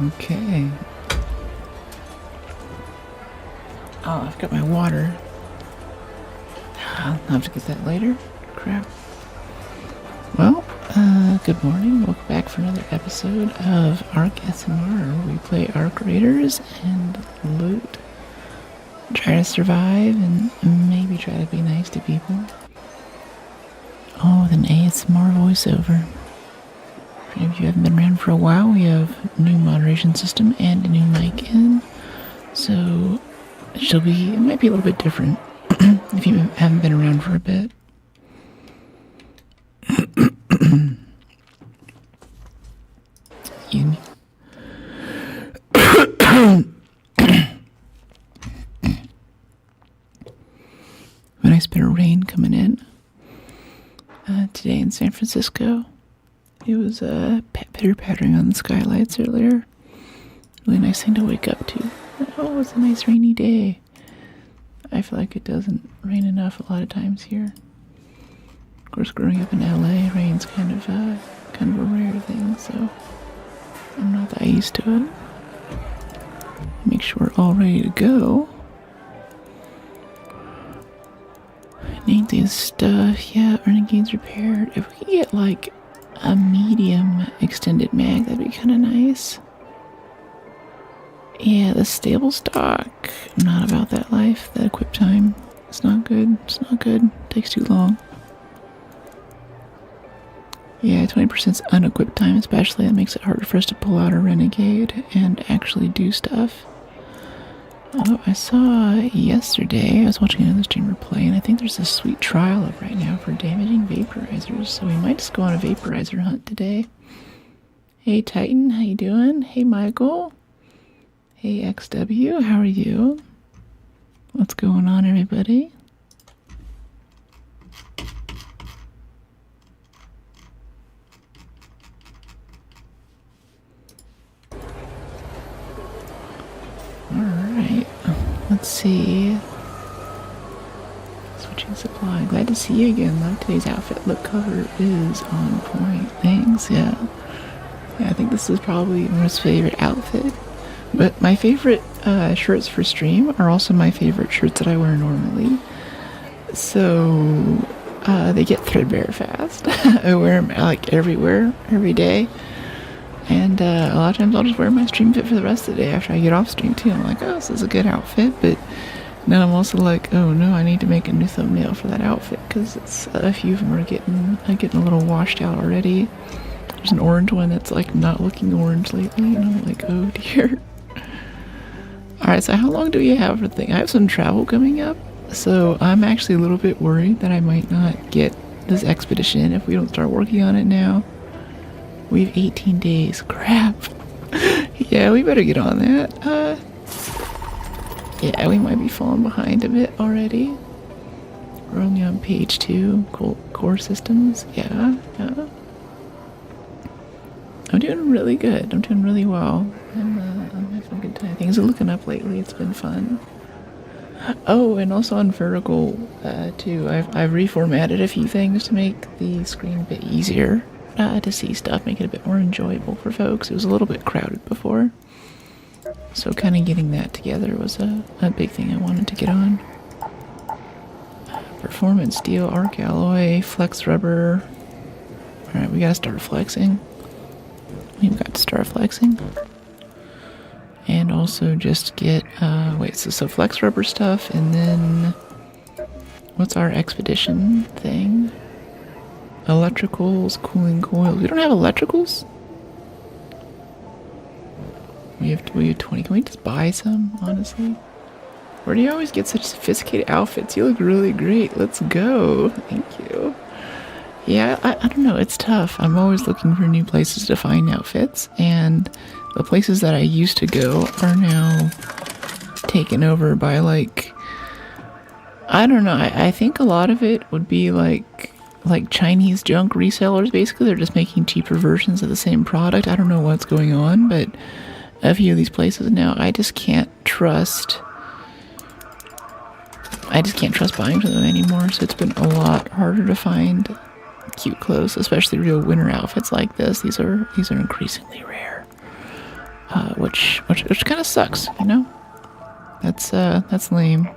Okay. Oh, I've got my water. I'll have to get that later. Crap. Well, good morning. Welcome back for another episode of ArcSMR. We play Arc Raiders and loot. Try to survive and maybe try to be nice to people. Oh, with an ASMR voiceover. For any of you who haven't been around for a while, we have a new moderation system and a new mic in. So it might be a little bit different if you haven't been around for a bit. A nice bit of rain coming in today in San Francisco. It was pitter-pattering on the skylights earlier. Really nice thing to wake up to. Oh, it's a nice rainy day. I feel like it doesn't rain enough a lot of times here. Of course, growing up in LA, rain's kind of a rare thing, so I'm not that used to it. Make sure we're all ready to go. Need this stuff. Yeah, Renegade's repaired. If we could get like a medium extended mag, that'd be kind of nice. Yeah, the stable stock. I'm not about that life. That equip time. It's not good. It's not good. It takes too long. Yeah, 20%'s unequipped time especially. That makes it harder for us to pull out a Renegade and actually do stuff. Oh, I saw yesterday, I was watching another streamer play, and I think there's a sweet trial up right now for damaging vaporizers, so we might just go on a vaporizer hunt today. Hey Titan, how you doing? Hey Michael. Hey XW, how are you? What's going on, everybody? Alright, let's see. Switching supply. Glad to see you again. Love today's outfit. Look, cover is on point. Thanks, yeah. Yeah, I think this is probably my most favorite outfit. But my favorite shirts for stream are also my favorite shirts that I wear normally. So, they get threadbare fast. I wear them like everywhere, every day. And a lot of times I'll just wear my stream fit for the rest of the day after I get off stream too. I'm like, oh, this is a good outfit. But then I'm also like, oh no, I need to make a new thumbnail for that outfit because it's a few of them are getting a little washed out already. There's an orange one that's like not looking orange lately, and I'm like, oh dear. Alright, so how long do we have for the thing? I have some travel coming up, so I'm actually a little bit worried that I might not get this expedition if we don't start working on it now. We have 18 days. Crap. Yeah, we better get on that. Yeah, we might be falling behind a bit already. We're only on page 2. Core systems. Yeah. I'm doing really good. I'm doing really well. I'm having a good time. Things are looking up lately. It's been fun. Oh, and also on vertical, too. I've reformatted a few things to make the screen a bit easier. To see stuff, make it a bit more enjoyable for folks. It was a little bit crowded before. So kind of getting that together was a big thing I wanted to get on. Performance steel, arc alloy, flex rubber. Alright, we gotta start flexing. We've got to start flexing. And also just get, so flex rubber stuff, and then what's our expedition thing? Electricals, cooling coils. We don't have electricals? We have 20. Can we just buy some, honestly? Where do you always get such sophisticated outfits? You look really great. Let's go. Thank you. Yeah, I don't know. It's tough. I'm always looking for new places to find outfits, and the places that I used to go are now taken over by, like, I don't know. I think a lot of it would be like Chinese junk resellers. Basically, they're just making cheaper versions of the same product. I don't know what's going on, but a few of these places now, I just can't trust buying from them anymore. So it's been a lot harder to find cute clothes, especially real winter outfits like this. These are increasingly rare. which kind of sucks, you know? That's lame.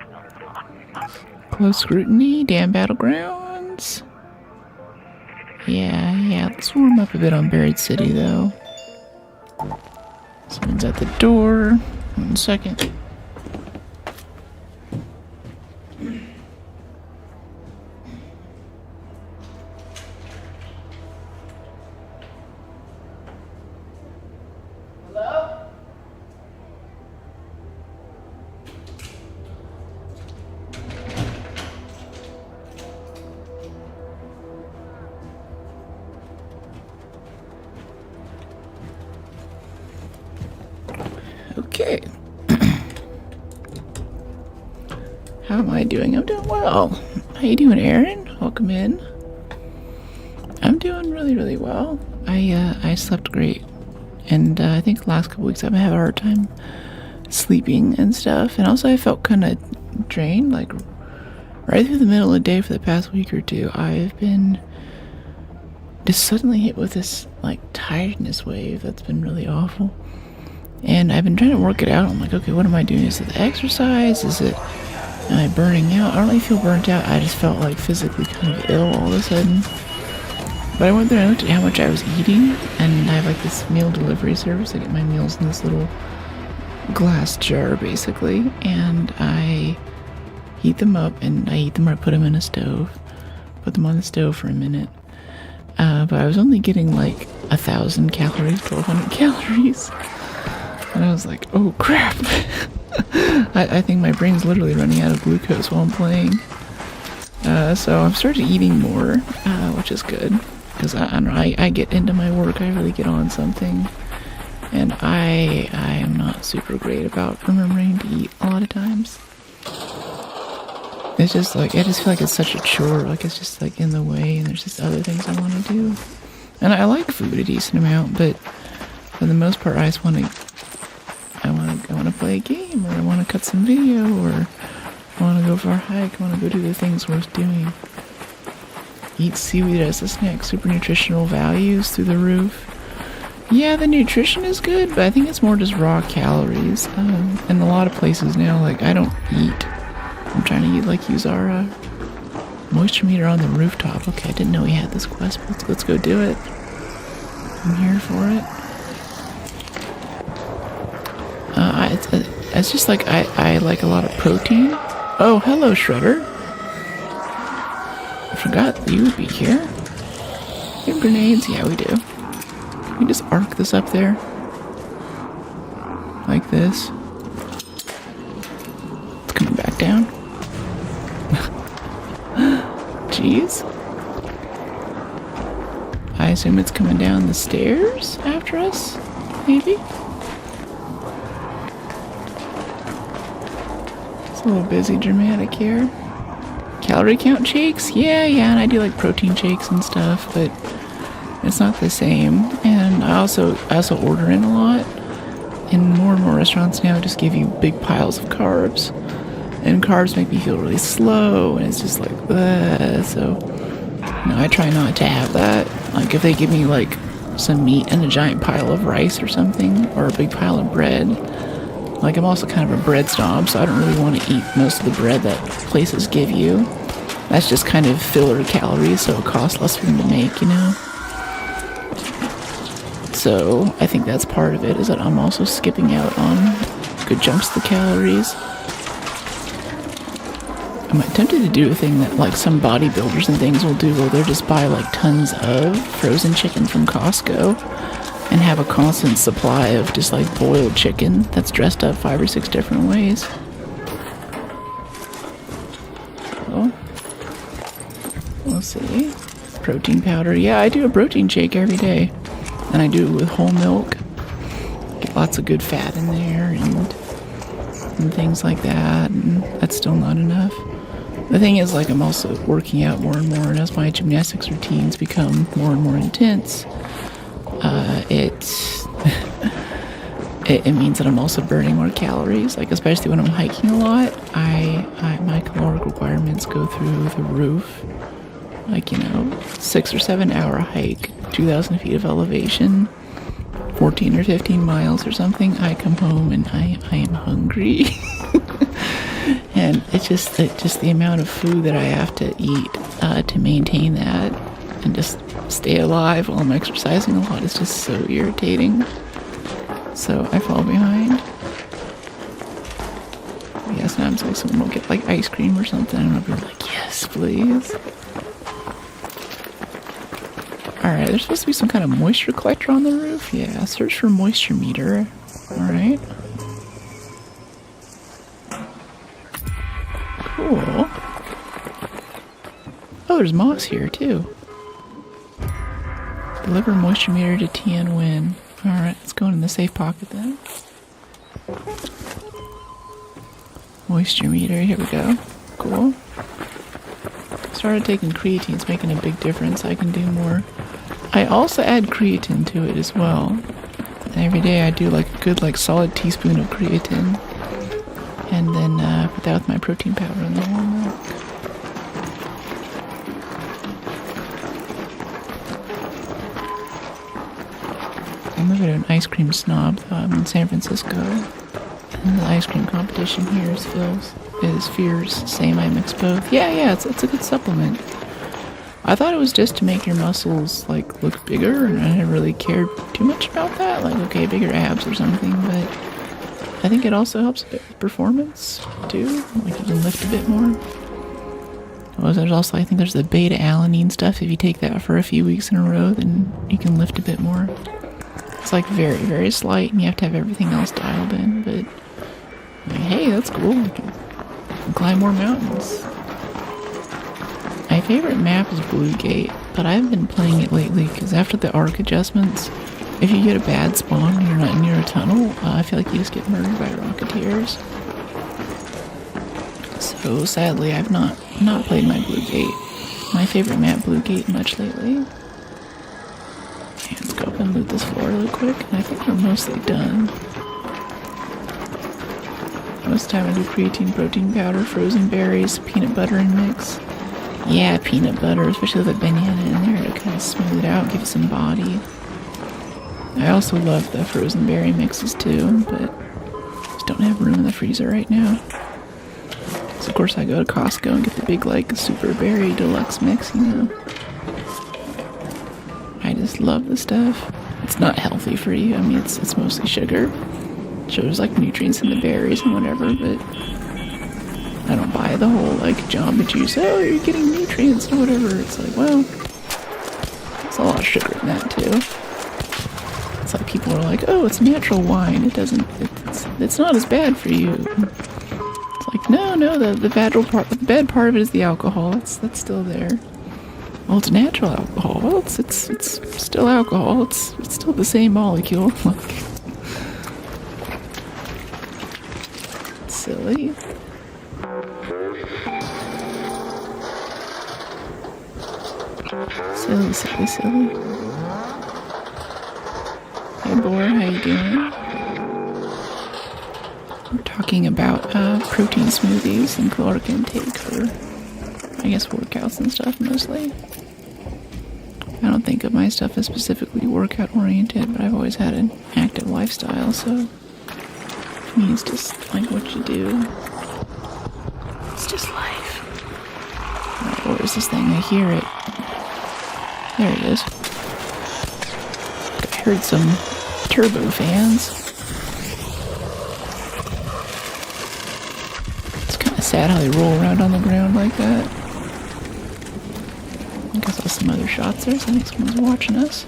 Close scrutiny, damn battlegrounds. Yeah, let's warm up a bit on Buried City, though. Someone's at the door. 1 second. Okay. How am I doing? I'm doing well. How you doing, Aaron? Welcome in. I'm doing really well. I slept great. And I think the last couple weeks I've been having a hard time sleeping and stuff. And also I felt kind of drained, like right through the middle of the day for the past week or two. I've been just suddenly hit with this like tiredness wave that's been really awful. And I've been trying to work it out. I'm like, okay, what am I doing? Is it the exercise? Am I burning out? I don't really feel burnt out. I just felt like physically kind of ill all of a sudden. But I went there and I looked at how much I was eating, and I have like this meal delivery service. I get my meals in this little glass jar basically, and I heat them up, and I eat them or I put them in a stove. Put them on the stove for a minute. But I was only getting like 1,000 calories, 1,200 calories. And I was like, oh crap. I think my brain's literally running out of glucose while I'm playing. So I'm started eating more, which is good. Because I don't know, I get into my work, I really get on something. And I am not super great about remembering to eat a lot of times. It's just like, I just feel like it's such a chore. Like it's just like in the way, and there's just other things I want to do. And I like food a decent amount, but for the most part, I just want to play a game, or I want to cut some video, or I want to go for a hike, I want to go do the things worth doing. Eat seaweed as a snack, super nutritional values through the roof. Yeah, the nutrition is good, but I think it's more just raw calories. In a lot of places now, like, I don't eat. I'm trying to eat, like, use our moisture meter on the rooftop. Okay, I didn't know we had this quest, but let's go do it. I'm here for it. It's just like I like a lot of protein. Oh, hello, Shredder. I forgot that you would be here. We have grenades? Yeah, we do. Can we just arc this up there? Like this. It's coming back down. Jeez. I assume it's coming down the stairs after us? Maybe? A little busy dramatic here. Calorie count shakes? Yeah, and I do like protein shakes and stuff, but it's not the same. And I also order in a lot. And more restaurants now just give you big piles of carbs. And carbs make me feel really slow, and it's just like, so no, I try not to have that. Like if they give me like some meat and a giant pile of rice or something, or a big pile of bread. Like, I'm also kind of a bread snob, so I don't really want to eat most of the bread that places give you. That's just kind of filler calories, so it costs less for them to make, you know? So, I think that's part of it, is that I'm also skipping out on good chunks of the calories. I'm tempted to do a thing that, like, some bodybuilders and things will do, where they'll just buy, like, tons of frozen chicken from Costco. And have a constant supply of just like boiled chicken that's dressed up 5 or 6 different ways. So, we'll see. Protein powder. Yeah, I do a protein shake every day. And I do it with whole milk. Get lots of good fat in there and things like that. And that's still not enough. The thing is, like, I'm also working out more and more. And as my gymnastics routines become more and more intense, it means that I'm also burning more calories, like especially when I'm hiking a lot. My caloric requirements go through the roof. Like, 6 or 7 hour hike, 2,000 feet of elevation, 14 or 15 miles or something, I come home and I am hungry. And it's just the amount of food that I have to eat to maintain that and just stay alive while I'm exercising a lot is just so irritating. So I fall behind. Yeah, sometimes like someone will get like ice cream or something and I'll be like, yes, please. Alright, there's supposed to be some kind of moisture collector on the roof. Yeah, search for moisture meter. Alright. Cool. Oh, there's moss here too. Deliver moisture meter to TN Win. Alright, let's go in the safe pocket then. Moisture meter, here we go. Cool. Started taking creatine, it's making a big difference. I can do more. I also add creatine to it as well. And every day I do like a good like solid teaspoon of creatine. And then put that with my protein powder in the warm milk. I'm a bit of an ice cream snob though. I'm in San Francisco. And the ice cream competition here is Fierce. Same, I mix both. Yeah, it's a good supplement. I thought it was just to make your muscles like look bigger, and I didn't really care too much about that. Like, okay, bigger abs or something, but I think it also helps a bit with performance too. Like you can lift a bit more. Well, there's also, I think there's the beta alanine stuff. If you take that for a few weeks in a row, then you can lift a bit more. It's like very, very slight, and you have to have everything else dialed in. But like, hey, that's cool. You can climb more mountains. My favorite map is Blue Gate, but I've been playing it lately because after the arc adjustments, if you get a bad spawn and you're not near a tunnel, I feel like you just get murdered by rocketeers. So sadly, I've not played my Blue Gate. My favorite map, Blue Gate, much lately. Okay, let's go up and loot this floor real quick, and I think we're mostly done. Most of the time I do creatine, protein powder, frozen berries, peanut butter and mix. Yeah, peanut butter, especially with a banana in there to kind of smooth it out, give it some body. I also love the frozen berry mixes too, but just don't have room in the freezer right now. So of course I go to Costco and get the big like super berry deluxe mix, you know. I just love the stuff. It's not healthy for you. I mean, it's mostly sugar. Sure, there's like nutrients in the berries and whatever, but I don't buy the whole like Jamba Juice, oh, you're getting nutrients or whatever. It's like, well, there's a lot of sugar in that too. It's like people are like, oh, it's natural wine. It's not as bad for you. It's like, no, the bad part of it is the alcohol. That's still there. Well, it's natural alcohol. Well, it's still alcohol. It's still the same molecule. Like, silly. Silly. Hey, Boar, how you doing? We're talking about protein smoothies and caloric intake for, I guess, workouts and stuff mostly. I don't think of my stuff as specifically workout oriented, but I've always had an active lifestyle, so for me it's just like what you do. It's just life. Alright, where is this thing? I hear it. There it is. I heard some turbo fans. It's kind of sad how they roll around on the ground like that. I guess there's some other shots there, so I think someone's watching us.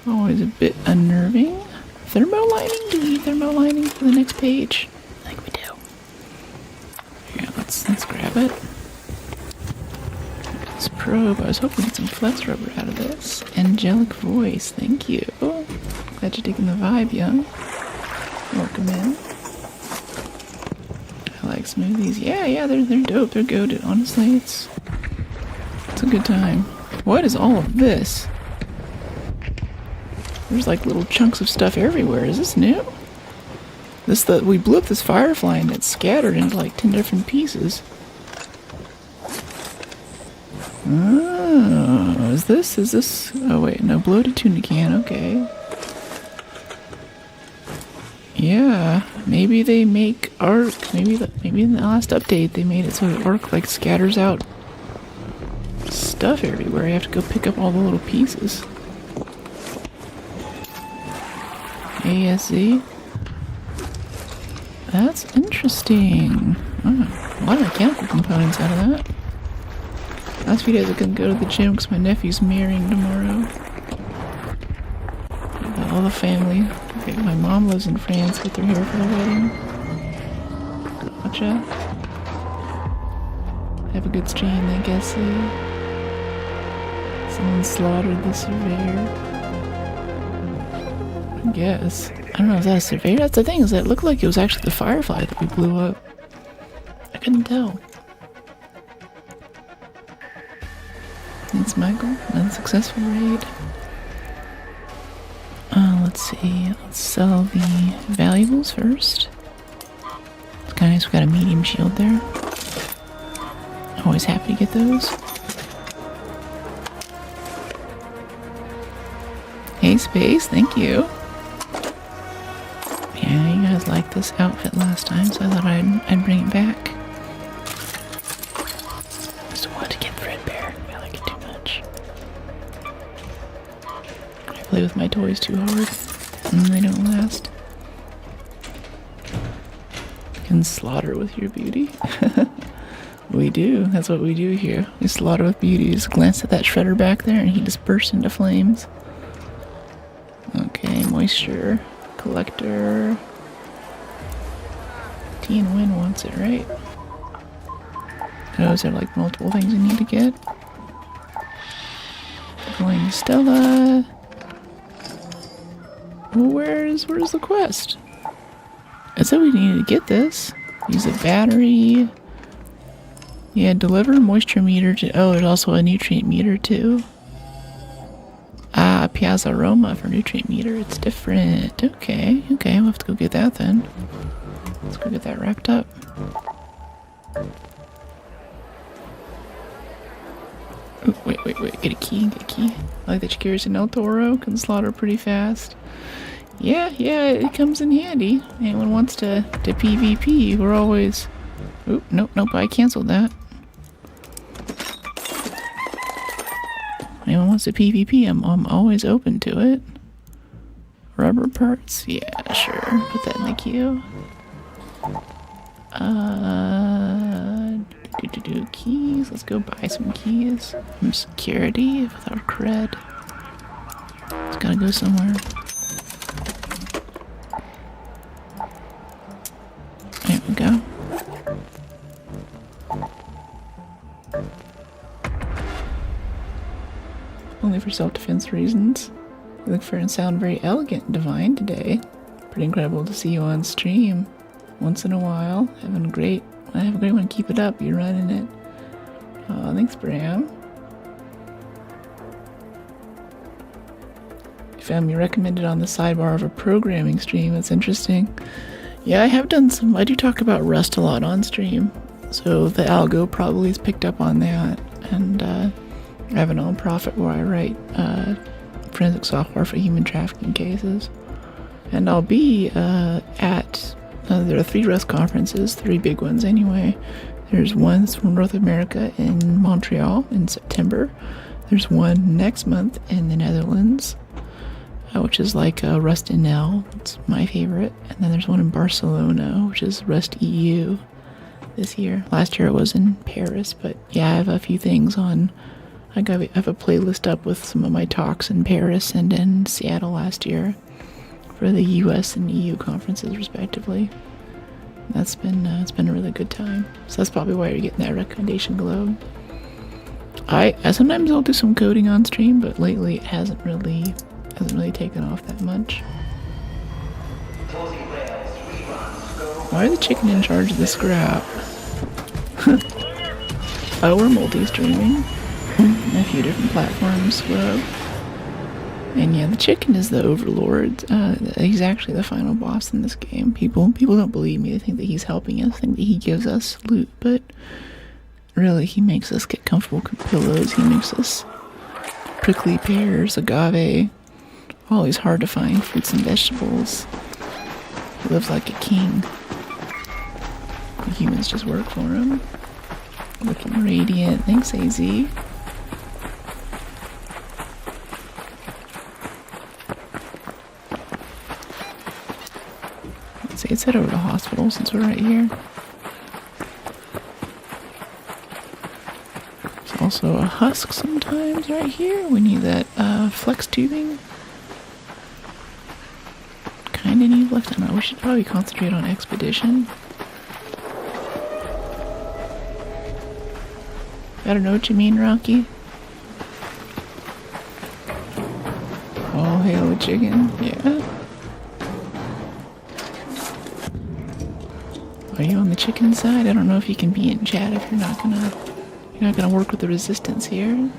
Always a bit unnerving. Thermo lining? Do we need thermo lining for the next page? I think we do. Yeah, let's grab it. This probe. I was hoping to get some flex rubber out of this. Angelic voice. Thank you. Glad you're digging the vibe, young. Welcome in. I like smoothies. Yeah, they're dope. They're goated. Honestly, it's a good time. What is all of this? There's like little chunks of stuff everywhere. Is this new? We blew up this firefly and it's scattered into like 10 different pieces. Oh, is this? Oh wait, no, bloated tuna can, okay. Yeah, maybe they make Arc. Maybe in the last update they made it so that Arc like scatters out stuff everywhere. You have to go pick up all the little pieces. ASZ. That's interesting. Oh, a lot of mechanical components out of that. Last few days I couldn't go to the gym because my nephew's marrying tomorrow. All the family. Okay, my mom lives in France, but they're here for the wedding. Gotcha. Have a good stream, I guess. Someone slaughtered the surveyor. I guess. I don't know, is that a surveyor? That's the thing, is that it looked like it was actually the Firefly that we blew up. I couldn't tell. Thanks, Michael. Unsuccessful raid. Let's see. Let's sell the valuables first. It's kind of nice. We got a medium shield there. Always happy to get those. Hey, Space. Thank you. Yeah, you guys liked this outfit last time, so I thought I'd bring it back. Just wanted to get threadbare. I like it too much. I play with my toys too hard, and they don't last. You can slaughter with your beauty. We do. That's what we do here. We slaughter with beauty. Just glance at that shredder back there, and he just bursts into flames. Okay, moisture. Collector. T and Win wants it, right? Oh, is there like multiple things you need to get? Going to Stella. Well, where's the quest? It said we needed to get this. Use a battery. Yeah, deliver moisture meter to... Oh, there's also a nutrient meter too. Ah, Piazza Aroma for nutrient meter. It's different. Okay, we'll have to go get that then. Let's go get that wrapped up. Ooh, wait. Get a key. I like that Shakira's in El Toro. Can slaughter pretty fast. Yeah, it comes in handy. Anyone wants to PvP, we're always... Oop, nope, I canceled that. Anyone wants to PvP, I'm always open to it. Rubber parts? Yeah, sure. Put that in the queue. Keys. Let's go buy some keys. Some security with our cred. It's gotta go somewhere. There we go. Only for self-defense reasons. You look fair and sound very elegant and divine today. Pretty incredible to see you on stream. Once in a while. Have a great one. Keep it up. You're running it. Oh, thanks, Bram. You found me recommended on the sidebar of a programming stream. That's interesting. Yeah, I have done some... I do talk about Rust a lot on stream. So the algo probably has picked up on that. And, I have a non-profit where I write forensic software for human trafficking cases. And I'll be at... there are 3 Rust conferences, 3 big ones anyway. There's one from North America in Montreal in September. There's one next month in the Netherlands, which is like Rust NL. It's my favorite. And then there's one in Barcelona, which is Rust EU this year. Last year it was in Paris, but yeah, I have a few things on... I have a playlist up with some of my talks in Paris and in Seattle last year for the US and EU conferences respectively. That's been it's been a really good time. So that's probably why you're getting that recommendation globe. I sometimes I'll do some coding on stream, but lately it hasn't really taken off that much. Why are the chicken in charge of the scrap? Oh, we're multi-streaming. A few different platforms. And yeah, the chicken is the overlord. He's actually the final boss in this game. People don't believe me. They think that he's helping us, think that he gives us loot, but really he makes us get comfortable pillows. He makes us prickly pears, agave, all these hard to find fruits and vegetables. He lives like a king. The humans just work for him. Looking radiant. Thanks, AZ. Let's head over to the hospital since we're right here. There's also a husk sometimes right here. We need that flex tubing. Kinda need left. I don't know. We should probably concentrate on expedition. I don't know what you mean, Rocky. All hail the chicken. Yeah. Are you on the chicken side? I don't know if you can be in chat if you're not gonna work with the resistance here. Do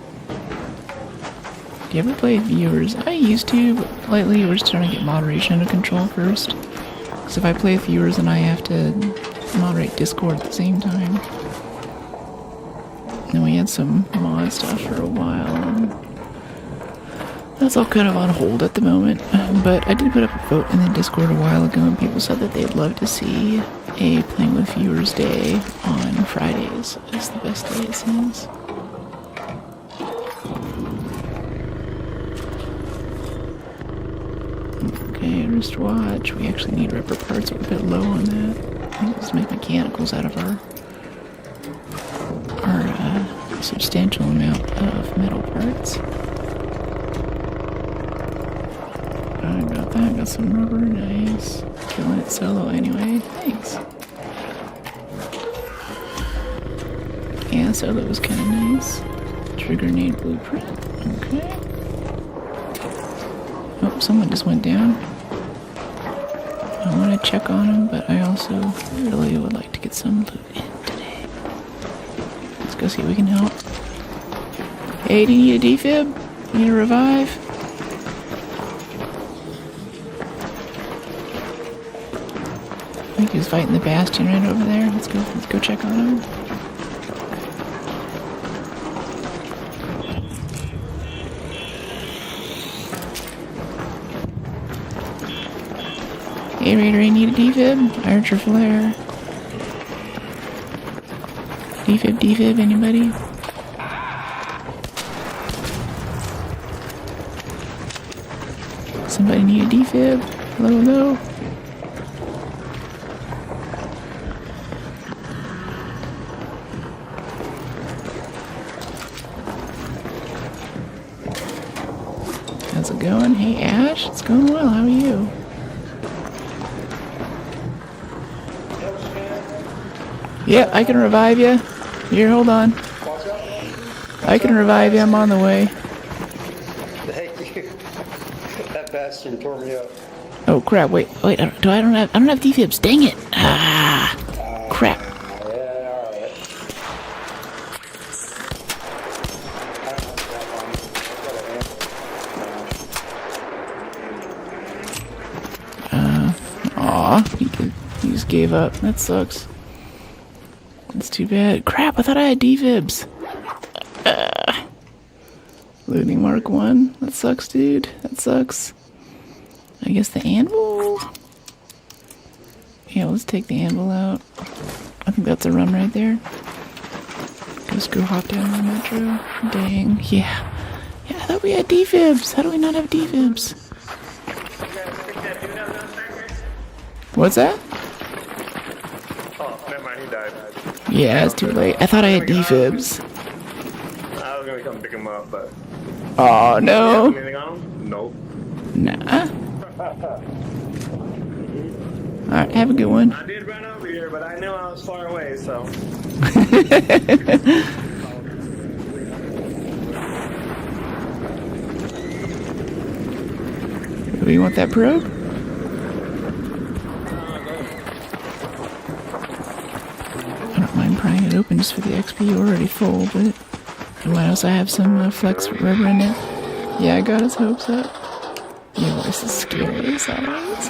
you ever play viewers? I used to, but lately we're just trying to get moderation under control first. Because if I play with viewers, then I have to moderate Discord at the same time. And we had some mod stuff for a while, and that's all kind of on hold at the moment. But I did put up a vote in the Discord a while ago, and people said that they'd love to see a Playing with Viewers Day on Fridays. It's the best day, it seems. Okay, wristwatch. We actually need rubber parts. We're a bit low on that. I think let's make mechanicals out of our substantial amount of metal parts. I got that. Got some rubber. Nice. Killing it solo anyway. Thanks. Yeah, solo was kind of nice. Trigger grenade blueprint. Okay. Oh, someone just went down. I want to check on him, but I also really would like to get some loot in today. Let's go see if we can help. Hey, do you need a defib? You need a revive? I think he was fighting the Bastion right over there. Let's go check on him. Hey Raider, I need a defib. Archer flare. Defib, anybody? Somebody need a defib? Hello? How's it going? Hey Ash, it's going well. How are you? Yeah, I can revive you. Here, hold on. I can revive you. I'm on the way. Thank you. That Bastion tore me up. Oh crap! Wait. I don't have defibs. Dang it! Crap. Yeah, Aw, he just gave up. That sucks. That's too bad. Crap! I thought I had defibs. Looting Mark 1. That sucks, dude. That sucks. I guess the anvil? Yeah, let's take the anvil out. I think that's a run right there. Just go hop down the metro. Dang. Yeah. Yeah, I thought we had defibs. How do we not have defibs? What's that? Oh, never mind, he died. Yeah, it's too late. I thought I had defibs. I was gonna come pick him up, but... Oh, no. Anything on him? Nope. Nah. Alright, have a good one. I did run over here, but I knew I was far away, so... Do you want that probe? I don't mind prying it open just for the XP. You're already full, but... Why else I have some flex rubber in it? Yeah, I got his hopes up. Your voice is scary as always.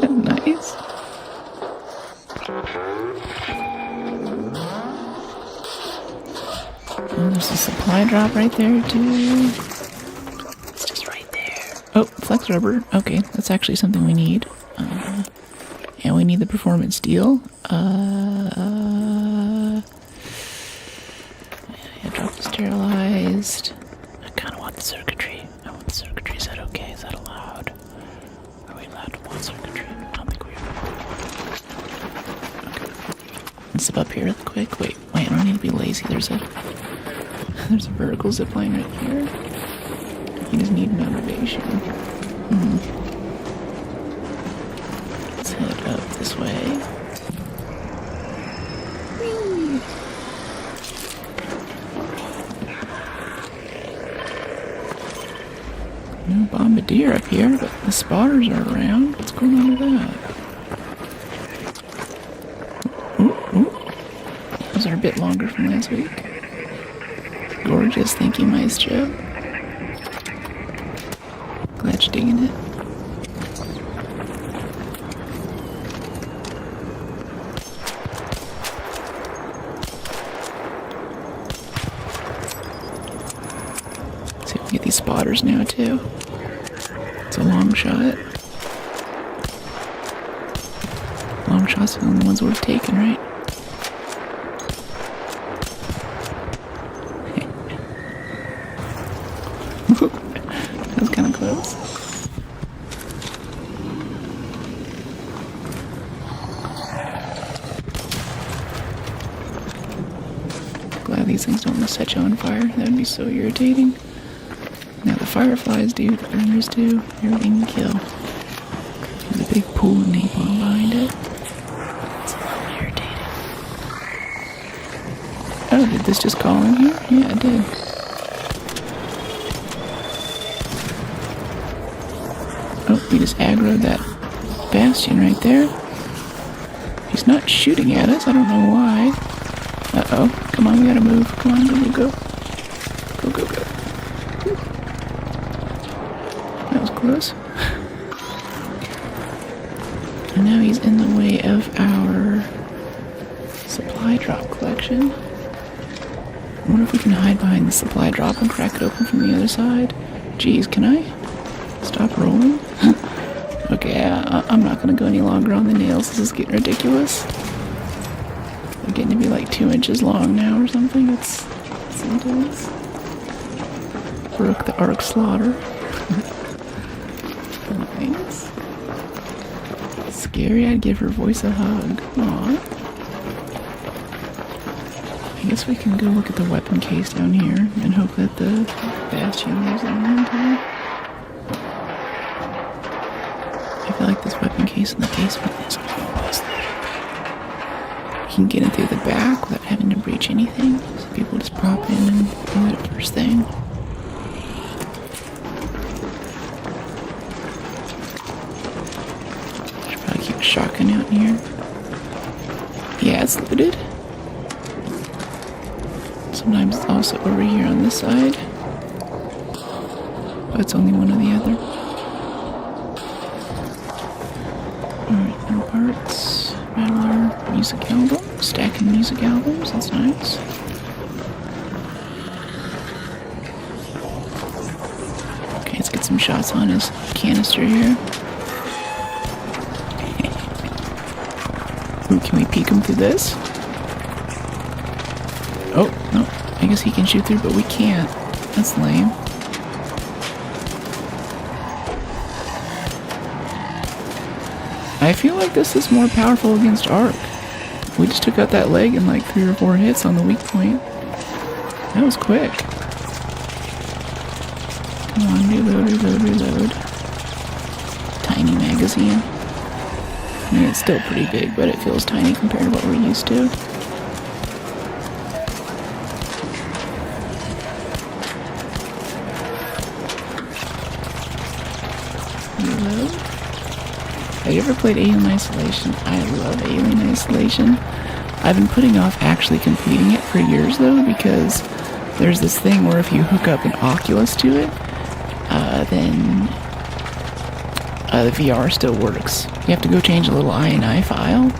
Nice. Oh, there's a supply drop right there, too. It's just right there. Oh, flex rubber. Okay, that's actually something we need. And we need the performance deal. Yeah, drop the sterilized. I kind of want the circuitry. I want the circuitry. Is that okay? Is that allowed? Are we allowed to want circuitry? I don't think we are. Okay. Let's zip up here real quick. Wait, I don't need to be lazy. There's a vertical zip line right here. You just need motivation. Let's head up this way. Whee! No bombardier up here, but the spotters are around. What's going on with that? Ooh. Those are a bit longer from last week. Gorgeous, thank you, Maestro. Glad you're digging it. See if we can get these spotters now, too. It's a long shot. Long shots are the only ones worth taking, right? That was kind of close. Glad these things don't set you on fire. That would be so irritating. Now the fireflies do, the burners do, everything you kill. There's a big pool of napalm behind it. It's a little irritating. Oh, did this just call in here? Yeah, it did. Oh, we just aggroed that bastion right there. He's not shooting at us. I don't know why. Uh-oh. Come on, we gotta move. Come on, go. Go. That was close. And now he's in the way of our supply drop collection. I wonder if we can hide behind the supply drop and crack it open from the other side. Jeez, can I? Stop rolling? Okay, I'm not gonna go any longer on the nails. This is getting ridiculous. They're getting to be like 2 inches long now or something. It's intense. Brooke the Arc Slaughter. Thanks. Scary, I'd give her voice a hug. Aww. I guess we can go look at the weapon case down here and hope that the bastion leaves it in time. I feel like this weapon case in the basement is almost there. You can get in through the back without having to breach anything. So people just pop in and do it first thing. Should probably keep a shotgun out in here. Yeah, it's looted. Sometimes it's also over here on this side. But it's only one or the other. Alright, no parts. Rattler, music album. Stacking music albums, that's nice. Okay, let's get some shots on his canister here. Ooh, can we peek him through this? Oh, no. I guess he can shoot through, but we can't. That's lame. I feel like this is more powerful against Arc. We just took out that leg in like 3 or 4 hits on the weak point. That was quick. Come on, reload. Tiny magazine. I mean, it's still pretty big, but it feels tiny compared to what we're used to. Reload. Have you ever played Alien Isolation? I love Alien Isolation. I've been putting off actually completing it for years though, because there's this thing where if you hook up an Oculus to it, then the VR still works. You have to go change a little INI file,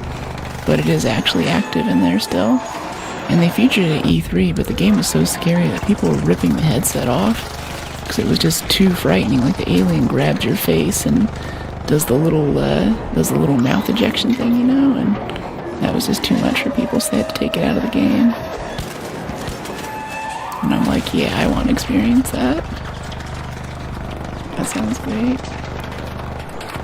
but it is actually active in there still. And they featured it at E3, but the game was so scary that people were ripping the headset off because it was just too frightening. Like the alien grabbed your face and does the little mouth ejection thing, you know, and that was just too much for people, so they had to take it out of the game. And I'm like, yeah, I want to experience that. That sounds great.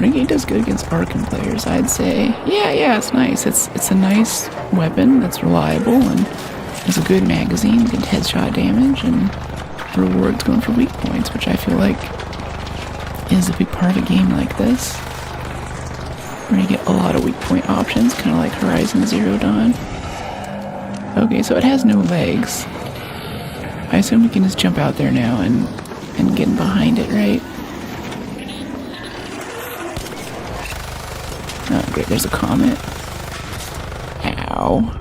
Renegade does good against Arkham players, I'd say. Yeah, it's nice. It's a nice weapon that's reliable and has a good magazine, good headshot damage, and rewards going for weak points, which I feel like is a big part of a game like this, where you get a lot of weak point options, kind of like Horizon Zero Dawn. Okay, so it has no legs. I assume we can just jump out there now and get in behind it, right? Oh, great, there's a comet. Ow.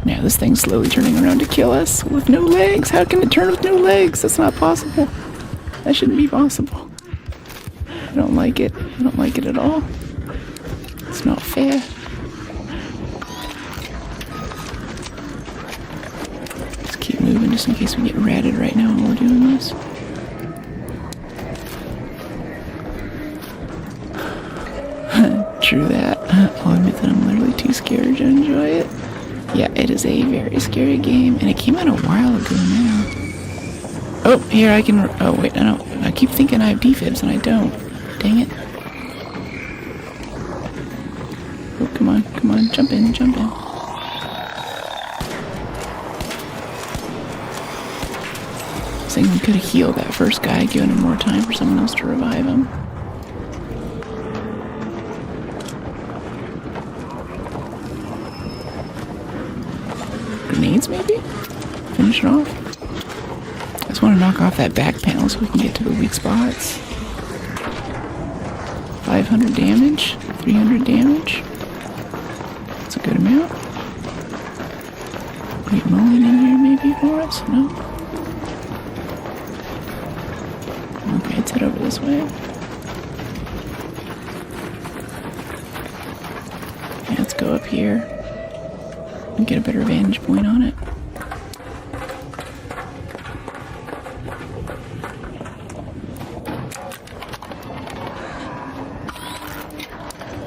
Now this thing's slowly turning around to kill us with no legs. How can it turn with no legs? That's not possible. That shouldn't be possible. I don't like it. I don't like it at all. It's not fair. Let's keep moving just in case we get ratted right now while we're doing this. True that. I'll admit that I'm literally too scared to enjoy it. Yeah, it is a very scary game, and it came out a while ago now. Oh, here I can... Oh, wait, no. I keep thinking I have defibs, and I don't. Dang it. Oh, come on, jump in. I was thinking we could have healed that first guy, given him more time for someone else to revive him. Grenades, maybe? Finish it off. I just want to knock off that back panel so we can get to the weak spots. 500 damage, 300 damage. That's a good amount. Wait, Mullen in here maybe for us? No? Okay, let's head over this way. Yeah, let's go up here and get a better vantage point on it.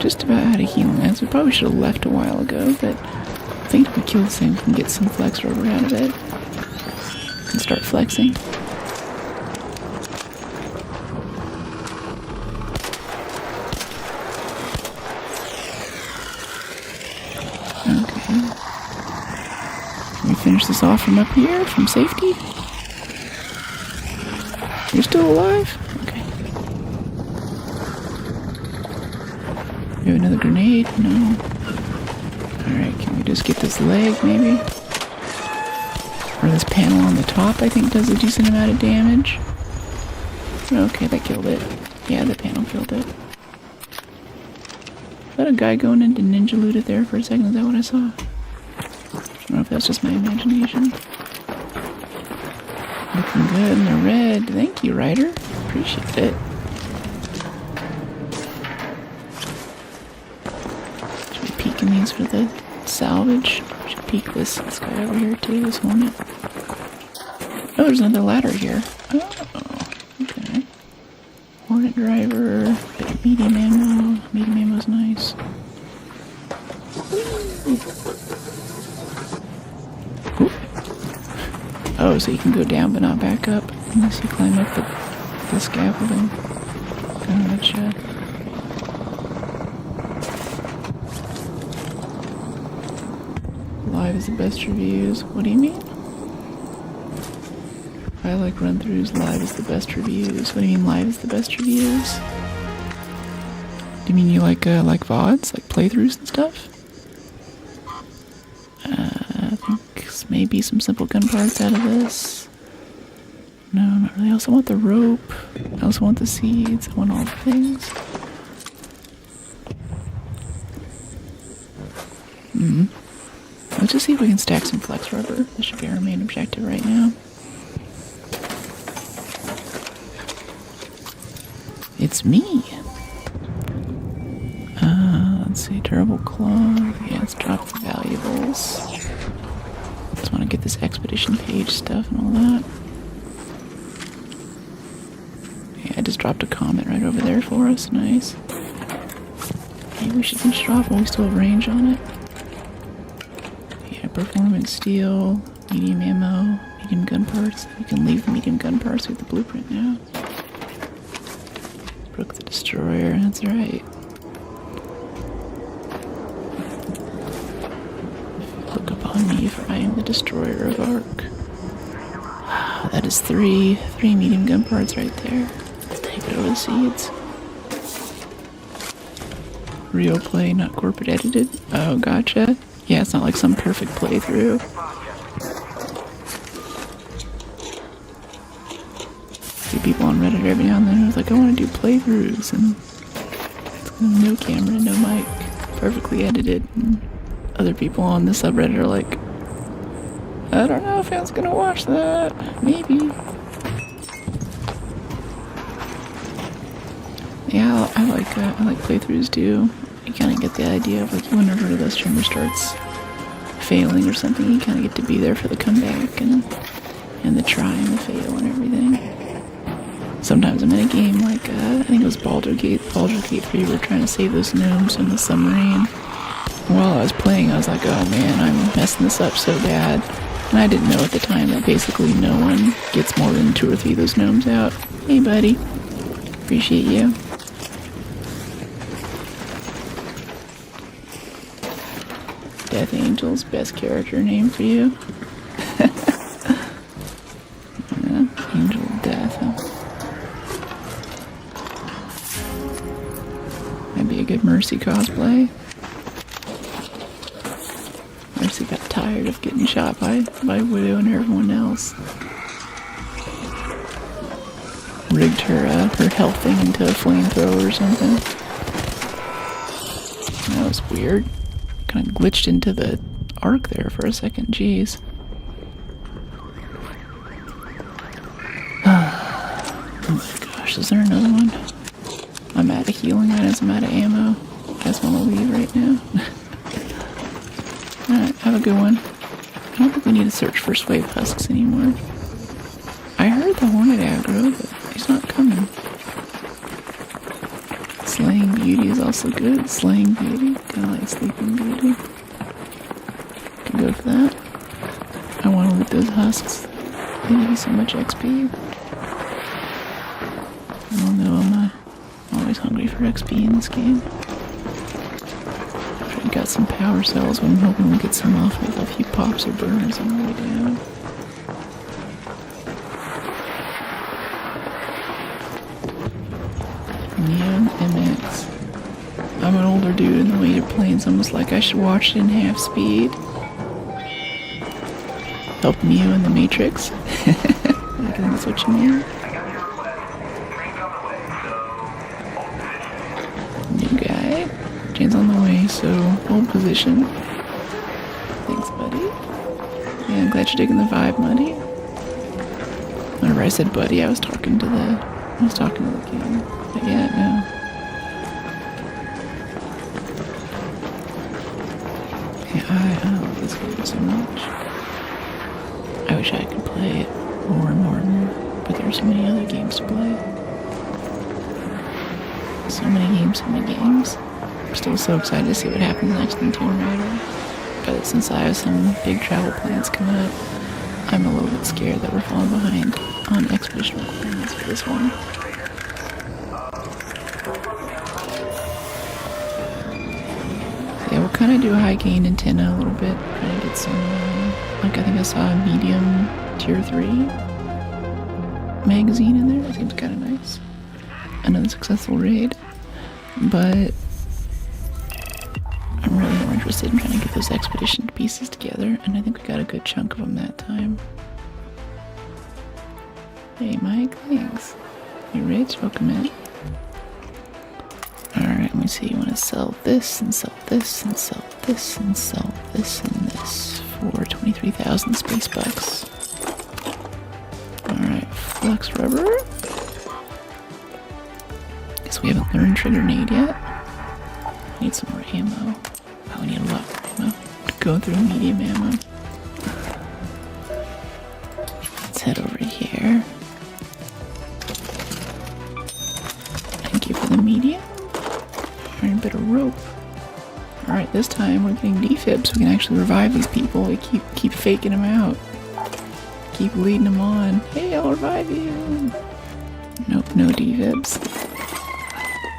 Just about out of healing items. We probably should have left a while ago, but I think if we kill this thing, we can get some flex rubber out of it and start flexing. Okay. Can we finish this off from up here, from safety? You're still alive? Okay. You have another grenade? No. Alright, can we just get this leg, maybe? Or this panel on the top, I think, does a decent amount of damage. Okay, that killed it. Yeah, the panel killed it. Is that a guy going into ninja looted there for a second? Is that what I saw? I don't know if that's just my imagination. Looking good in the red. Thank you, Ryder. Appreciate it. Should we peek in these for the salvage? Should peek this guy over here too, this hornet. Oh, there's another ladder here. Oh, okay. Hornet driver, bit of medium ammo. Medium ammo's nice. Ooh. Oh, so you can go down but not back up unless you climb up the scaffolding. Kind of that shed. Live is the best reviews. What do you mean? I like run-throughs. Live is the best reviews. What do you mean live is the best reviews? Do you mean you like VODs? Like playthroughs and stuff? I think maybe some simple gun parts out of this. No, not really. I also want the rope. I also want the seeds. I want all the things. Let's just see if we can stack some flex rubber. This should be our main objective right now. It's me. Let's see, durable cloth. Yeah, let's drop the valuables. Just want to get this expedition page stuff and all that. Yeah, just dropped a comment right over there for us. Nice. Maybe we should finish it off while we still have range on it. Yeah, performance steel, medium ammo, medium gun parts. We can leave the medium gun parts with the blueprint now. Broke the destroyer, that's right. Look upon me, for I am the destroyer of Arc. That is three medium gun parts right there. Let's take it over the seeds. Real play, not corporate edited. Oh, gotcha. Yeah, it's not like some perfect playthrough. See people on Reddit every now and then who's like, I want to do playthroughs, and it's no camera, no mic, perfectly edited. And other people on the subreddit are like, I don't know if anyone's gonna watch that. Maybe. Yeah, I like playthroughs too. You kind of get the idea of like whenever the streamer starts failing or something, you kind of get to be there for the comeback and the try and the fail and everything. Sometimes I'm in a game like I think it was Baldur's Gate 3. We're trying to save those gnomes in the submarine. While I was playing, I was like, oh man, I'm messing this up so bad. And I didn't know at the time that basically no one gets more than 2 or 3 of those gnomes out. Hey buddy, appreciate you. Death Angel's best character name for you. Yeah, Angel of Death. Might be a good Mercy cosplay. Mercy got tired of getting shot by Widow and everyone else. Rigged her health thing into a flamethrower or something. That was weird. Kind of glitched into the arc there for a second. Jeez. Oh my gosh, is there another one? I'm out of healing items, I'm out of ammo. I just want to leave right now. Alright, have a good one. I don't think we need to search for Swave Husks anymore. I heard the Hornet aggro, but he's not coming. Slaying Beauty is also good. Slaying Beauty, kind of like Sleeping Beauty. Can go for that. I want to loot those husks. They give you so much XP. Oh no, I'm always hungry for XP in this game. I got some power cells, but I'm hoping we'll get some off with a few pops or burners on the way down. Neo MX. I'm an older dude and the way you're playing is almost like I should watch it in half speed. Help Neo in the Matrix. I think that's what you mean. New guy. Jane's on the way, so hold position. Thanks, buddy. Yeah, I'm glad you're digging the vibe, buddy. Whenever I said buddy, I was talking to the king. But yeah, no. Yeah, I love this game so much. I wish I could play it more and more and more, but there are so many other games to play. So many games. I'm still so excited to see what happens next in Tomb Raider. But since I have some big travel plans coming up, I'm a little bit scared that we're falling behind on expedition requirements for this one. Yeah, we'll kind of do a high gain antenna a little bit. Try to get some, like I think I saw a medium tier 3 magazine in there. That seems kind of nice. Another successful raid. But I'm really more interested in trying to get those expedition pieces together, and I think we got a good chunk of them that time. Hey Mike, thanks. Hey Rich, welcome in. Alright, let me see, you want to sell this, and sell this, and sell this, and sell this, and this for 23,000 space bucks. Alright, flux rubber. Guess we haven't learned trigger nade yet. I need some more ammo. Oh, I need a lot more ammo. Go through medium ammo. Let's head over here. medium. Alright, a bit of rope. Alright, this time we're getting defibs. We can actually revive these people. We keep faking them out. Keep leading them on. Hey, I'll revive you. Nope, no defibs.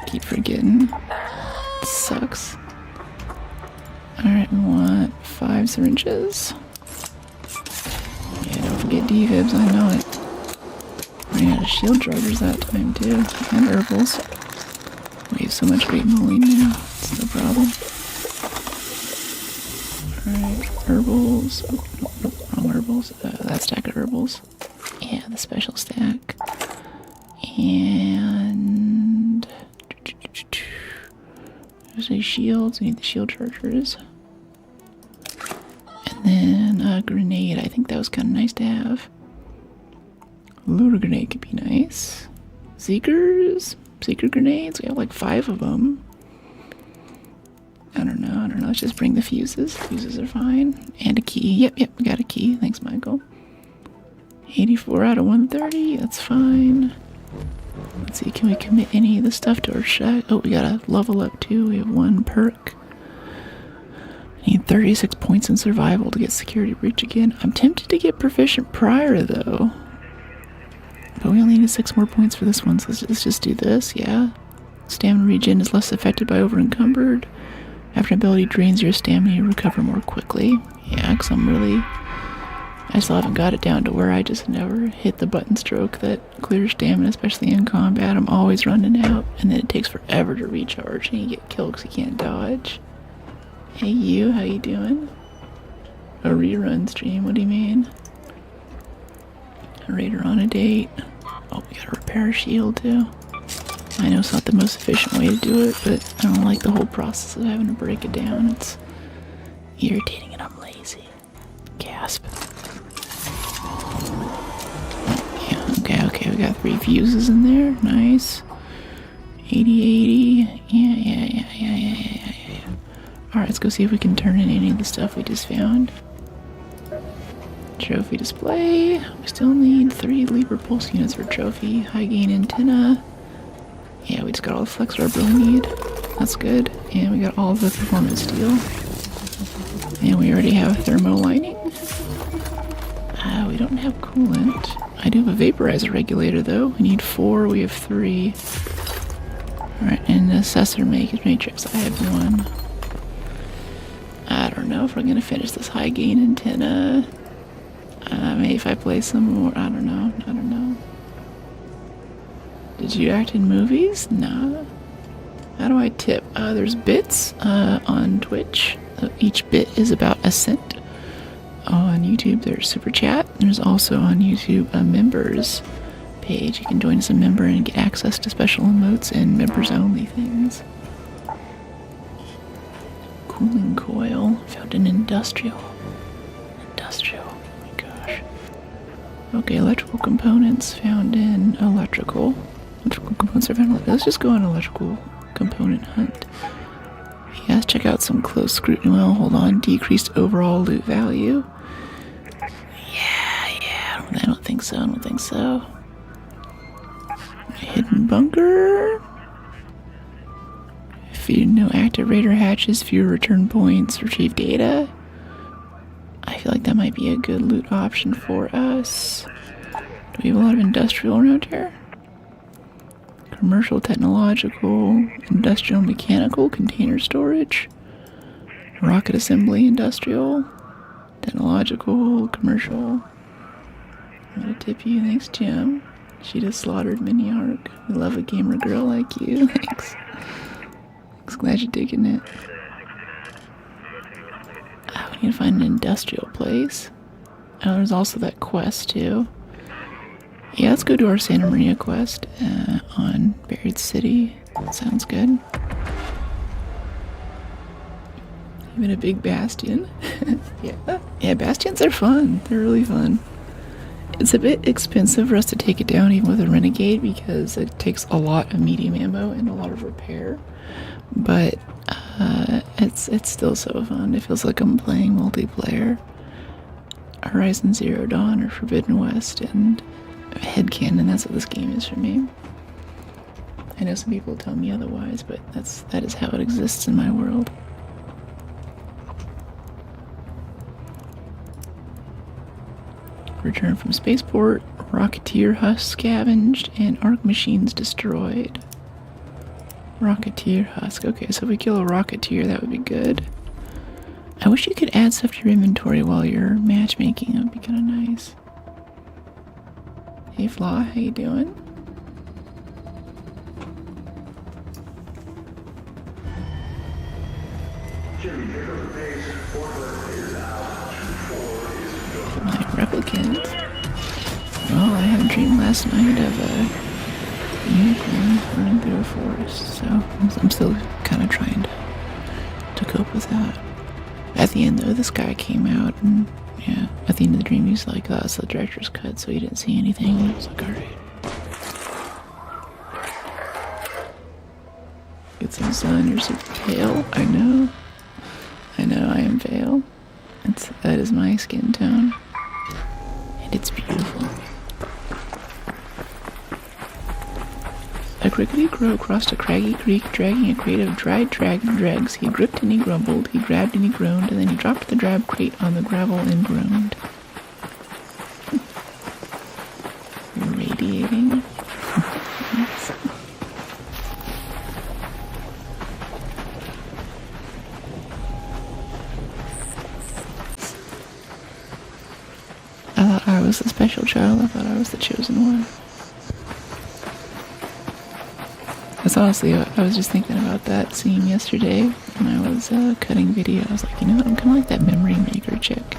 Keep forgetting. It sucks. Alright, we want 5 syringes. Yeah, don't forget defibs, I know it. Ran out of shield chargers that time too. And herbals. We have so much great moline now. It's no problem. Alright, herbals. Oh, nope, wrong herbals. That stack of herbals. Yeah, the special stack. And there's these shields. We need the shield chargers. And then a grenade. I think that was kind of nice to have. Loader grenade could be nice. Seekers? Seeker grenades? We have like 5 of them. I don't know. Let's just bring the fuses. Fuses are fine. And a key. Yep, we got a key. Thanks, Michael. 84 out of 130. That's fine. Let's see, can we commit any of the stuff to our shack? Oh, we gotta level up too. We have 1 perk. I need 36 points in survival to get security breach again. I'm tempted to get proficient prior though. But we only need 6 more points for this one, so let's just do this, yeah. Stamina regen is less affected by over-encumbered. After an ability drains your stamina, you recover more quickly. Yeah, because I still haven't got it down to where I just never hit the button stroke that clears stamina, especially in combat. I'm always running out, and then it takes forever to recharge, and you get killed because you can't dodge. Hey you, how you doing? A rerun stream, what do you mean? A raider on a date. Oh, we gotta repair a shield too. I know it's not the most efficient way to do it, but I don't like the whole process of having to break it down. It's irritating and I'm lazy. Gasp. Yeah, okay, we got 3 fuses in there. Nice. 80. Yeah. Alright, let's go see if we can turn in any of the stuff we just found. Trophy display. We still need 3 Libra pulse units for trophy. High gain antenna. Yeah, we just got all the flex rubber we need. That's good. And we got all the performance steel. And we already have thermo lining. We don't have coolant. I do have a vaporizer regulator though. We need 4, we have 3. Alright, and assessor matrix, I have 1. I don't know if we're gonna finish this high gain antenna. Maybe if I play some more, I don't know. Did you act in movies? No. How do I tip? There's bits on Twitch. Each bit is about a cent. On YouTube, there's Super Chat. There's also on YouTube a members page. You can join as a member and get access to special emotes and members-only things. Cooling coil found in industrial. Oh my gosh. Okay, electrical components found in electrical. Electrical components are found in. Let's just go on electrical component hunt. Yes, check out some close scrutiny. Well, hold on. Decreased overall loot value. Yeah. I don't think so. Hidden bunker. No active raider hatches, fewer return points, retrieve data. I feel like that might be a good loot option for us. Do we have a lot of industrial around here? Commercial, technological, industrial, mechanical, container storage, rocket assembly, industrial, technological, commercial. I'm gonna tip you. Thanks, Jim. She just slaughtered Mini Arc. We love a gamer girl like you. Thanks. Glad you're digging it. We need to find an industrial place. Oh, there's also that quest too. Yeah, let's go to our Santa Maria quest on Buried City. Sounds good. Even a big bastion. Yeah, bastions are fun. They're really fun. It's a bit expensive for us to take it down even with a renegade because it takes a lot of medium ammo and a lot of repair. But it's still so fun. It feels like I'm playing multiplayer. Horizon Zero Dawn or Forbidden West and headcanon, that's what this game is for me. I know some people tell me otherwise, but that is how it exists in my world. Return from spaceport, Rocketeer husk scavenged, and Arc machines destroyed. Rocketeer husk. Okay, so if we kill a Rocketeer, that would be good. I wish you could add stuff to your inventory while you're matchmaking. That would be kind of nice. Hey Flaw, how you doing? My replicant. Well, I had a dream last night of a unicorn running through a forest, so I'm still kind of trying to cope with that. At the end, though, this guy came out, and yeah, at the end of the dream, he's like, "Oh, it's the director's cut," so he didn't see anything. And I was like, "All right, get some sun. You're super pale." I know, I am pale. That is my skin tone, and it's beautiful. A crickety crow crossed a craggy creek, dragging a crate of dried dragon dregs. He gripped and he grumbled, he grabbed and he groaned, and then he dropped the drab crate on the gravel and groaned. Radiating. I thought I was the special child. I thought I was the chosen one. That's honestly, I was just thinking about that scene yesterday when I was cutting video. I was like, you know what, I'm kind of like that memory maker chick.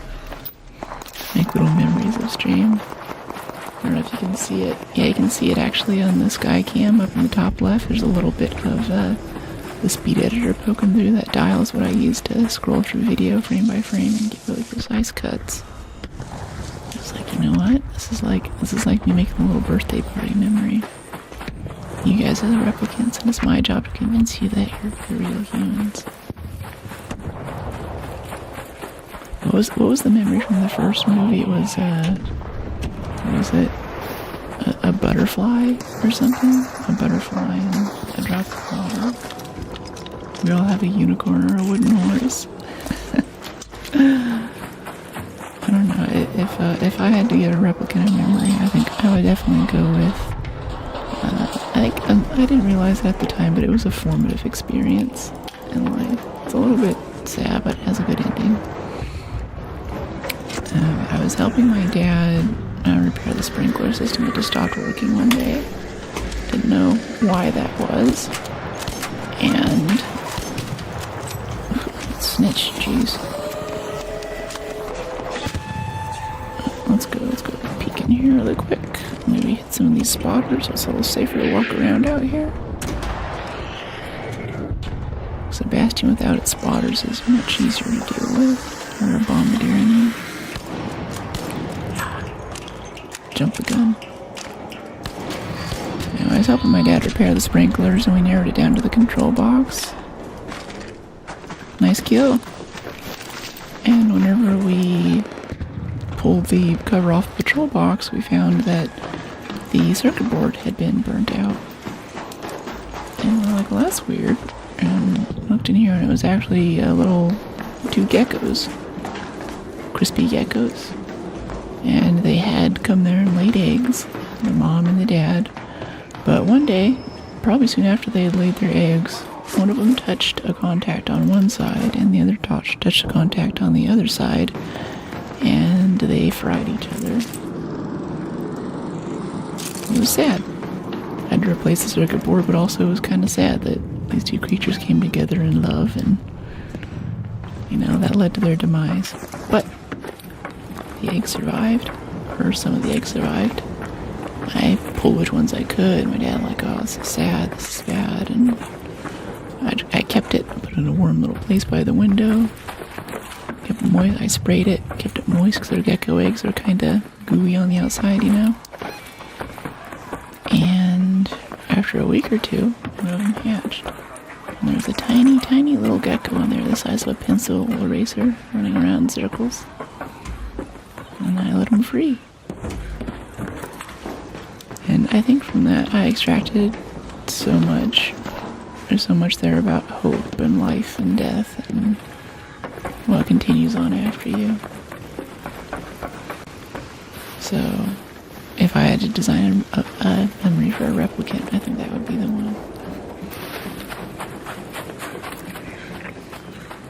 Make little memories of stream. I don't know if you can see it. Yeah, you can see it actually on the sky cam up in the top left. There's a little bit of the speed editor poking through. That dial is what I use to scroll through video frame by frame and get really precise cuts. I was like, you know what? This is like me making a little birthday party memory. You guys are the replicants, and it's my job to convince you that you're real humans. What was the memory from the first movie? It was what was it? A butterfly or something? A butterfly and a drop of water. We all have a unicorn or a wooden horse. I don't know. If I had to get a replicant in memory, I think I would definitely go with. I didn't realize it at the time, but it was a formative experience in life. It's a little bit sad, but it has a good ending. I was helping my dad repair the sprinkler system. It just stopped working one day. Didn't know why that was. And snitch, jeez. Let's go peek in here really quick. Maybe hit some of these spotters. It's a little safer to walk around out here. Sebastian without its spotters is much easier to deal with. Or a bombardier, I mean. Jump the gun. Now, I was helping my dad repair the sprinklers, and we narrowed it down to the control box. Nice kill. And whenever we pulled the cover off the control box, we found that the circuit board had been burnt out. And we're like, well, that's weird. And looked in here, and it was actually two geckos. Crispy geckos. And they had come there and laid eggs. The mom and the dad. But one day, probably soon after they had laid their eggs, one of them touched a contact on one side, and the other touched a contact on the other side. And they fried each other. It was sad. I had to replace the circuit board, but also it was kind of sad that these two creatures came together in love, and, you know, that led to their demise. But the eggs survived, or some of the eggs survived. I pulled which ones I could. My dad like, oh, this is sad, this is bad, and I kept it, put it in a warm little place by the window. Kept it moist. I sprayed it, kept it moist because their gecko eggs are kind of gooey on the outside, you know. And after a week or two, one of them hatched. And there was a tiny, tiny little gecko in there, the size of a pencil eraser, running around in circles. And I let him free. And I think from that I extracted it's so much. There's so much there about hope and life and death and what continues on after you. So, if I had to design a memory for a replicant, I think that would be the one.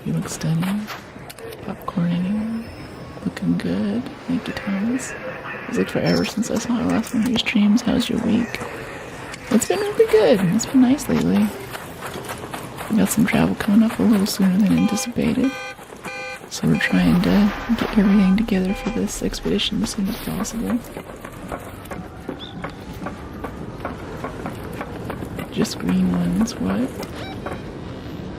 You look stunning. Popcorn anyway. Looking good. Thank you, Thomas. It's looked forever since I saw our last one of your streams. How's your week? It's been really good. It's been nice lately. We got some travel coming up a little sooner than anticipated. So we're trying to get everything together for this expedition as soon as possible. Just green ones, what?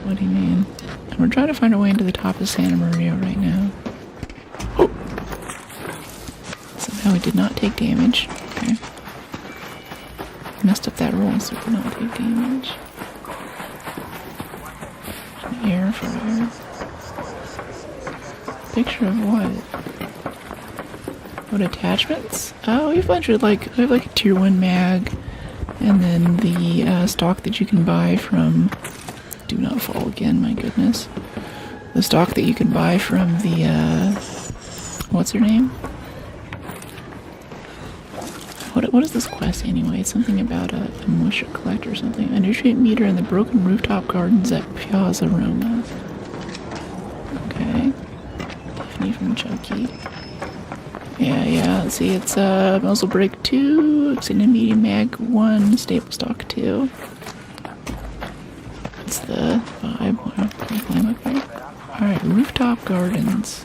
What do you mean? And we're trying to find our way into the top of Santa Maria right now. Oh! Somehow we did not take damage. Okay. Messed up that roll so we did not take damage. An air fryer. Picture of what? What attachments? Oh, we have like a tier 1 mag, and then the stock that you can buy from. Do not fall again, my goodness. The stock that you can buy from the what's her name? What is this quest anyway? It's something about a moisture collector or something. A nutrient meter in the broken rooftop gardens at Piazza Roma. Okay. Tiffany from Chucky. Yeah, let's see, it's muzzle brake 2, extended medium mag 1, staple stock 2. That's the vibe. Wow, can I climb up here? Alright, rooftop gardens.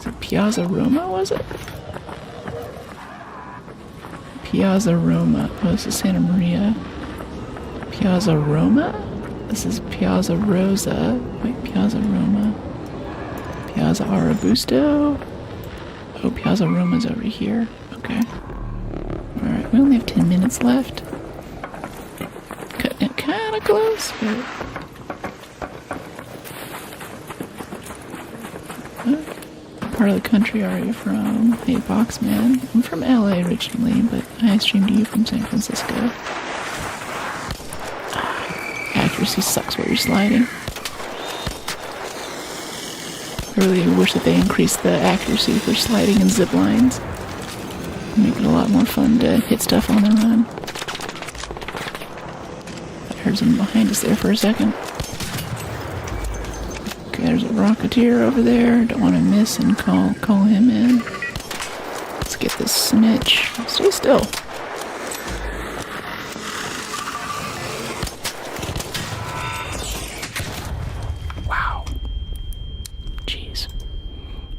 Is it Piazza Roma, was it? Piazza Roma. Oh, this is Santa Maria. Piazza Roma? This is Piazza Rosa. Wait, Piazza Roma. Piazza Arabusto. Oh, Piazza Roma's over here. Okay. Alright, we only have 10 minutes left. Cutting it kinda close, but... What part of the country are you from? Hey, Boxman. I'm from LA originally, but I streamed to you from San Francisco. Accuracy sucks where you're sliding. I really wish that they increased the accuracy for sliding and zip lines. Make it a lot more fun to hit stuff on the run. I heard someone behind us there for a second. Okay, there's a Rocketeer over there. Don't want to miss and call him in. Let's get this snitch. Stay still.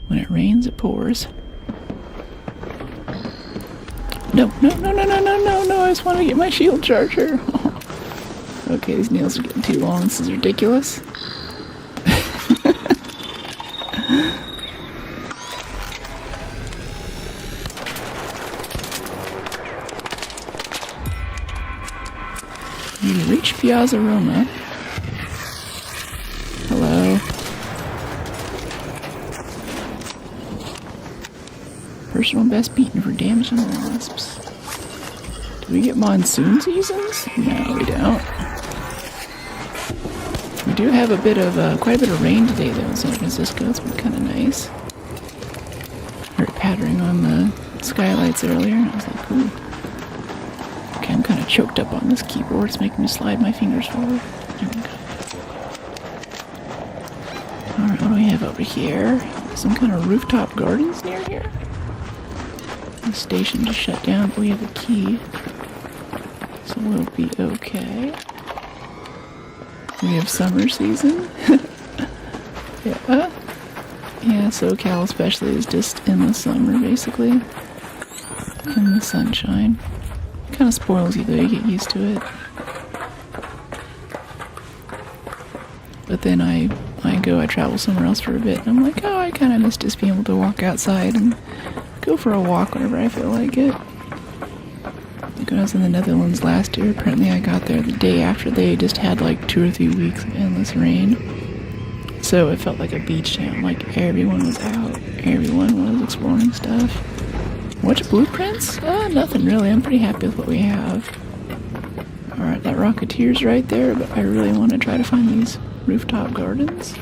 When it rains, it pours. No, I just want to get my shield charger. Okay, these nails are getting too long. This is ridiculous. You reach Piazza Roma. Hello. Personal best beaten for damage and wasps. Do we get monsoon seasons? No, we don't. We do have a bit of, quite a bit of rain today though in San Francisco. It's been kind of nice. Heard pattering on the skylights earlier and I was like, ooh. Okay, I'm kind of choked up on this keyboard. It's making me slide my fingers forward. There we go. Alright, what do we have over here? Some kind of rooftop gardens near here? The station just shut down, but we have a key. So we'll be okay. We have summer season. Yeah, SoCal especially is just in the summer, basically. In the sunshine. Kind of spoils you though, you get used to it. But then I travel somewhere else for a bit, and I'm like, oh, I kind of miss just being able to walk outside and go for a walk whenever I feel like it. Like when I was in the Netherlands last year, apparently I got there the day after they just had like 2 or 3 weeks of endless rain. So it felt like a beach town, like everyone was out, everyone was exploring stuff. What's blueprints? Nothing really, I'm pretty happy with what we have. Alright, that Rocketeer's right there, but I really want to try to find these rooftop gardens.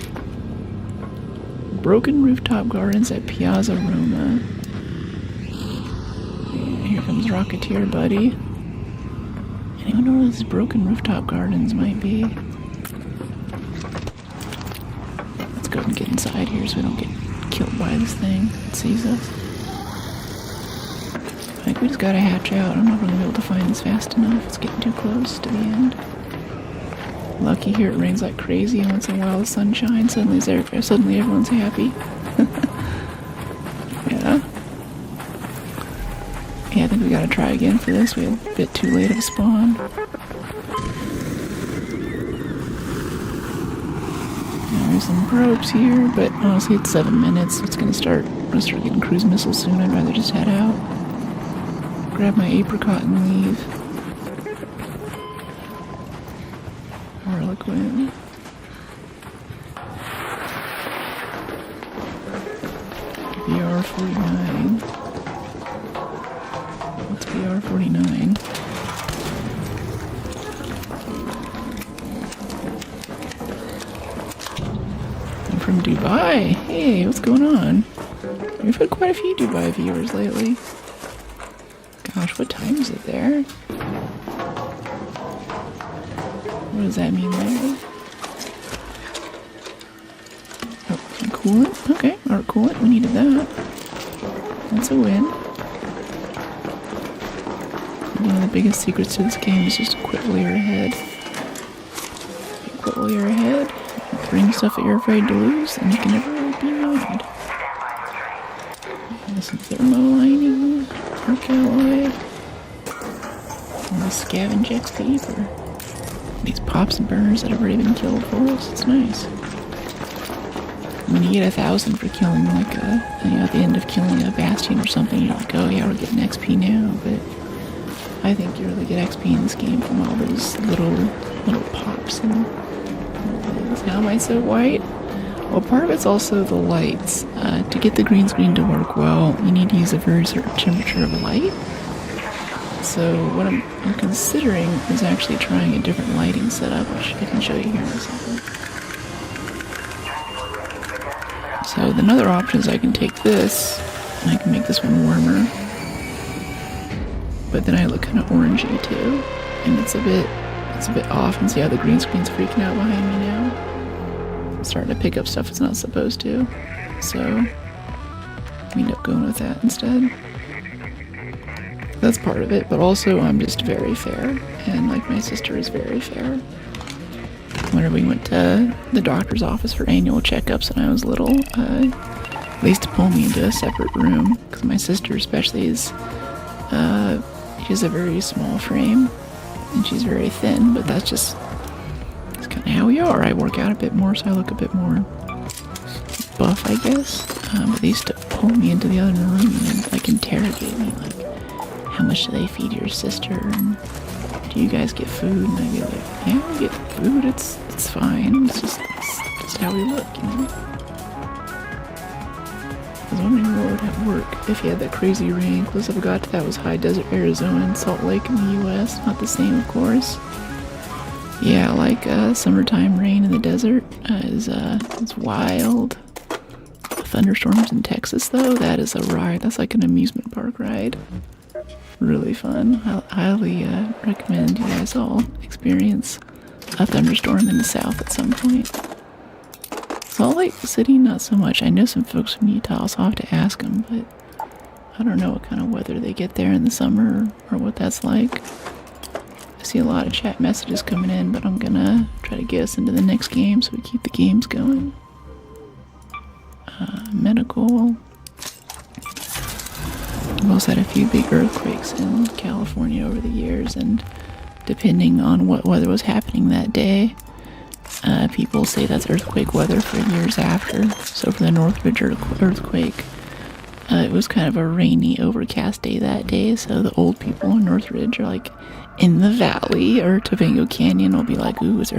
Broken rooftop gardens at Piazza Roma. And here comes Rocketeer, buddy. Anyone know where these broken rooftop gardens might be? Let's go and get inside here so we don't get killed by this thing that sees us. I think we just gotta hatch out. I'm not gonna be able to find this fast enough. It's getting too close to the end. Lucky here it rains like crazy, and once in a while the sun shines. Suddenly everyone's happy. Yeah. Yeah, I think we gotta try again for this. We had a bit too late of a spawn. Now there's some probes here, but honestly it's 7 minutes. It's gonna start getting cruise missiles soon. I'd rather just head out. Grab my apricot and leave. Harlequin. BR-49. What's BR-49? I'm from Dubai. Hey, what's going on? We've had quite a few Dubai viewers lately. Gosh, what time is it there? What does that mean there? Oh, coolant? Okay, our coolant, we needed that. That's a win. One of the biggest secrets to this game is just to quit while you're ahead. If you quit while you're ahead, bring stuff that you're afraid to lose, and you can never really be annoyed. There's some thermo lining. Arc alloy. All the scavenge XP for these pops and burners that have already been killed for us. It's nice. When you get 1,000 for killing like at the end of killing a bastion or something, you're like, oh yeah, we're getting XP now. But I think you really get XP in this game from all those little pops and things. How am I so white? Well, part of it's also the lights. To get the green screen to work well, you need to use a very certain temperature of light. So what I'm considering is actually trying a different lighting setup, which I can show you here in a second. So another option is I can take this, and I can make this one warmer. But then I look kind of orangey too, and it's a bit off. And see how the green screen's freaking out behind me now? Starting to pick up stuff it's not supposed to, so we end up going with that instead. That's part of it, but also I'm just very fair, and like my sister is very fair. Whenever we went to the doctor's office for annual checkups when I was little, they used to pull me into a separate room, because my sister especially is, she has a very small frame, and she's very thin, but that's kind of how we are. I work out a bit more, so I look a bit more buff, I guess. But they used to pull me into the other room and like interrogate me, like, how much do they feed your sister? And do you guys get food? And I'd be like, yeah, we get food. It's fine. It's just how we look, you know. I was wondering what would at work if you had that crazy rain. Close I forgot that was high desert Arizona and Salt Lake in the U.S. Not the same, of course. Yeah, like summertime rain in the desert it's wild. Thunderstorms in Texas, though, that is a ride. That's like an amusement park ride. Really fun. I highly recommend you guys all experience a thunderstorm in the south at some point. Salt Lake City, not so much. I know some folks from Utah, so I'll have to ask them, but I don't know what kind of weather they get there in the summer or what that's like. I see a lot of chat messages coming in, but I'm gonna try to get us into the next game so we keep the games going. Medical. We've also had a few big earthquakes in California over the years, and depending on what weather was happening that day, people say that's earthquake weather for years after. So for the Northridge earthquake, it was kind of a rainy, overcast day that day, so the old people in Northridge are like in the valley, or Topanga Canyon will be like, ooh, it's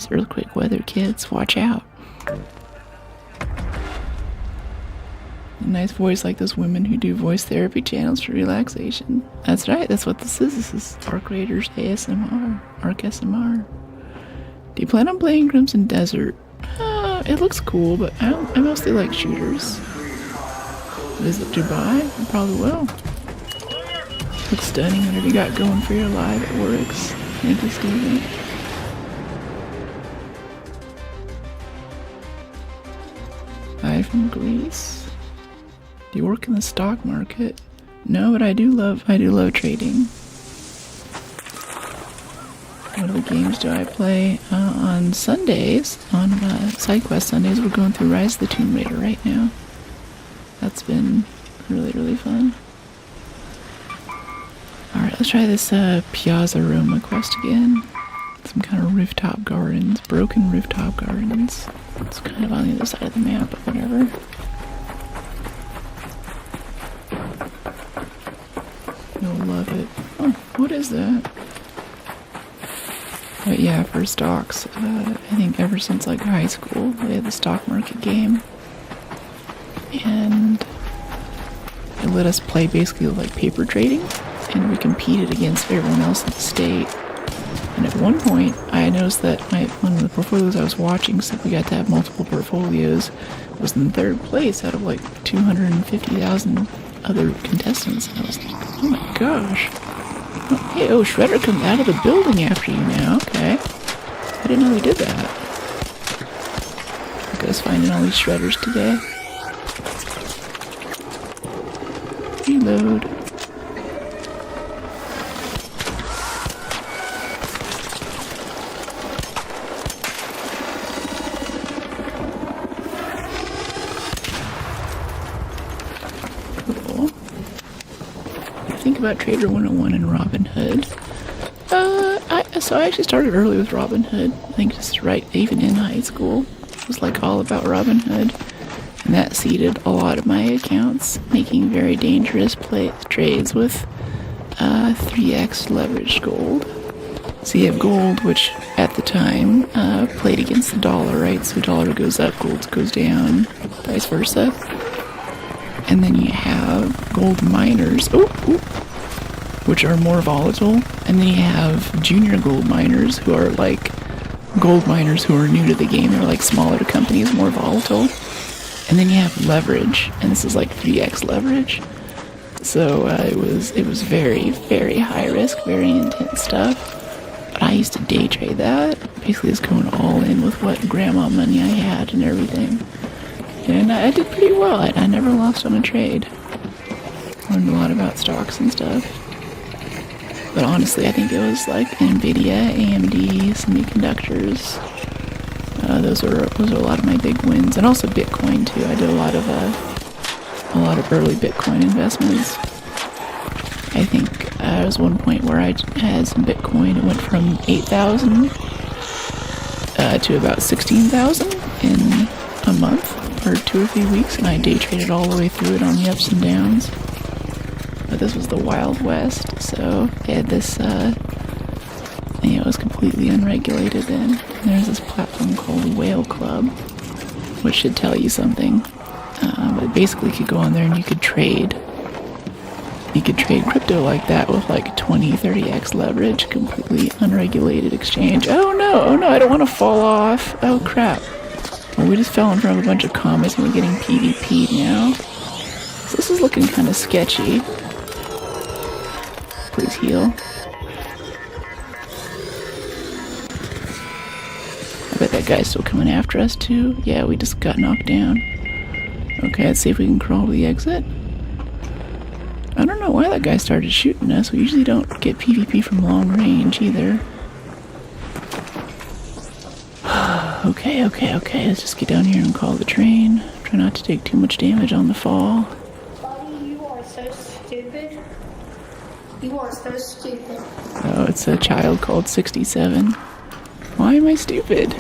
earthquake weather, kids, watch out. a nice voice like those women who do voice therapy channels for relaxation. That's right, that's what this is. This is Arc Raiders ASMR, ArcSMR. Do you plan on playing Crimson Desert? It looks cool, but I mostly like shooters. Visit Dubai? I probably will. Looks stunning. Whatever you got going for your live, it works. Thank you, Steven. Hi from Greece. Do you work in the stock market? No, but I do love trading. What other games do I play? On Sundays, on SideQuest Sundays, we're going through Rise of the Tomb Raider right now. That's been really, really fun. Alright, let's try this Piazza Roma quest again. Some kind of rooftop gardens, broken rooftop gardens. It's kind of on the other side of the map, but whatever. You'll love it. Oh, what is that? But yeah, for stocks, I think ever since like high school, they had the stock market game. And it let us play basically like paper trading, and we competed against everyone else in the state. And at one point, I noticed that one of the portfolios I was watching, so we got to have multiple portfolios, was in third place out of like 250,000 other contestants. And I was like, oh my gosh. Oh, hey, Shredder comes out of the building after you now. Okay. I didn't know he did that. Look at us finding all these Shredders today. Reload. Cool. Think about Trader 101 and Robin Hood. So I actually started early with Robin Hood. I think just right, even in high school, it was like all about Robin Hood. And that seeded a lot of my accounts, making very dangerous trades with 3x leveraged gold. So you have gold, which at the time played against the dollar, right? So dollar goes up, gold goes down, vice versa. And then you have gold miners, which are more volatile. And then you have junior gold miners who are like gold miners who are new to the game. They're like smaller companies, more volatile. And then you have leverage, and this is like 3x leverage. So it was very, very high risk, very intense stuff. But I used to day trade that. Basically just going all in with what grandma money I had and everything. And I did pretty well. I never lost on a trade. Learned a lot about stocks and stuff. But honestly, I think it was like NVIDIA, AMD, semiconductors. Those are a lot of my big wins, and also Bitcoin too. I did a lot of early Bitcoin investments. I think there was one point where I had some Bitcoin. It went from 8,000 to about 16,000 in a month or 2 or 3 weeks, and I day traded all the way through it on the ups and downs. But this was the Wild West, so they had this. It was completely unregulated then. And there's this platform called Whale Club, which should tell you something. But basically you could go on there and you could trade. You could trade crypto like that with like 20, 30x leverage, completely unregulated exchange. Oh no, I don't want to fall off. Oh crap. Well, we just fell in front of a bunch of comets and we're getting PvP'd now. So this is looking kind of sketchy. Please heal. I bet that guy's still coming after us too. Yeah, we just got knocked down. Okay, let's see if we can crawl to the exit. I don't know why that guy started shooting us. We usually don't get PvP from long range either. Okay. Let's just get down here and call the train. Try not to take too much damage on the fall. Buddy, you are so stupid. You are so stupid. Oh, it's a child called 67. Why am I stupid?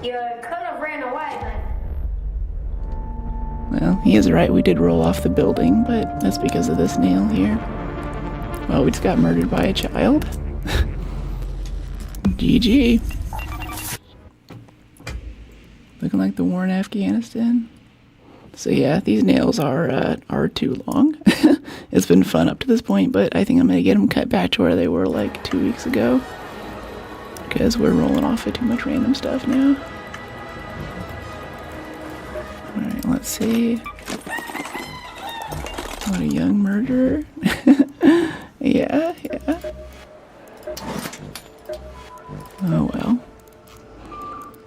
You could have ran away, but... Well, he is right. We did roll off the building, but that's because of this nail here. Well, we just got murdered by a child. GG. Looking like the war in Afghanistan. So yeah, these nails are too long. It's been fun up to this point, but I think I'm gonna get them cut back to where they were like 2 weeks ago. Because we're rolling off of too much random stuff now. Alright, let's see. What a young murderer. Yeah. Oh well.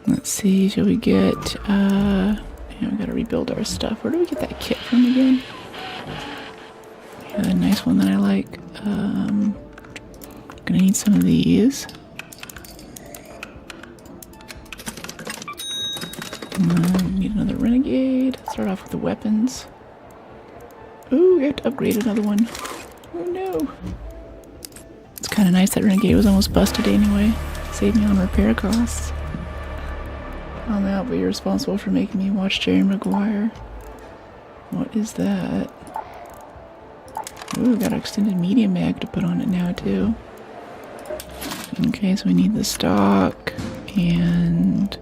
Let's see, shall we get, yeah, we gotta rebuild our stuff. Where do we get that kit from again? Yeah, a nice one that I like. Gonna need some of these. Need another renegade. Start off with the weapons. Ooh, we have to upgrade another one. Oh no. It's kind of nice that renegade was almost busted anyway. Saved me on repair costs. I'm out, but you're responsible for making me watch Jerry Maguire. What is that? Ooh, got an extended medium mag to put on it now too. Okay, so we need the stock and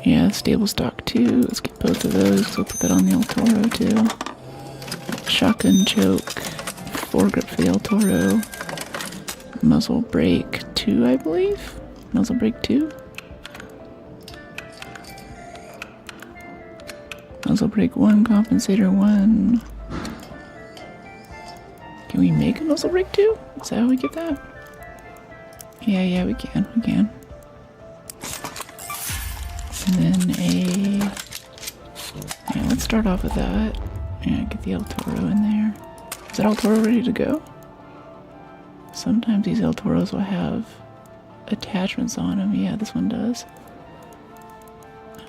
yeah, stable stock too. Let's get both of those. So we'll put that on the El Toro too. Shotgun choke, foregrip for the El Toro. Muzzle brake 2, I believe. Muzzle brake 2. Muzzle brake 1, compensator 1. Can we make a muzzle brake 2? Is that how we get that? Yeah, we can. And then yeah, let's start off with that. Yeah, get the El Toro in there. Is that El Toro ready to go? Sometimes these El Toros will have attachments on them. Yeah, this one does.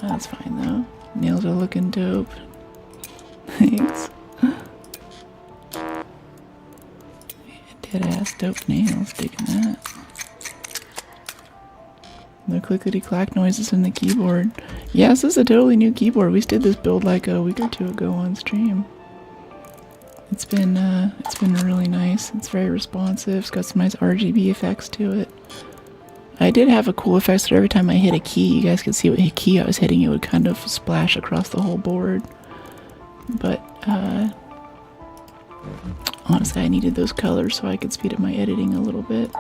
That's fine though. Nails are looking dope. Thanks. Dead ass dope nails. Digging that. No clickety clack noises in the keyboard. Yeah, this is a totally new keyboard. We did this build like a week or two ago on stream. It's been really nice. It's very responsive. It's got some nice RGB effects to it. I did have a cool effect so every time I hit a key, you guys could see what key I was hitting. It would kind of splash across the whole board. But honestly, I needed those colors so I could speed up my editing a little bit.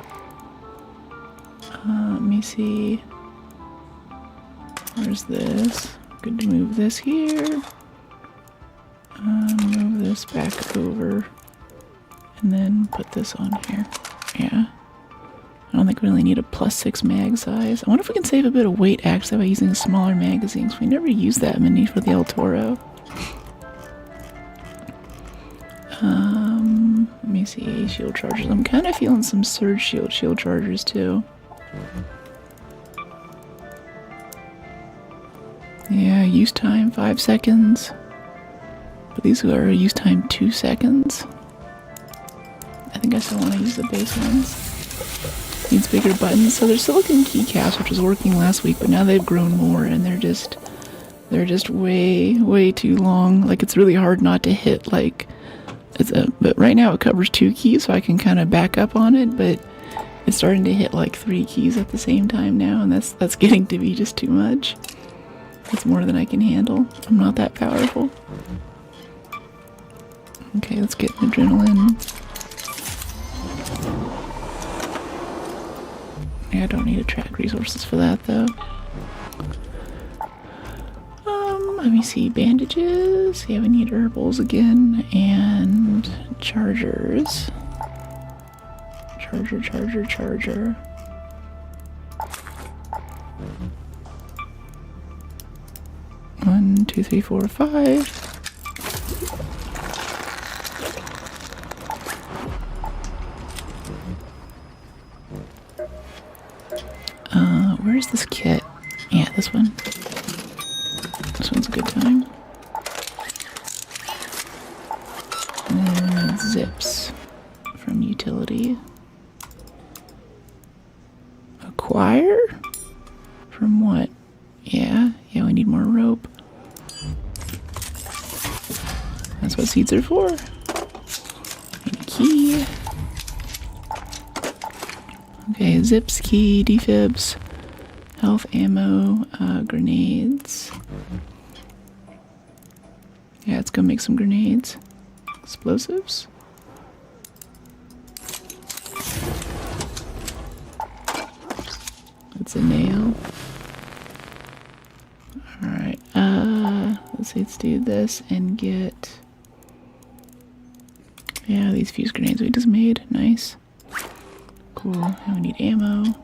Let me see. Where's this? Good to move this here. Move this back over. And then put this on here. Yeah. I don't think we really need a +6 mag size. I wonder if we can save a bit of weight actually by using smaller magazines. We never use that many for the El Toro. Let me see. Shield chargers. I'm kind of feeling some surge shield chargers too. Yeah, use time 5 seconds. But these are use time 2 seconds. I think I still want to use the base ones. Needs bigger buttons. So they're silicone keycaps, which was working last week, but now they've grown more and they're just way too long. Like it's really hard not to hit like but right now it covers 2 keys, so I can kind of back up on it, but it's starting to hit like 3 keys at the same time now, and that's getting to be just too much. That's more than I can handle. I'm not that powerful. Okay, let's get adrenaline. Yeah, I don't need to track resources for that though. Let me see, bandages. Yeah, we need herbals again, and chargers. Charger. 1, 2, 3, 4, 5. Where's this kit? Yeah, this one. This one's a good time. And then zips from utility. Acquire? From what? Yeah, we need more rope. That's what seeds are for. Need a key. Okay, zips, key, defibs. Health, ammo, grenades. Yeah, let's go make some grenades. Explosives. That's a nail. Alright, let's see, let's do this and get... Yeah, these fuse grenades we just made. Nice. Cool. Now we need ammo.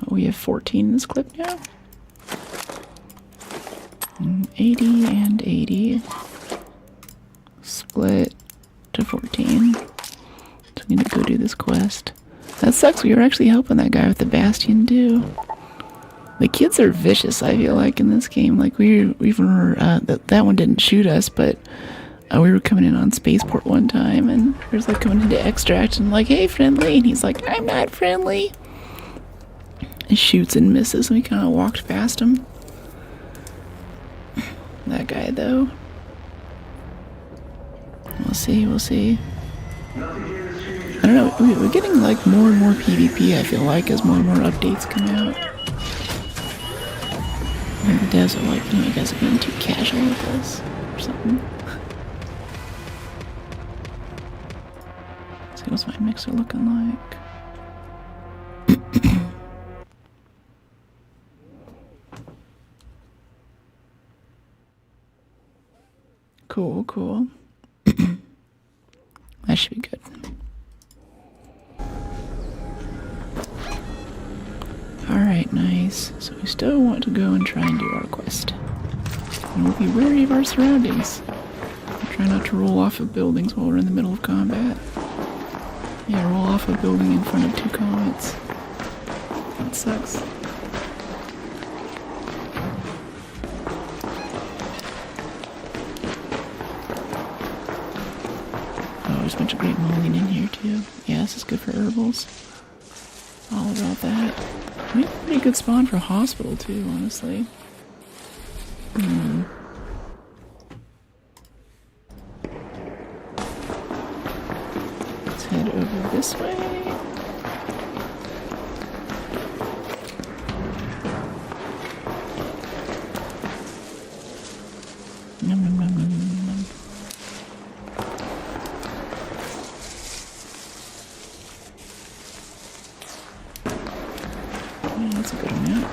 Oh, we have 14 in this clip now. 80 and 80. Split to 14. So we need to go do this quest. That sucks. We were actually helping that guy with the Bastion too. The kids are vicious, I feel like, in this game. Like, we were, that one didn't shoot us, but we were coming in on Spaceport one time, and he was like coming into Extract and like, hey, friendly, and he's like, I'm not friendly. And shoots and misses, and we kind of walked past him. That guy, though. We'll see, we'll see. I don't know, we're getting like more and more PvP, I feel like, as more and more updates come out. And the devs are like, you guys are being too casual with this, or something. Let's see, what's my mixer looking like? Cool, cool. That should be good. Alright, nice. So we still want to go and try and do our quest. And we'll be wary of our surroundings. Try not to roll off of buildings while we're in the middle of combat. Yeah, roll off a building in front of two comets. That sucks. Oh, there's a bunch of great mulling in here too. Yeah, this is good for herbals. All about that. We have a pretty good spawn for hospital too, honestly. Let's head over this way. Nom, nom, nom, nom, nom, nom. Yeah, that's a good amount.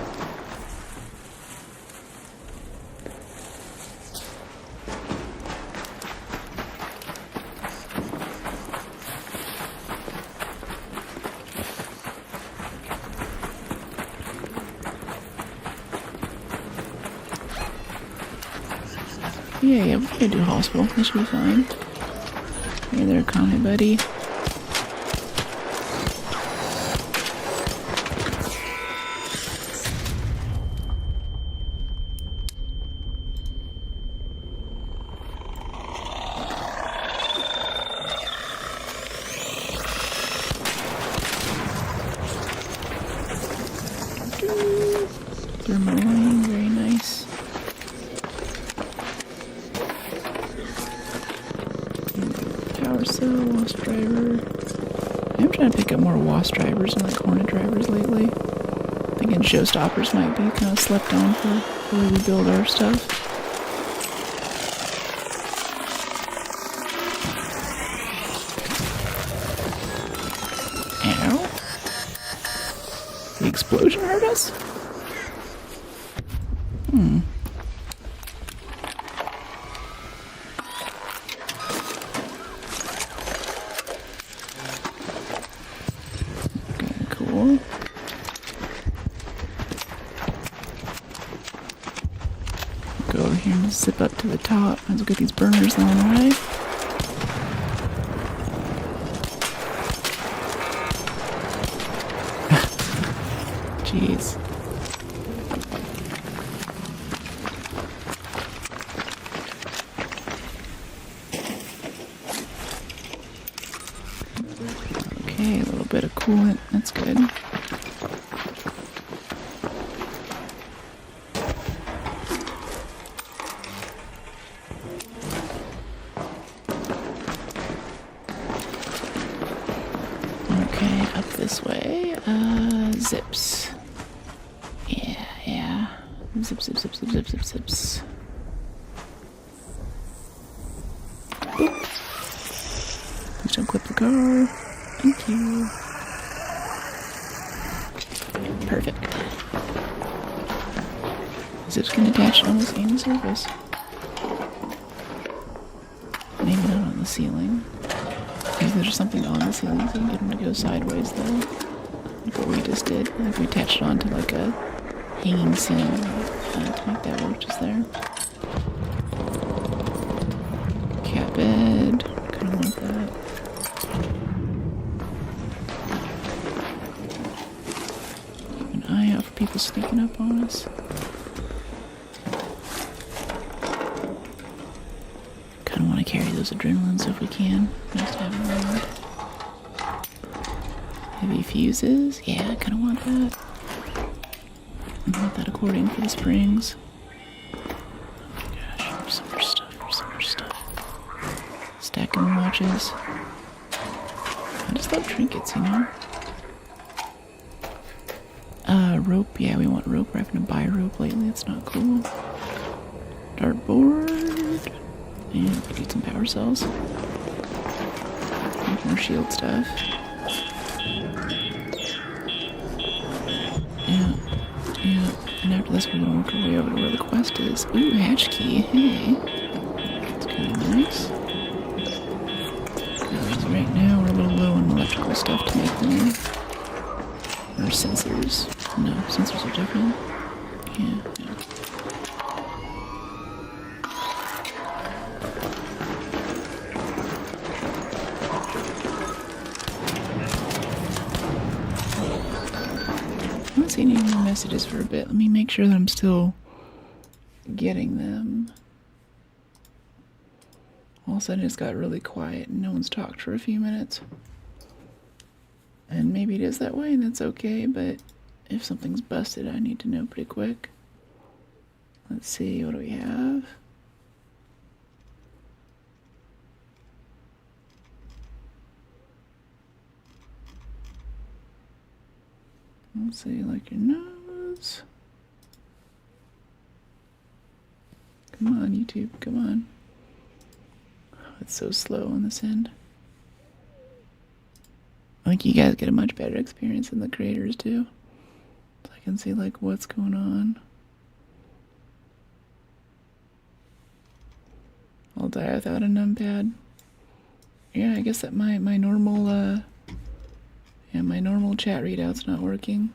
Yeah, we're gonna do hospital. That should be fine. Hey there, comet buddy. Thermaline, very nice. Power cell, wasp driver. I'm trying to pick up more wasp drivers and like hornet drivers lately. Thinking showstoppers might be kind of slept on for the way we build our stuff. Ow. The explosion hurt us? Okay, cool. Go over here and zip up to the top. Let's get these burners on the way. Jeez. Okay, a little bit of coolant. That's good. Okay, up this way. Zips. Zip, zip, zip, zip, zip, zip, zips. Boop. Please don't clip the car. Thank you. Perfect. Zips can attach almost any surface. Maybe not on the ceiling. Maybe there's something on the ceiling so you can get them to go sideways though. Like what we just did. Like we attached it onto like a hanging ceiling to make that work just there. Cat bed. Kinda want that. Keep an eye out for people sneaking up on us. Kinda want to carry those adrenalines if we can. Nice to have them around. Heavy fuses. Yeah, I kinda want that. I want that accordion for the springs. Oh my gosh, there's so much stuff, there's so much stuff. Stacking watches. I just love trinkets, you know? Rope. Yeah, we want rope. We're having to buy rope lately. It's not cool. Dartboard. And we need some power cells. More shield stuff. Yeah. And after this, we're gonna work our way over to where the quest is. Ooh, hatch key. Hey. That's kind of nice. Right now, we're a little low on electrical stuff to make them. Or sensors. No, sensors are different. Yeah. I haven't seen any new messages for a bit. Let me make sure that I'm still getting them. All of a sudden it's got really quiet and no one's talked for a few minutes. And maybe it is that way and that's okay, but if something's busted I need to know pretty quick. Let's see, what do we have? Let's see, like your nose. Come on, YouTube, come on. Oh, it's so slow on this end. I think you guys get a much better experience than the creators do. So I can see like what's going on. I'll die without a numpad. Yeah, I guess that my normal my normal chat readout's not working.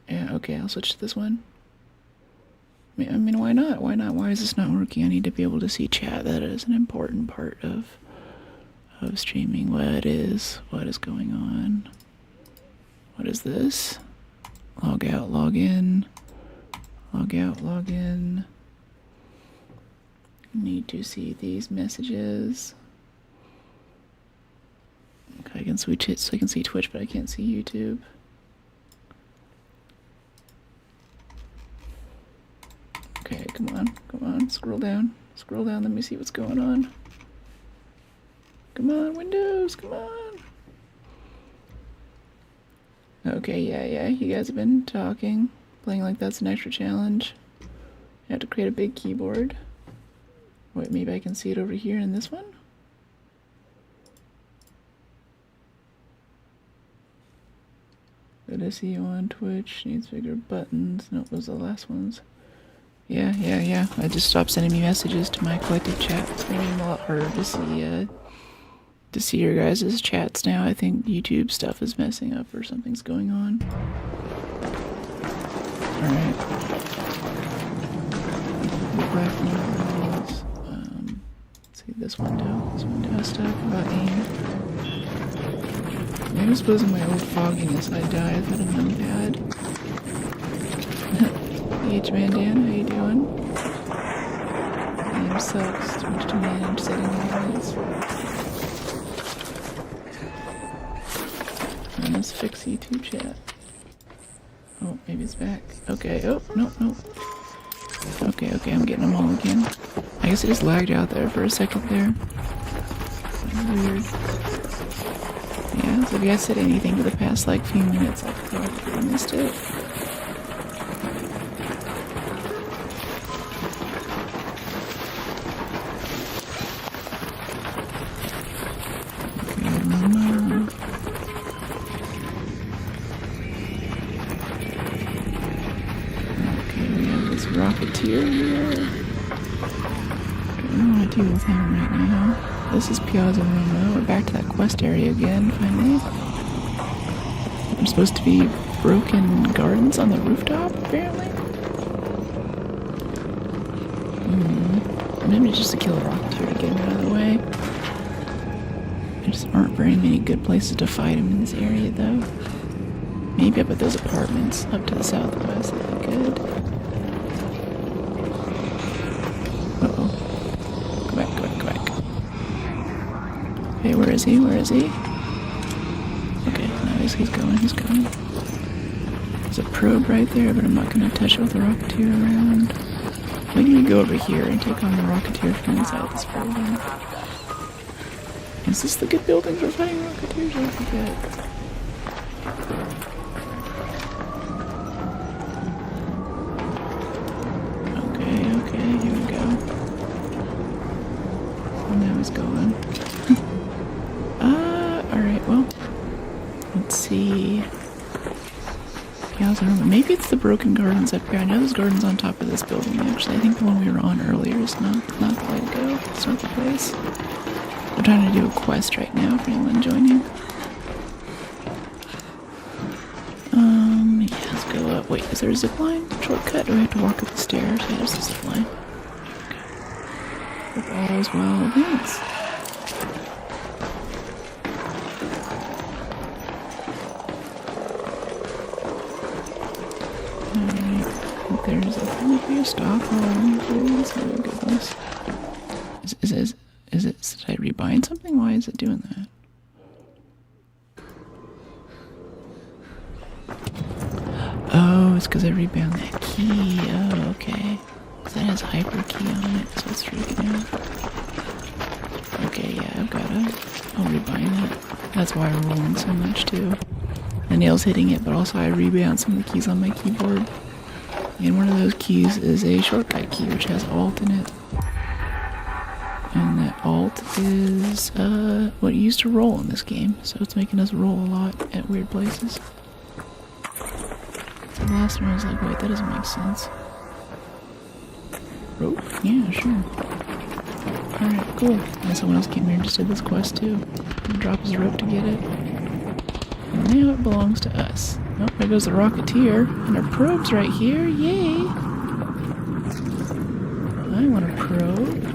Yeah, okay, I'll switch to this one. I mean, why not? Why not? Why is this not working? I need to be able to see chat. That is an important part of streaming. What is going on? What is this? Log out, log in. Log out, log in. Need to see these messages. Okay, I can switch it so I can see Twitch, but I can't see YouTube. Okay, come on, scroll down, let me see what's going on. Come on, Windows, come on. Okay, yeah, you guys have been talking, playing like that's an extra challenge. You have to create a big keyboard. Wait, maybe I can see it over here in this one? Good to see you on Twitch, needs bigger buttons. Nope, those are the last ones. Yeah. I just stopped sending me messages to my collective chat. It's gonna be a lot harder to see your guys' chats now. I think YouTube stuff is messing up or something's going on. Alright. Let's see this window. This window has stuff about aim. Maybe I suppose in my old fogginess I'd die without a numpad. H-Man Dan, how you doing? Game sucks, too much to manage, setting limits. I must fix YouTube chat. Oh, maybe it's back. Okay, oh, no. Okay, I'm getting them all again. I guess it just lagged out there for a second there. Weird. Yeah, so if you guys said anything for the past like few minutes, I probably missed it. Rocketeer here. Don't know how to deal with him right now. This is Piazza Roma. We're back to that quest area again, finally. There's supposed to be broken gardens on the rooftop, apparently. Maybe just to kill a Rocketeer to get him out of the way. There just aren't very many good places to fight him in this area, though. Maybe up at those apartments up to the southwest, that'd be good. Uh-oh. Go back, go back, go back. Okay, where is he? Where is he? Okay, nice, he's going, he's going. There's a probe right there, but I'm not going to touch it with the Rocketeer around. We need to go over here and take on the Rocketeer from inside this building. Is this the good building for fighting Rocketeers? I forget. Okay, here we go. Oh, now he's going. Alright, well. Let's see. Maybe it's the broken gardens up here. I know there's gardens on top of this building, actually. I think the one we were on earlier is not the way to go. It's not the place. I'm trying to do a quest right now for anyone joining. Yeah, let's go up. Wait, is there a zip line? Shortcut? Or do we have to walk up the stairs? Yeah, there's a zip line. Okay. Hope all is well. Thanks. There's a stop. Oh goodness. Is it, did I rebind something? Why is it doing that? Oh, it's because I rebound that key. Oh, okay. Because that has hyper key on it, so it's freaking out. Okay, yeah, I'll rebind that. That's why I'm rolling so much too. The nail's hitting it, but also I rebound some of the keys on my keyboard. And one of those keys is a shortcut key, which has Alt in it. And that Alt is what you used to roll in this game. So it's making us roll a lot at weird places. So the last one I was like, wait, that doesn't make sense. Rope? Yeah, sure. Alright, cool. And someone else came here and just did this quest too. Drop his rope to get it. And now it belongs to us. Oh, there goes the Rocketeer. And our probe's right here. Yay! I want a probe.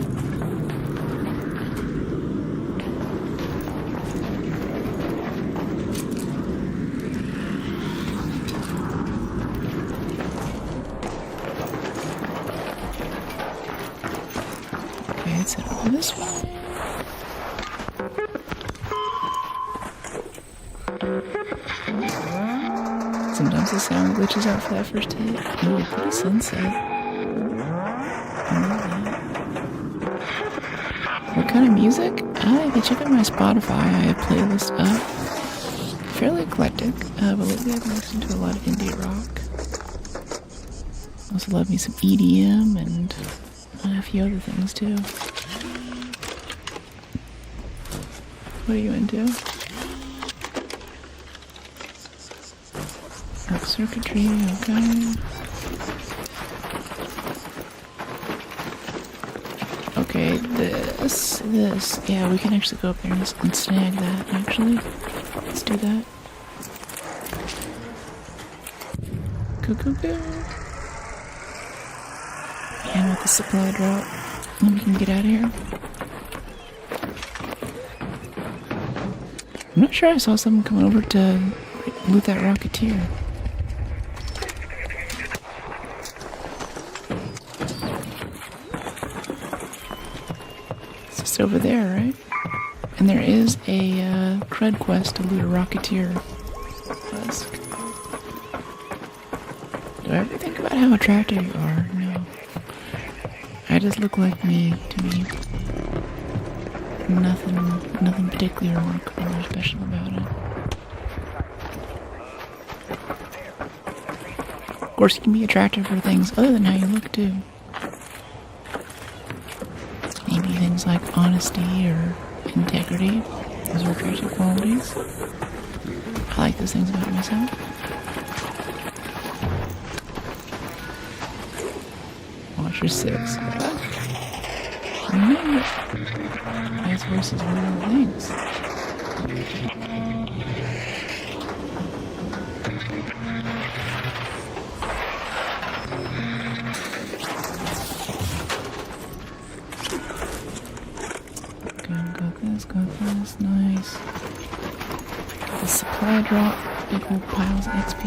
Okay, let's head over this way. Sometimes the sound glitches out for that first hit. Ooh, pretty sunset. I love that. What kind of music? If you check out my Spotify, I have playlists up. Fairly eclectic, but lately I've been listening to a lot of indie rock. Also love me some EDM and a few other things too. What are you into? Arc circuitry, okay. Okay, this. Yeah, we can actually go up there and snag that, actually. Let's do that. Go. And with the supply drop, then we can get out of here. I'm not sure I saw someone coming over to loot that Rocketeer. Over there, right? And there is a cred quest to loot a Rocketeer husk. Do I ever think about how attractive you are? No. I just look like me to me. Nothing particularly remarkable or special about it. Of course, you can be attractive for things other than how you look too. Things like honesty or integrity. Those are attractive qualities. I like those things about myself. extra 6. Remember, as horses real things. Got this, nice. The supply drop, big old piles of XP.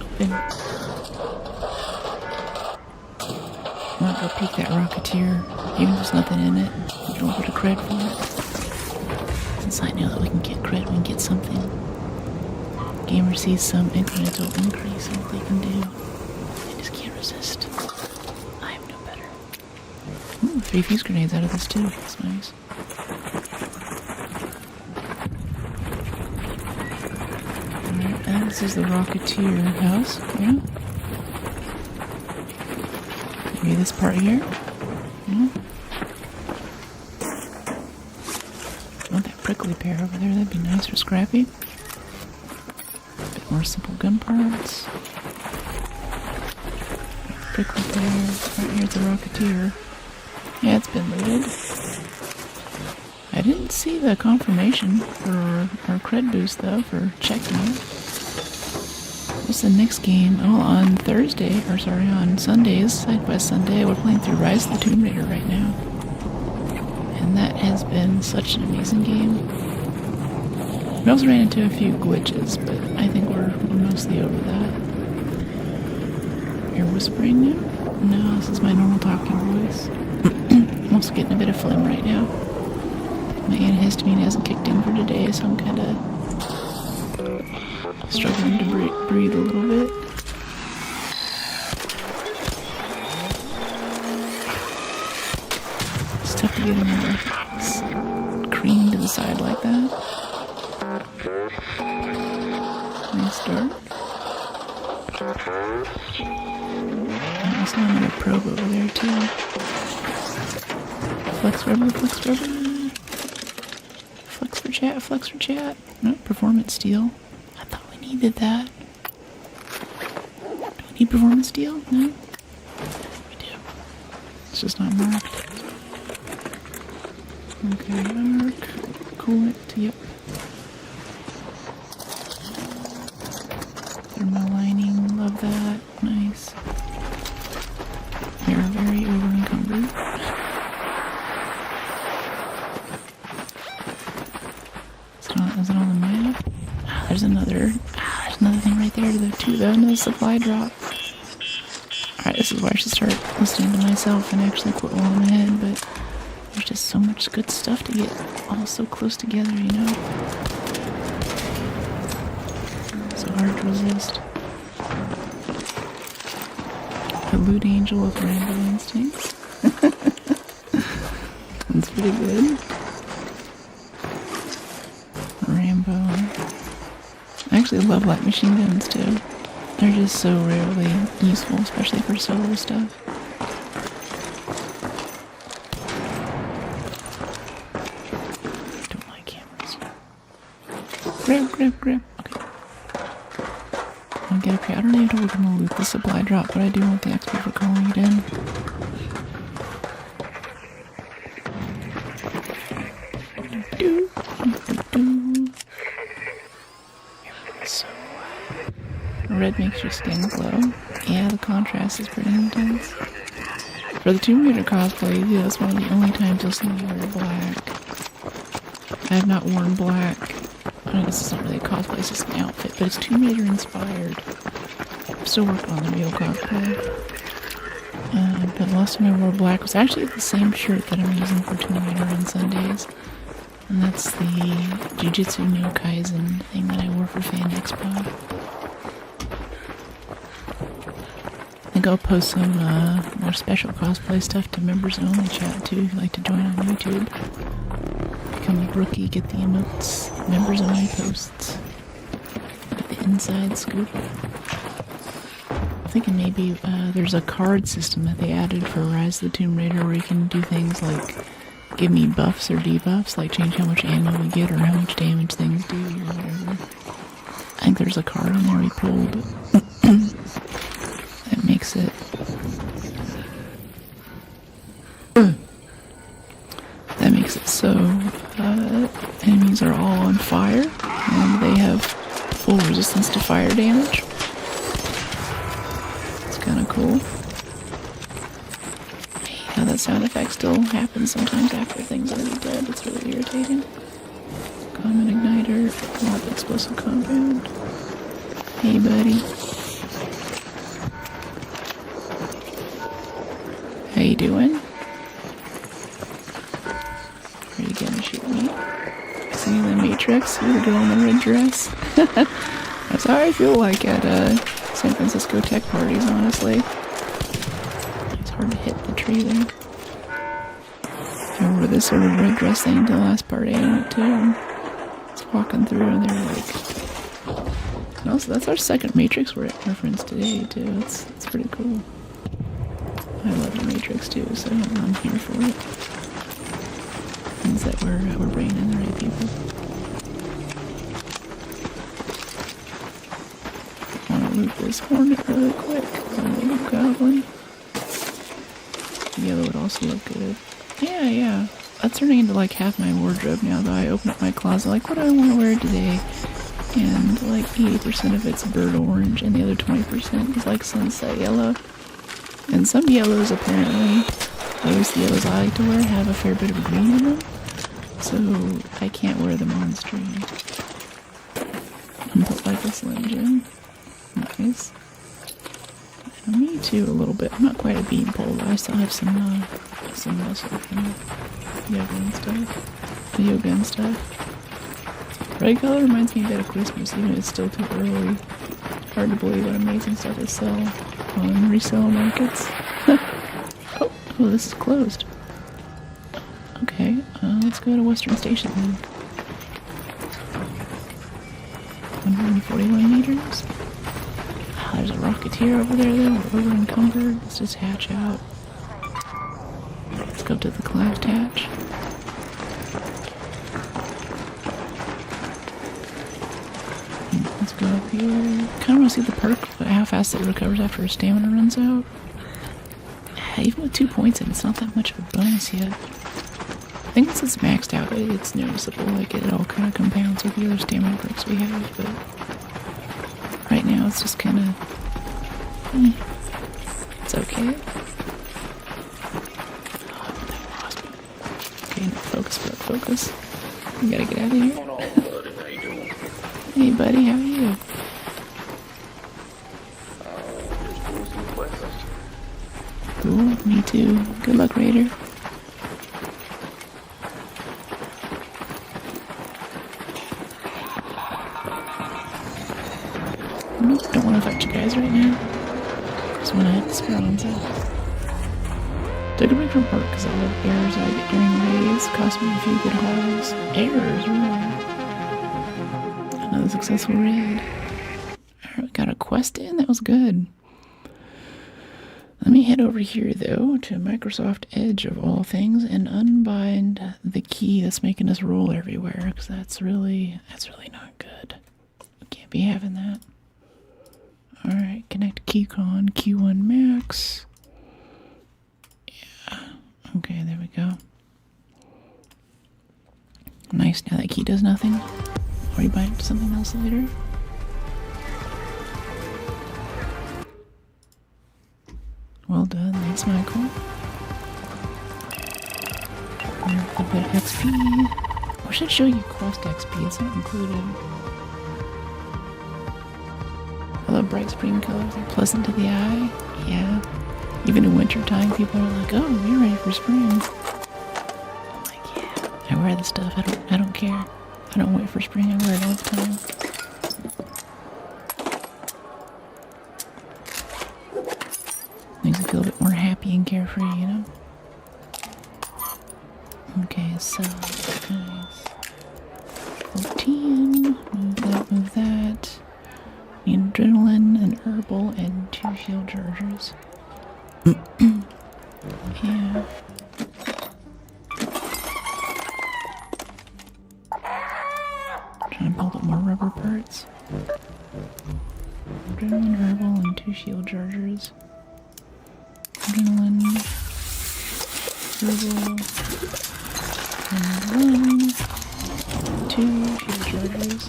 Open. Might go peek that Rocketeer, even if there's nothing in it. You don't get a cred for it. Since I know that we can get cred, we can get something. Gamer sees some incremental increase in what they can do. They just can't resist. I am no better. Ooh, 3 fuse grenades out of this too. That's nice. Alright, and this is the Rocketeer house, yeah? Maybe this part here? No? Oh, that prickly pear over there, that'd be nice for Scrappy. A bit more simple gun parts. Prickly pear, right here's the Rocketeer. Yeah, it's been looted. I didn't see the confirmation for our cred boost though, for checking it. What's the next game? Oh, on Thursday, or sorry, on Sundays, Side by Sunday, we're playing through Rise of the Tomb Raider right now. And that has been such an amazing game. We also ran into a few glitches, but I think we're mostly over that. You're whispering now? No, this is my normal talking voice. I'm also getting a bit of phlegm right now. My antihistamine hasn't kicked in for today, so I'm kind of struggling to breathe a little bit. It's tough to get them cream to the side like that. Nice start. I saw another probe over there too. Flex rubber, flex rubber. Flex for chat, flex for chat. No, performance steel. I thought we needed that. Do we need performance steel? No? We do. It's just not marked. Okay, arc. Coolant, yep. Thermal lining, love that. Nice. They're very over encumbered. Is it on the map? There's another thing right there too though, another supply drop. Alright, this is where I should start listening to myself and actually quit while I'm ahead, but there's just so much good stuff to get all so close together, you know? So hard to resist. A loot angel with Rambo instincts. That's pretty good. Rambo. I actually love light machine guns too. They're just so rarely useful, especially for solo stuff. Don't like cameras. Grab. Okay. I'll get up here. I don't even know if we're gonna loot the supply drop, but I do want the XP for calling it in. Red makes your skin glow. Yeah, the contrast is pretty intense. For the Tomb Raider cosplay, yeah, that's one of the only times you'll see me wear black. I have not worn black. I guess it's not really a cosplay, it's just an outfit, but it's Tomb Raider inspired. I'm still working on the real cosplay. But the last time I wore black was actually the same shirt that I'm using for Tomb Raider on Sundays. And that's the Jujutsu no Kaisen thing that I wore for Fan Expo. I think I'll post some more special cosplay stuff to members only chat too if you'd like to join on YouTube. Become a rookie, get the emotes, members only posts. Get the inside scoop. I'm thinking maybe there's a card system that they added for Rise of the Tomb Raider where you can do things like give me buffs or debuffs, like change how much ammo we get or how much damage things do or whatever. I think there's a card in there we pulled that makes it That makes it so enemies are all on fire, and they have full resistance to fire damage. It's kind of cool. Yeah, that sound effect still happens sometimes after things are already dead. It's really irritating. Common igniter, mob explosive compound. Hey, buddy. How you doing? Are you gonna shoot me? See the Matrix? See the girl in the red dress? That's how I feel like at San Francisco tech parties, honestly. It's hard to hit the tree there. I wore this sort of red dress thing to the last party I went to. And I was walking through and they were like... And also, that's our second Matrix reference today, too. It's pretty cool. I love the Matrix, too, so I'm here for it. Means that we're bringing in the right people. I want to loot this hornet really quick. Little goblin. Yellow would also look good. Yeah. That's turning into like half my wardrobe now, though. I open up my closet, like, what do I want to wear today? And like 80% of it's bird orange, and the other 20% is like sunset yellow. And some yellows, apparently, at least the yellows I like to wear, have a fair bit of green in them. So I can't wear them on stream. I'm put like a Slim Jim. Nice. And me too, a little bit. I'm not quite a beanpole, but I still have some muscle from yoga and stuff. Red color reminds me a bit of Christmas, even if it's still too early. Hard to believe what amazing stuff they sell on resale markets. Oh, this is closed. Okay, let's go to Western Station then. 141 meters. Oh, there's a Rocketeer over there though. We're over encumbered. Let's just hatch out. Let's go to the cloud hatch. Let's go up here. Kind of want to see the perk, how fast it recovers after her stamina runs out. Even with 2 points in, it's not that much of a bonus yet. I think once it's maxed out, it's noticeable. Like it all kind of compounds with the other stamina perks we have, but right now it's just kind of, it's okay. Oh, that lost me. Okay, no, focus. We gotta get out of here. Hey, buddy, how are you? Cool, me too. Good luck, Raider. I don't want to fight you guys right now. Just want to hit the Speranza. Took a break from work because I love errors I get during raids. Cost me a few good hauls. Errors, really. Another successful raid. Alright, got a quest in? That was good. Let me head over here, though, to Microsoft Edge of all things and unbind the key that's making us roll everywhere, because that's really not good. We can't be having that. Alright, connect keycon Q1 max. Yeah. Okay, there we go. Nice, now that key does nothing. Or you bind it to something else later. Well done, thanks Michael. A bit of XP. I should show you quest XP, it's not included. I love bright spring colors, they're pleasant to the eye. Yeah. Even in winter time, people are like, oh, you're ready for spring. I'm like, yeah, I wear this stuff, I don't care. I don't wait for spring, I wear it all the time. Makes me feel a bit more happy and carefree, you know? Okay, so, nice. 14, move that. Need adrenaline, an herbal, and 2 shield chargers. Yeah. Trying to build up more rubber parts. Adrenaline, herbal, and 2 shield chargers. Adrenaline, herbal, 2 charges.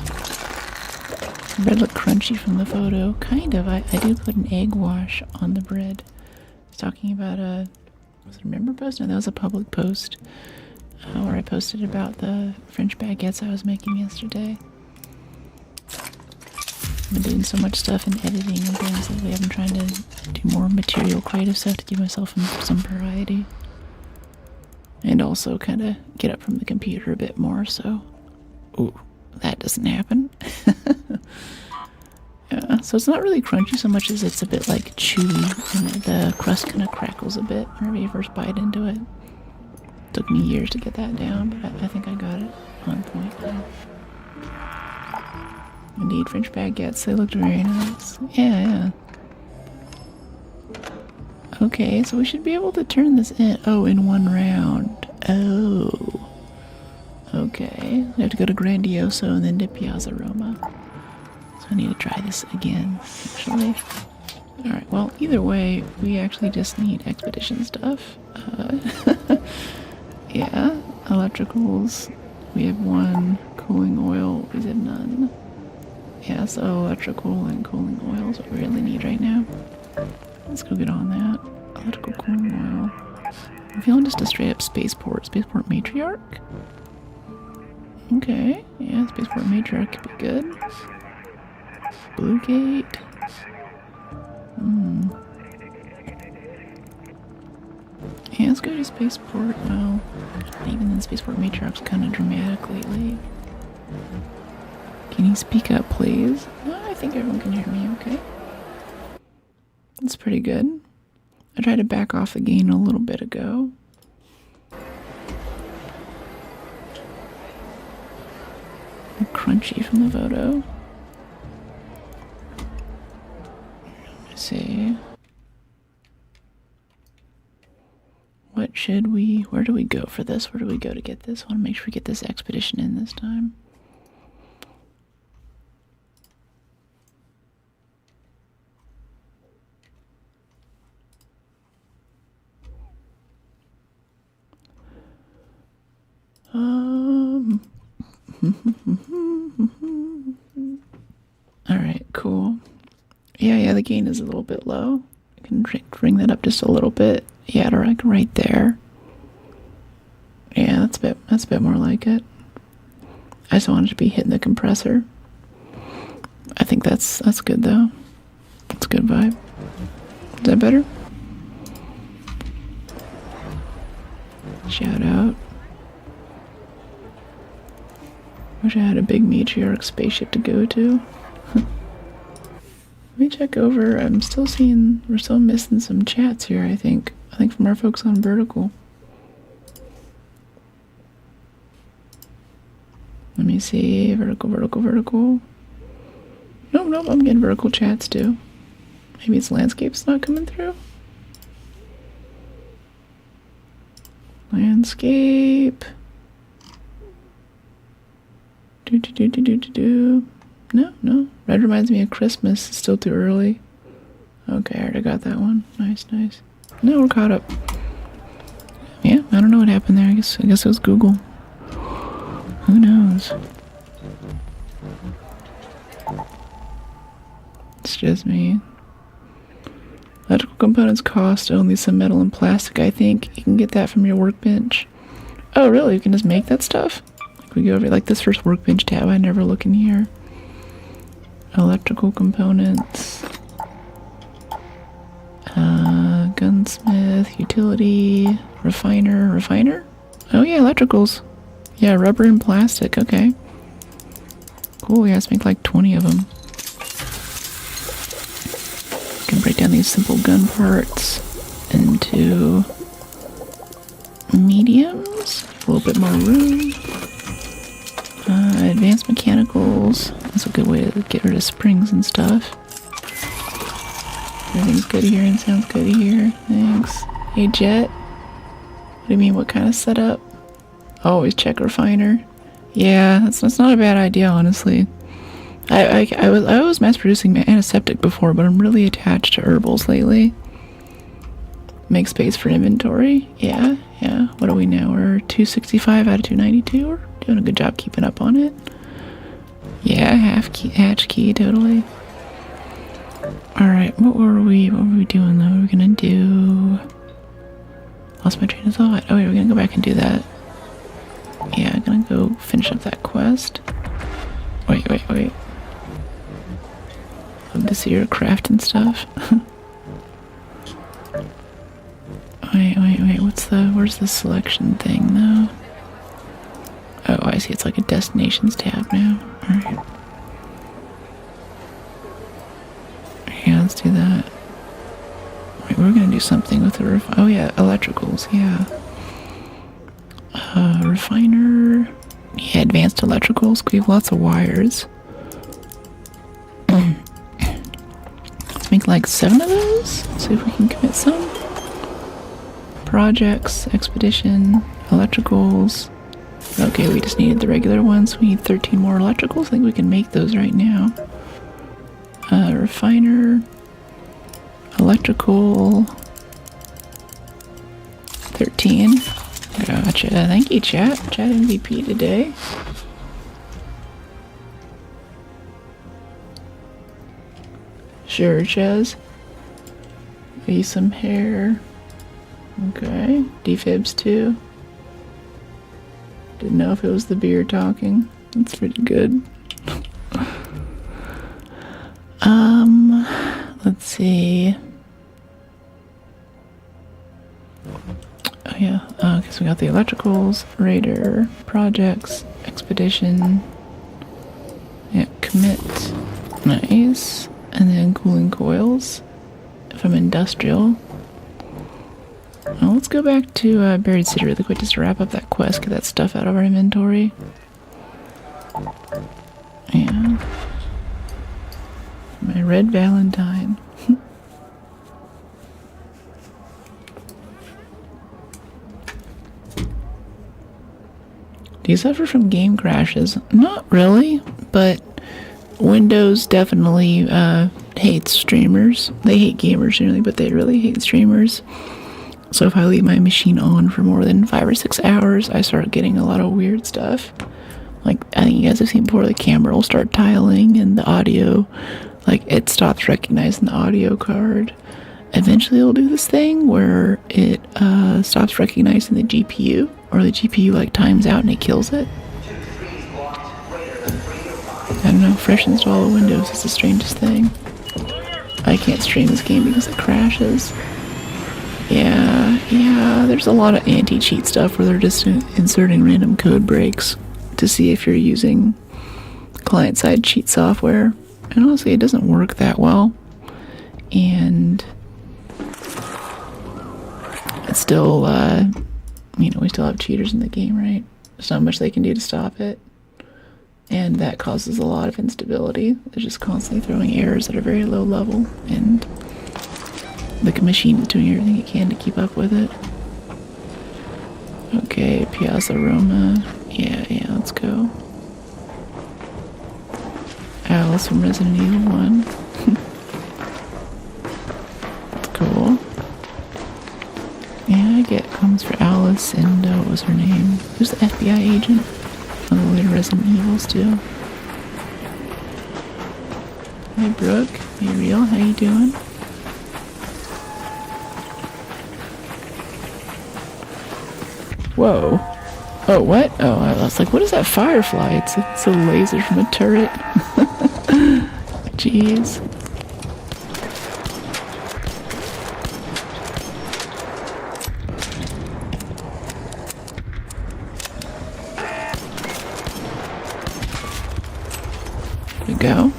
Bread looked crunchy from the photo. Kind of. I do put an egg wash on the bread. I was talking about was it a member post? No, that was a public post. Where I posted about the French baguettes I was making yesterday. I've been doing so much stuff in editing and things lately. I've been trying to do more material creative stuff to give myself some variety. And also kind of get up from the computer a bit more, so... Ooh, that doesn't happen. Yeah, so it's not really crunchy so much as it's a bit like chewy, and the crust kind of crackles a bit whenever you first bite into it. Took me years to get that down, but I think I got it on point now. Indeed, French baguettes, they looked very nice. Yeah. Okay, so we should be able to turn this in. Oh, in one round. Oh. Okay, we have to go to Grandioso and then to Piazza Roma. So I need to try this again, actually. Alright, well, either way, we actually just need expedition stuff. Yeah, electricals. We have 1. Cooling oil, we did none. Yeah, so electrical and cooling oil is what we really need right now. Let's go get on that. Electrical cooling oil. I'm feeling just a straight up spaceport. Spaceport matriarch? Okay, yeah, spaceport matriarch could be good. Blue gate. Yeah, let's go to spaceport. Well, even then spaceport matriarch's kind of dramatic lately. Can you speak up, please? No, I think everyone can hear me okay. That's pretty good. I tried to back off the gain a little bit ago. Crunchy from the photo. Let's see. Where do we go for this? Where do we go to get this? I want to make sure we get this expedition in this time. Alright, cool. Yeah, the gain is a little bit low. I can bring that up just a little bit. Yeah, to like right there. Yeah, that's a bit more like it. I just wanted to be hitting the compressor. I think that's good though. That's a good vibe. Is that better? Shout out. Wish I had a big meteoric spaceship to go to. Let me check over. we're still missing some chats here, I think. I think from our folks on Vertical. Let me see. Vertical. Nope, I'm getting vertical chats too. Maybe it's landscape's not coming through. Landscape. No. Red reminds me of Christmas. It's still too early. Okay, I already got that one. Nice. No, we're caught up. Yeah, I don't know what happened there. I guess it was Google. Who knows? It's just me. Electrical components cost only some metal and plastic, I think. You can get that from your workbench. Oh, really? You can just make that stuff? Like we go over like this first workbench tab. I never look in here. Electrical components. Gunsmith, utility, refiner? Oh yeah, electricals. Yeah, rubber and plastic, okay. Cool, yeah, let's make like 20 of them. Can break down these simple gun parts into mediums, a little bit more room. Advanced mechanicals, that's a good way to get rid of springs and stuff. Everything's good here and sounds good here. Thanks. Hey Jet. What do you mean, what kind of setup? Always check refiner. Yeah, that's not a bad idea, honestly. I was mass producing antiseptic before, but I'm really attached to herbals lately. Make space for inventory. Yeah. What are we now? We're 265 out of 292 or Doing a good job keeping up on it. Yeah, hatch key, totally. Alright, what were we doing though? What were we gonna do? Lost my train of thought. Oh, yeah, we're gonna go back and do that. Yeah, I'm gonna go finish up that quest. Wait. Love to see her crafting stuff. Wait. Where's the selection thing though? Oh, I see. It's like a destinations tab now. Alright. Yeah, let's do that. Wait, we're gonna do something with the oh yeah, electricals, yeah. Refiner. Yeah, advanced electricals. We have lots of wires. Let's make like 7 of those. Let's see if we can commit some. Projects, expedition, electricals. Okay, we just needed the regular ones. We need 13 more electricals. I think we can make those right now. Refiner, electrical, 13. Gotcha. Thank you, chat. Chat MVP today. Sure, Chaz. Maybe some hair. Okay. Defibs too. Didn't know if it was the beer talking. That's pretty good. Let's see. Oh yeah, okay, so we got the electricals, radar, projects, expedition. Yeah, commit. Nice. And then cooling coils from industrial. Well, let's go back to Buried City really quick just to wrap up that quest, get that stuff out of our inventory. Yeah. My red Valentine. Do you suffer from game crashes? Not really, but Windows definitely hates streamers. They hate gamers generally, but they really hate streamers. So if I leave my machine on for more than 5 or 6 hours, I start getting a lot of weird stuff. Like, I think you guys have seen before, the camera will start tiling and the audio, like, it stops recognizing the audio card. Eventually it'll do this thing where it stops recognizing the GPU, or the GPU, like, times out and it kills it. I don't know, fresh install of Windows is the strangest thing. I can't stream this game because it crashes. Yeah, there's a lot of anti-cheat stuff where they're just inserting random code breaks to see if you're using client-side cheat software. And honestly, it doesn't work that well. And it's still, we still have cheaters in the game, right? There's not much they can do to stop it. And that causes a lot of instability. They're just constantly throwing errors at a very low level, and the machine is doing everything it can to keep up with it. Okay, Piazza Roma. Yeah, let's go. Alice from Resident Evil 1. That's cool. Yeah, I get comments for Alice and, what was her name? Who's the FBI agent? Oh, the later Resident Evils too. Hi Brooke, hey Real, how you doing? Whoa. Oh, what? Oh, I was like, what is that firefly? It's a laser from a turret. Jeez. Go.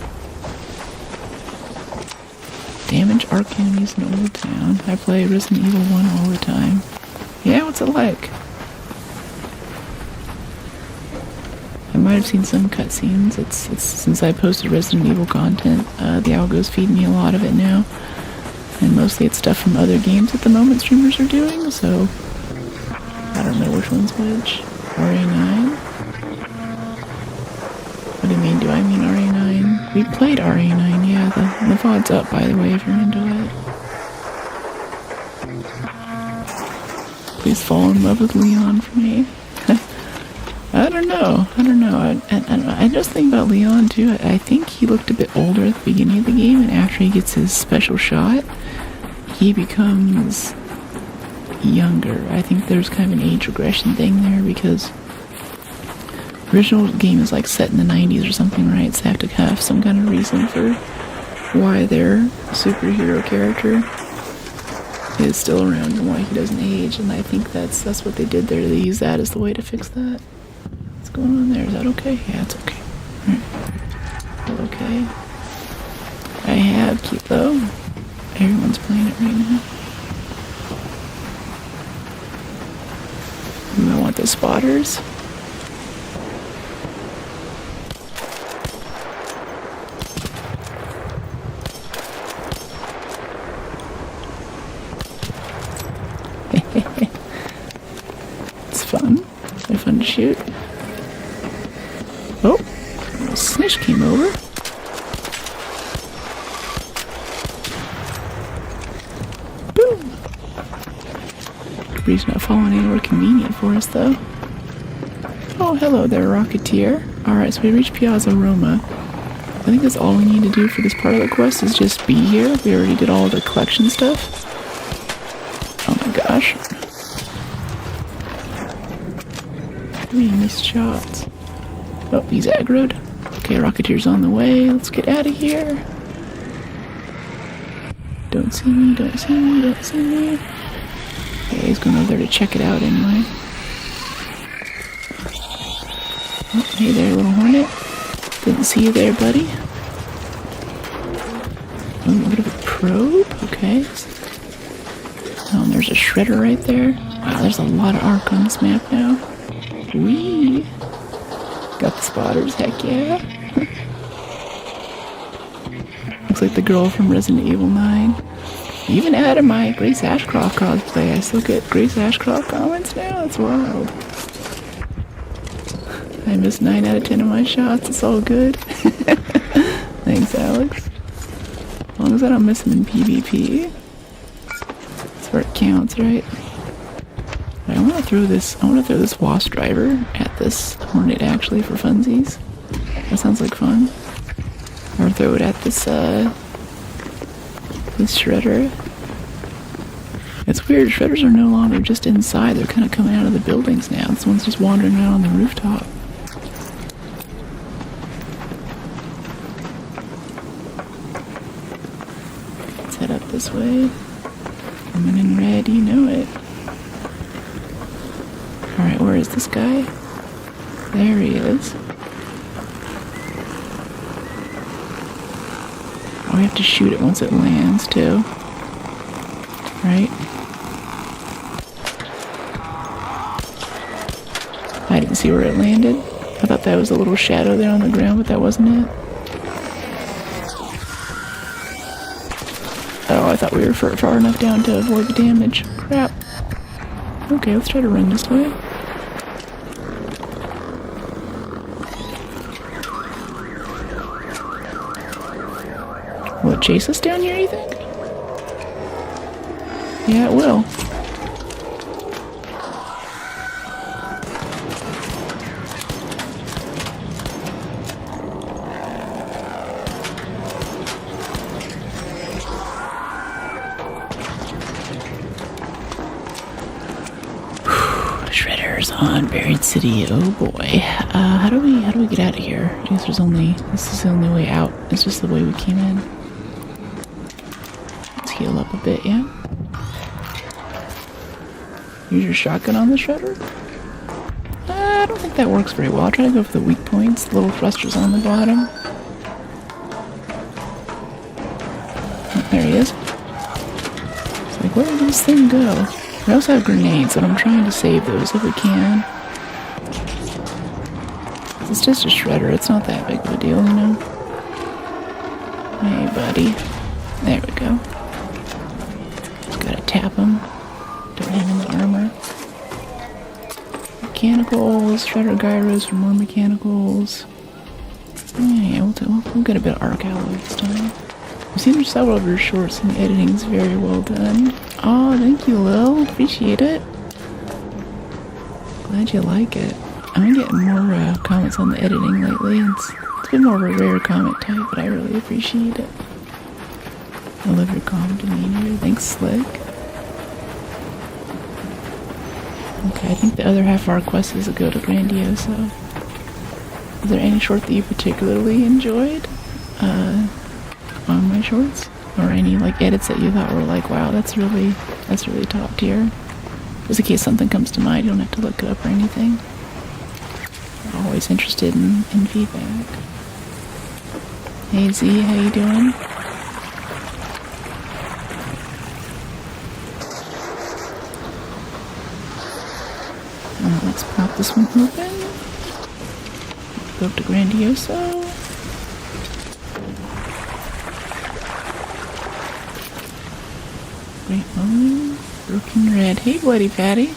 Damage arc enemies in Old Town. I play Resident Evil 1 all the time. Yeah, what's it like? I might have seen some cutscenes. It's since I posted Resident Evil content, the algo's feeding me a lot of it now. And mostly it's stuff from other games at the moment streamers are doing, so I don't know which one's which. RA9? What do you mean? Do I mean RA9? We played RA9, yeah. The VOD's up, by the way, if you're into it. Please fall in love with Leon for me. I don't know. I just think about Leon too. I think he looked a bit older at the beginning of the game, and after he gets his special shot, he becomes younger. I think there's kind of an age regression thing there, because the original game is like set in the 90s or something, right? So they have to have some kind of reason for why their superhero character is still around and why he doesn't age, and I think that's what they did there. They use that as the way to fix that. What's going on there? Is that okay? Yeah, it's okay. Alright. Okay. I have Kilo. Everyone's playing it right now. Ooh, I want the spotters. It's fun. They're fun to shoot. Oh, a snitch came over. Boom. He's not falling anywhere convenient for us, though. Oh, hello there, Rocketeer. Alright, so we reached Piazza Roma. I think that's all we need to do for this part of the quest is just be here. We already did all the collection stuff. Oh my gosh. We missed shots. Oh, he's aggroed. Okay, Rocketeer's on the way. Let's get out of here. Don't see me, don't see me, don't see me. Okay, he's going over there to check it out anyway. Oh, hey there, little hornet. Didn't see you there, buddy. Oh, a bit of a probe. Okay. Oh, and there's a shredder right there. Wow, there's a lot of arc on this map now. Whee! Got the spotters, heck yeah. Looks like the girl from Resident Evil 9. Even out of my Grace Ashcroft cosplay, I still get Grace Ashcroft comments now. That's wild. I missed 9 out of 10 of my shots. It's all good. Thanks, Alex. As long as I don't miss them in PvP. That's where it counts, right? I want to throw this wasp driver at this hornet actually for funsies. That sounds like fun. Or throw it at this shredder. It's weird, shredders are no longer just inside, they're kind of coming out of the buildings now. This one's just wandering around on the rooftop. Let's head up this way. Coming in red, you know it. Alright, where is this guy? There he is. Oh, we have to shoot it once it lands, too. Right? I didn't see where it landed. I thought that was a little shadow there on the ground, but that wasn't it. Oh, I thought we were far enough down to avoid the damage. Crap. Okay, let's try to run this way. Will it chase us down here, you think? Yeah, it will. Shredders on Buried City. Oh boy. How do we get out of here? I guess this is the only way out. It's just the way we came in. Let's heal up a bit, yeah? Use your shotgun on the shredder? I don't think that works very well. I'll try to go for the weak points. The little thrusters on the bottom. Oh, there he is. It's like, where did this thing go? We also have grenades, and I'm trying to save those if we can. It's just a shredder. It's not that big of a deal, you know? Hey, buddy. There we go. Just gotta tap him. Don't have any armor. Mechanicals. Shredder gyros for more mechanicals. Yeah, we'll get a bit of arc alloy this time. I've seen several of your shorts, and the editing's very well done. Oh, thank you, Lil. Appreciate it. Glad you like it. I've been getting more comments on the editing lately. It's been more of a rare comment type, but I really appreciate it. I love your calm demeanor. Thanks, Slick. Okay, I think the other half of our quest is to go to Grandioso. Is there any short that you particularly enjoyed on my shorts? Or any like edits that you thought were like, wow, that's really top tier? Just in case something comes to mind, you don't have to look it up or anything. I'm always interested in feedback. Hey Z, how you doing? Let's pop this one open. Go up to Grandioso. Great Moon. Broken Red. Hey, Bloody Patty.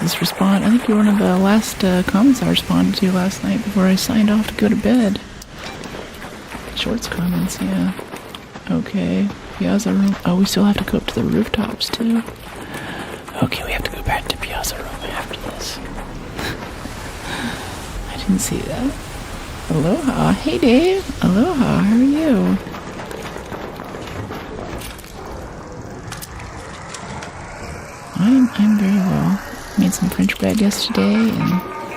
Let's respond. I think you're one of the last comments I responded to last night before I signed off to go to bed. Shorts comments, yeah. Okay. Piazza Room. Oh, we still have to go up to the rooftops, too. Okay, we have to go back to Piazza Room after this. I didn't see that. Aloha. Hey, Dave. Aloha. How are you? I'm very well. Made some French bread yesterday and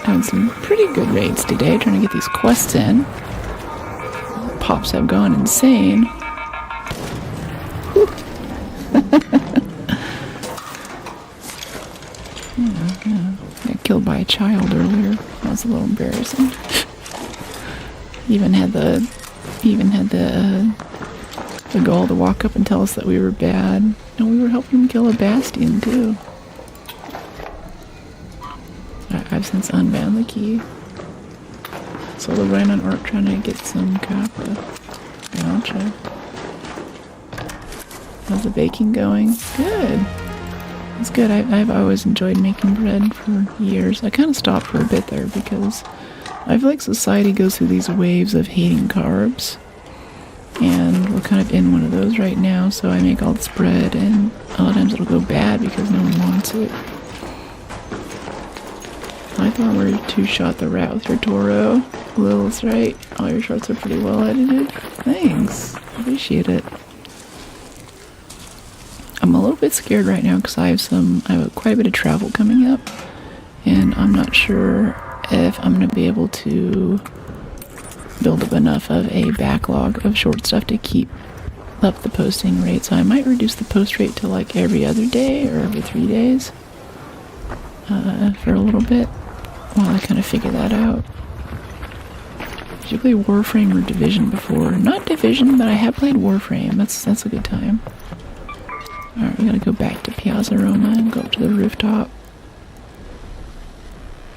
having some pretty good raids today, trying to get these quests in. Pops have gone insane. Yeah. Got killed by a child earlier. That was a little embarrassing. Even had the gall to walk up and tell us that we were bad. And we were helping him kill a Bastion, too. I've since unbound the key. Solo ran on Arc trying to get some copper. Gotcha. How's the baking going? Good. It's good. I've always enjoyed making bread for years. I kind of stopped for a bit there because I feel like society goes through these waves of hating carbs. And we're kind of in one of those right now, so I make all this bread, and a lot of times it'll go bad because no one wants it. I thought we were two-shot the rat with your Toro. Lil's right. All your shorts are pretty well edited. Thanks. Appreciate it. I'm a little bit scared right now because I have quite a bit of travel coming up, and I'm not sure if I'm going to be able to build up enough of a backlog of short stuff to keep up the posting rate. So I might reduce the post rate to like every other day or every 3 days for a little bit while I kind of figure that out. Did you play Warframe or Division before? Not Division, but I have played Warframe. That's a good time. Alright, we gotta go back to Piazza Roma and go up to the rooftop.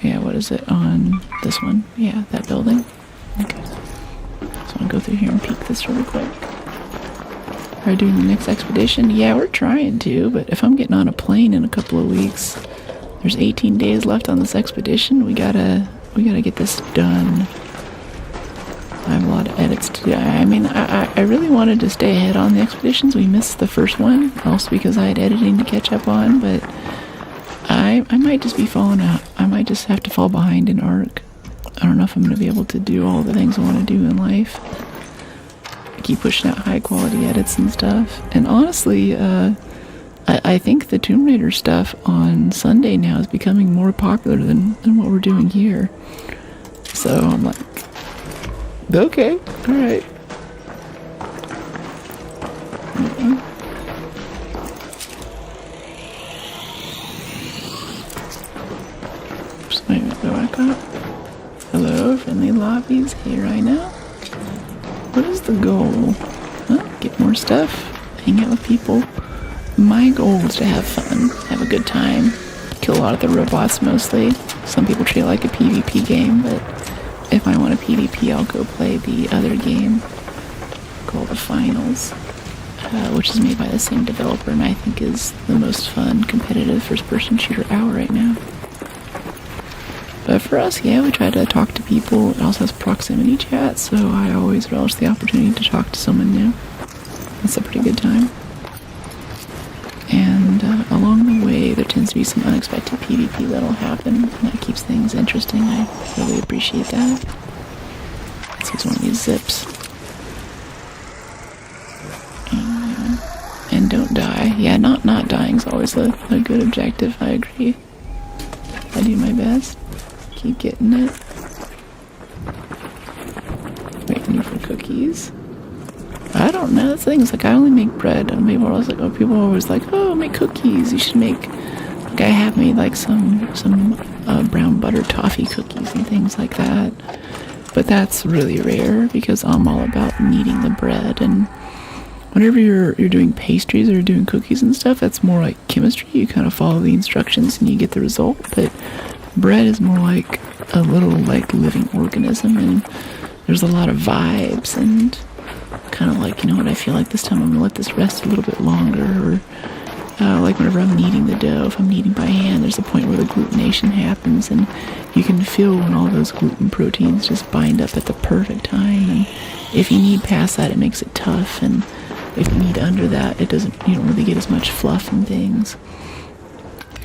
Yeah, what is it on this one? Yeah, that building. Okay. So I'll go through here and peek this really quick. Are we doing the next expedition? Yeah, we're trying to, but if I'm getting on a plane in a couple of weeks, there's 18 days left on this expedition. We gotta get this done. I have a lot of edits to do. I mean, I really wanted to stay ahead on the expeditions. We missed the first one, also because I had editing to catch up on, but I might just be falling out. I might just have to fall behind in Arc. I don't know if I'm going to be able to do all the things I want to do in life. I keep pushing out high quality edits and stuff. And honestly, I think the Tomb Raider stuff on Sunday now is becoming more popular than what we're doing here. So I'm like, okay, alright. Just wait a minute, go back up. Hello, friendly lobbies. Hey, Rhino. What is the goal? Huh? Get more stuff? Hang out with people? My goal is to have fun, have a good time, kill a lot of the robots mostly. Some people treat it like a PvP game, but if I want a PvP, I'll go play the other game called The Finals, which is made by the same developer, and I think is the most fun competitive first-person shooter out right now. But for us, yeah, we try to talk to people. It also has proximity chat, so I always relish the opportunity to talk to someone new. It's a pretty good time. And along the way, the tends to be some unexpected PvP that'll happen, and that keeps things interesting. I really appreciate that. Let's use one of these zips. And don't die. Yeah, not dying is always a good objective, I agree. I do my best. Keep getting it. Waiting for cookies. I don't know. That's the thing. It's like I only make bread, and people are always like, oh, people are always like, oh, make cookies. You should make. Like I have made like some brown butter toffee cookies and things like that. But that's really rare because I'm all about kneading the bread, and whenever you're doing pastries or you're doing cookies and stuff, that's more like chemistry. You kind of follow the instructions and you get the result. But bread is more like a little like living organism, and there's a lot of vibes and kind of like, you know what, I feel like this time I'm gonna let this rest a little bit longer, or like whenever I'm kneading the dough, if I'm kneading by hand, there's a point where the glutination happens, and you can feel when all those gluten proteins just bind up at the perfect time, and if you knead past that, it makes it tough, and if you knead under that, you don't really get as much fluff and things.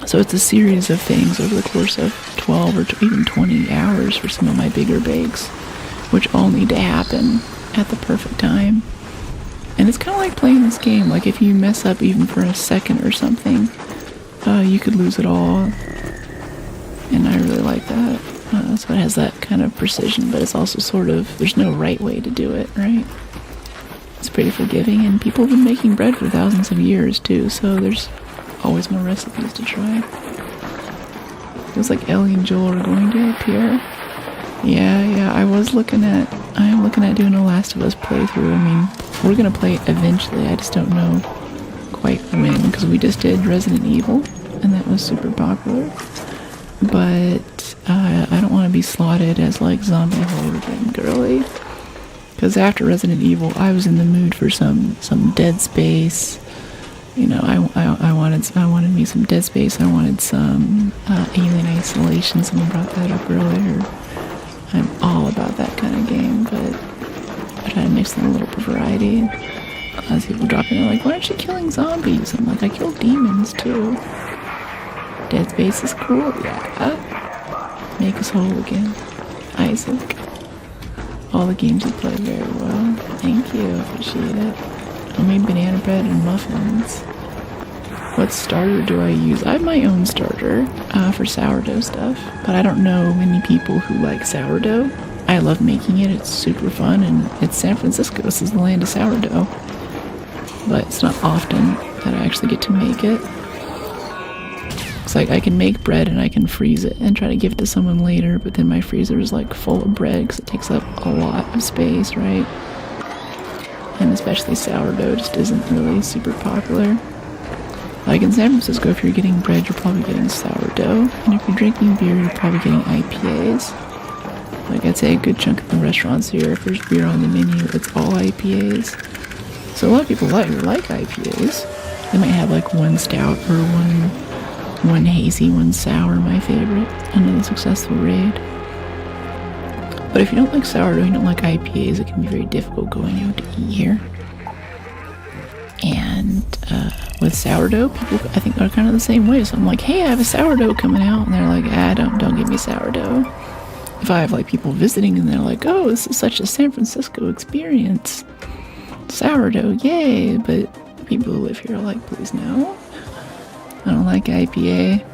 So it's a series of things over the course of 12 or even 20 hours for some of my bigger bakes, which all need to happen at the perfect time. And it's kind of like playing this game. Like if you mess up even for a second or something, you could lose it all. And I really like that. So it has that kind of precision, but it's also sort of, there's no right way to do it, right? It's pretty forgiving, and people have been making bread for thousands of years too, so there's always more recipes to try. Feels like Ellie and Joel are going to appear. Yeah, I am looking at doing a Last of Us playthrough. I mean, we're gonna play it eventually, I just don't know quite when, because we just did Resident Evil, and that was super popular. But I don't want to be slotted as like zombie hooligan girly, because after Resident Evil, I was in the mood for some Dead Space. You know, I wanted me some Dead Space. I wanted some Alien Isolation. Someone brought that up earlier. I'm all about that kind of game, but I try to mix in a little variety. As people drop in, they're like, "Why aren't you killing zombies?" I'm like, I kill demons too. Dead Space is cool, yeah. Make us whole again, Isaac. All the games you play very well. Thank you, appreciate it. I made banana bread and muffins. What starter do I use? I have my own starter for sourdough stuff, but I don't know many people who like sourdough. I love making it, it's super fun, and it's San Francisco, this is the land of sourdough. But it's not often that I actually get to make it. It's like I can make bread and I can freeze it and try to give it to someone later, but then my freezer is like full of bread because it takes up a lot of space, right? And especially sourdough just isn't really super popular. Like in San Francisco, if you're getting bread, you're probably getting sourdough. And if you're drinking beer, you're probably getting IPAs. Like I'd say a good chunk of the restaurants here, if there's beer on the menu, it's all IPAs. So a lot of people like IPAs. They might have like one stout or one hazy, one sour, my favorite, under the successful raid. But if you don't like sourdough, you don't like IPAs, it can be very difficult going out to eat here. And with sourdough, people I think are kind of the same way. So I'm like, hey, I have a sourdough coming out, and they're like, don't give me sourdough. If I have like people visiting and they're like, oh, this is such a San Francisco experience, sourdough, yay! But people who live here are like, please no, I don't like IPA.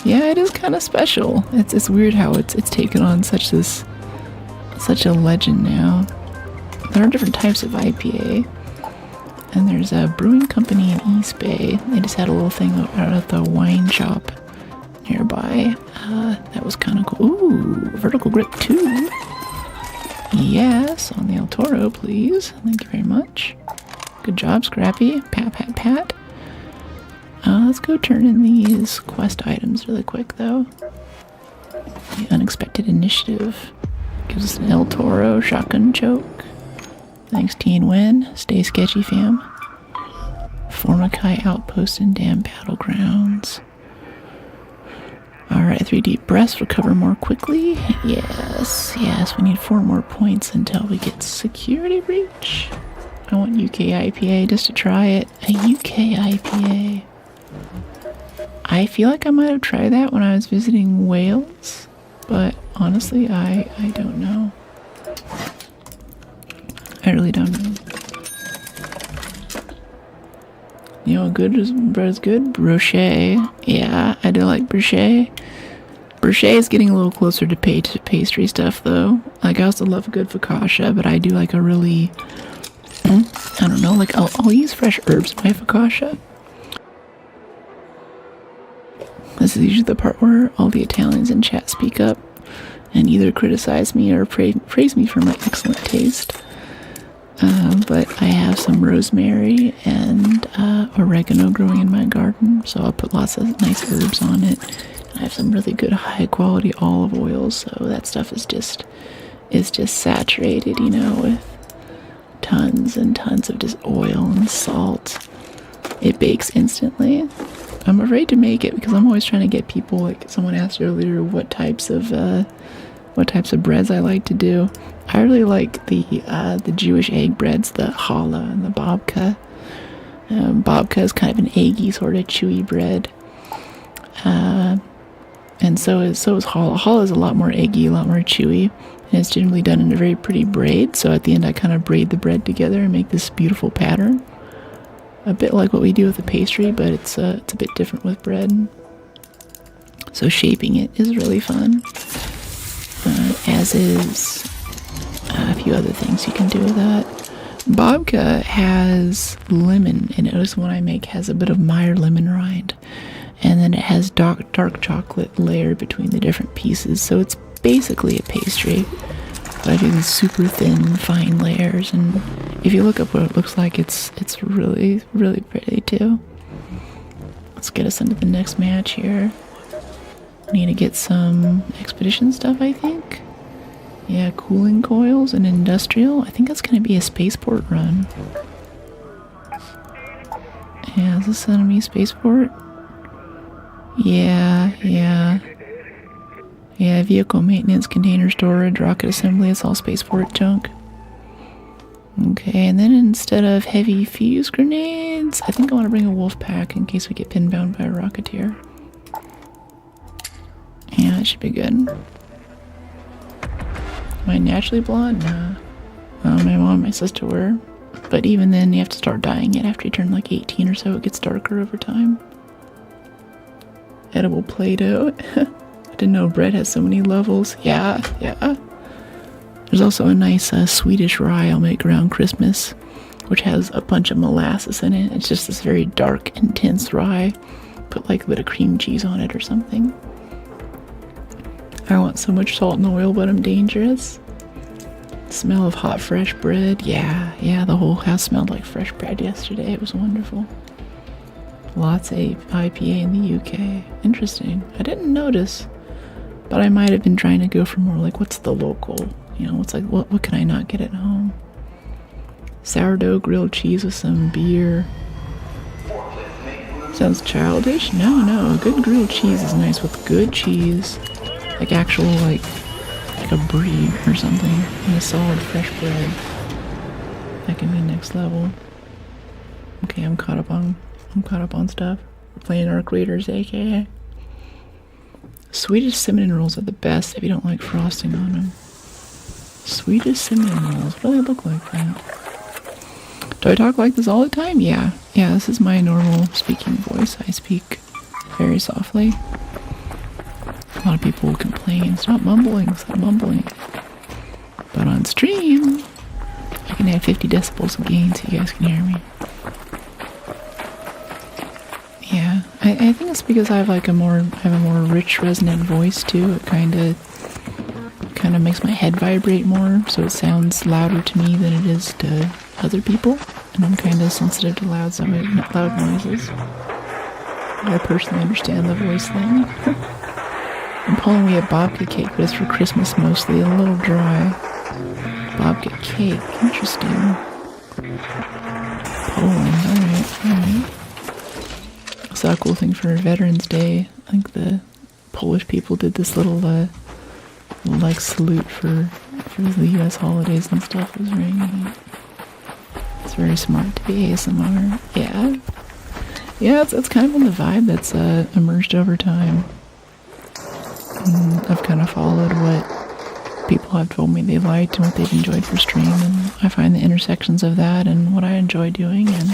Yeah, it is kind of special. It's weird how it's taken on such a legend now. There are different types of IPA. And there's a brewing company in East Bay. They just had a little thing out at the wine shop nearby. That was kind of cool. Ooh, vertical grip 2. Yes, on the El Toro, please. Thank you very much. Good job, Scrappy. Pat, pat, pat. Let's go turn in these quest items really quick, though. The unexpected initiative gives us an El Toro shotgun choke. Thanks, Teen Win. Stay sketchy, fam. Formikai Outpost and Dam Battlegrounds. Alright, 3 deep breaths. Recover more quickly. Yes. We need 4 more points until we get security breach. I want UK IPA just to try it. A UK IPA. I feel like I might have tried that when I was visiting Wales, but honestly, I don't know. I really don't know. You know, good is bread is good. Brochet, yeah, I do like brochet. Brochet is getting a little closer to pastry stuff, though. Like, I also love a good focaccia, but I do like a really, I don't know, like I'll use fresh herbs in my focaccia. This is usually the part where all the Italians in chat speak up and either criticize me or praise me for my excellent taste. But I have some rosemary and oregano growing in my garden, so I'll put lots of nice herbs on it. I have some really good high quality olive oils, so that stuff is just saturated, you know, with tons and tons of just oil and salt. It bakes instantly. I'm afraid to make it because I'm always trying to get people, like someone asked earlier, what types of breads I like to do. I really like the Jewish egg breads, the challah and the babka. Babka is kind of an eggy, sort of chewy bread. And so is challah. Challah is a lot more eggy, a lot more chewy, and it's generally done in a very pretty braid. So at the end, I kind of braid the bread together and make this beautiful pattern. A bit like what we do with the pastry, but it's a bit different with bread. So shaping it is really fun, as is a few other things you can do with that. Babka has lemon in it. This one I make has a bit of Meyer lemon rind. And then it has dark chocolate layered between the different pieces. So it's basically a pastry. But I do these super thin, fine layers. And if you look up what it looks like, it's really, really pretty too. Let's get us into the next match here. I need to get some expedition stuff, I think. Yeah, cooling coils and industrial. I think that's going to be a spaceport run. Yeah, is this enemy spaceport? Yeah, vehicle maintenance, container storage, rocket assembly, it's all spaceport junk. Okay, and then instead of heavy fuse grenades, I think I want to bring a wolf pack in case we get pinbound by a rocketeer. Yeah, that should be good. Am I naturally blonde? Nah. My mom and my sister were. But even then, you have to start dyeing it after you turn like 18 or so. It gets darker over time. Edible Play-Doh. I didn't know bread has so many levels. Yeah. There's also a nice Swedish rye I'll make around Christmas, which has a bunch of molasses in it. It's just this very dark, intense rye. Put like a bit of cream cheese on it or something. I want so much salt and oil, but I'm dangerous. Smell of hot, fresh bread. Yeah, the whole house smelled like fresh bread yesterday. It was wonderful. Lots of IPA in the UK. Interesting. I didn't notice, but I might have been trying to go for more like, what's the local? You know, what's like, what can I not get at home? Sourdough grilled cheese with some beer. Sounds childish? No. Good grilled cheese is nice with good cheese. Like actual, like a brie or something. And a solid fresh bread. That can be next level. Okay, I'm caught up on stuff. We're playing Arc Raiders, aka. Swedish cinnamon rolls are the best if you don't like frosting on them. Swedish cinnamon rolls. What do they look like now? Do I talk like this all the time? Yeah, this is my normal speaking voice. I speak very softly. A lot of people will complain. Stop mumbling. But on stream, I can add 50 decibels of gain so you guys can hear me. Yeah, I think it's because I have a more rich, resonant voice too. It kind of makes my head vibrate more, so it sounds louder to me than it is to other people. And I'm kind of sensitive to loud noises. I personally understand the voice thing. In Poland we have babka cake, but it's for Christmas mostly, a little dry. Babka cake, interesting. Poland, alright. I saw a cool thing for Veterans Day. I think the Polish people did this little salute for the US holidays and stuff. It was very neat. It's very smart to be ASMR. Yeah. Yeah, it's kind of been the vibe that's emerged over time. I've kind of followed what people have told me they liked and what they've enjoyed for stream, and I find the intersections of that and what I enjoy doing, and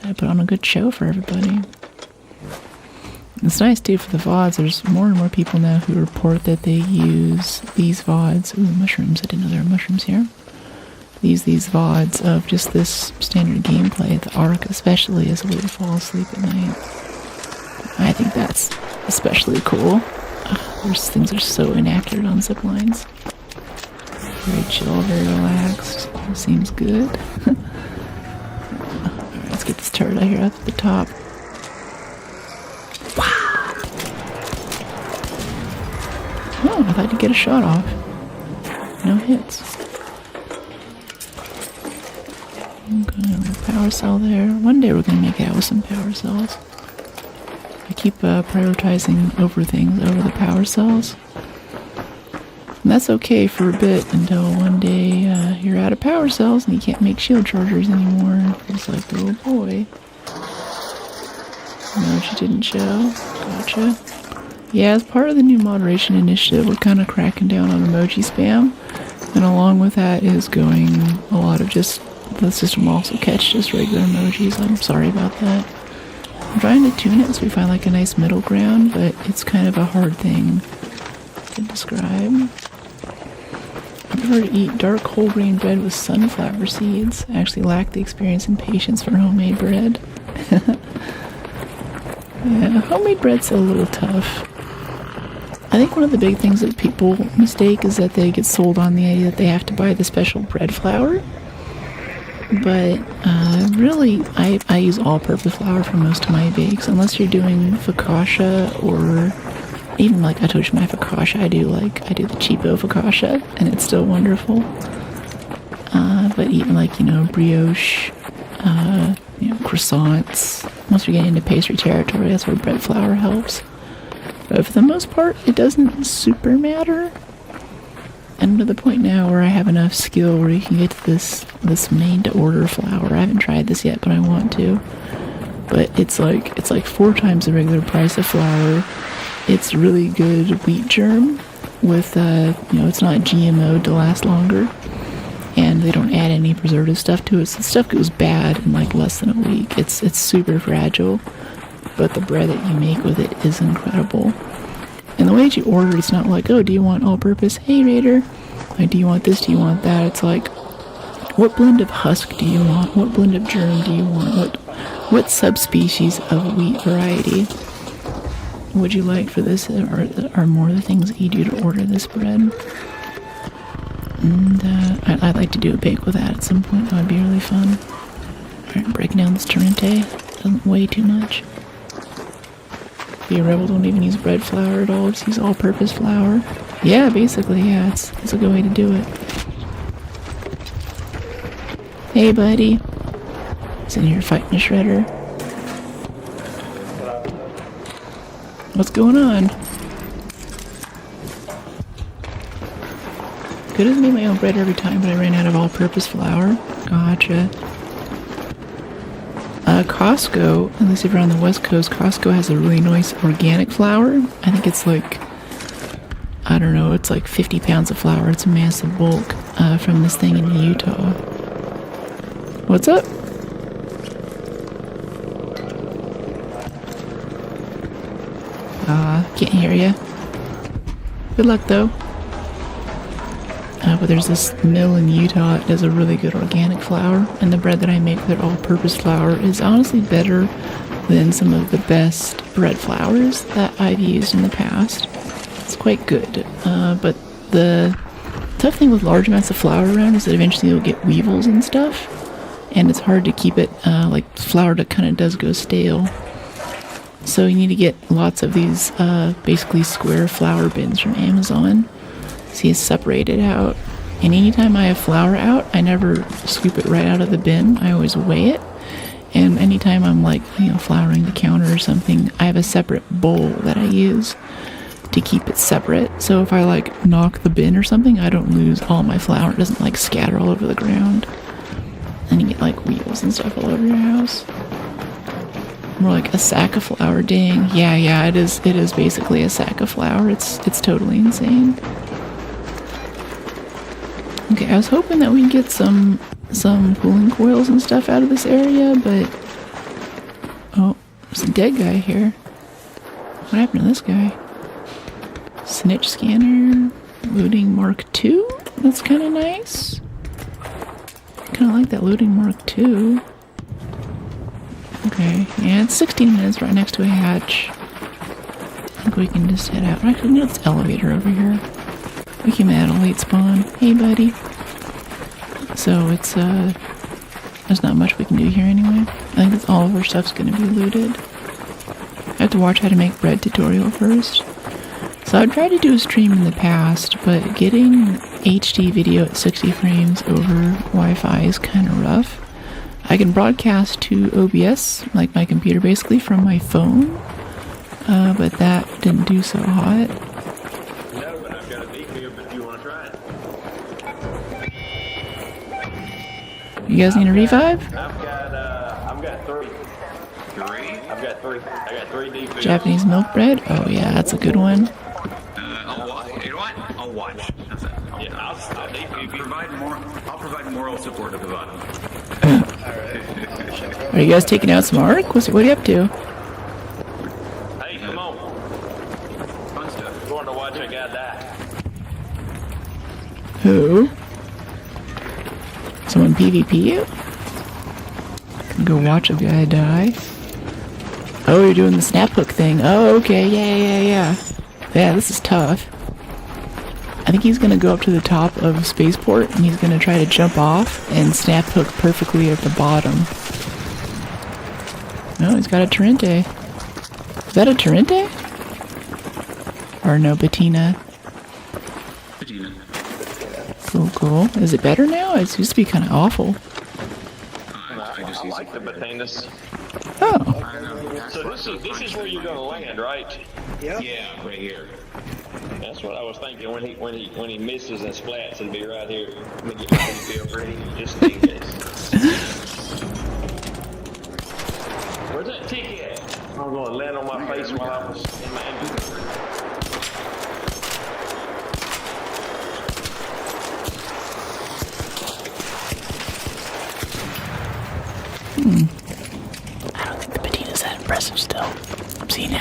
I put on a good show for everybody. It's nice too for the VODs. There's more and more people now who report that they use these VODs. Ooh, mushrooms. I didn't know there were mushrooms here. These VODs of just this standard gameplay, the Arc especially, as a way to fall asleep at night. I think that's especially cool. Those things are so inaccurate on zip lines. Very chill, very relaxed. Seems good. Alright, let's get this turret out here at the top. Wow! Oh, I thought you'd get a shot off. No hits. Okay, power cell there. One day we're gonna make out with some power cells. I keep prioritizing over things over the power cells. And that's okay for a bit until one day you're out of power cells and you can't make shield chargers anymore. It's like, oh boy. No, she didn't show. Gotcha. Yeah, as part of the new moderation initiative, we're kind of cracking down on emoji spam. And along with that is going a lot of just, the system will also catch just regular emojis. I'm sorry about that. I'm trying to tune it so we find like a nice middle ground, but it's kind of a hard thing to describe. I prefer to eat dark whole grain bread with sunflower seeds. I actually lack the experience and patience for homemade bread. Yeah, homemade bread's a little tough. I think one of the big things that people mistake is that they get sold on the idea that they have to buy the special bread flour. But really, I use all-purpose flour for most of my bakes, unless you're doing focaccia or even like I told you my focaccia. I do the cheapo focaccia, and it's still wonderful. But even like brioche, croissants. Once we get into pastry territory, that's where bread flour helps. But for the most part, it doesn't super matter. And to the point now where I have enough skill where you can get to this made-to-order flour. I haven't tried this yet, but I want to. But it's like 4 times the regular price of flour. It's really good wheat germ with it's not GMO'd to last longer, and they don't add any preservative stuff to it. So the stuff goes bad in like less than a week. It's super fragile, but the bread that you make with it is incredible. And the way that you order, it's not like, oh, do you want all-purpose? Hey, Raider. Like, do you want this? Do you want that? It's like, what blend of husk do you want? What blend of germ do you want? What subspecies of wheat variety would you like for this? Are more the things that you do to order this bread? And I'd like to do a bake with that at some point. That would be really fun. Alright, breaking down this Torrente. Doesn't weigh too much. Be a rebel, don't even use bread flour at all, just use all-purpose flour. Yeah, basically, yeah, it's a good way to do it. Hey, buddy. He's in here fighting a shredder. What's going on? Could have made my own bread every time, but I ran out of all-purpose flour. Gotcha. Costco, at least if you're on the West Coast, Costco has a really nice organic flour. I think it's like, I don't know, it's like 50 pounds of flour. It's a massive bulk from this thing in Utah. What's up? Can't hear ya. Good luck though. But there's this mill in Utah that does a really good organic flour, and the bread that I make with their all-purpose flour is honestly better than some of the best bread flours that I've used in the past. It's quite good, but the tough thing with large amounts of flour around is that eventually you'll get weevils and stuff, and it's hard to keep it, like flour that kind of does go stale. So you need to get lots of these basically square flour bins from Amazon. See, it's separated out. And anytime I have flour out, I never scoop it right out of the bin. I always weigh it. And anytime I'm like, flouring the counter or something, I have a separate bowl that I use to keep it separate. So if I like knock the bin or something, I don't lose all my flour. It doesn't like scatter all over the ground. And you get like wheels and stuff all over your house. More like a sack of flour. Dang. Yeah, it is basically a sack of flour. It's totally insane. Okay, I was hoping that we'd get some cooling coils and stuff out of this area, but oh, there's a dead guy here. What happened to this guy? Snitch scanner, looting Mark II. That's kind of nice. Kind of like that looting Mark II. Okay, yeah, it's 16 minutes right next to a hatch. I think we can just head out. Actually, no, it's elevator over here. We came out a late spawn. Hey, buddy. So it's, there's not much we can do here anyway. I think that's all of our stuff's gonna be looted. I have to watch how to make bread tutorial first. So I've tried to do a stream in the past, but getting HD video at 60 frames over Wi-Fi is kind of rough. I can broadcast to OBS, like my computer basically, from my phone, but that didn't do so hot. No, but I've got a decib if you want to try it. You guys need a revive? I've got three. Three? I got three decibs. Japanese milk bread? Oh yeah, that's a good one. I'll watch. You know what? I'll watch. That's it. Yeah, I'll I'll provide moral support at the bottom. Are you guys taking out some Arc? What are you up to? Hey, come on. Fun stuff. Going to watch a guy die. Who? Someone PvP you? Go watch a guy die. Oh, you're doing the snap hook thing. Oh, okay. Yeah. Yeah, this is tough. I think he's gonna go up to the top of Spaceport and he's gonna try to jump off and snap hook perfectly at the bottom. No, he's got a Torrente. Is that a Torrente? Or no, Bettina? Bettina. Cool. Is it better now? It used to be kind of awful. I just I use like the Bettinas. Oh. So this is where you're going to land, right? Yeah, right here. That's what I was thinking. When he misses and splats, it'll be right here. Let me get my feel ready, just in case. Where's that ticket at? I'm going to land on my face while I was in my inventory. I don't think the Bettina's that impressive still.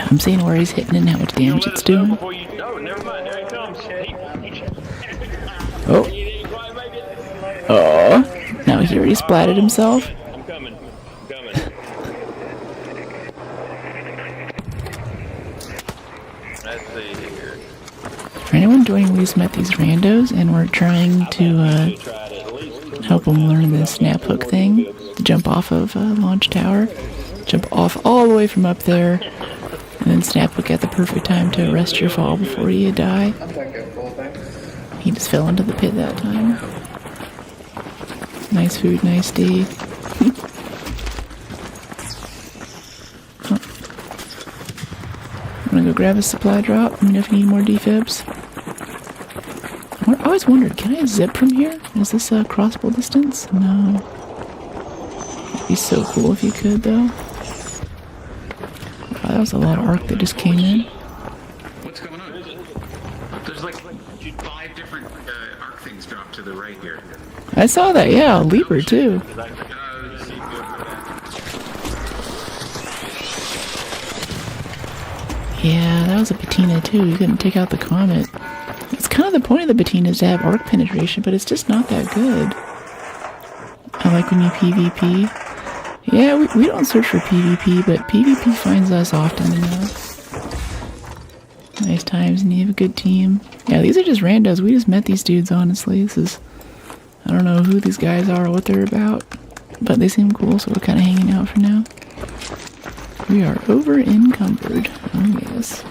I'm seeing where he's hitting and how much damage it's doing. Before you, no, never mind. There he comes. Oh. He didn't quite make it. Oh. Now he already splatted himself. I'm coming. Let's see here. For anyone joining, we just met these randos and we're trying to help them learn this snap hook thing. To jump off of launch tower. Jump off all the way from up there. And then snap hook at the perfect time to arrest your fall before you die. He just fell into the pit that time. Nice food, nice day. Oh. I'm gonna go grab a supply drop. Let me know if you need more defibs. I always wondered, can I zip from here? Is this a crossbow distance? No. It'd be so cool if you could, though. Wow, that was a lot of arc that just came in. What's going on? There's like 5 different arc things dropped to the right here. I saw that, yeah, a leaper too. Yeah, that was a Bettina too. You couldn't take out the comet. It's kind of the point of the Bettina is to have arc penetration, but it's just not that good. I like when you PvP. Yeah, we don't search for PvP, but PvP finds us often enough. Nice times, and you have a good team. Yeah, these are just randos. We just met these dudes, honestly. I don't know who these guys are or what they're about, but they seem cool, so we're kind of hanging out for now. We are over encumbered. Oh, yes.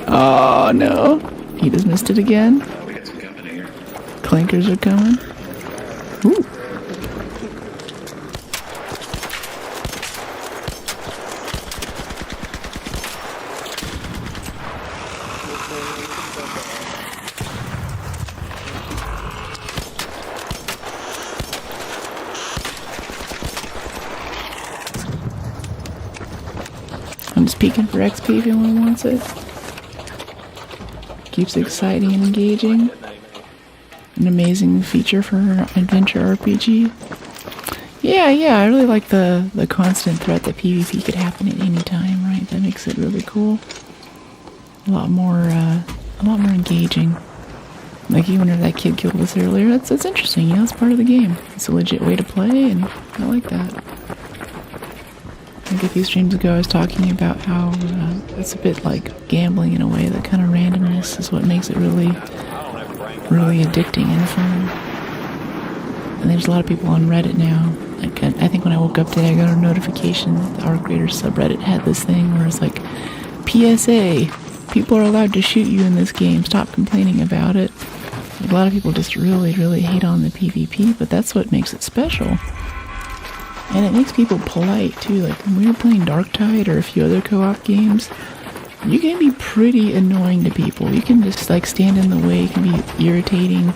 Oh, no. He just missed it again. We got some company here. Clankers are coming. Ooh. peeking for XP if anyone wants it. Keeps it exciting and engaging. An amazing feature for an adventure RPG. Yeah, I really like the constant threat that PvP could happen at any time, right? That makes it really cool. A lot more engaging. Like even whenever that kid killed us earlier, that's interesting, you know, it's part of the game. It's a legit way to play, and I like that. I think a few streams ago I was talking about how it's a bit like gambling in a way. That kind of randomness is what makes it really addicting and fun. And there's a lot of people on Reddit now. Like I think when I woke up today, I got a notification that the Arc Raiders subreddit had this thing where it's like, PSA, people are allowed to shoot you in this game. Stop complaining about it. Like, a lot of people just really hate on the PvP, but that's what makes it special. And it makes people polite too. Like when we were playing Darktide or a few other co-op games, you can be pretty annoying to people. You can just like stand in the way. You can be irritating.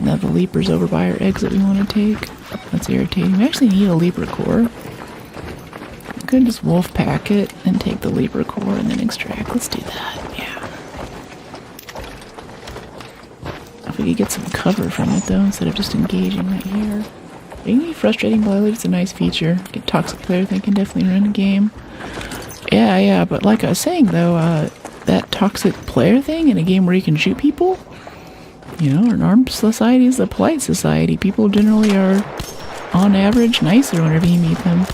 Now the Leaper's over by our exit we want to take. That's irritating. We actually need a Leaper core. We could just wolf pack it and take the Leaper core and then extract. Let's do that. Yeah. If we could get some cover from it though, instead of just engaging right here. It can be frustrating, but I believe it's a nice feature. Get toxic player thing can definitely run a game. Yeah, but like I was saying though, that toxic player thing in a game where you can shoot people, you know, an armed society is a polite society. People generally are, on average, nicer whenever you meet them.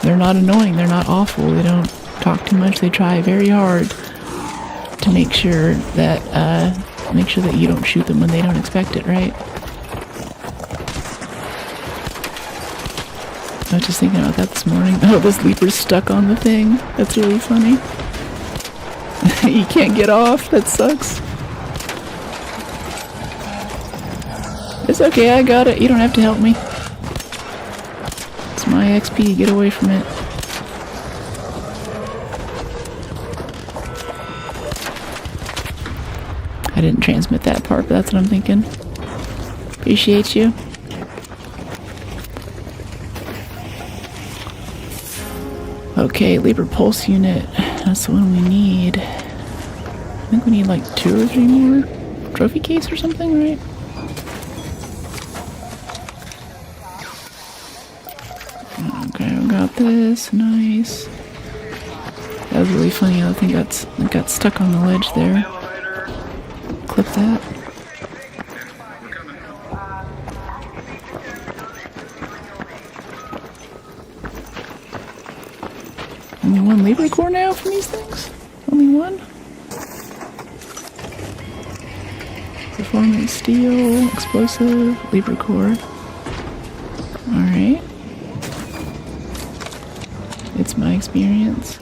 They're not annoying, they're not awful, they don't talk too much, they try very hard to make sure that you don't shoot them when they don't expect it, right? I was just thinking about that this morning. Oh, this Leaper's stuck on the thing. That's really funny. You can't get off. That sucks. It's okay, I got it. You don't have to help me. It's my XP. Get away from it. I didn't transmit that part, but that's what I'm thinking. Appreciate you. Okay, Leaper Pulse Unit. That's the one we need. I think we need like 2 or 3 more. Trophy case or something, right? Okay, we got this. Nice. That was really funny. I think it got stuck on the ledge there. Clip that. Only 1 Leaper core now from these things? Only 1? Performance, steel, explosive, Leaper core. Alright. It's my experience.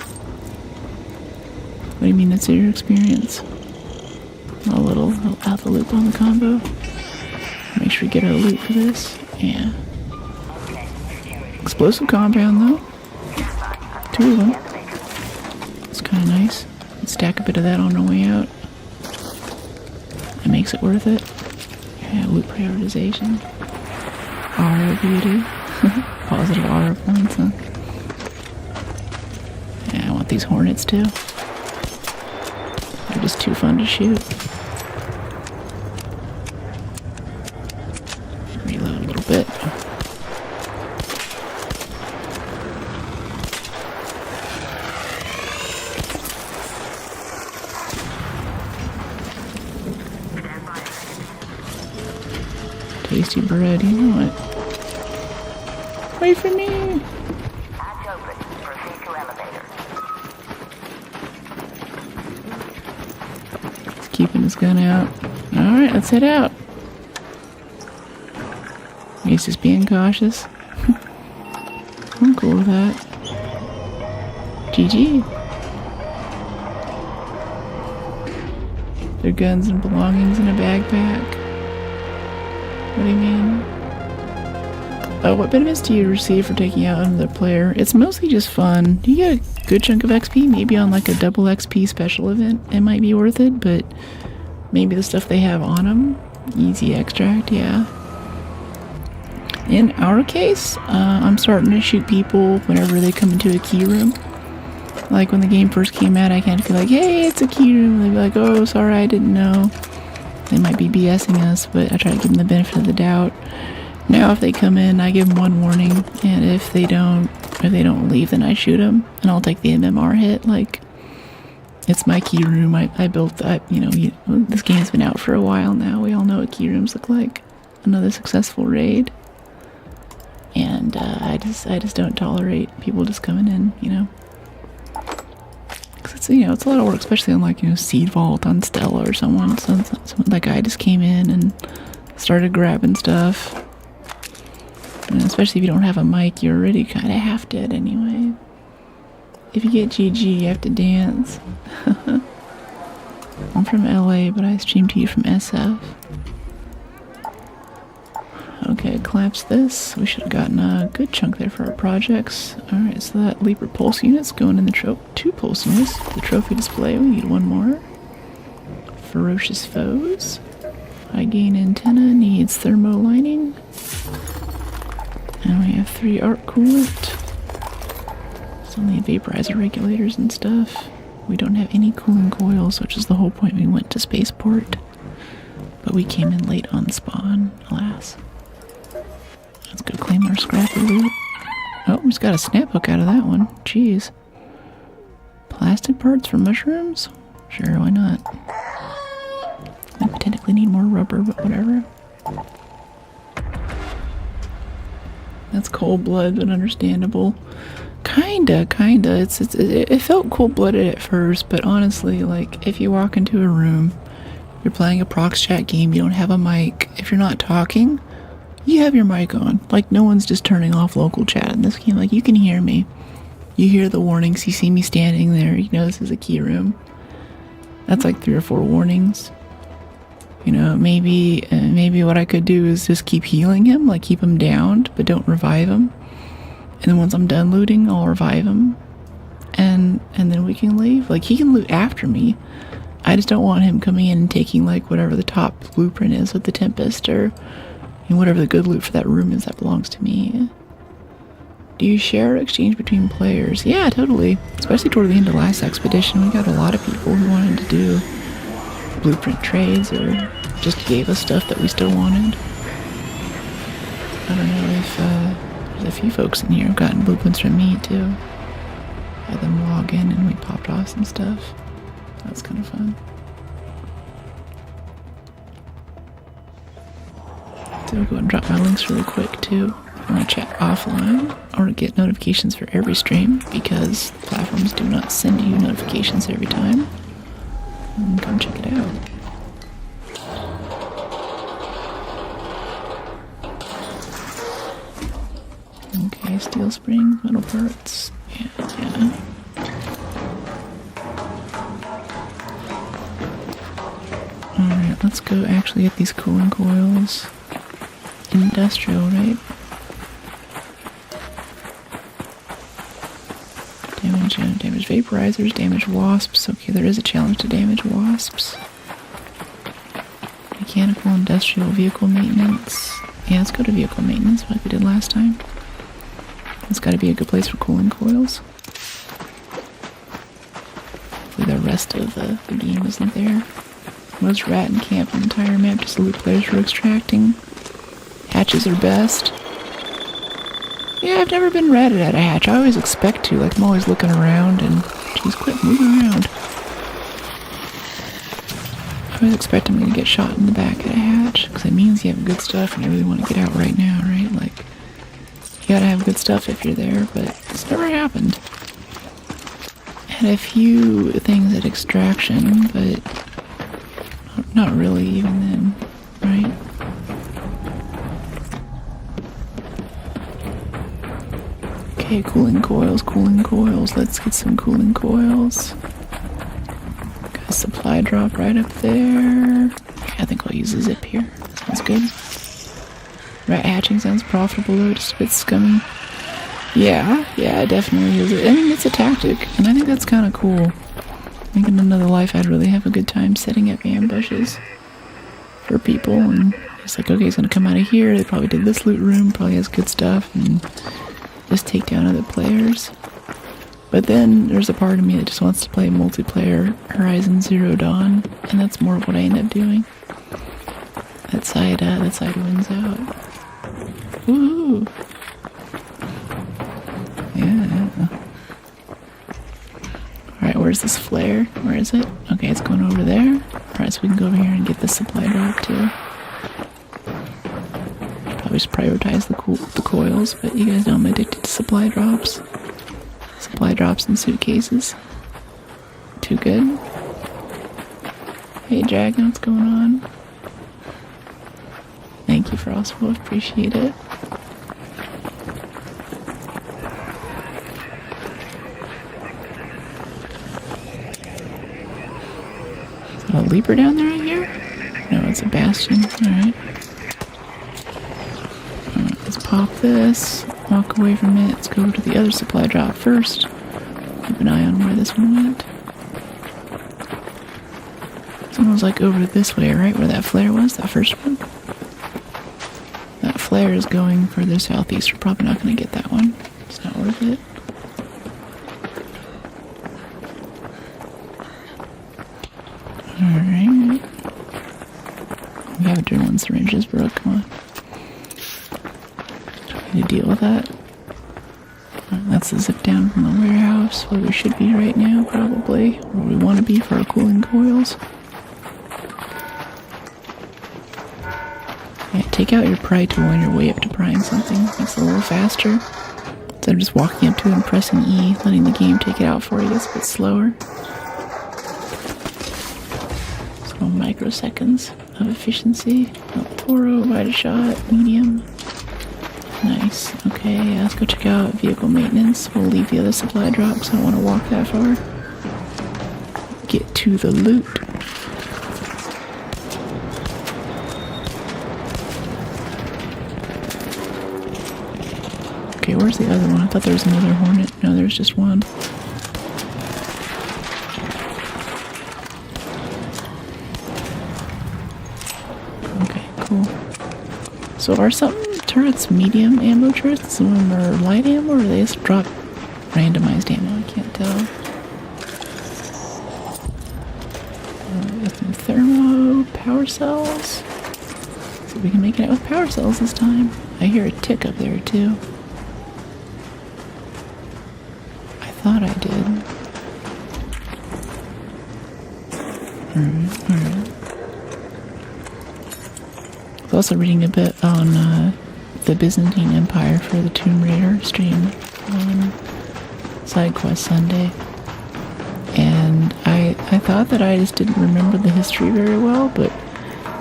What do you mean it's your experience? A little out the loop on the combo. Make sure we get our loot for this. Yeah. Explosive compound though. 2 of them. It's kind of nice. Let's stack a bit of that on our way out. It makes it worth it. Yeah, loot prioritization. Aura beauty. Positive aura points, huh? Yeah, I want these hornets too. They're just too fun to shoot. Reload a little bit. Tasty bread, you know it. Wait for me! He's keeping his gun out. Alright, let's head out. He's just being cautious. I'm cool with that. GG. Their guns and belongings in a backpack. What do you mean? What benefits do you receive for taking out another player? It's mostly just fun. You get a good chunk of XP, maybe on like a double XP special event. It might be worth it, but maybe the stuff they have on them. Easy extract, yeah. In our case, I'm starting to shoot people whenever they come into a key room. Like when the game first came out, I kind of feel like, hey, it's a key room. They'd be like, oh, sorry, I didn't know. They might be BSing us, but I try to give them the benefit of the doubt. Now if they come in, I give them one warning, and if they don't leave, then I shoot them, and I'll take the MMR hit. Like, it's my key room. I built that. This game's been out for a while now. We all know what key rooms look like. Another successful raid, and I just don't tolerate people just coming in. Because it's it's a lot of work, especially on like Seed Vault on Stella or someone. That guy just came in and started grabbing stuff. And especially if you don't have a mic, you're already kind of half dead anyway. If you get GG, you have to dance. I'm from LA, but I stream to you from SF. Okay, collapse this. We should have gotten a good chunk there for our projects. Alright, so that Leaper pulse unit's going in the 2 pulse units. The trophy display, we need 1 more. Ferocious foes. High gain antenna needs thermo lining. And we have 3 arc coolant. It's only vaporizer regulators and stuff. We don't have any cooling coils, which is the whole point we went to spaceport. But we came in late on spawn, alas. Let's go claim our scrappy loot. Oh, we just got a snap hook out of that one. Jeez. Plastic parts for mushrooms? Sure, why not? I technically need more rubber, but whatever. That's cold blood, but understandable. Kinda. It felt cold-blooded at first, but honestly, like, if you walk into a room, you're playing a prox chat game, you don't have a mic. If you're not talking, you have your mic on. Like, no one's just turning off local chat in this game. Like, you can hear me. You hear the warnings. You see me standing there. You know this is a key room. That's like 3 or 4 warnings. Maybe what I could do is just keep healing him, like keep him downed, but don't revive him. And then once I'm done looting, I'll revive him. And then we can leave. Like, he can loot after me. I just don't want him coming in and taking, like, whatever the top blueprint is with the Tempest, or whatever the good loot for that room is that belongs to me. Do you share or exchange between players? Yeah, totally. Especially toward the end of last expedition, we got a lot of people who wanted to do blueprint trades or just gave us stuff that we still wanted. I don't know if there's a few folks in here who've gotten blueprints from me too. Had them log in and we popped off some stuff. That's kind of fun. So I'll go and drop my links really quick too. I want to chat offline or get notifications for every stream because platforms do not send you notifications every time. And come check it out. Okay, steel springs, metal parts. Yeah. Alright, let's go actually get these cooling coils. Industrial, right? Damage vaporizers, damage wasps. Okay, there is a challenge to damage wasps. Mechanical, industrial, vehicle maintenance. Yeah, let's go to vehicle maintenance like we did last time. It's got to be a good place for cooling coils. Hopefully the rest of the game isn't there. Most rat and camp the entire map just loot players for extracting. Hatches are best. Yeah, I've never been ratted at a hatch. I always expect to. Like, I'm always looking around and... Jeez, quit moving around. I always expect I'm going to get shot in the back at a hatch. Because it means you have good stuff and you really want to get out right now, right? Like, you gotta have good stuff if you're there, but it's never happened. Had a few things at extraction, but... Not really even then, right? Okay, cooling coils. Let's get some cooling coils. Got a supply drop right up there. I think I'll use a zip here. Sounds good. Rat hatching sounds profitable though, just a bit scummy. Yeah, it definitely is. I mean, it's a tactic, and I think that's kind of cool. I think in another life I'd really have a good time setting up ambushes for people, and it's like, okay, he's gonna come out of here, they probably did this loot room, probably has good stuff, and just take down other players. But then there's a part of me that just wants to play multiplayer Horizon Zero Dawn, and that's more of what I end up doing. That side wins out. Woohoo! Yeah. Alright, where's this flare? Where is it? Okay, it's going over there. Alright, so we can go over here and get the supply drop too. Probably just prioritize the coils, but you guys know I'm addicted to supply drops. Supply drops in suitcases. Too good. Hey Dragon, what's going on? Thank you, Frostwolf, appreciate it. Is that a leaper down there, I hear? No, it's a bastion. Alright. Let's pop this. Walk away from it. Let's go to the other supply drop first. Keep an eye on where this one went. Someone's like over this way, right? Where that flare was, that first one. That flare is going further southeast. We're probably not going to get that one. It's not worth it. Alright. We have adrenaline syringes, bro. Come on. To deal with that. That's the zip down from the warehouse, where we should be right now, probably. Where we want to be for our cooling coils. Yeah, take out your pry tool on your way up to prying something. Makes it a little faster. Instead of just walking up to it and pressing E, letting the game take it out for you, it's a bit slower. So microseconds of efficiency. Toro, wide shot, medium. Nice. Okay, yeah, let's go check out vehicle maintenance. We'll leave the other supply drops. I don't want to walk that far. Get to the loot. Okay, where's the other one? I thought there was another Hornet. No, there's just one. Okay, cool. So are some turrets medium ammo turrets? Some of them are light ammo, or they just drop randomized ammo? I can't tell. Got some thermo power cells. See if we can make it out with power cells this time. I hear a tick up there too. I thought I did. Alright. I was also reading a bit on the Byzantine Empire for the Tomb Raider stream on SideQuest Sunday. And I thought that I just didn't remember the history very well, but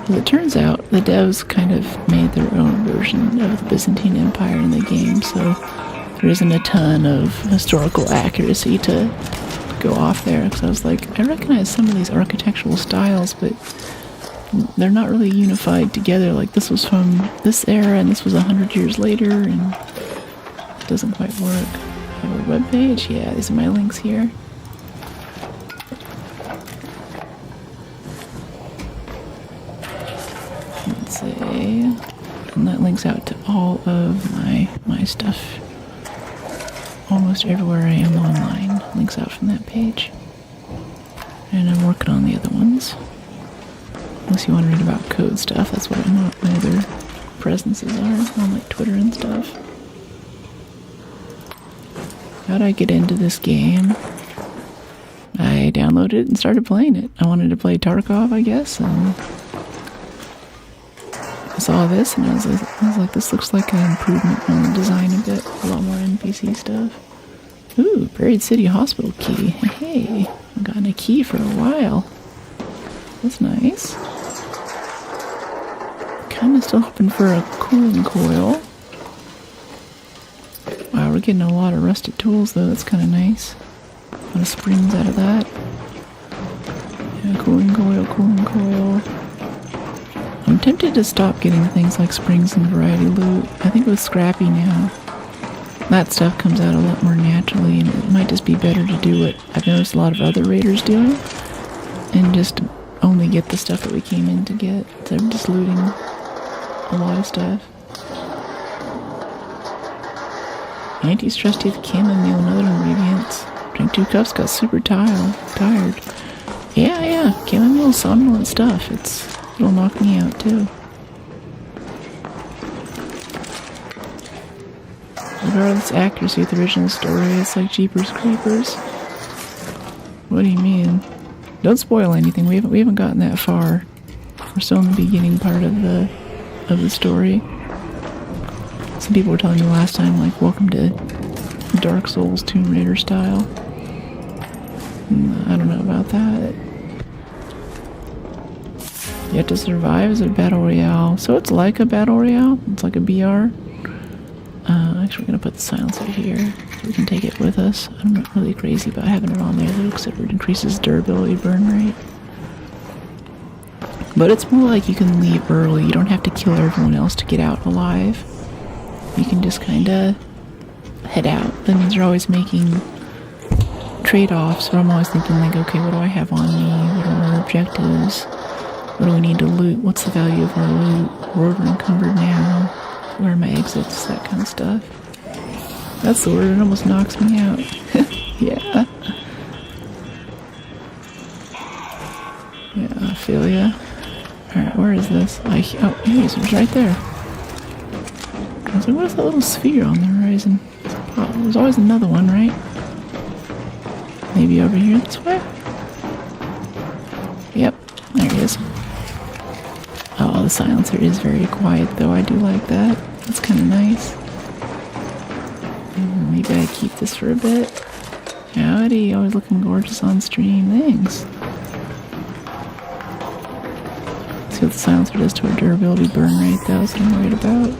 as it turns out, the devs kind of made their own version of the Byzantine Empire in the game, so there isn't a ton of historical accuracy to go off there. Because I was like, I recognize some of these architectural styles, but they're not really unified together. Like, this was from this era and this was 100 years later, and it doesn't quite work. I have a webpage? Yeah, these are my links here. Let's see. And that links out to all of my stuff. Almost everywhere I am online links out from that page. And I'm working on the other ones. Unless you want to read about code stuff, that's what my other presences are, on like Twitter and stuff. How'd I get into this game? I downloaded it and started playing it. I wanted to play Tarkov, I guess, and I saw this and I was like, this looks like an improvement on the design a bit. A lot more NPC stuff. Ooh, Buried City Hospital key. Hey, I've gotten a key for a while. That's nice. Kinda still hoping for a cooling coil. Wow, we're getting a lot of rusted tools though, that's kinda nice. A lot of springs out of that. Yeah, cooling coil. I'm tempted to stop getting things like springs and variety loot. I think with Scrappy now, that stuff comes out a lot more naturally, and it might just be better to do what I've noticed a lot of other raiders doing, and just only get the stuff that we came in to get, instead of just looting a lot of stuff. Anti-stress teeth, chamomile, and other ingredients. Drank 2 cups, got super tired. Yeah, chamomile somnolent stuff. It'll knock me out too. Regardless accuracy of the original story, it's like Jeepers Creepers. What do you mean? Don't spoil anything. We haven't gotten that far. We're still in the beginning part of the story. Some people were telling me last time, like, welcome to Dark Souls Tomb Raider style. I don't know about that. Yet to Survive is a battle royale. So it's like a battle royale. It's like a BR. Actually, we're going to put the silencer here so we can take it with us. I'm not really crazy about having it on there though, because it increases durability burn rate. But it's more like you can leave early. You don't have to kill everyone else to get out alive. You can just kind of head out. That means you're always making trade-offs, but I'm always thinking like, okay, what do I have on me? What are our objectives? What do we need to loot? What's the value of our loot? We're over encumbered now. Where are my exits? That kind of stuff. That's the word. It almost knocks me out. Yeah. Yeah, I feel ya. Alright, where is this? Oh, he's right there. I was like, what is that little sphere on the horizon? Oh, there's always another one, right? Maybe over here this way? Yep, there he is. Oh, the silencer is very quiet though. I do like that. That's kind of nice. Maybe I keep this for a bit. Howdy, always looking gorgeous on stream. Thanks. See what the silencer does to our durability burn rate though, that's what I'm worried about.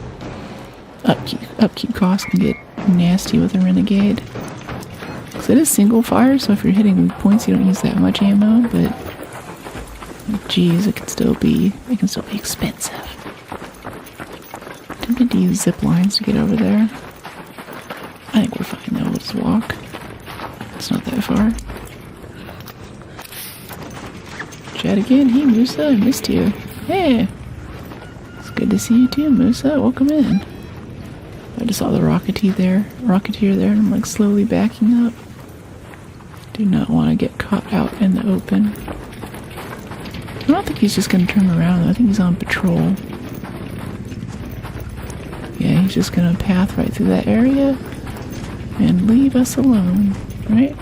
Upkeep cost can get nasty with a renegade. Because it is single fire, so if you're hitting weak points you don't use that much ammo, but geez, it can still be expensive. I'm tempted to use zip lines to get over there. I think we're fine though, we'll just walk. It's not that far. Chat again. Hey Musa, I missed you. Hey! It's good to see you too, Musa. Welcome in. I just saw the Rocketeer there, and I'm like slowly backing up. Do not want to get caught out in the open. I don't think he's just going to turn around though. I think he's on patrol. Yeah, he's just going to path right through that area and leave us alone, right?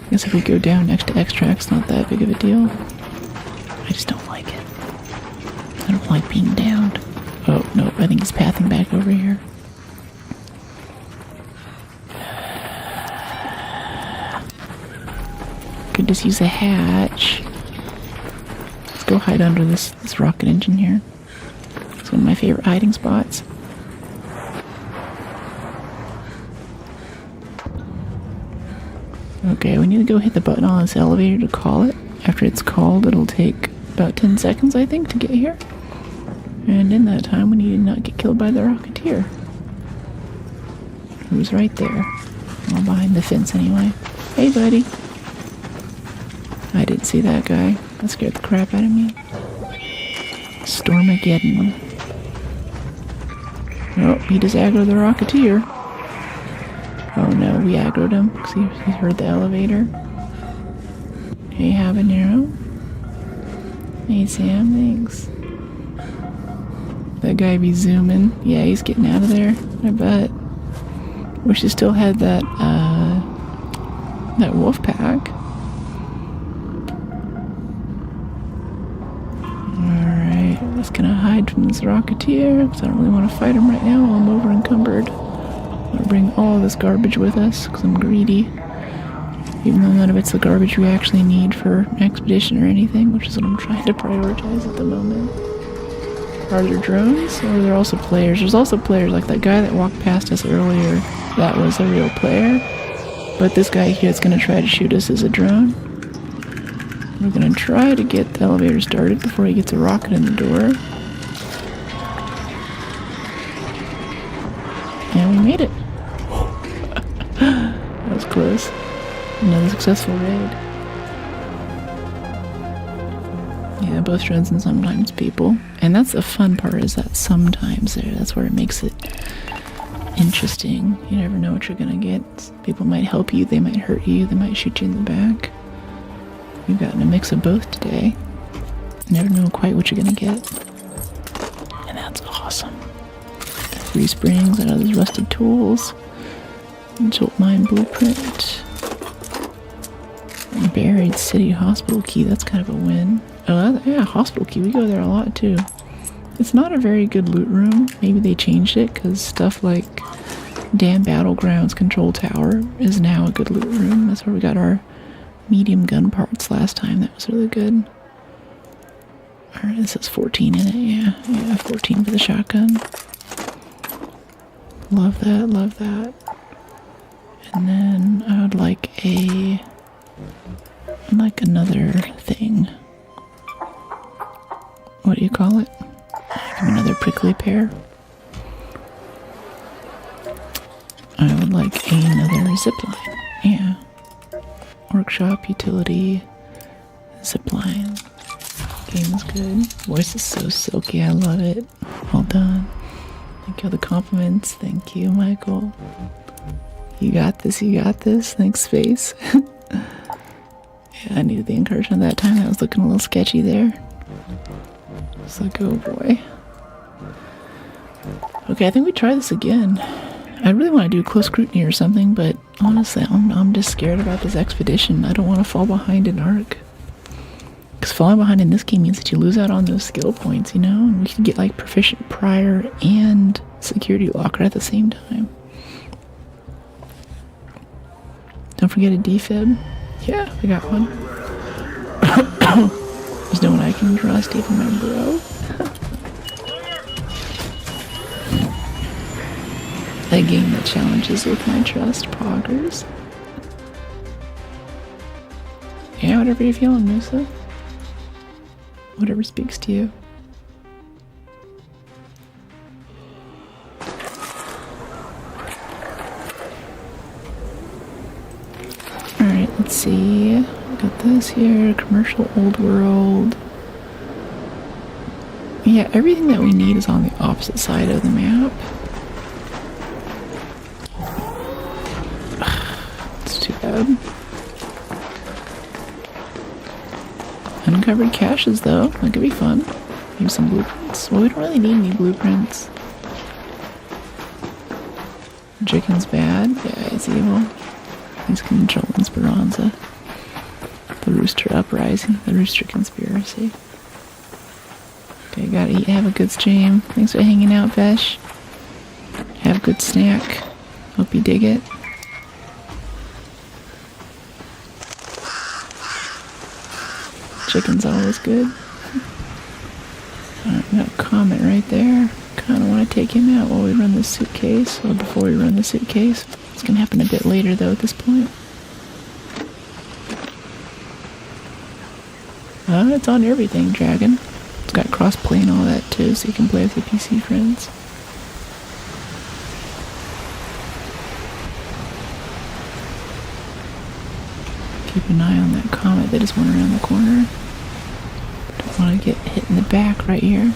I guess if we go down next to extract, it's not that big of a deal. I just don't like it. I don't like being downed. Oh, no, I think he's pathing back over here. Could just use a hatch. Let's go hide under this rocket engine here. It's one of my favorite hiding spots. Okay, we need to go hit the button on this elevator to call it. After it's called, it'll take about 10 seconds, I think, to get here. And in that time, we need to not get killed by the Rocketeer. Who's right there. Well, behind the fence anyway. Hey, buddy. I didn't see that guy. That scared the crap out of me. Stormageddon. Oh, he just aggroed the Rocketeer. Oh no, we aggroed him because he heard the elevator. Hey, Habanero. Hey, Sam, thanks. That guy be zooming. Yeah, he's getting out of there, I bet. Wish he still had that wolf pack. Alright, I'm just gonna hide from this Rocketeer because I don't really want to fight him right now while I'm over encumbered. I'm gonna bring all this garbage with us because I'm greedy. Even though none of it's the garbage we actually need for an expedition or anything, which is what I'm trying to prioritize at the moment. Are there drones? Or are there also players? There's also players, like that guy that walked past us earlier. That was a real player. But this guy here that's going to try to shoot us is a drone. We're going to try to get the elevator started before he gets a rocket in the door. And we made it. That was close. Another successful raid. Yeah, both drones and sometimes people. And that's the fun part, is that sometimes there. That's where it makes it interesting. You never know what you're gonna get. People might help you, they might hurt you, they might shoot you in the back. You've gotten a mix of both today. You never know quite what you're gonna get. And that's awesome. 3 springs out of those rusted tools. Jolt mine blueprint. Buried city hospital key, that's kind of a win. Oh yeah, hospital key, we go there a lot too. It's not a very good loot room. Maybe they changed it because stuff like Damn Battlegrounds Control Tower is now a good loot room. That's where we got our medium gun parts last time. That was really good. Alright, this has 14 in it, yeah, 14 for the shotgun. Love that, love that. And then I would like another thing. What do you call it? Another prickly pear. I would like another zipline. Yeah. Workshop, utility, zipline. Game is good. Voice is so silky, I love it. Well done. Thank you for the compliments. Thank you, Michael. You got this, you got this. Thanks, Space. Yeah, I needed the encouragement that time. That was looking a little sketchy there. It's like, oh boy. Okay, I think we try this again. I really want to do close scrutiny or something, but honestly, I'm just scared about this expedition. I don't want to fall behind in Arc. Because falling behind in this game means that you lose out on those skill points, you know? And we could get like proficient prior and security locker at the same time. Don't forget a defib. Yeah, I got one. There's no one I can trust, even my bro. A game that challenges with my trust, poggers. Yeah, whatever you're feeling, Musa. Whatever speaks to you. Alright, let's see. Got this here, commercial old world. Yeah, everything that we need is on the opposite side of the map. It's too bad. Uncovered caches though, that could be fun. Use some blueprints. Well, we don't really need any blueprints. Chicken's bad. Yeah, he's evil. He's controlling Speranza. The Rooster Uprising. The Rooster Conspiracy. Okay, gotta eat. Have a good stream. Thanks for hanging out, Besh. Have a good snack. Hope you dig it. Chicken's always good. Alright, we got a comment right there. Kinda wanna take him out while we run this suitcase. Or before we run the suitcase. It's gonna happen a bit later though at this point. It's on everything, Dragon. It's got crossplay and all that too, so you can play with your PC friends. Keep an eye on that comet that just went around the corner. Don't want to get hit in the back right here.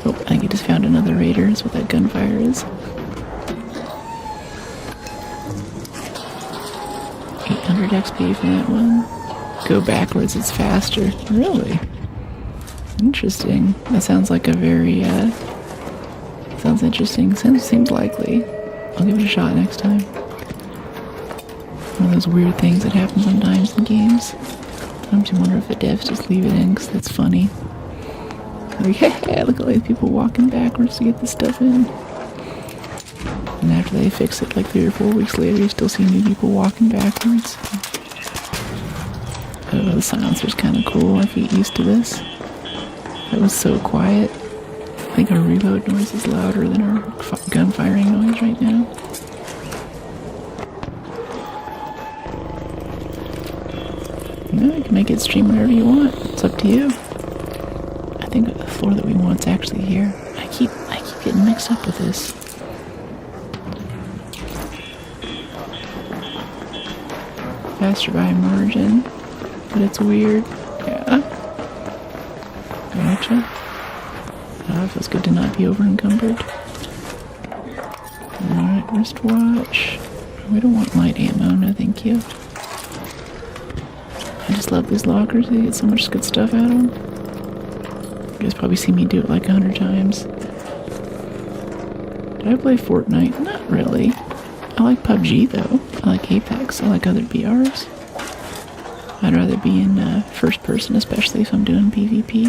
Oh, I think I just found another raider. That's what that gunfire is. 800 XP for that one. Go backwards, it's faster. Really? Interesting. That sounds like a very, sounds interesting. Seems likely. I'll give it a shot next time. One of those weird things that happen sometimes in games. Sometimes you wonder if the devs just leave it in because that's funny. Like, hey, look at all these people walking backwards to get this stuff in. And after they fix it, like 3 or 4 weeks later, you still see new people walking backwards. Oh, the silencer's kind of cool. I get used to this. That was so quiet. I think our reload noise is louder than our gun firing noise right now. No, you can make it stream wherever you want. It's up to you. I think the floor that we want is actually here. I keep getting mixed up with this. Faster by margin. But it's weird. Yeah. Gotcha. Oh, it feels good to not be over encumbered. Wristwatch. We don't want light ammo, no thank you. I just love these lockers, they get so much good stuff out of them. You guys probably see me do it like 100 times. Did I play Fortnite? Not really. I like PUBG though. I like Apex. I like other BRs. I'd rather be in first person, especially if I'm doing PvP.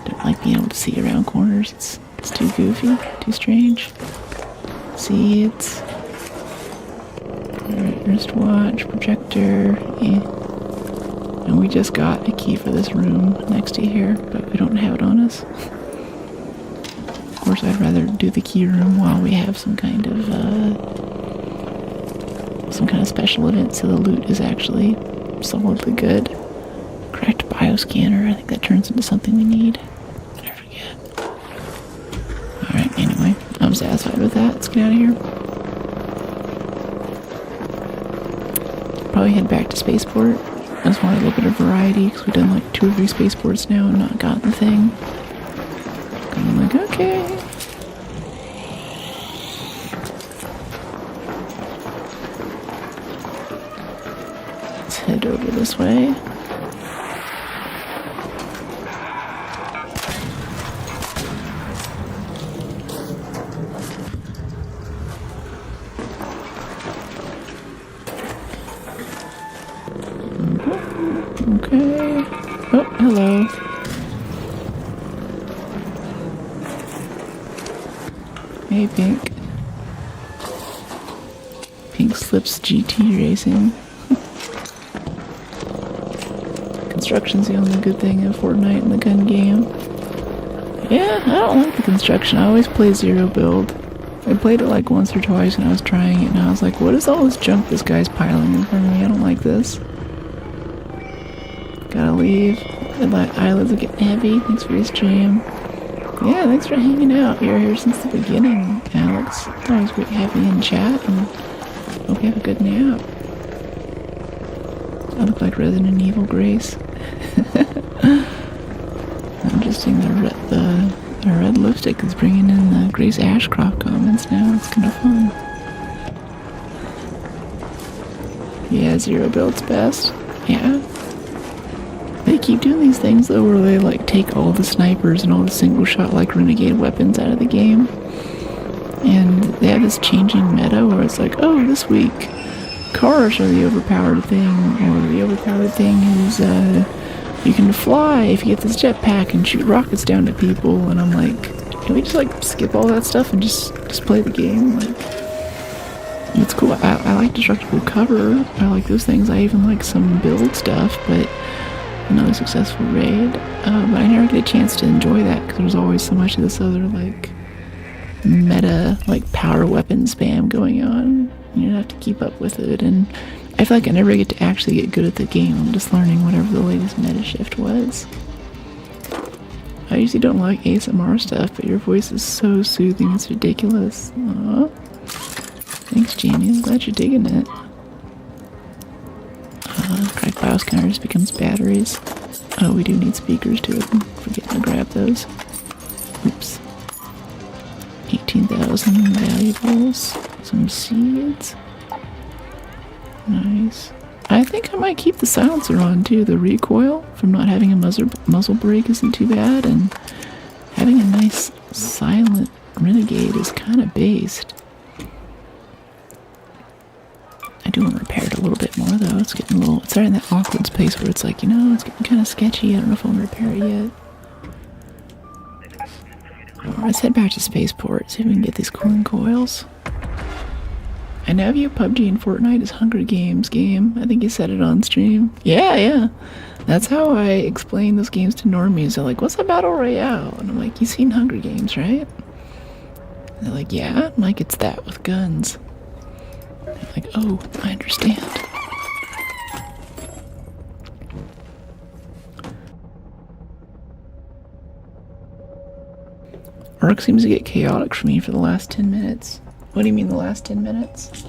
Don't like being able to see around corners. It's too goofy, too strange. See, it's... Alright, wristwatch, projector, yeah. And we just got a key for this room next to here, but we don't have it on us. Of course, I'd rather do the key room while we have some kind of special event, so the loot is actually solidly good. Cracked bioscanner, I think that turns into something we need. I forget. Alright, anyway, I'm satisfied with that. Let's get out of here. Probably head back to Spaceport. I just wanted a little bit of variety, because we've done like 2 or 3 Spaceports now and not gotten the thing. I'm like, okay. Let's head over this way. Okay. Oh, hello. Hey, Pink. Pink Slips GT Racing. Construction's the only good thing in Fortnite in the gun game. Yeah, I don't like the construction. I always play zero build. I played it like once or twice when I was trying it, and I was like, what is all this junk this guy's piling in front of me? I don't like this. Gotta leave. My eyelids are getting heavy. Thanks for your stream. Yeah, thanks for hanging out. You're here since the beginning, Alex. Always great having you in chat, and hope you have a good nap. I look like Resident Evil Grace. I'm just seeing the red lipstick is bringing in the Grace Ashcroft comments now. It's kind of fun. Yeah, zero build's best. Yeah. They keep doing these things though where they like take all the snipers and all the single shot like renegade weapons out of the game. And they have this changing meta where it's like, oh, this week cars are the overpowered thing, or the overpowered thing is you can fly if you get this jetpack and shoot rockets down to people. And I'm like, can we just like skip all that stuff and just play the game? Like, it's cool. I like destructible cover. I like those things. I even like some build stuff, but another successful raid. But I never get a chance to enjoy that because there's always so much of this other like meta, like power weapon spam going on. You have to keep up with it, and I feel like I never get to actually get good at the game. I'm just learning whatever the latest meta shift was. I usually don't like ASMR stuff, but your voice is so soothing, it's ridiculous. Aww. Thanks, Jamie. I'm glad you're digging it. Cracked bioscanner just becomes batteries. Oh, we do need speakers too. I'm forgetting to grab those. Oops. 18,000 valuables. Some seeds. Nice. I think I might keep the silencer on too. The recoil from not having a muzzle brake isn't too bad, and having a nice silent renegade is kind of based. I do want to repair it a little bit more though. It's getting a little, it's right in that awkward space where it's like, you know, it's getting kind of sketchy. I don't know if I want to repair it yet. Let's head back to Spaceport, see if we can get these cooling coils. I now view PUBG and Fortnite as Hunger Games game. I think you said it on stream. Yeah. That's how I explain those games to normies. They're like, what's a battle royale? And I'm like, you've seen Hunger Games, right? And they're like, yeah. I'm like, it's that with guns. They're like, oh, I understand. Arc seems to get chaotic for me for the last 10 minutes. What do you mean the last 10 minutes?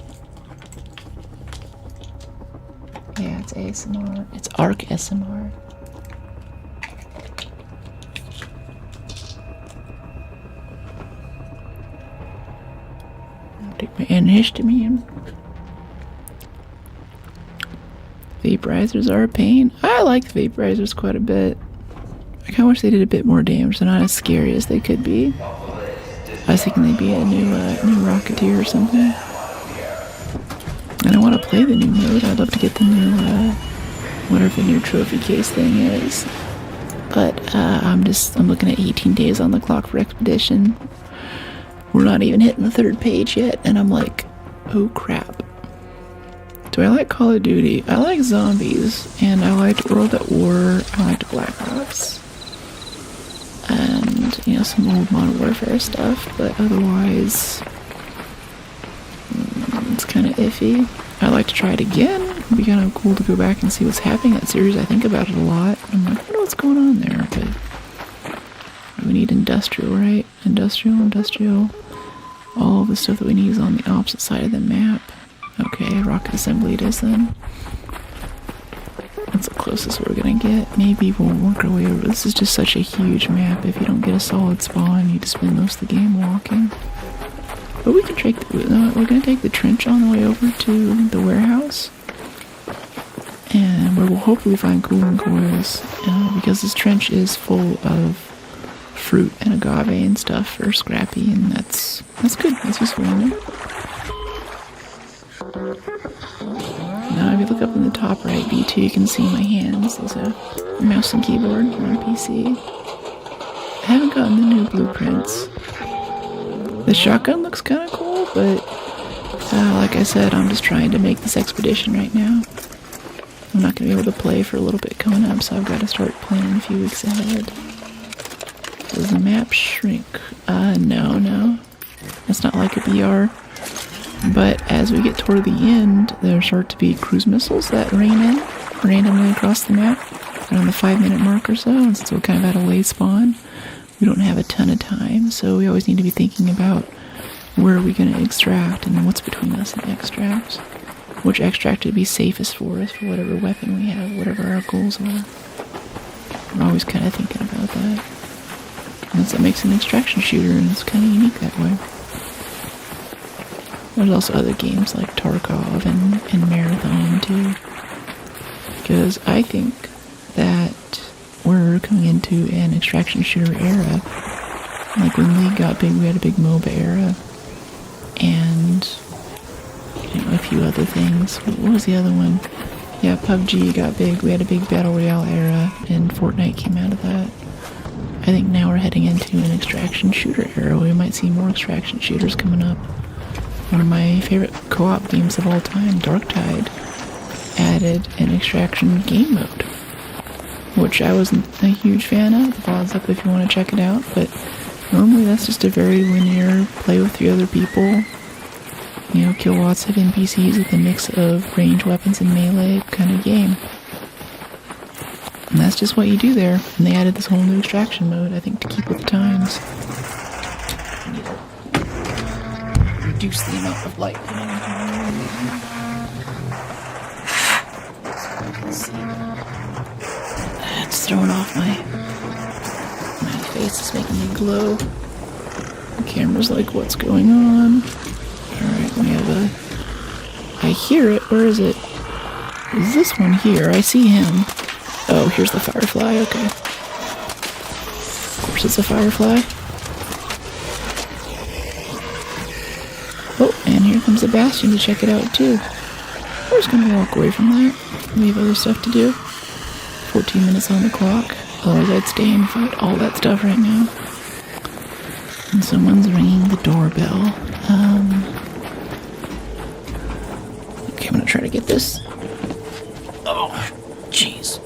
Yeah, it's ASMR. It's ArcSMR. antihistamine. Vaporizers are a pain. I like the vaporizers quite a bit. I kind of wish they did a bit more damage. They're not as scary as they could be. I was thinking they'd be a new Rocketeer or something. And I want to play the new mode. I'd love to get the new, whatever the new trophy case thing is. But I'm looking at 18 days on the clock for Expedition. We're not even hitting the 3rd page yet, and I'm like, oh crap. Do I like Call of Duty? I like zombies, and I liked World at War, I liked Black Ops, and, you know, some old Modern Warfare stuff, but otherwise, it's kind of iffy. I'd like to try it again. It'd be kind of cool to go back and see what's happening in that series. I think about it a lot. I'm like, I don't know what's going on there, but we need industrial, right? Industrial. All the stuff that we need is on the opposite side of the map. Okay, rocket assembly it is then. That's the closest we're gonna get. Maybe we'll work our way over. This is just such a huge map. If you don't get a solid spawn, you just spend most of the game walking. But we can take we're gonna take the trench on the way over to the warehouse. And where we'll hopefully find cooling coils. Because this trench is full of fruit and agave and stuff for Scrappy, and that's good. That's useful, you know? Now if you look up in the top right, B2, you can see my hands. There's a mouse and keyboard on PC. I haven't gotten the new blueprints. The shotgun looks kind of cool, but like I said, I'm just trying to make this expedition right now. I'm not going to be able to play for a little bit coming up, so I've got to start planning a few weeks ahead. Does the map shrink? No. It's not like a BR. But as we get toward the end, there start to be cruise missiles that rain in randomly across the map around the 5-minute mark or so. And since we're kind of at a late spawn, we don't have a ton of time. So we always need to be thinking about where are we going to extract and what's between us and extract. Which extract would be safest for us for whatever weapon we have, whatever our goals are. We're always kind of thinking about that. And that makes an extraction shooter, and it's kind of unique that way. There's also other games like Tarkov and Marathon too. Because I think that we're coming into an extraction shooter era. Like when League got big, we had a big MOBA era. And, you know, a few other things. What was the other one? Yeah, PUBG got big. We had a big Battle Royale era, and Fortnite came out of that. I think now we're heading into an extraction shooter era. We might see more extraction shooters coming up. One of my favorite co-op games of all time, Darktide, added an extraction game mode, which I wasn't a huge fan of. The VOD's up if you want to check it out, but normally that's just a very linear, play with 3 other people, you know, kill lots of NPCs with a mix of ranged weapons and melee kind of game. And that's just what you do there. And they added this whole new extraction mode, I think, to keep with the times. Reduce the amount of light. It's throwing off my face. Is making me glow. The camera's like, what's going on? Alright, we have I hear it. Where is it? Is this one here? I see him. Oh, here's the firefly. Okay. Of course it's a firefly. Oh, and here comes the Bastion to check it out too. We're just gonna walk away from that. We have other stuff to do. 14 minutes on the clock. Otherwise I'd stay and fight all that stuff right now. And someone's ringing the doorbell. Okay, I'm gonna try to get this. Oh, jeez.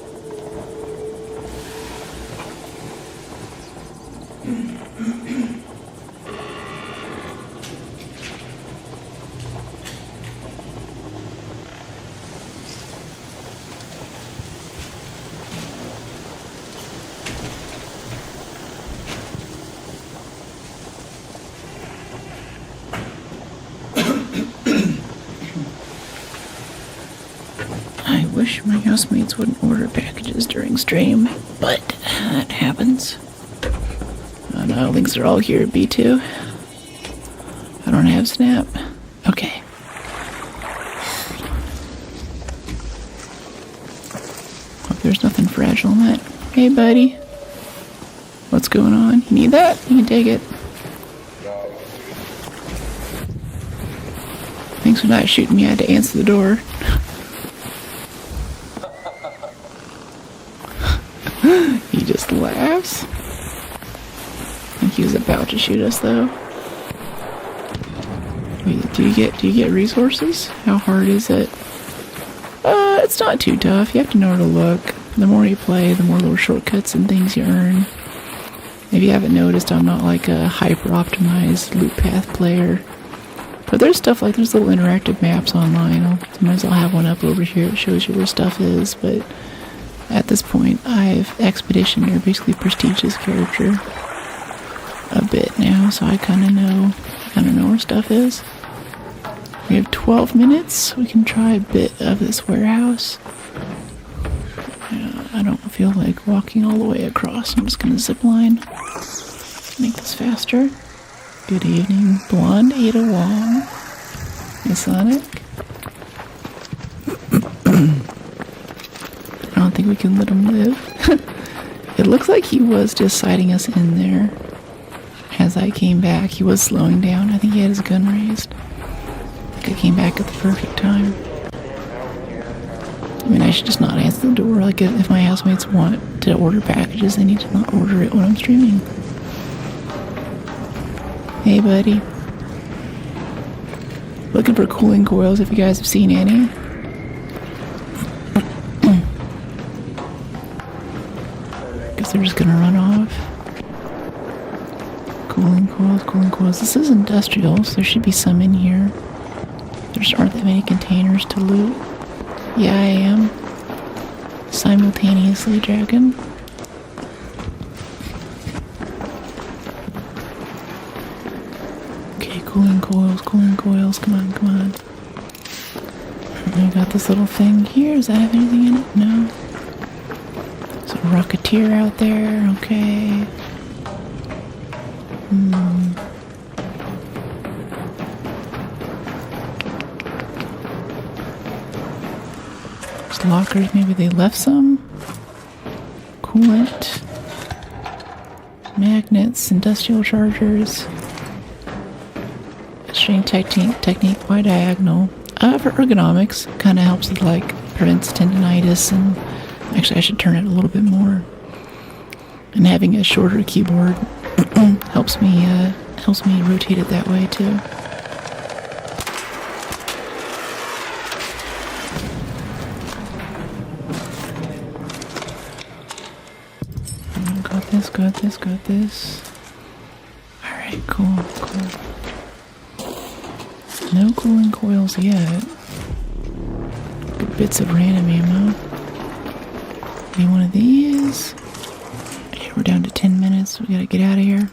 I wish my housemates wouldn't order packages during stream, but that happens. Oh no, links are all here at B2. I don't have Snap. Okay. Hope there's nothing fragile in that. Hey, buddy. What's going on? You need that? You can take it. Thanks for not shooting me. I had to answer the door. He just laughs. I think he was about to shoot us, though. Wait, do you get resources? How hard is it? It's not too tough. You have to know where to look. The more you play, the more little shortcuts and things you earn. If you haven't noticed, I'm not like a hyper-optimized loop path player. But there's stuff like, there's little interactive maps online. Sometimes I'll have one up over here that shows you where stuff is, but at this point, I've expeditioned or basically prestiged this character a bit now, so I kind of know where stuff is. We have 12 minutes. We can try a bit of this warehouse. I don't feel like walking all the way across. I'm just gonna zip line. Make this faster. Good evening, Blonde Ada Wong. Hey, Sonic. I don't think we can let him live. It looks like he was just sighting us in there. As I came back, he was slowing down. I think he had his gun raised. I think I came back at the perfect time. I mean, I should just not answer the door. Like, if my housemates want to order packages, they need to not order it when I'm streaming. Hey, buddy. Looking for cooling coils if you guys have seen any. Guess they're just gonna run off. Cooling coils, cooling coils. This is industrial, so there should be some in here. There just aren't that many containers to loot. Yeah, I am. Simultaneously, Dragon. Okay, cooling coils. Come on, come on. I got this little thing here. Does that have anything in it? No. There's a Rocketeer out there. Okay. Lockers, maybe they left some. Coolant. Magnets, industrial chargers. String technique, why diagonal? For ergonomics, kind of helps with like prevents tendinitis, and actually I should turn it a little bit more. And having a shorter keyboard helps me rotate it that way too. Got this. Alright, cool. No cooling coils yet. Good bits of random ammo. Need one of these. Okay, we're down to 10 minutes. We gotta get out of here.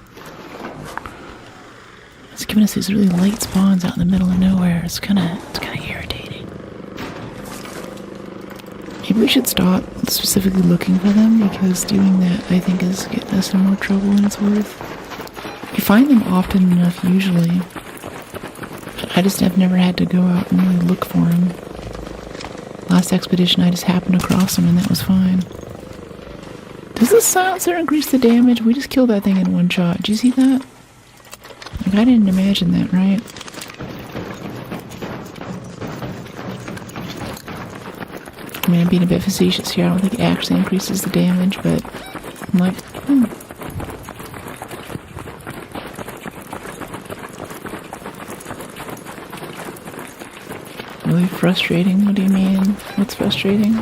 It's giving us these really light spawns out in the middle of nowhere. It's kinda irritating. Maybe we should stop specifically looking for them, because doing that I think is getting us in more trouble than it's worth. You find them often enough usually. I just have never had to go out and really look for them. Last expedition I just happened across them and that was fine. Does the silencer increase the damage? We just killed that thing in one shot. Did you see that? Like, I didn't imagine that, right? I mean, I'm being a bit facetious here. I don't think it actually increases the damage, but I'm like, Really frustrating? What do you mean? What's frustrating?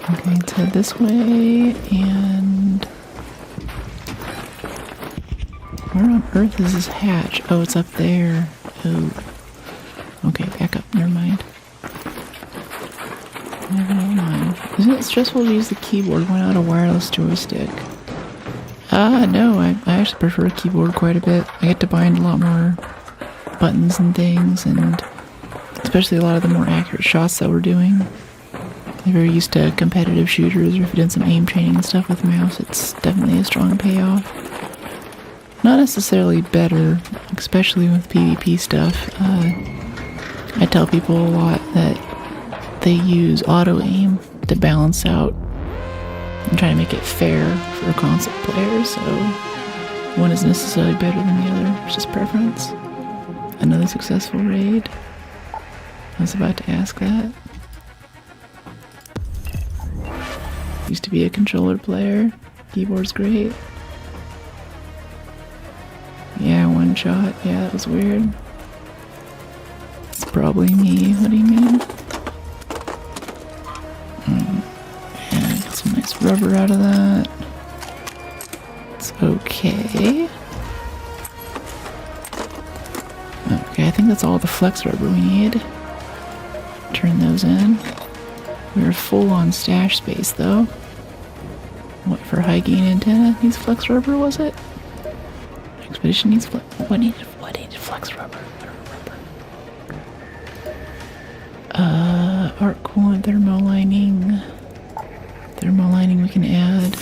Okay, let's head this way, and where on earth is this hatch? Oh, it's up there. Oh. Okay, back up. Never mind. Never mind. Isn't it stressful to use the keyboard? Why not a wireless joystick? No, I actually prefer a keyboard quite a bit. I get to bind a lot more buttons and things, and especially a lot of the more accurate shots that we're doing. if you're used to competitive shooters or if you've done some aim training and stuff with mouse, it's definitely a strong payoff. Not necessarily better, especially with PvP stuff. I tell people a lot that they use auto-aim to balance out and try to make it fair for console players, so one isn't necessarily better than the other, it's just preference. Another successful raid. I was about to ask that. Used to be a controller player. Keyboard's great. Yeah, one shot. Yeah, that was weird. It's probably me. What do you mean? Yeah, get some nice rubber out of that. It's okay. Okay, I think that's all the flex rubber we need. Turn those in. We're full on stash space though. What for high gain antenna needs flex rubber, was it? Expedition needs what needed flex rubber? Arc coolant, thermal lining. Thermal lining we can add.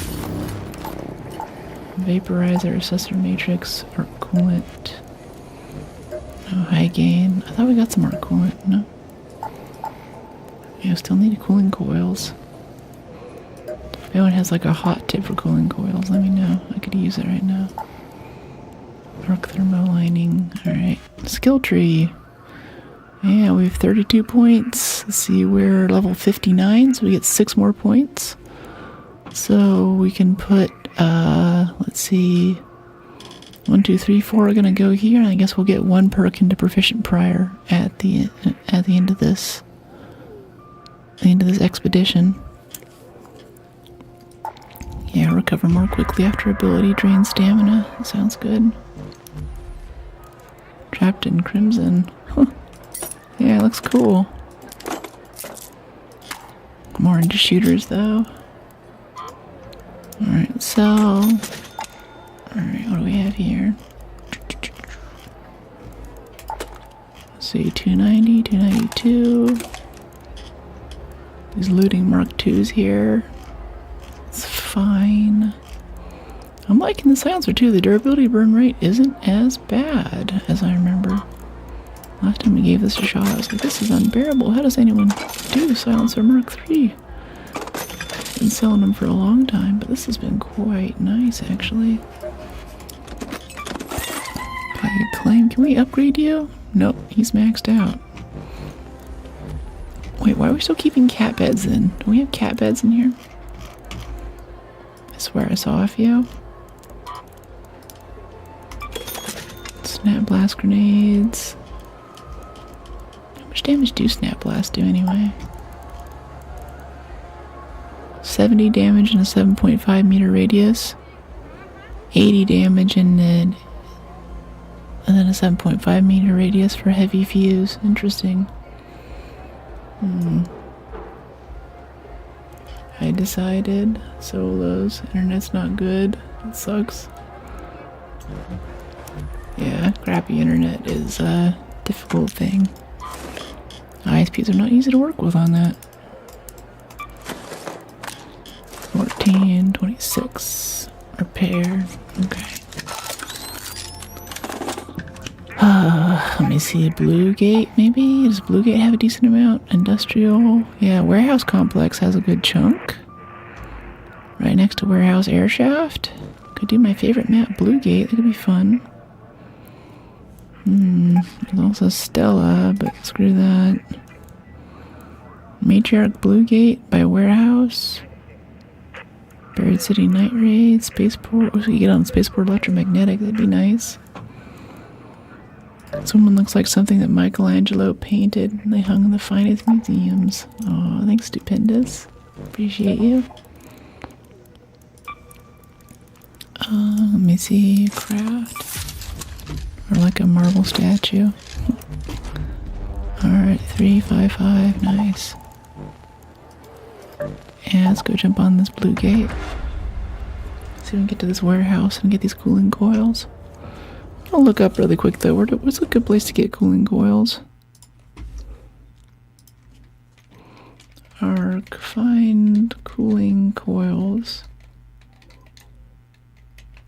Vaporizer, assessor matrix, arc coolant. No high gain. I thought we got some arc coolant, no? Yeah, still need cooling coils. If anyone has like a hot tip for cooling coils, let me know. I could use it right now. Arc thermal lining. Alright. Skill tree. Yeah, we have 32 points. Let's see, we're level 59, so we get 6 more points. So we can put, let's see, 1, 2, 3, 4 are gonna go here, and I guess we'll get 1 perk into proficient prior at the end of this. The end of this expedition. Yeah, recover more quickly after ability drains stamina. That sounds good. Trapped in Crimson. Huh. Yeah, it looks cool. More into shooters though. Alright, so... Alright, what do we have here? Let's see, 290, 292. These looting Mark IIs here. It's fine. I'm liking the silencer too. The durability burn rate isn't as bad as I remember. Last time we gave this a shot, I was like, this is unbearable. How does anyone do silencer Mark III? Been selling them for a long time, but this has been quite nice actually. Okay, claim. Can we upgrade you? Nope, he's maxed out. Wait, why are we still keeping cat beds in? Do we have cat beds in here? I swear I saw a few. Snap blast grenades. How much damage do snap blasts do anyway? 70 damage in a 7.5 meter radius. 80 damage and then a 7.5 meter radius for heavy fuse. Interesting. I decided solos. Internet's not good. It sucks. Yeah, crappy internet is a difficult thing. ISPs are not easy to work with on that. 14, 26. Repair. Okay. Let me see, Blue Gate maybe? Does Blue Gate have a decent amount? Industrial? Yeah, Warehouse Complex has a good chunk. Right next to Warehouse Airshaft. Could do my favorite map, Blue Gate. That could be fun. There's also Stella, but screw that. Matriarch Blue Gate by Warehouse. Buried City Night Raid. Spaceport. Wish we could get on Spaceport Electromagnetic. That'd be nice. Someone looks like something that Michelangelo painted and they hung in the finest museums. Oh, thanks, Stupendous. Appreciate you. Let me see. Craft. Or like a marble statue. Alright, 355. Nice. Yeah, let's go jump on this Blue Gate. See if we can get to this warehouse and get these cooling coils. I'll look up really quick though. What's a good place to get cooling coils? Arc, find cooling coils.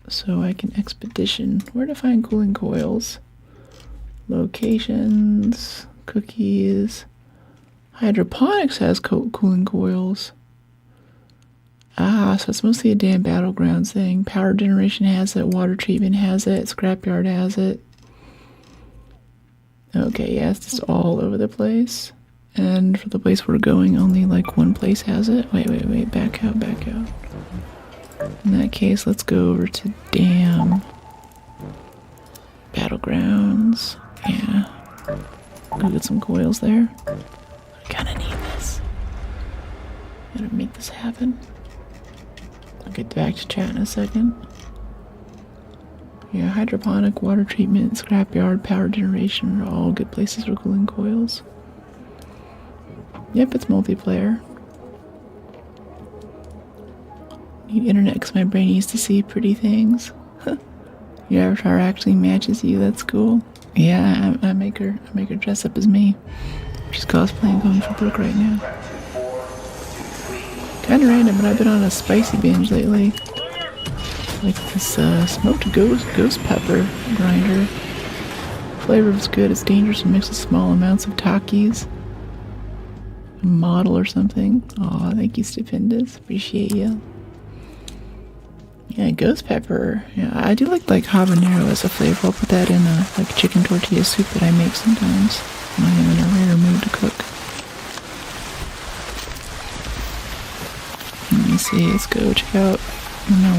So I can expedition. Where to find cooling coils? Locations, cookies. Hydroponics has cooling coils. Ah, so it's mostly a damn battlegrounds thing. Power generation has it, water treatment has it, scrapyard has it. Okay, yeah, it's just all over the place. And for the place we're going, only like one place has it. Wait, back out. In that case, let's go over to Dam. Battlegrounds. Yeah. Go get some coils there. I kinda need this. Gotta make this happen. I'll get back to chat in a second. Yeah, hydroponic, water treatment, scrapyard, power generation are all good places for cooling coils. Yep, it's multiplayer. Need internet because my brain needs to see pretty things. Your avatar actually matches you, that's cool. Yeah, I make her dress up as me. She's cosplaying going for Brooke right now. Kinda random, but I've been on a spicy binge lately. Like this smoked ghost pepper grinder. Flavor is good, it's dangerous and mixes small amounts of Takis. A model or something. Aw, thank you, Stupendous. Appreciate you. Yeah, ghost pepper. Yeah, I do like habanero as a flavor. I'll put that in like chicken tortilla soup that I make sometimes when I'm in a rare mood to cook. Let me see, let's go check out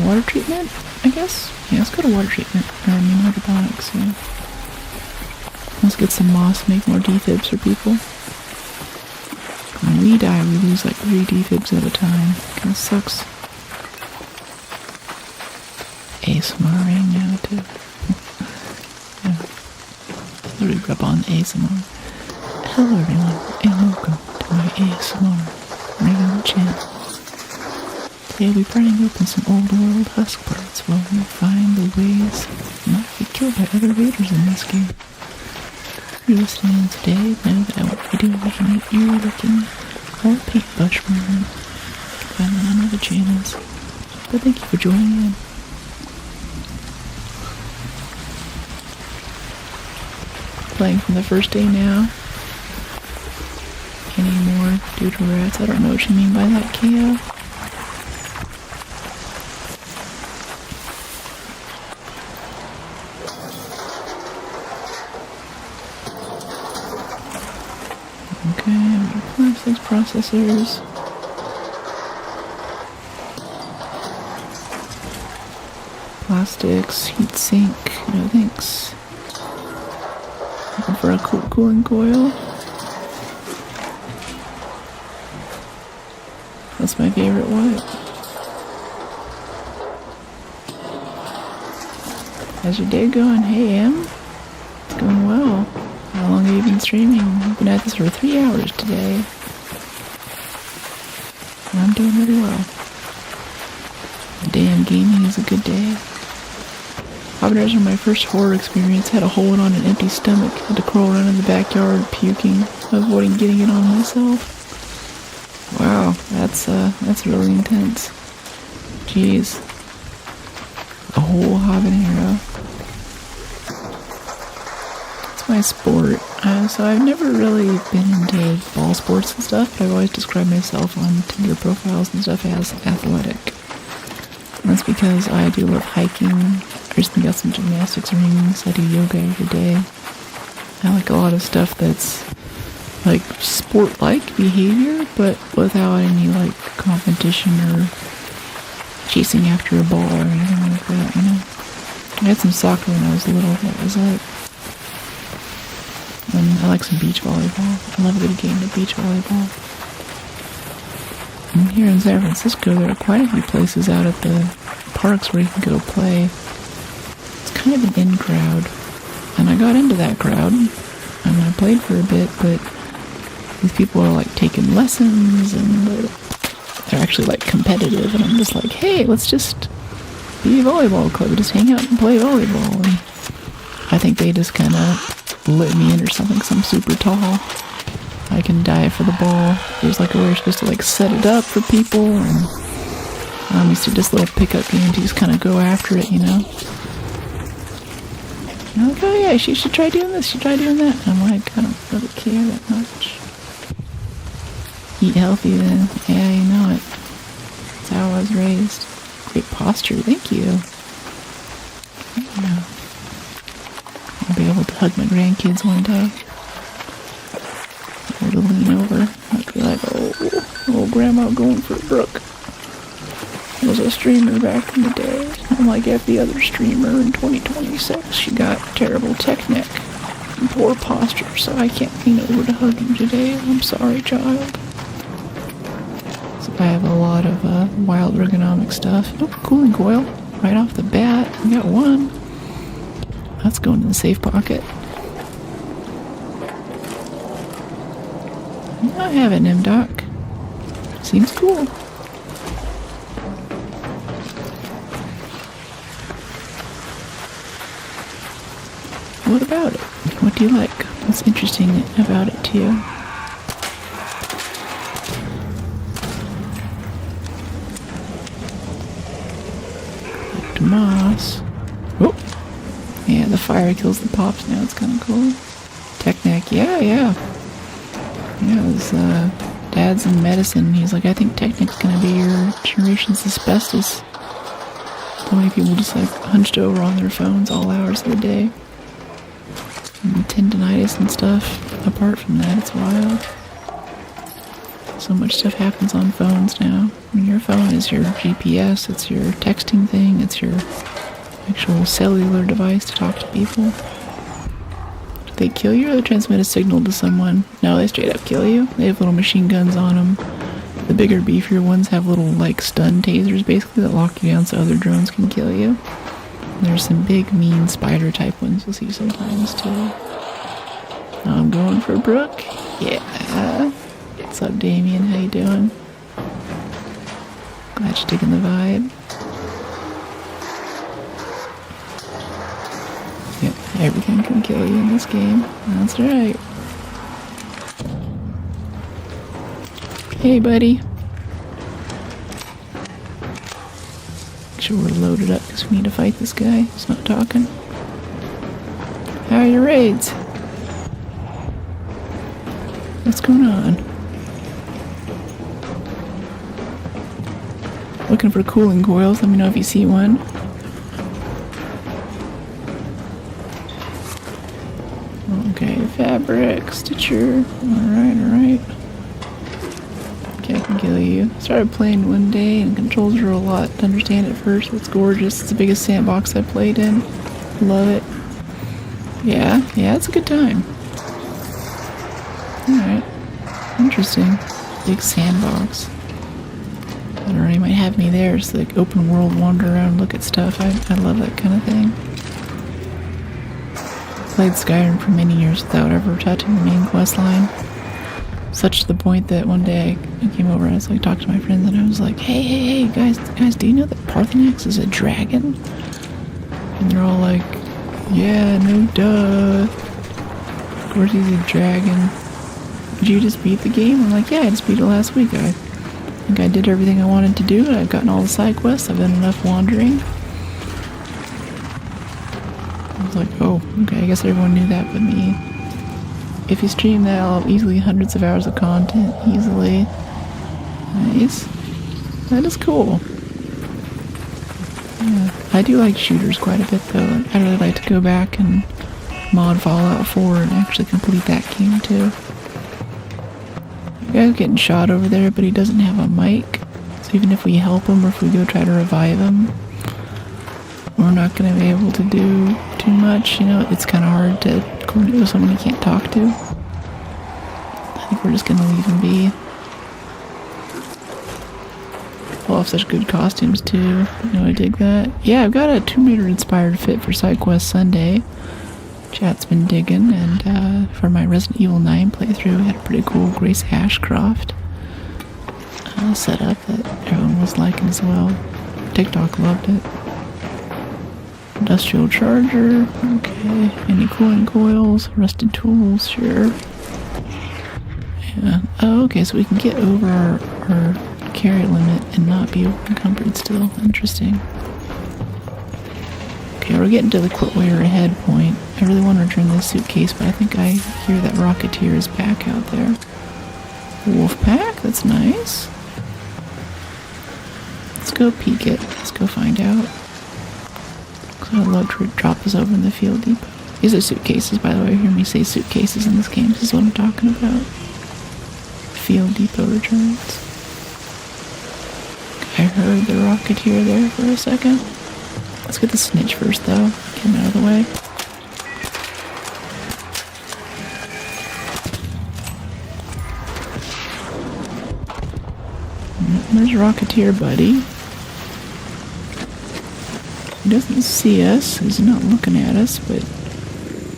water treatment, I guess? Yeah, let's go to water treatment. Hydroponics, yeah. Let's get some moss, make more defibs for people. When we die, we lose like 3 defibs at a time. Kinda sucks. ASMRing now too. Yeah. Really rub on ASMR. Hello everyone, and welcome to my ASMR regular channel. Today we'll be burning open some old world husk parts while we find the ways not to be killed by other raiders in this game. If you're listening today, know that I won't be doing any ear-licking or paintbrush movement. You can find that on other channels. But thank you for joining in. Playing from the first day now. Any more doodle rats? I don't know what you mean by that, KO. Okay, plastics, processors. Plastics, heatsink, no thanks. Looking for a cooling coil. That's my favorite what? How's your day going? Hey, Em. It's going well. How long have you been streaming? I've been at this for 3 hours today. And I'm doing really well. Damn, gaming is a good day. Habaneros were my first horror experience. Had a hole on an empty stomach. Had to crawl around in the backyard puking, avoiding getting it on myself. Wow, that's really intense. Jeez. A whole habanero. It's my sport. So I've never really been into ball sports and stuff, but I've always described myself on Tinder profiles and stuff as athletic. And that's because I do love hiking. I recently got some gymnastics rings. I do yoga every day. I like a lot of stuff that's like sport-like behavior, but without any like competition or chasing after a ball or anything like that, you know. I had some soccer when I was little. That was it. And I like some beach volleyball. I love a good game of beach volleyball. And here in San Francisco, there are quite a few places out at the parks where you can go play. It's kind of an in crowd. And I got into that crowd, and I played for a bit, but these people are like taking lessons, and they're actually like competitive, and I'm just like, hey, let's just be a volleyball club, just hang out and play volleyball. And I think they just kind of let me in or something, because I'm super tall. I can dive for the ball. There's like a way you're supposed to like set it up for people, and you see this little pickup games, you just kind of go after it, you know. And I'm like, oh yeah, she should try doing this, she should try doing that. And I'm like, I don't really care that much. Eat healthy then. Yeah, you know it. That's how I was raised. Great posture, thank you. Yeah. I'll be able to hug my grandkids one day. Or to lean over. I'd be like, oh, grandma going for a brook. I was a streamer back in the day. I'm like every other streamer in 2026. She got terrible tech neck and poor posture, so I can't lean over to hug you today. I'm sorry, child. So I have a lot of wild ergonomic stuff. Oh, cooling coil. Right off the bat. I got one. That's going in the safe pocket. I have an M-Doc. Seems cool. What about it? What do you like? What's interesting about it to you? Moss. Oh! Yeah, the fire kills the pops now. It's kind of cool. Technic. Yeah. Yeah, his dad's in medicine. He's like, I think Technic's gonna be your generation's asbestos. So many people just like hunched over on their phones all hours of the day. And tendinitis and stuff. Apart from that, it's wild. So much stuff happens on phones now. I mean, your phone is your GPS, it's your texting thing, it's your actual cellular device to talk to people. Do they kill you or they transmit a signal to someone? No, they straight up kill you. They have little machine guns on them. The bigger, beefier ones have little, like, stun tasers, basically, that lock you down so other drones can kill you. And there's some big, mean spider-type ones you'll see sometimes, too. I'm going for Brooke. Yeah. What's up, Damien? How you doing? Glad you're digging the vibe. Yep, everything can kill you in this game. That's right. Hey, buddy. Make sure we're loaded up because we need to fight this guy. He's not talking. How are your raids? What's going on? Looking for cooling coils. Let me know if you see one. Okay, fabric, stitcher. Alright. Okay, I can kill you. Started playing one day and controls are a lot to understand at first. It's gorgeous. It's the biggest sandbox I've played in. Love it. Yeah, it's a good time. Alright. Interesting. Big sandbox. I don't know, you might have me there. It's like open world, wander around, look at stuff. I love that kind of thing. Played Skyrim for many years without ever touching the main quest line. Such to the point that one day I came over and I was like talking to my friends and I was like, hey, guys, do you know that Parthenax is a dragon? And they're all like, yeah, no duh. Of course he's a dragon. Did you just beat the game? I'm like, yeah, I just beat it last week. I think I did everything I wanted to do. I've gotten all the side quests. I've done enough wandering. I was like, oh, okay, I guess everyone knew that but me. If you stream that, I'll have easily hundreds of hours of content. Easily. Nice. That is cool. Yeah, I do like shooters quite a bit though. I'd really like to go back and mod Fallout 4 and actually complete that game too. The guy's getting shot over there, but he doesn't have a mic. So even if we help him or if we go try to revive him, we're not going to be able to do too much. You know, it's kind of hard to coordinate with someone you can't talk to. I think we're just going to leave him be. All have such good costumes too. You know, I dig that. Yeah, I've got a Tomb Raider inspired fit for SideQuest Sunday. Chat's been digging, and for my Resident Evil 9 playthrough, I had a pretty cool Grace Ashcroft setup that everyone was liking as well. TikTok loved it. Industrial charger, okay. Any cooling coils, rusted tools, sure. Yeah. Oh, okay, so we can get over our carry limit and not be encumbered still. Interesting. Okay, we're getting to the quit where ahead point. I really want to return this suitcase, but I think I hear that Rocketeer is back out there. Wolf pack, that's nice. Let's go peek it. Let's go find out. So I'd love to drop us over in the field depot. These are suitcases, by the way. You hear me say suitcases in this game. This is what I'm talking about. Field depot returns. I heard the Rocketeer there for a second. Let's get the snitch first, though. Get him out of the way. There's Rocketeer, buddy. He doesn't see us. He's not looking at us, but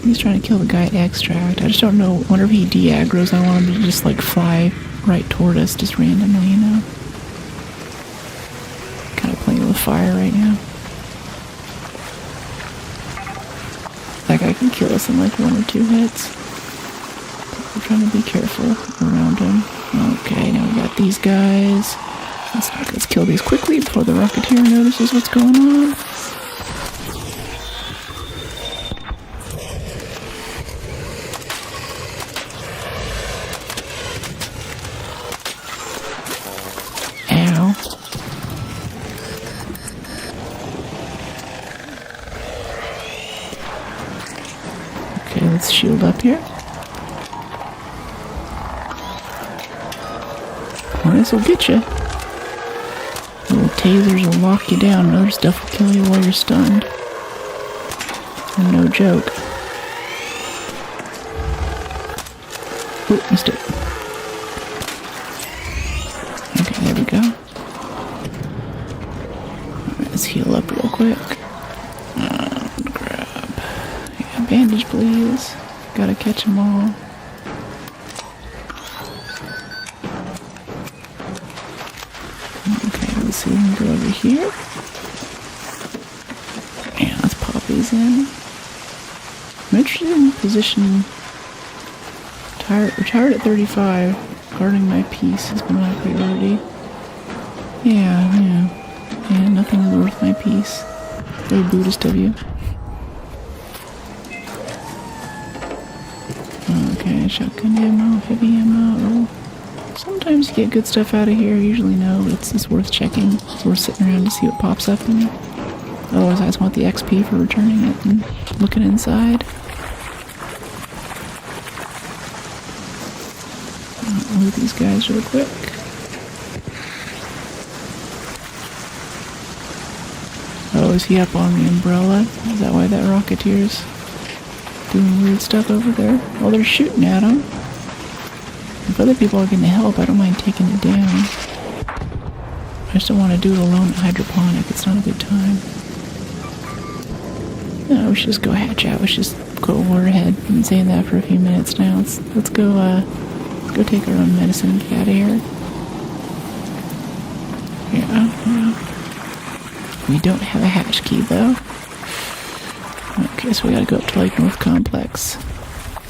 he's trying to kill the guy at Extract. I just don't know. Whenever he de-aggroes, I want him to just, like, fly right toward us, just randomly, you know? Kind of playing with fire right now. That guy can kill us in, like, 1 or 2 hits. We're trying to be careful around him. Okay, now we got these guys. Let's kill these quickly before the Rocketeer notices what's going on. Ow. Okay, let's shield up here. Well, this will get you. Little tasers will lock you down, and other stuff will kill you while you're stunned. And no joke. Oop, missed it. Okay, there we go. Alright, let's heal up real quick. Grab. Yeah, bandage, please. Gotta catch them all. Let's see, we can go over here. And let's pop these in. I'm interested in position. Retired at 35. Guarding my peace has been my priority. Yeah, nothing is worth my peace. Very Buddhist of you. Okay, shotgun ammo, heavy ammo. Sometimes you get good stuff out of here. Usually no, but it's worth checking. It's worth sitting around to see what pops up in it. Otherwise, I just want the XP for returning it and looking inside. I'll loot these guys real quick. Oh, is he up on the umbrella? Is that why that Rocketeer's doing weird stuff over there? Well, they're shooting at him. If other people are going to help, I don't mind taking it down. I just don't want to do it alone at hydroponic. It's not a good time. No, we should just go hatch out. We should just go over ahead. I've been saying that for a few minutes now. Let's go take our own medicine and get out of here. Yeah. We don't have a hash key, though. Okay, so we gotta go up to, like, North Complex.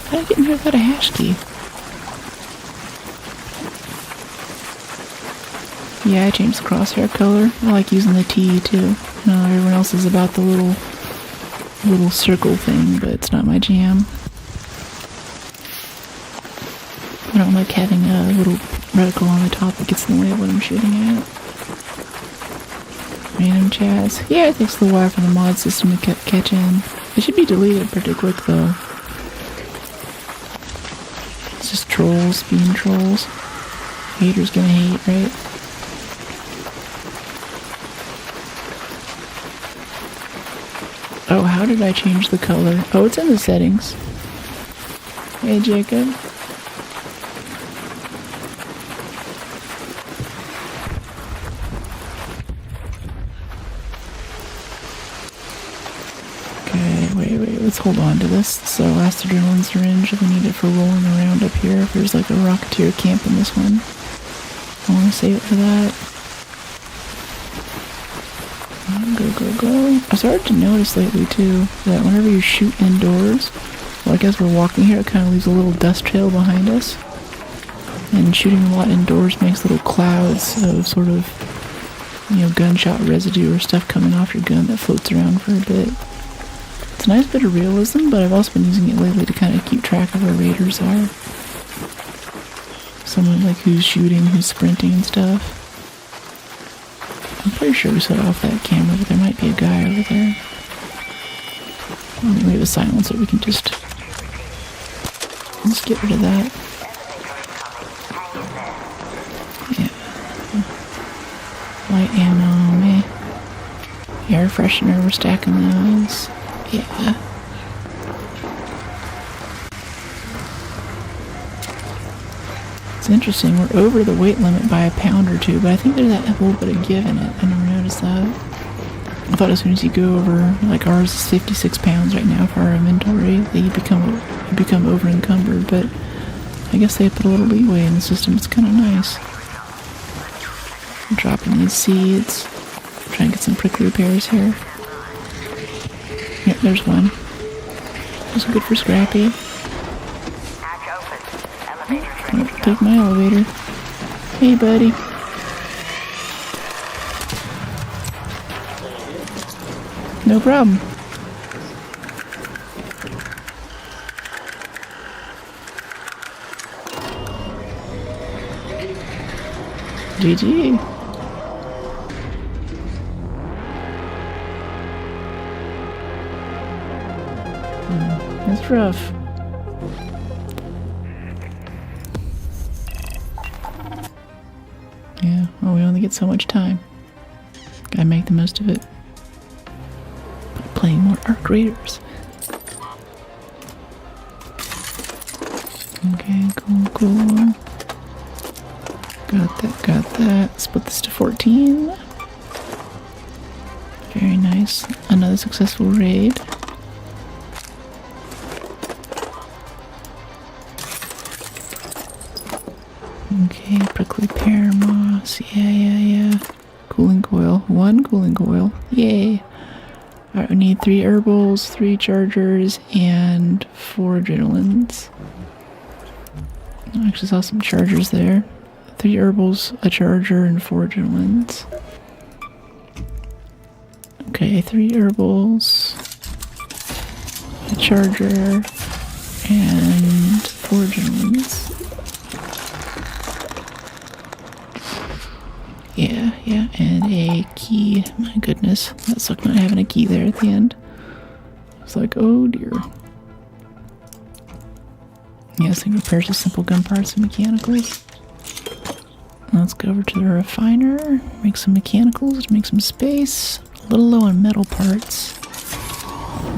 How did I get in here without a hash key? Yeah, I changed the crosshair color. I like using the T, too. No, everyone else is about the little circle thing, but it's not my jam. I don't like having a little reticle on the top that gets in the way of what I'm shooting at. Random Chaz. Yeah, it takes a little while for the mod system to catch in. It should be deleted pretty quick, though. It's just trolls being trolls. Haters gonna hate, right? Oh, how did I change the color? Oh, it's in the settings. Hey, Jacob. Okay, wait, let's hold on to this. So, last adrenaline syringe, if we need it for rolling around up here, if there's like a Rocketeer camp in this one. I want to save it for that. Go. I started to notice lately, too, that whenever you shoot indoors, like as we're walking here, it kind of leaves a little dust trail behind us. And shooting a lot indoors makes little clouds of sort of, gunshot residue or stuff coming off your gun that floats around for a bit. It's a nice bit of realism, but I've also been using it lately to kind of keep track of where raiders are. Someone like who's shooting, who's sprinting and stuff. I'm pretty sure we set off that camera, but there might be a guy over there. We have a silencer, we can just let's get rid of that. Yeah. Light ammo, meh. Air freshener, we're stacking those. Yeah. It's interesting, we're over the weight limit by a pound or two, but I think there's that little bit of give in it. I never noticed that. I thought as soon as you go over, like ours is 56 pounds right now for our inventory, that you become over encumbered, but I guess they put a little leeway in the system. It's kind of nice. I'm dropping these seeds. Try and get some prickly pears here. Yep, there's one. Those are good for Scrappy. Oh, take my elevator. Hey, buddy. No problem. GG. That's rough. Yeah, well, we only get so much time. Gotta make the most of it. Playing more Arc Raiders. Okay, cool. Got that. Split this to 14. Very nice. Another successful raid. Okay, prickly pear moss. Yeah. Cooling coil. 1 cooling coil. Yay. Alright, we need 3 herbals, 3 chargers, and 4 adrenalines. I actually saw some chargers there. 3 herbals, a charger, and 4 adrenalines. Okay, 3 herbals, a charger, and 4 adrenalines. Yeah, and a key. My goodness, that sucked not having a key there at the end. It's like, oh dear. Yeah, this thing repairs with simple gun parts and mechanicals. Let's go over to the refiner, make some mechanicals to make some space. A little low on metal parts.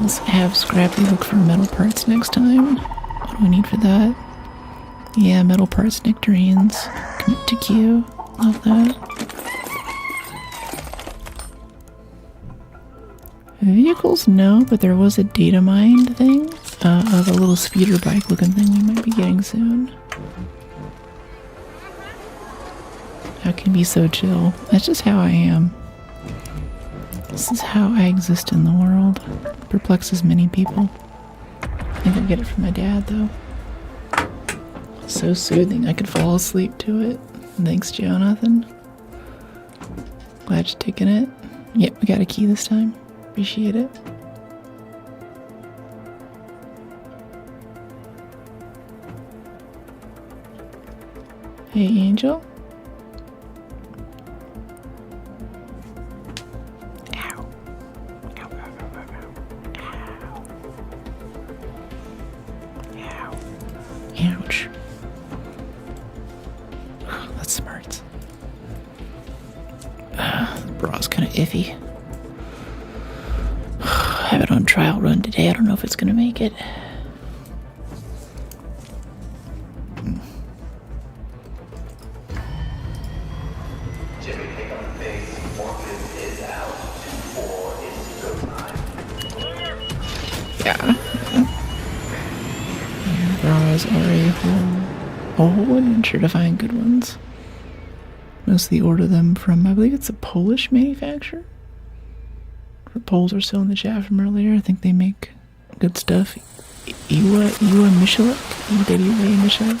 Let's have Scrappy look for metal parts next time. What do we need for that? Yeah, metal parts, nectarines. Commit to queue. Love that. Vehicles, no, but there was a data mined thing of a little speeder bike looking thing we might be getting soon. How can you be so chill? That's just how I am. This is how I exist in the world. Perplexes many people. I think I get it from my dad, though. So soothing, I could fall asleep to it. Thanks, Jonathan. Glad you're taking it. Yep, we got a key this time. Appreciate it. Hey, Angel. Ow. Ow. Ouch. That smarts. The bra's kind of iffy. Have it on trial run today. I don't know if it's gonna make it. Yeah. Bras are a whole and sure to find good ones. Mostly order them from, I believe it's a Polish manufacturer. The Poles are still in the chat from earlier. I think they make good stuff. Ewa Michalek? EWA Michalek?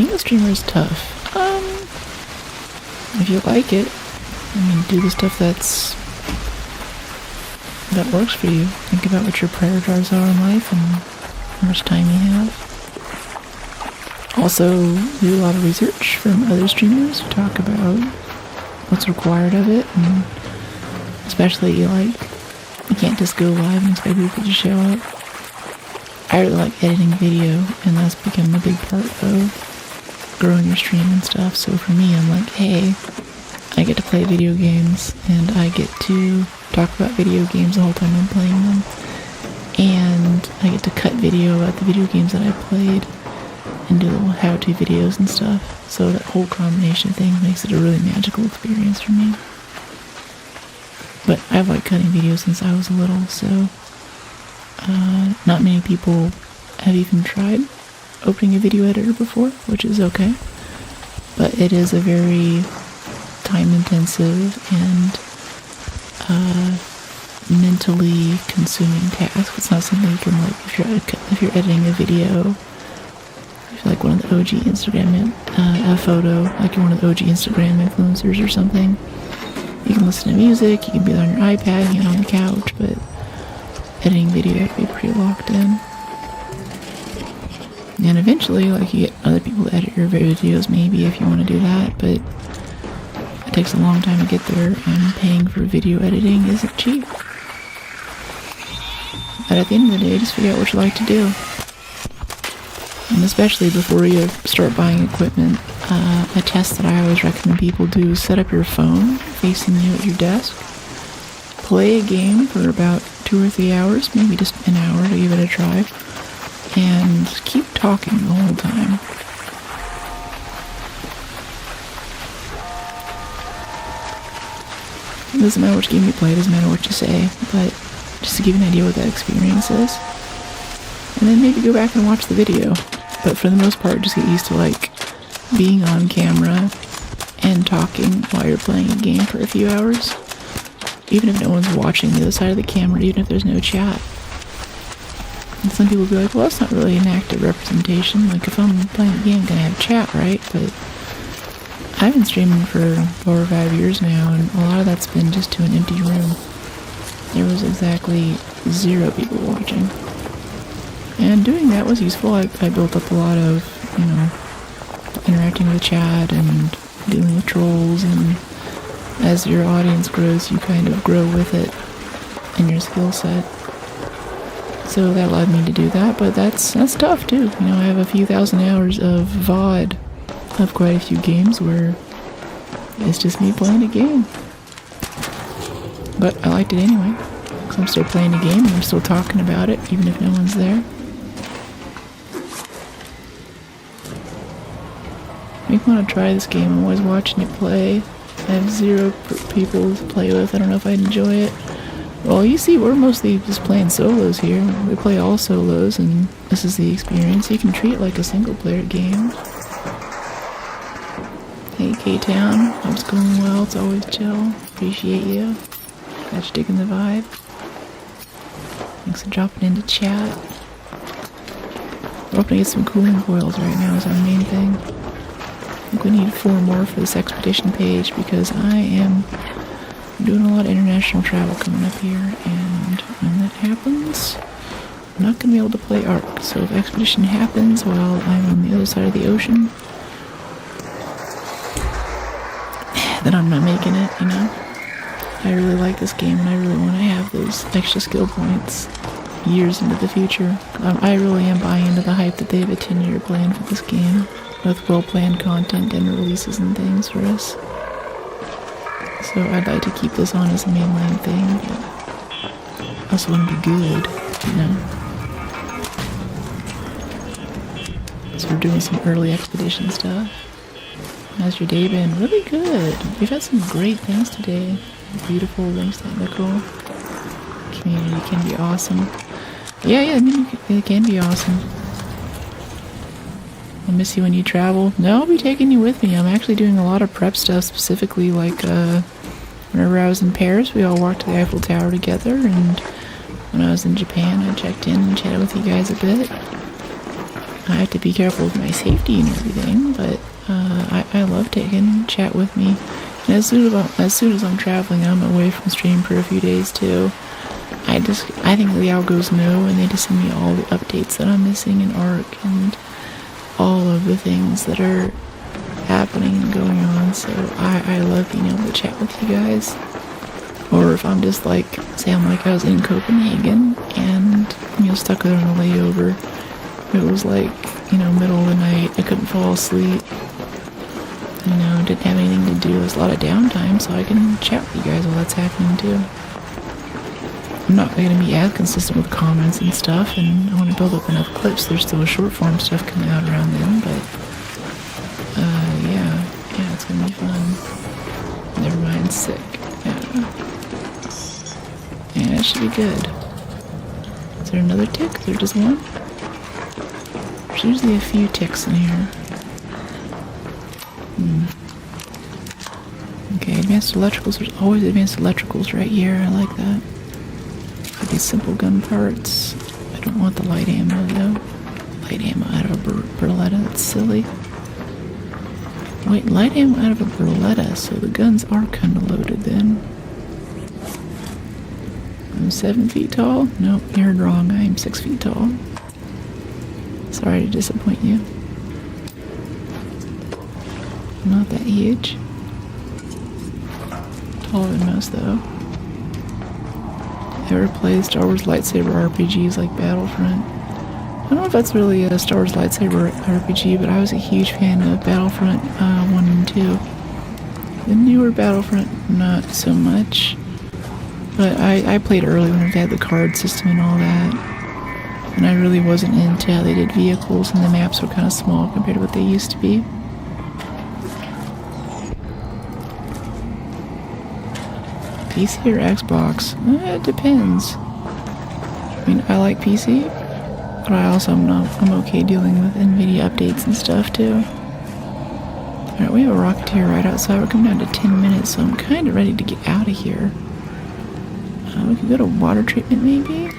being a streamer is tough. If you like it, I mean, do the stuff that works for you. Think about what your priorities are in life and how much time you have. Also, do a lot of research from other streamers who talk about what's required of it, and especially you can't just go live and expect people to show up. I really like editing video, and that's become a big part of growing your stream and stuff. So for me, I'm like, hey, I get to play video games, and I get to talk about video games the whole time I'm playing them, and I get to cut video about the video games that I played and do little how-to videos and stuff. So that whole combination of things makes it a really magical experience for me. But I've liked cutting videos since I was little, so not many people have even tried opening a video editor before, which is okay. But it is a very time-intensive and mentally consuming task. It's not something you can, like, if you're editing a video, if you're like one of the OG Instagram, a photo, like you're one of the OG Instagram influencers or something, you can listen to music, you can be on your iPad, hang on the couch, but editing video, you have to be pretty locked in. And eventually, like, you get other people to edit your videos, maybe, if you want to do that, but it takes a long time to get there, and paying for video editing isn't cheap. But at the end of the day, just figure out what you like to do. And especially before you start buying equipment, a test that I always recommend people do is set up your phone facing you at your desk. Play a game for about 2 or 3 hours, maybe just an hour to give it a try, and keep talking the whole time. It doesn't matter which game you play, it doesn't matter what you say, but just to give you an idea what that experience is. And then maybe go back and watch the video. But for the most part, just get used to, like, being on camera and talking while you're playing a game for a few hours. Even if no one's watching the other side of the camera, even if there's no chat. And some people will be like, well, that's not really an active representation. Like, if I'm playing a game, I'm gonna have chat, right? But I've been streaming for 4 or 5 years now, and a lot of that's been just to an empty room. There was exactly 0 people watching. And doing that was useful. I built up a lot of, interacting with chat and dealing with trolls, and as your audience grows, you kind of grow with it and your skill set. So that allowed me to do that, but that's tough too. I have a few thousand hours of VOD of quite a few games where it's just me playing a game. But I liked it anyway, because I'm still playing a game and I'm still talking about it, even if no one's there. Make me want to try this game. I'm always watching it play. I have 0 people to play with. I don't know if I'd enjoy it. Well, you see, we're mostly just playing solos here. We play all solos, and this is the experience. You can treat it like a single-player game. Hey, K-Town. Hope it's going well. It's always chill. Appreciate you. Got you digging the vibe. Thanks for dropping into chat. We're hoping to get some cooling foils right now is our main thing. I think we need 4 more for this expedition page, because I am doing a lot of international travel coming up here, and when that happens, I'm not going to be able to play Arc. So if expedition happens while I'm on the other side of the ocean, then I'm not making it, I really like this game, and I really want to have those extra skill points years into the future. I really am buying into the hype that they have a 10-year plan for this game, with well-planned content and releases and things for us. So I'd like to keep this on as a mainline thing, but I also want to be good, So we're doing some early expedition stuff. How's your day been? Really good. We've had some great things today. Beautiful, links technical. Community can be awesome. Yeah, it can be awesome. I'll miss you when you travel. No, I'll be taking you with me. I'm actually doing a lot of prep stuff, specifically like whenever I was in Paris, we all walked to the Eiffel Tower together, and when I was in Japan, I checked in and chatted with you guys a bit. I have to be careful with my safety and everything, but I love taking chat with me. And as soon as I'm traveling, I'm away from stream for a few days too. I think the algos know, and they just send me all the updates that I'm missing in Arc and all of the things that are happening and going on. So I love being able to chat with you guys. Or if I'm just like, say I was in Copenhagen and stuck there on a layover. It was like, middle of the night. I couldn't fall asleep. Didn't have anything to do. There's a lot of downtime, so I can chat with you guys while that's happening too. I'm not going to be as consistent with comments and stuff, and I want to build up enough clips. There's still short form stuff coming out around then, but yeah, it's going to be fun. Never mind, sick. Yeah, it should be good. Is there another tick? Is there just one? There's usually a few ticks in here. Okay, advanced electricals. There's always advanced electricals right here. I like that. For these simple gun parts. I don't want the light ammo though. Light ammo out of a Berletta. That's silly. Wait, light ammo out of a Berletta. So the guns are kind of loaded then. I'm 7 feet tall? Nope, you heard wrong. I am 6 feet tall. Sorry to disappoint you. I'm not that huge. Taller than most, though. Ever played Star Wars lightsaber RPGs like Battlefront? I don't know if that's really a Star Wars lightsaber RPG, but I was a huge fan of Battlefront 1 and 2. The newer Battlefront, not so much. But I played early when they had the card system and all that. And I really wasn't into how they did vehicles, and the maps were kind of small compared to what they used to be. PC or Xbox? It depends. I mean, I like PC, but I'm okay dealing with NVIDIA updates and stuff too. Alright, we have a Rocketeer right outside. We're coming down to 10 minutes, so I'm kind of ready to get out of here. We could go to water treatment maybe?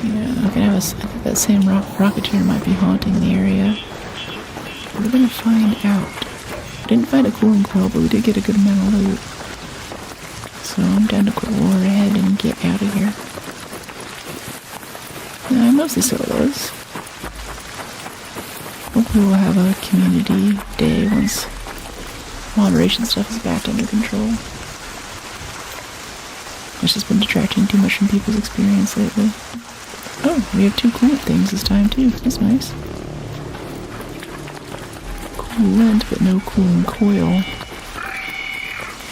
Yeah, I think that same Rocketeer might be haunting the area. We're gonna find out. I didn't find a cooling coil, but we did get a good amount of loot. So I'm down to quit war ahead and get out of here. Yeah, mostly solos. Hopefully we'll have a community day once moderation stuff is back under control. It's just been detracting too much from people's experience lately. Oh, we have 2 coolant things this time too. That's nice. Coolant, but no cooling coil.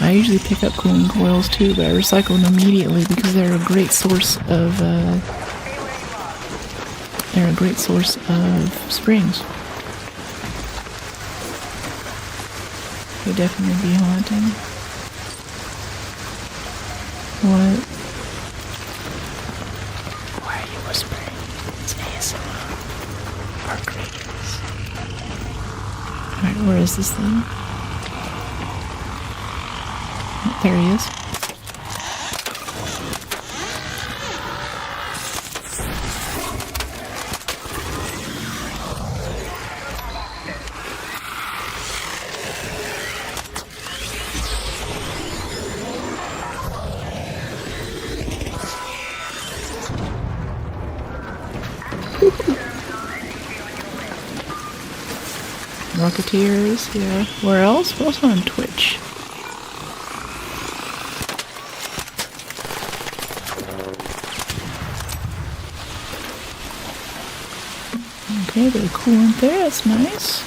I usually pick up cooling coils too, but I recycle them immediately because they're a great source of springs. They definitely be haunting. What? Why are you whispering? It's ASMR. Our greetings. Alright, where is this thing? Oh, there he is. Rocketeers, yeah. Where else? We're also on Twitch. Okay, they're coolant there, that's nice.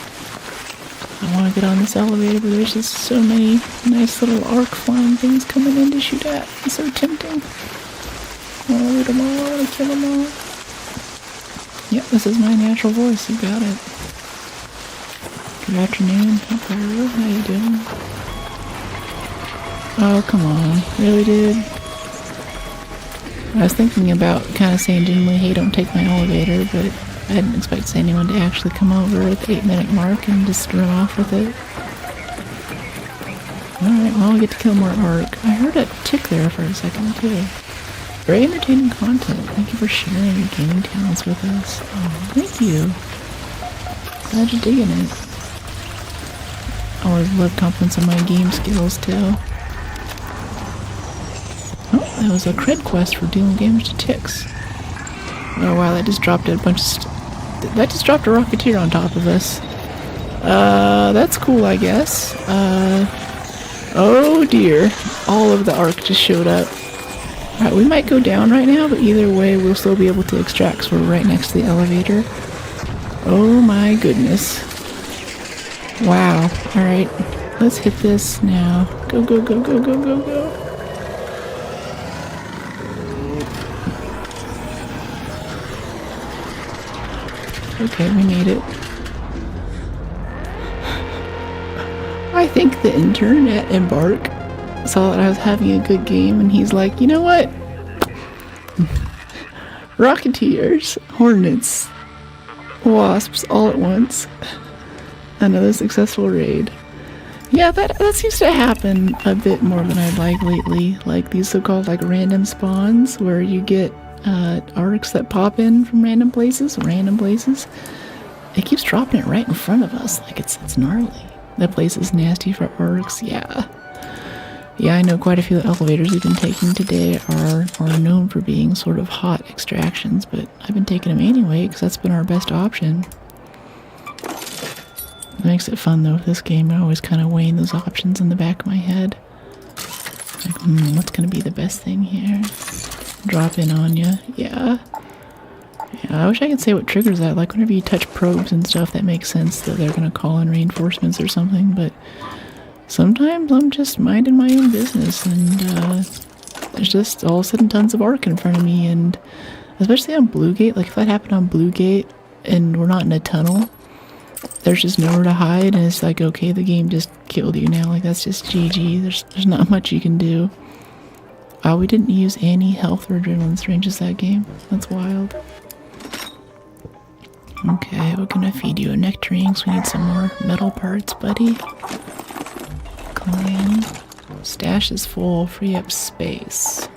I want to get on this elevator, but there's just so many nice little arc flying things coming in to shoot at. It's so tempting. I want to loot them all, I want to kill them all. Yep, this is my natural voice, you got it. Good afternoon, Pyro. How you doing? Oh, come on. Really, dude? I was thinking about kind of saying genuinely, hey, don't take my elevator, but I didn't expect anyone to actually come over at the 8-minute mark and just run off with it. Alright, well, we get to kill more Arc. I heard a tick there for a second, too. very entertaining content. Thank you for sharing your gaming talents with us. Oh, thank you. Glad you're digging it. Always love compliments on my game skills too. Oh, that was a cred quest for dealing damage to ticks. Oh wow, that just dropped a bunch of that just dropped a Rocketeer on top of us. That's cool, I guess. Oh dear. All of the Arc just showed up. Alright, we might go down right now, but either way, we'll still be able to extract, so we're right next to the elevator. Oh my goodness. Wow. Alright, let's hit this now. Go, go, go, go, go, go, go. Okay, we made it. I think the intern at Embark saw that I was having a good game, and he's like, you know what? Rocketeers, Hornets, Wasps, all at once. Another successful raid. Yeah, that seems to happen a bit more than I'd like lately. Like these so-called like random spawns where you get arcs that pop in from random places. It keeps dropping it right in front of us. Like it's gnarly. That place is nasty for arcs. Yeah, I know quite a few elevators we've been taking today are known for being sort of hot extractions, but I've been taking them anyway because that's been our best option. It makes it fun though with this game. I always kind of weighing those options in the back of my head. Like, what's going to be the best thing here? Drop in on ya. Yeah, I wish I could say what triggers that. Like whenever you touch probes and stuff, that makes sense that they're going to call in reinforcements or something, but sometimes I'm just minding my own business and there's just all of a sudden tons of arc in front of me, and especially on Blue Gate, like if that happened on Blue Gate and we're not in a tunnel, there's just nowhere to hide, and it's like, okay, the game just killed you now. Like that's just GG. There's not much you can do. We didn't use any health or adrenaline syringes that game. That's wild. Okay, we're gonna feed you a nectarine because we need some more metal parts, buddy. Clean. Stash is full. Free up space.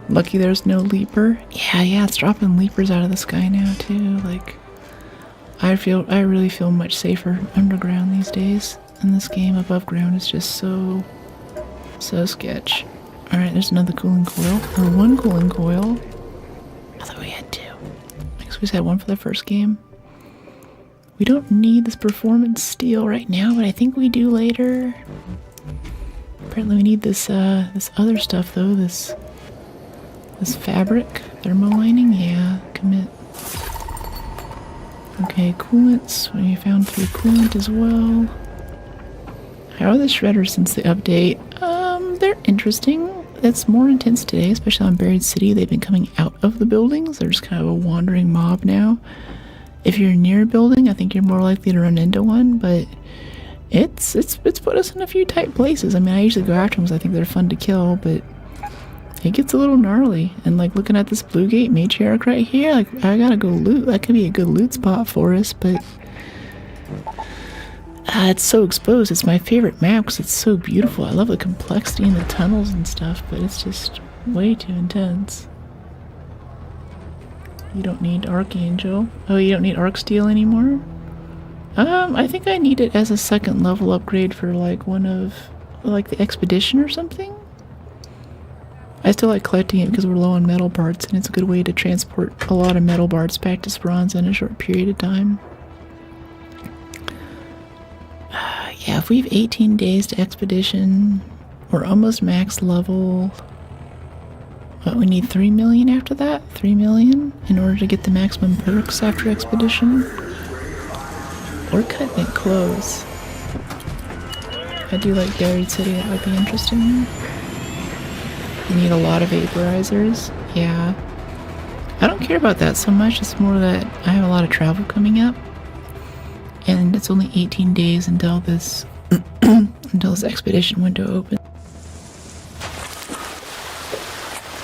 Lucky there's no leaper. Yeah, it's dropping leapers out of the sky now too. Like, I really feel much safer underground these days. In this game, above ground is just so sketch. Alright, there's another cooling coil. Or one cooling coil. I thought we had two. I guess we just had one for the first game. We don't need this performance steel right now, but I think we do later. Apparently we need this this other stuff though, this fabric, thermolining, yeah, commit. Okay, coolants, we found 3 coolant as well. How are the shredders since the update? They're interesting. It's more intense today, especially on Buried City. They've been coming out of the buildings. They're just kind of a wandering mob now. If you're near a building, I think you're more likely to run into one, but it's put us in a few tight places. I mean, I usually go after them because I think they're fun to kill, but it gets a little gnarly. And like looking at this Blue Gate matriarch right here, like I gotta go loot. That could be a good loot spot for us, but it's so exposed. It's my favorite map because it's so beautiful. I love the complexity in the tunnels and stuff, but it's just way too intense. You don't need Archangel. Oh, you don't need Arc Steel anymore? I think I need it as a second level upgrade for like one of like the expedition or something. I still like collecting it because we're low on metal parts, and it's a good way to transport a lot of metal parts back to Speranza in a short period of time. Yeah, if we have 18 days to expedition, we're almost max level. But we need 3 million after that? 3 million in order to get the maximum perks after expedition? Or cutting it close. I do like Buried City, that would be interesting. You need a lot of vaporizers. Yeah. I don't care about that so much, it's more that I have a lot of travel coming up. And it's only 18 days until this until this expedition window opens.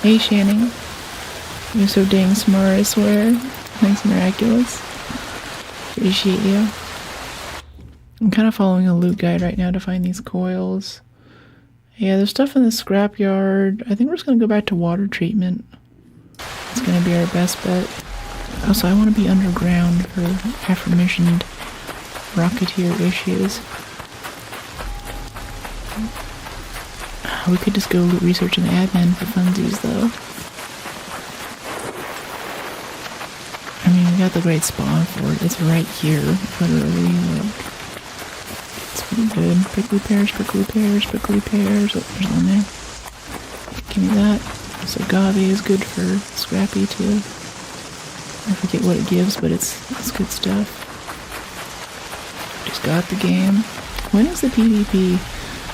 Hey Shannon. You're so dang smart, I swear. Thanks, Miraculous. Appreciate you. I'm kind of following a loot guide right now to find these coils. Yeah, there's stuff in the scrapyard. I think we're just gonna go back to water treatment. It's gonna be our best bet. Also, I want to be underground for aforementioned Rocketeer issues. We could just go research in the admin for funsies, though. I mean, we got the great spawn for it. It's right here, literally. Like, it's pretty good. Prickly pears, prickly pears, prickly pears. Oh, there's one there. Give me that. So agave is good for Scrappy, too. I forget what it gives, but it's good stuff. Just got the game. When is the PvP?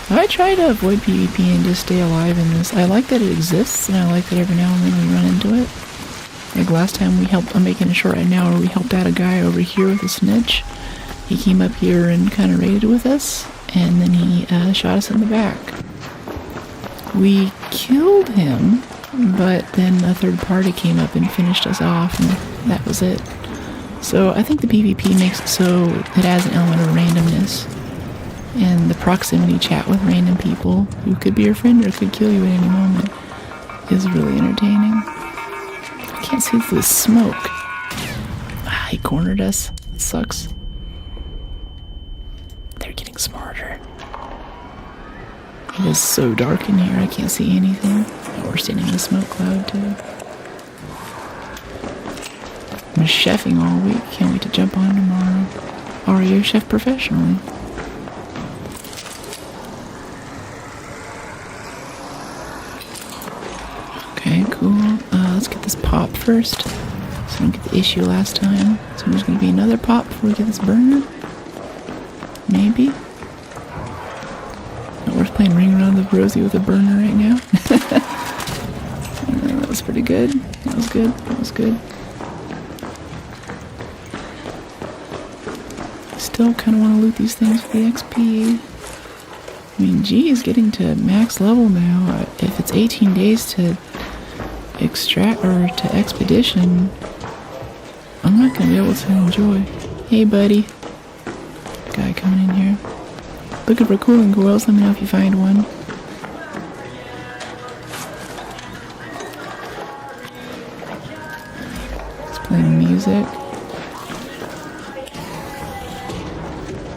I try to avoid PvP and just stay alive in this. I like that it exists, and I like that every now and then we run into it. Like last time we helped, I'm making it short right now, where we helped out a guy over here with a snitch. He came up here and kind of raided with us, and then he shot us in the back. We killed him, but then a third party came up and finished us off, and that was it. So I think the PvP makes it so it adds an element of randomness. And the proximity chat with random people who could be your friend or could kill you at any moment is really entertaining. I can't see through the smoke. Ah, he cornered us. It sucks. They're getting smarter. It is so dark in here, I can't see anything. Oh, we're standing in a smoke cloud, too. I've been chefing all week. Can't wait to jump on tomorrow. Oreo chef professionally. Okay, cool. Let's get this pop first. So I don't get the issue last time. So there's going to be another pop before we get this burner. Maybe. Not worth playing Ring Around the Rosie with a burner right now. That was pretty good. That was good. That was good. Still kind of want to loot these things for the XP. I mean, geez, getting to max level now. If it's 18 days to extract or to expedition, I'm not gonna be able to enjoy. Hey, buddy. Guy coming in here. Looking for cooling coils. Let me know if you find one. It's playing music.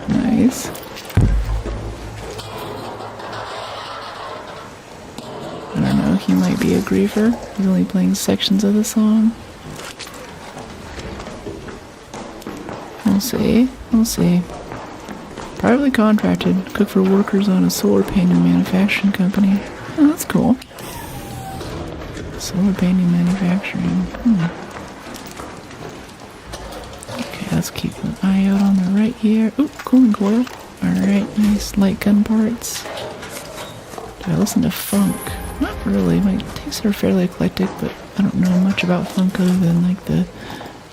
Nice. I don't know, he might be a griefer. He's only playing sections of the song. We'll see. We'll see. Privately contracted. Cook for workers on a solar painting manufacturing company. Oh, that's cool. Solar painting manufacturing. Okay, let's keep an eye out on the right here. Ooh, cooling coil. Alright, nice light gun parts. Do I listen to funk? Not really. My tastes are fairly eclectic, but I don't know much about funk other than like the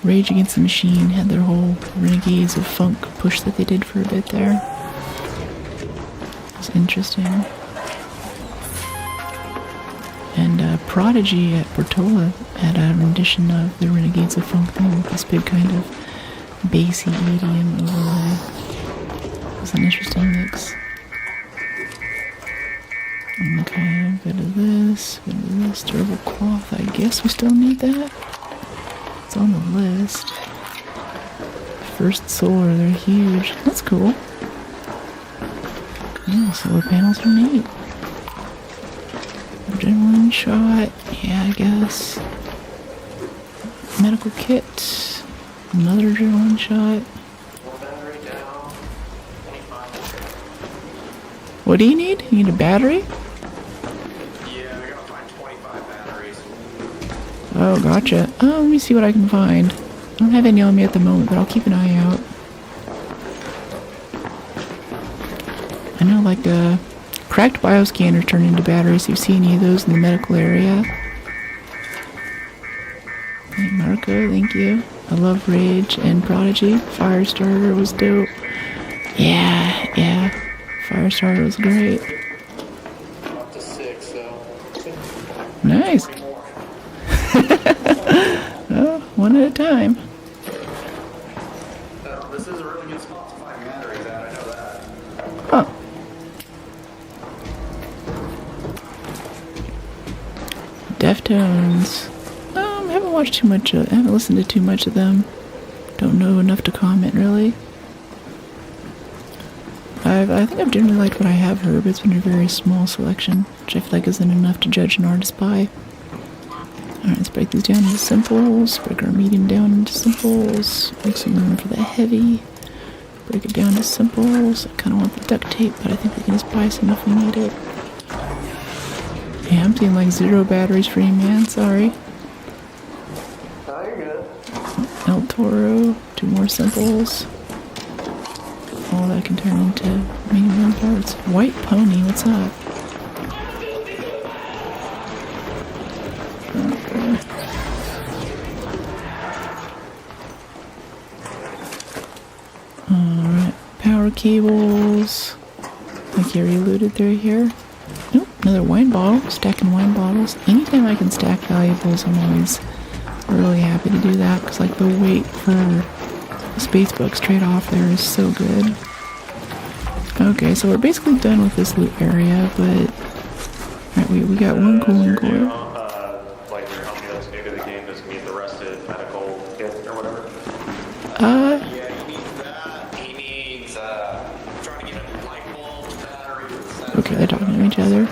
Rage Against the Machine had their whole Renegades of Funk push that they did for a bit there. It's interesting. And Prodigy at Portola had a rendition of the Renegades of Funk thing with this big kind of bassy EDM overlay. It was an interesting mix. Okay, a bit of this, durable cloth. I guess we still need that. It's on the list. First solar, they're huge. That's cool. Yeah, solar panels are neat. Adrenaline shot, yeah, I guess. Medical kit. Another adrenaline shot. What do you need? You need a battery? Oh, gotcha. Oh, let me see what I can find. I don't have any on me at the moment, but I'll keep an eye out. I know, like, cracked bioscanners turn into batteries. Do you see any of those in the medical area? Hey, Marco, thank you. I love Rage and Prodigy. Firestarter was dope. Yeah. Firestarter was great. Up to 6, so. Nice. Well, one at a time. This is a really good spot to find batteries at, I know that. Huh. Deftones. I haven't watched too much. I haven't listened to too much of them. Don't know enough to comment really. I think I've generally liked what I have heard, but it's been a very small selection, which I feel like isn't enough to judge an artist by. Alright, let's break these down into simples, break our medium down into simples, make some room for the heavy, break it down to simples. I kind of want the duct tape, but I think we can just buy some if we need it. Yeah, I'm seeing like 0 batteries free, man, sorry. Oh, you're good. El Toro, 2 more simples. All that can turn into medium parts. White Pony, what's up? Alright, power cables. Like you already alluded through here. Nope, another wine bottle. Stacking wine bottles. Anytime I can stack valuables, I'm always really happy to do that, because like the weight for the space bucks trade off there is so good. Okay, so we're basically done with this loot area, but alright, we got one cooling core. Like your homie that's new to the game doesn't need the rusted medical kit or whatever? Yeah, he needs that. He needs, trying to get a light bulb battery. Okay, they're talking to each other.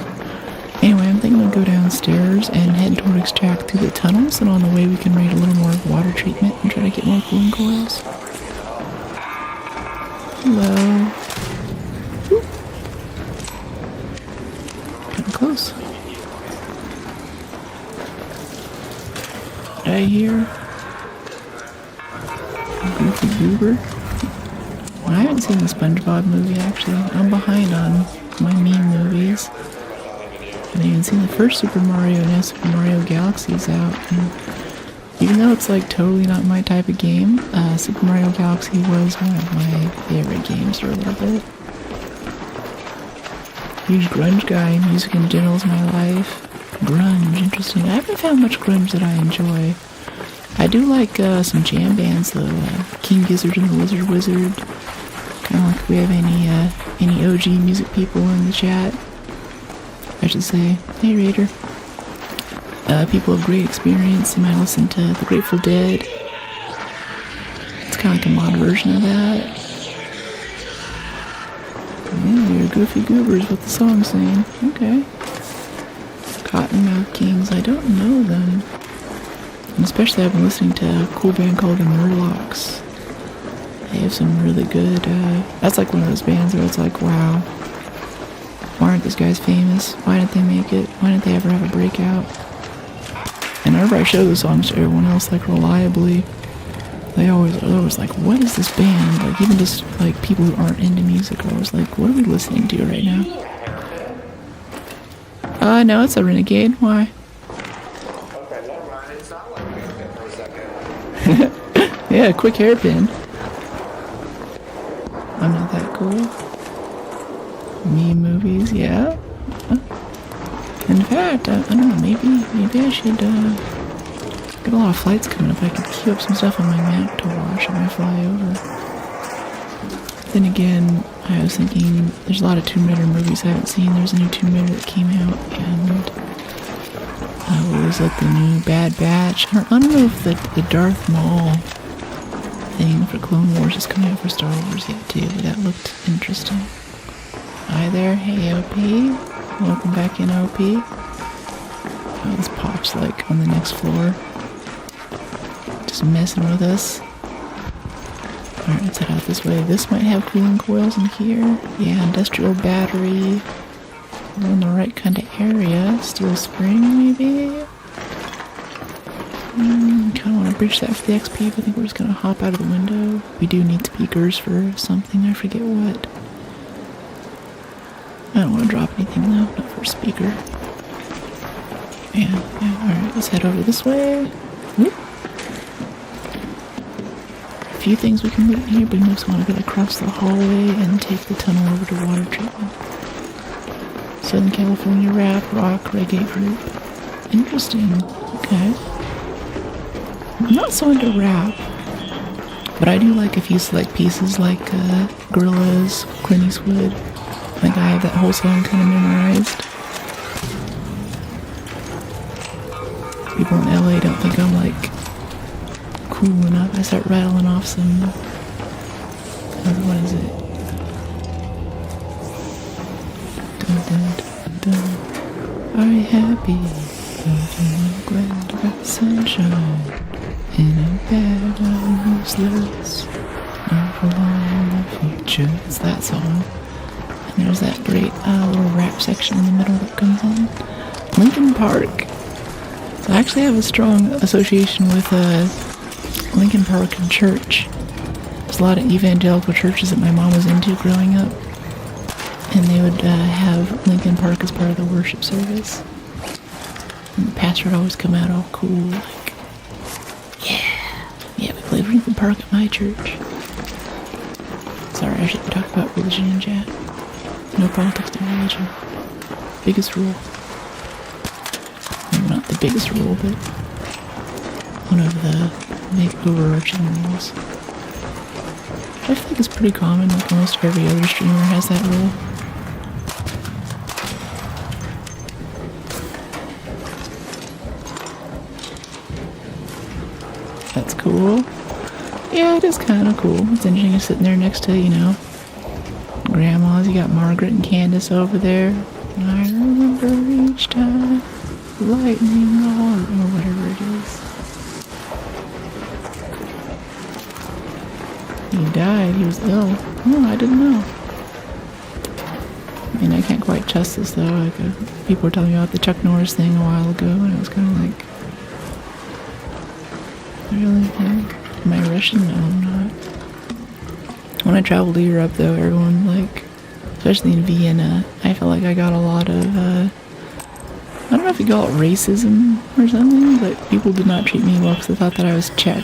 Anyway, I'm thinking we'll go downstairs and head toward extract through the tunnels, and on the way we can raid a little more water treatment and try to get more cooling coils. Hello. Kinda close. Did I hear Goofy Goober? Well, I haven't seen the SpongeBob movie actually. I'm behind on my meme movies. I haven't even seen the first Super Mario, and now Super Mario Galaxy's out. And even though it's like totally not my type of game, Super Mario Galaxy was one of my favorite games for a little bit. Huge grunge guy, music in general is my life. Grunge, interesting. I haven't found much grunge that I enjoy. I do like some jam bands though, King Gizzard and the Lizard Wizard. Kind of like if we have any OG music people in the chat. I should say, hey Raider. People of great experience, they might listen to the Grateful Dead. It's kind of like a mod version of that. Yeah, you're Goofy Goobers, what the song's saying. Okay. Cottonmouth Kings, I don't know them. And especially I've been listening to a cool band called the Murlocs. They have some really good, that's like one of those bands where it's like, wow. Why aren't these guys famous? Why didn't they make it? Why didn't they ever have a breakout? And whenever I show the songs to everyone else, like reliably, they always like, what is this band? Like even just like people who aren't into music are always like, what are we listening to right now? No, it's a Renegade. Why? Okay, never mind. It's not like a hairpin for a second. Yeah, quick hairpin. I'm not that cool. Meme movies, yeah. In fact, I don't know, maybe I should, get a lot of flights coming up. I could queue up some stuff on my map to watch when I fly over. Then again, I was thinking, there's a lot of Tomb Raider movies I haven't seen. There's a new Tomb Raider that came out, and, what was it, the new Bad Batch? I don't know if the Darth Maul thing for Clone Wars is coming out for Star Wars yet, too, but that looked interesting. Hi there, hey OP. Welcome back in OP. Oh, this pop's like on the next floor. Just messing with us. Alright, let's head out this way. This might have cooling coils in here. Yeah, industrial battery. We're in the right kind of area. Steel spring, maybe? Kind of want to breach that for the XP, but I think we're just going to hop out of the window. We do need speakers for something, I forget what. I don't want to drop anything though, not for a speaker. Yeah, alright, let's head over this way. Whoop. A few things we can loot in here, but we most want to go across the hallway and take the tunnel over to water treatment. Southern California rap, rock, reggae group. Interesting, okay. I'm not so into rap, but I do like a few select pieces like Gorillaz, Clint Eastwood. I think I have that whole song kind of memorized. People in LA don't think I'm like cool enough. I start rattling off some. What is it? Dun, dun, dun, dun. Are you happy? I'm glad you got the sunshine. In a bed, I'm useless. Not for long in the future. It's that song. And there's that great little rap section in the middle that comes on. Linkin Park. So I actually have a strong association with Linkin Park and church. There's a lot of evangelical churches that my mom was into growing up. And they would have Linkin Park as part of the worship service. And the pastor would always come out all cool, like, yeah, we played Linkin Park at my church. Sorry, I shouldn't talk about religion in chat. No politics, no religion. Biggest rule. Maybe not the biggest rule, but one of the big overarching rules. I think it's pretty common, like almost every other streamer has that rule. That's cool. Yeah, it is kind of cool. It's interesting you're sitting there next to, you know, grandmas. You got Margaret and Candace over there. I remember each time lightning or whatever it is. He died. He was ill. Oh, I didn't know. I mean, I can't quite trust this though. Like, people were telling me about the Chuck Norris thing a while ago, and I was kind of like, I really think. Am I Russian? No, I'm not. When I traveled to Europe, though, everyone, like, especially in Vienna, I felt like I got a lot of, I don't know if you call it racism or something, but people did not treat me well because they thought that I was Czech.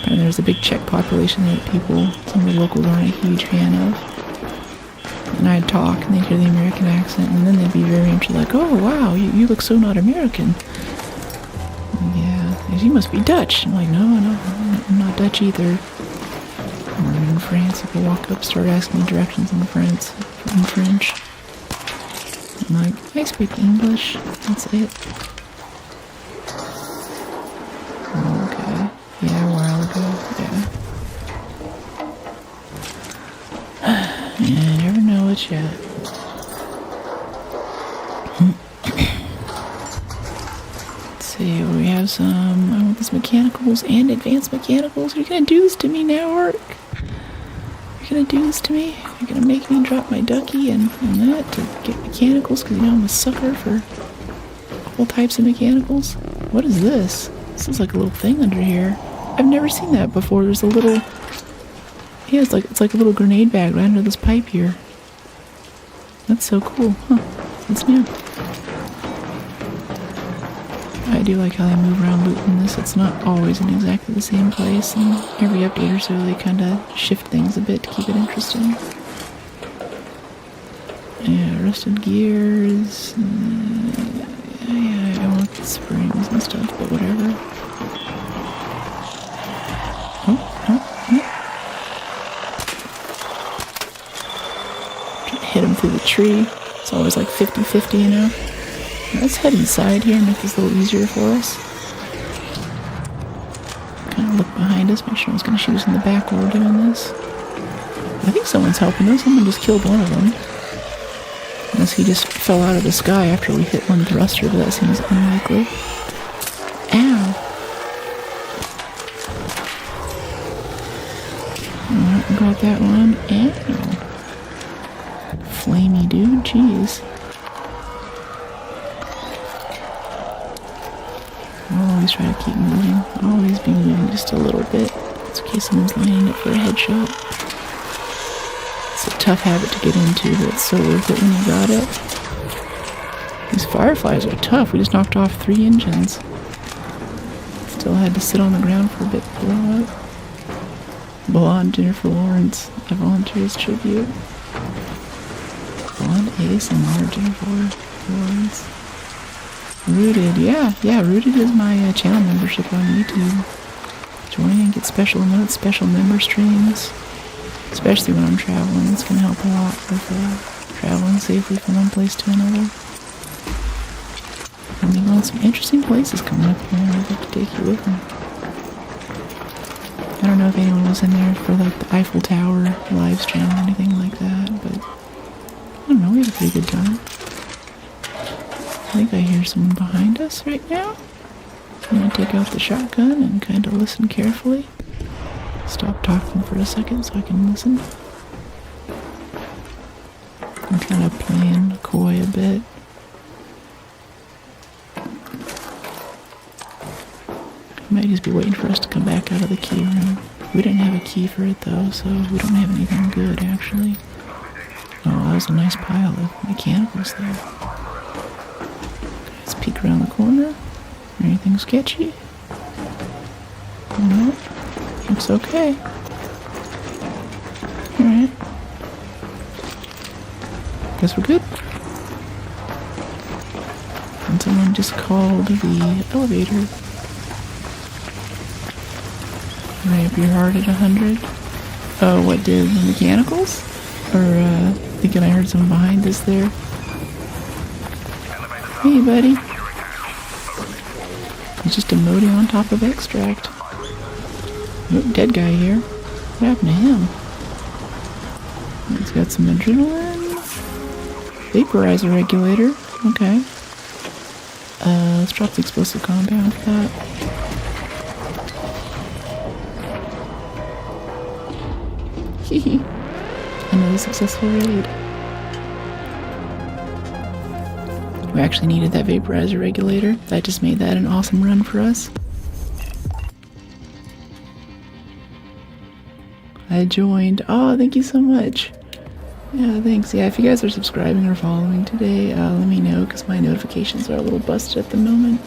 And there's a big Czech population that people, some of the locals aren't a huge fan of. And I'd talk, and they'd hear the American accent, and then they'd be very interested, like, oh, wow, you look so not American. You must be Dutch. I'm like, no, I'm not Dutch either. Or in France, people walk up, start asking me directions in French. I'm like, I speak English. That's it. Okay. Yeah, a while ago. Yeah. Yeah, I never know it yet. See, we have some, I want this mechanicals and advanced mechanicals. You're gonna do this to me now, Arc? You're gonna do this to me? You're gonna make me drop my ducky and that to get mechanicals because you know I'm a sucker for all types of mechanicals? What is this? This is like a little thing under here. I've never seen that before. There's a little, yeah, it's like a little grenade bag right under this pipe here. That's so cool, huh? That's new. I do like how they move around looting this. It's not always in exactly the same place, and every update or so they kind of shift things a bit to keep it interesting. Yeah, rusted gears. Yeah, I want the springs and stuff, but whatever. Oh. Try to hit him through the tree. It's always like 50-50, you know? Let's head inside here and make this a little easier for us. Kind of look behind us, make sure no one's going to shoot us in the back while we're doing this. I think someone's helping us. Someone just killed one of them. Unless he just fell out of the sky after we hit one thruster, but that seems unlikely. Ow! Alright, got that one. Ow! Flamey dude, jeez. Always try to keep moving. Always be moving just a little bit. Just in case someone's lining up for a headshot. It's a tough habit to get into, but it's so worth it when you got it. These fireflies are tough. We just knocked off 3 engines. Still had to sit on the ground for a bit to blow up. Blonde Jennifer Lawrence. I volunteer as tribute. Blonde ASMR Jennifer Lawrence. Rooted, yeah, Rooted is my channel membership on YouTube. Join and get special emotes, special member streams. Especially when I'm traveling, it's going to help a lot with traveling safely from one place to another. taking me on some interesting places coming up here, and I'd like to take you with me. I don't know if anyone was in there for like the Eiffel Tower live stream or anything like that, but I don't know, we had a pretty good time. I think I hear someone behind us right now. I'm gonna take out the shotgun and kind of listen carefully. Stop talking for a second so I can listen. I'm kind of playing coy a bit. I might just be waiting for us to come back out of the key room. We didn't have a key for it though, so we don't have anything good actually. Oh, that was a nice pile of mechanicals there. Let's peek around the corner. Anything sketchy? No, looks okay. Alright. Guess we're good. And someone just called the elevator. Ramp your heart at 100. Oh, what did the mechanicals? Or, thinking I heard someone behind us there. Hey, buddy. He's just emoting on top of extract. Oh, dead guy here. What happened to him? He's got some adrenaline. Vaporizer regulator. Okay. Let's drop the explosive compound for that. Hehe. Another successful raid. We actually needed that vaporizer regulator. That just made that an awesome run for us. I joined. Oh, thank you so much. Yeah, thanks. Yeah, if you guys are subscribing or following today, let me know because my notifications are a little busted at the moment.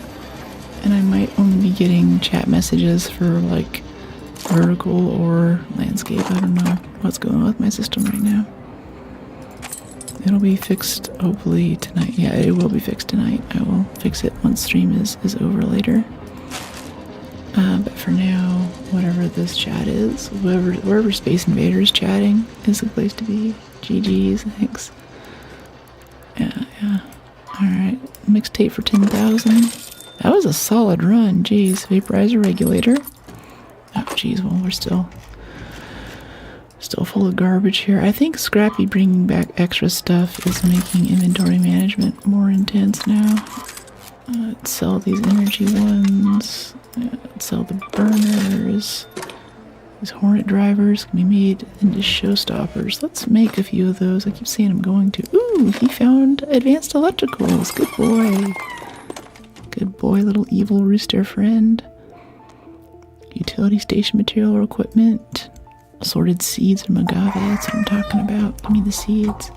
And I might only be getting chat messages for like vertical or landscape. I don't know what's going on with my system right now. It'll be fixed hopefully tonight. Yeah, it will be fixed tonight. I will fix it once stream is over later. But for now, whatever this chat is, wherever Space Invaders chatting is the place to be. GG's, thanks. Yeah. Alright, mixtape for 10,000. That was a solid run, jeez. Vaporizer regulator. Oh, jeez, well, we're still full of garbage here. I think Scrappy bringing back extra stuff is making inventory management more intense now. Let's sell these energy ones. Let's sell the burners. These Hornet drivers can be made into showstoppers. Let's make a few of those. I keep seeing them going to. Ooh, he found advanced electricals. Good boy. Good boy, little evil rooster friend. Utility station material or equipment. Assorted seeds from agave. That's what I'm talking about. Give me the seeds.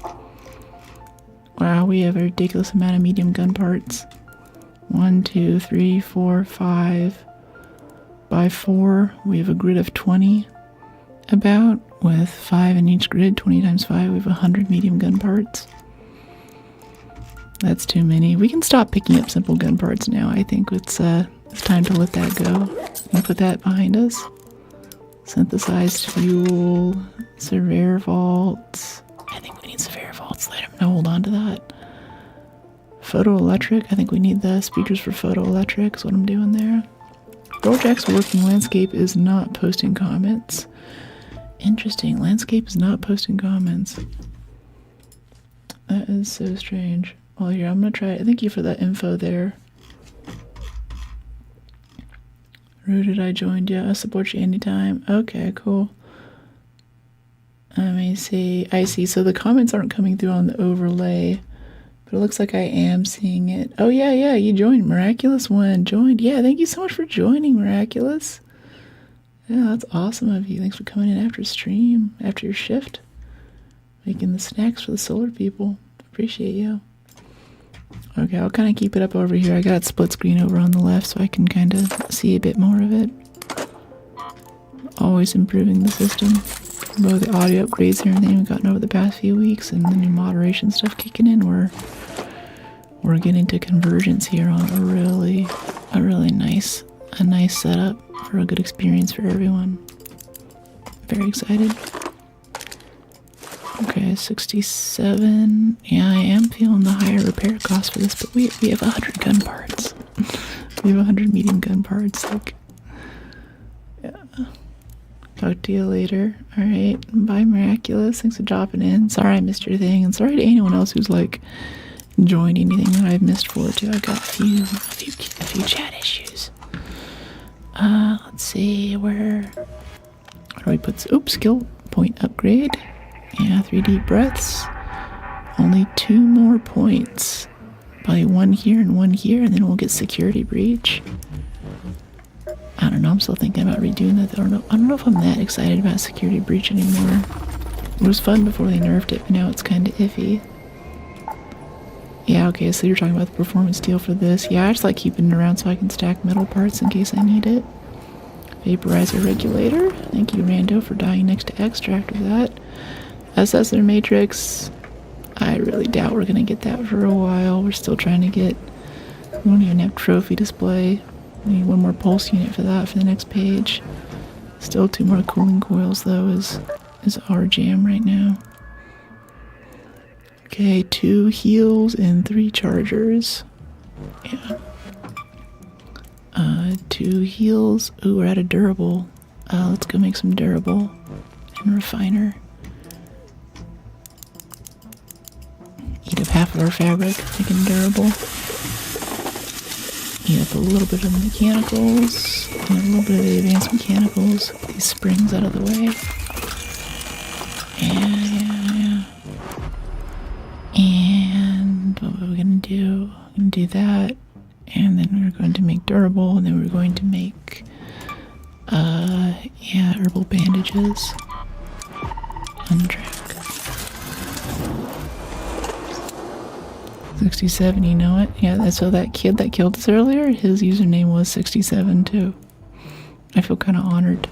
Wow, we have a ridiculous amount of medium gun parts. 1, 2, 3, 4, 5. By 4, we have a grid of 20 about, with 5 in each grid. 20 times 5, we have 100 medium gun parts. That's too many. We can stop picking up simple gun parts now. I think it's time to let that go and put that behind us. Synthesized fuel, Surveyor vaults. I think we need Surveyor vaults. Let him know. Hold on to that. Photoelectric. I think we need the speakers for photoelectric. Is what I'm doing there. Rolljack's working landscape is not posting comments. Interesting. Landscape is not posting comments. That is so strange. Well, here, I'm going to try it. Thank you for that info there. Rooted, I joined you. I'll support you anytime. Okay, cool. Let me see. I see. So the comments aren't coming through on the overlay. But it looks like I am seeing it. Oh, yeah, you joined. Miraculous One joined. Yeah, thank you so much for joining, Miraculous. Yeah, that's awesome of you. Thanks for coming in after stream, after your shift. Making the snacks for the solar people. Appreciate you. Okay, I'll kind of keep it up over here. I got split screen over on the left so I can kind of see a bit more of it. Always improving the system. Both the audio upgrades and everything we've gotten over the past few weeks and the new moderation stuff kicking in. We're getting to convergence here on a really nice setup for a good experience for everyone. Very excited. Okay, 67. Yeah, I am feeling the higher repair cost for this, but we have 100 gun parts. We have 100 medium gun parts. Like, yeah. Talk to you later. All right, bye, Miraculous. Thanks for dropping in. Sorry I missed your thing, and sorry to anyone else who's like joined anything that I've missed for too. I've got a few chat issues. Let's see where do we put? Oops, skill point upgrade. Yeah, 3 deep breaths. Only 2 more points. Probably 1 here and 1 here, and then we'll get security breach. I don't know. I'm still thinking about redoing that. I don't know if I'm that excited about security breach anymore. It was fun before they nerfed it, but now it's kind of iffy. Yeah, okay, so you're talking about the performance deal for this. Yeah, I just like keeping it around so I can stack metal parts in case I need it. Vaporizer regulator. Thank you, Rando, for dying next to extract with that. Assessor matrix. I really doubt we're gonna get that for a while. We're still trying to get. We don't even have trophy display. We need 1 more pulse unit for that for the next page. Still 2 more cooling coils though is our jam right now. Okay, 2 heals and 3 chargers. Yeah. 2 heals. Ooh, we're out of durable. Let's go make some durable and refiner. Eat up half of our fabric, making durable. Eat up a little bit of the mechanicals and a little bit of the advanced mechanicals. Put these springs out of the way. Yeah. And what are we gonna do? We're gonna do that, and then we're going to make durable, and then we're going to make herbal bandages. On track. 67, you know it? Yeah, so that kid that killed us earlier, his username was 67 too. I feel kind of honored.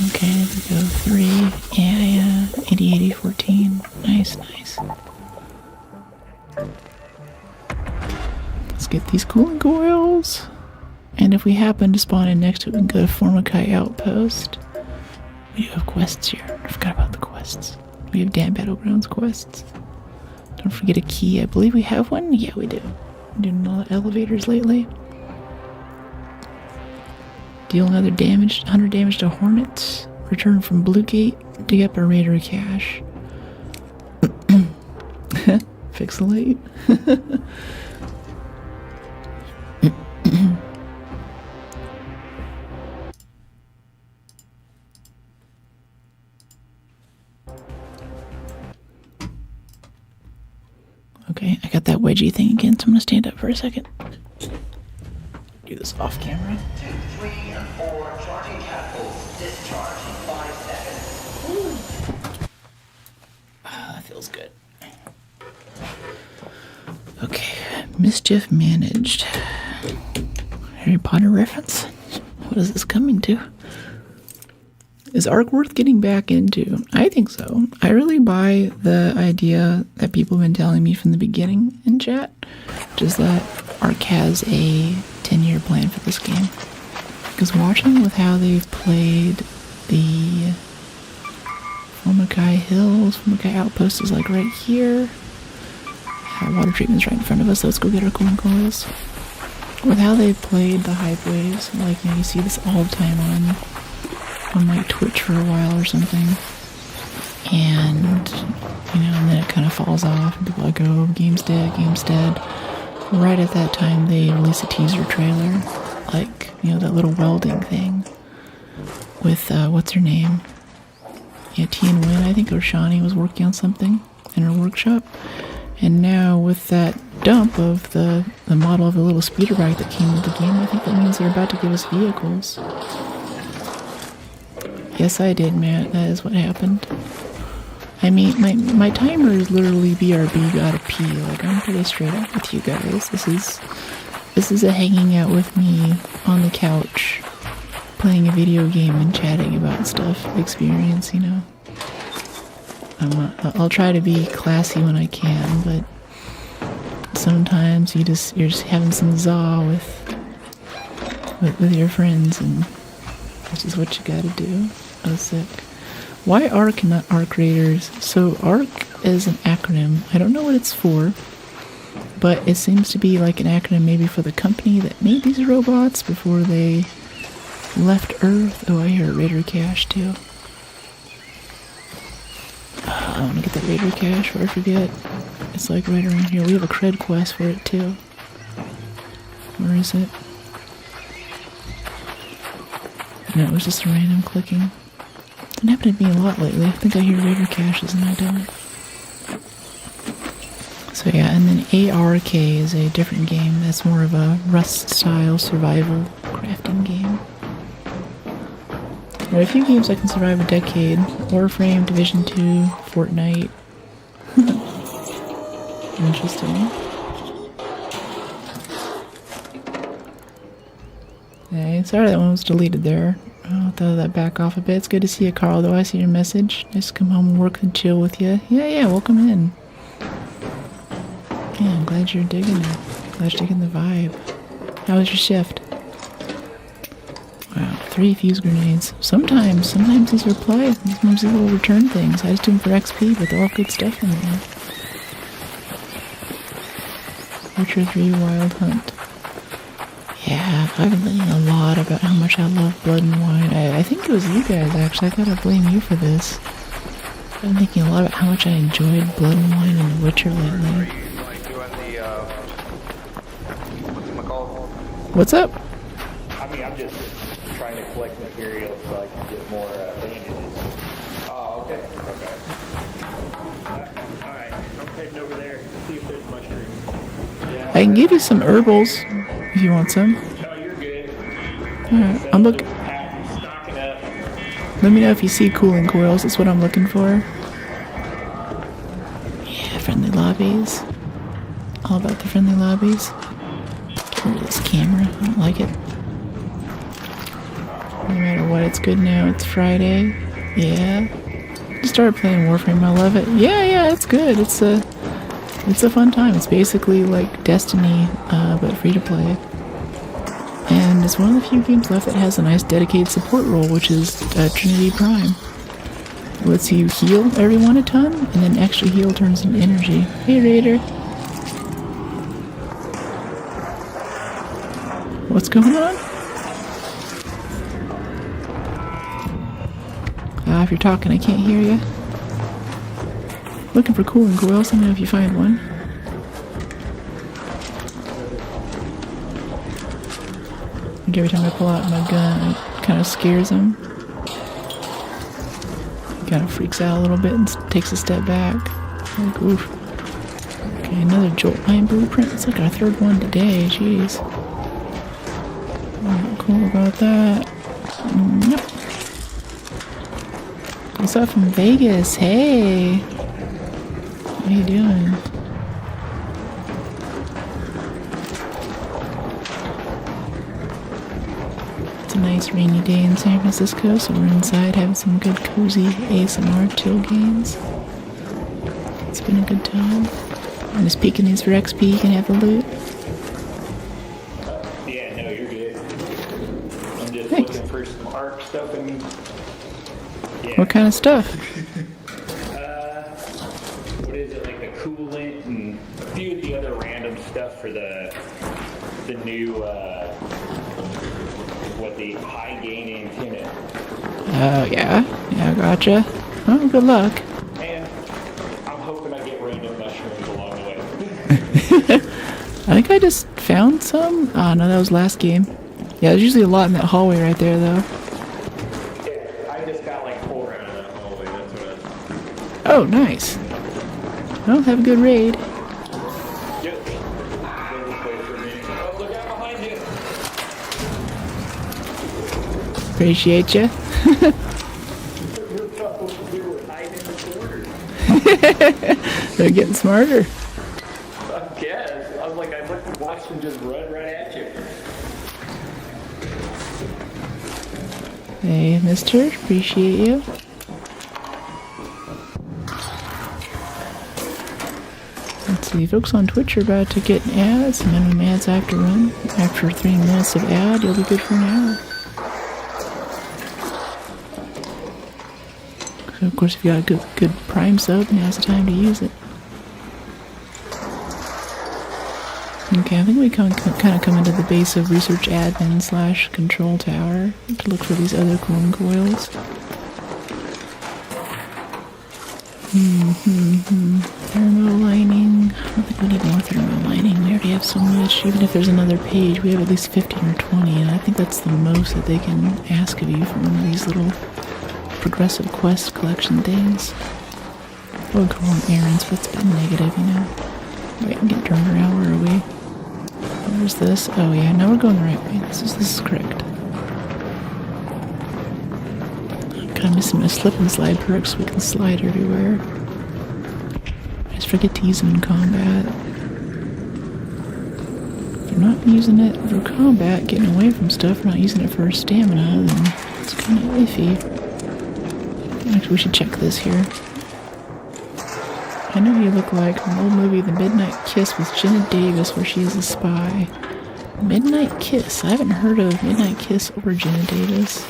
Okay, there we go. 3. Yeah. 80, 80, 14. Nice. Let's get these cooling coils. And if we happen to spawn in next to it, we can go to Formikai Outpost. We do have quests here. I forgot about the quests. We have Damn Battlegrounds quests. Don't forget a key. I believe we have one. Yeah, we do. We're doing a lot of elevators lately. Deal another damage, 100 damage to Hornets. Return from Blue Gate. Dig up a Raider cache. Pixelate. Okay, I got that wedgie thing again, so I'm gonna stand up for a second. Do this off camera. 2, 3, and 4, charging catapults. Discharge in 5 seconds. That feels good. Okay, mischief managed. Harry Potter reference? What is this coming to? Is Arc worth getting back into? I think so. I really buy the idea that people have been telling me from the beginning in chat, just that Arc has a 10-year plan for this game. Because watching with how they've played the Formikai Hills, Formikai Outpost is like right here. Water treatment's right in front of us, so let's go get our cooling coils. With how they've played the hype waves, like, you know, you see this all the time on like Twitch for a while or something, and you know, and then it kind of falls off and people are like, oh, game's dead. Right at that time they release a teaser trailer, like, you know, that little welding thing with what's her name, yeah, Tien Win, I think, or Shani was working on something in her workshop. And now with that dump of the model of the little speeder bike that came with the game, I think that means they're about to give us vehicles. Yes, I did, Matt. That is what happened. I mean, my timer is literally BRB gotta pee. Like, I'm pretty straight up with you guys. This is a hanging out with me on the couch, playing a video game and chatting about stuff experience, you know. I'll try to be classy when I can, but sometimes you're just having some za with your friends, and Which is what you gotta do. Oh, sick. Why ARC and not ARC Raiders? So ARC is an acronym. I don't know what it's for, but it seems to be like an acronym maybe for the company that made these robots before they left Earth. Oh, I hear a Raider cache too. I want to get that Raider cache before I forget. It's like right around here. We have a cred quest for it too. Where is it? No, it was just a random clicking. It's been happening to me a lot lately. I think I hear Raider caches and I don't. So yeah, and then ARK is a different game. That's more of a Rust-style survival crafting game. There are a few games I can survive a decade. Warframe, Division 2, Fortnite. Interesting. Okay, sorry that one was deleted there. I'll throw that back off a bit. It's good to see you, Carl, though. I see your message. Nice to come home and work and chill with you. Yeah, welcome in. Yeah, I'm glad you're digging it. Glad you're digging the vibe. How was your shift? Wow, 3 fuse grenades. Sometimes these reply. Sometimes these will return things. I just do them for XP, but they're all good stuff in there. Witcher 3 Wild Hunt. Yeah, I've been thinking a lot about how much I love Blood and Wine. I think it was you guys, actually. I gotta blame you for this. I've been thinking a lot about how much I enjoyed Blood and Wine and The Witcher lately. What's up? I mean, I'm just trying to collect materials so I can get more bandages. Oh, okay. Alright, I'm heading over there, see if there's mushrooms. Yeah. I can give you some herbals if you want some. No, you're good. Alright, I'm looking. Stocking up. Let me know if you see cooling coils. That's what I'm looking for. Yeah, friendly lobbies. All about the friendly lobbies. Get rid of this camera. I don't like it. No matter what, it's good now. It's Friday. Yeah. Just started playing Warframe. I love it. Yeah, it's good. It's a fun time. It's basically like Destiny, but free to play. And it's one of the few games left that has a nice dedicated support role, which is Trinity Prime. It lets you heal everyone a ton, and then extra heal turns into energy. Hey, Raider. What's going on? If you're talking, I can't hear you. Looking for cooling coils. Let me know if you find one. Like every time I pull out my gun, it kind of scares him. He kind of freaks out a little bit and takes a step back. Like, oof. Okay, another Jolt Line blueprint. It's like our 3rd one today. Jeez. Not cool about that. Yep. What's up from Vegas? Hey! How you doing? It's a nice rainy day in San Francisco, so we're inside having some good cozy ASMR chill games. It's been a good time. I'm just peeking these for XP, you can have the loot. Yeah, no, you're good. I'm just Thanks. looking for some ARC stuff and... Yeah. What kind of stuff? What is it, like the coolant and a few of the other random stuff for the new, the high gain antenna. Oh, yeah, gotcha. Oh, good luck. And I'm hoping I get random mushrooms along the way. I think I just found some. Oh, no, that was last game. Yeah, there's usually a lot in that hallway right there, though. Yeah, I just got like 4 out of that hallway, that's what Oh, nice. Well, have a good raid. Yep. Go this way for me. Oh, look out behind you. Appreciate you. You're supposed to do it hide in the corner. They're getting smarter. I guess. I was like, I looked and watched them just run right at you. Hey, mister. Appreciate you. Let's see. Folks on Twitch are about to get ads. Minimum ads I have to run. After 3 minutes of ad, you'll be good for an hour. So of course, if you got a good Prime sub, now's the time to use it. Okay, I think we kind of come into the base of research admin / control tower to look for these other cooling coils. Thermo lining. I don't think we need more thermo lining. We already have so much. Even if there's another page, we have at least 15 or 20, and I think that's the most that they can ask of you from one of these little progressive quest collection things. I would call them errands, but it's a bit negative, you know. Wait, I'm getting turned around. Where are we? Where's this? Oh yeah, now we're going the right way. This is correct. I'm kind of missing my slip and slide perks so we can slide everywhere. I just forget to use them in combat. If I'm not using it for combat, getting away from stuff, not using it for stamina, then it's kind of iffy. Actually, we should check this here. I know who you look like from the old movie The Midnight Kiss with Jenna Davis, where she is a spy. Midnight Kiss. I haven't heard of Midnight Kiss or Jenna Davis.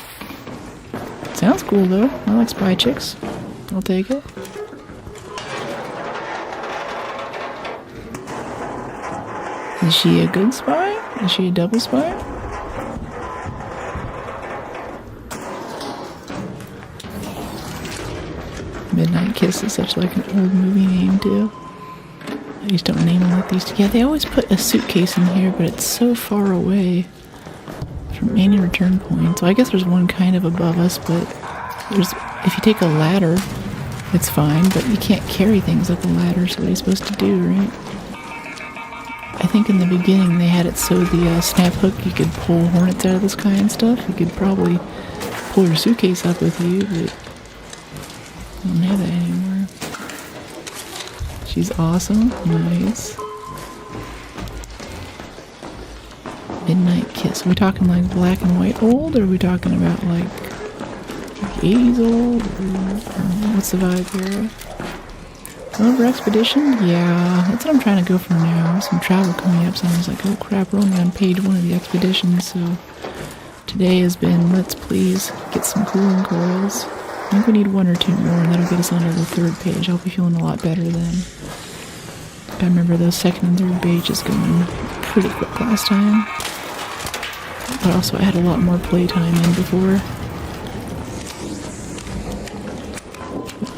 Sounds cool though. I like spy chicks. I'll take it. Is she a good spy? Is she a double spy? Midnight Kiss is such like an old movie name too. I just don't name them like these two. Yeah, they always put a suitcase in here, but it's so far away from any return point. So I guess there's one kind of above us, but if you take a ladder, it's fine, but you can't carry things up a ladder, so what are you supposed to do, right? I think in the beginning they had it so the snap hook, you could pull hornets out of the sky and stuff. You could probably pull your suitcase up with you, but I don't have that anymore. She's awesome. Nice. Midnight Kiss. Are we talking like black and white old, or are we talking about like 80s old? Or what's the vibe here? Over Expedition? Yeah, that's what I'm trying to go for now. Some travel coming up, so I was like, oh crap, we're only on page 1 of the expedition, so today has been, let's please get some cooling coils. I think we need 1 or 2 more, and that'll get us onto the 3rd page. I'll be feeling a lot better then. I remember those 2nd and 3rd pages going pretty quick last time. But also I had a lot more playtime in before.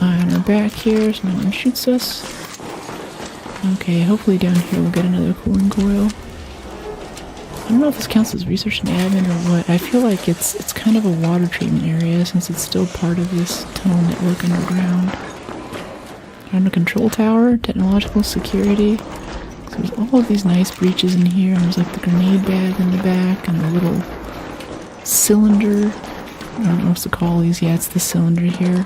Eye on our back here, so no one shoots us. Okay, hopefully down here we'll get another cooling coil. I don't know if this counts as research and admin or what. I feel like it's kind of a water treatment area since it's still part of this tunnel network underground. On the control tower, technological security. So there's all of these nice breaches in here, and there's like the grenade bag in the back and the little cylinder. I don't know what to call these. Yeah, it's the cylinder here.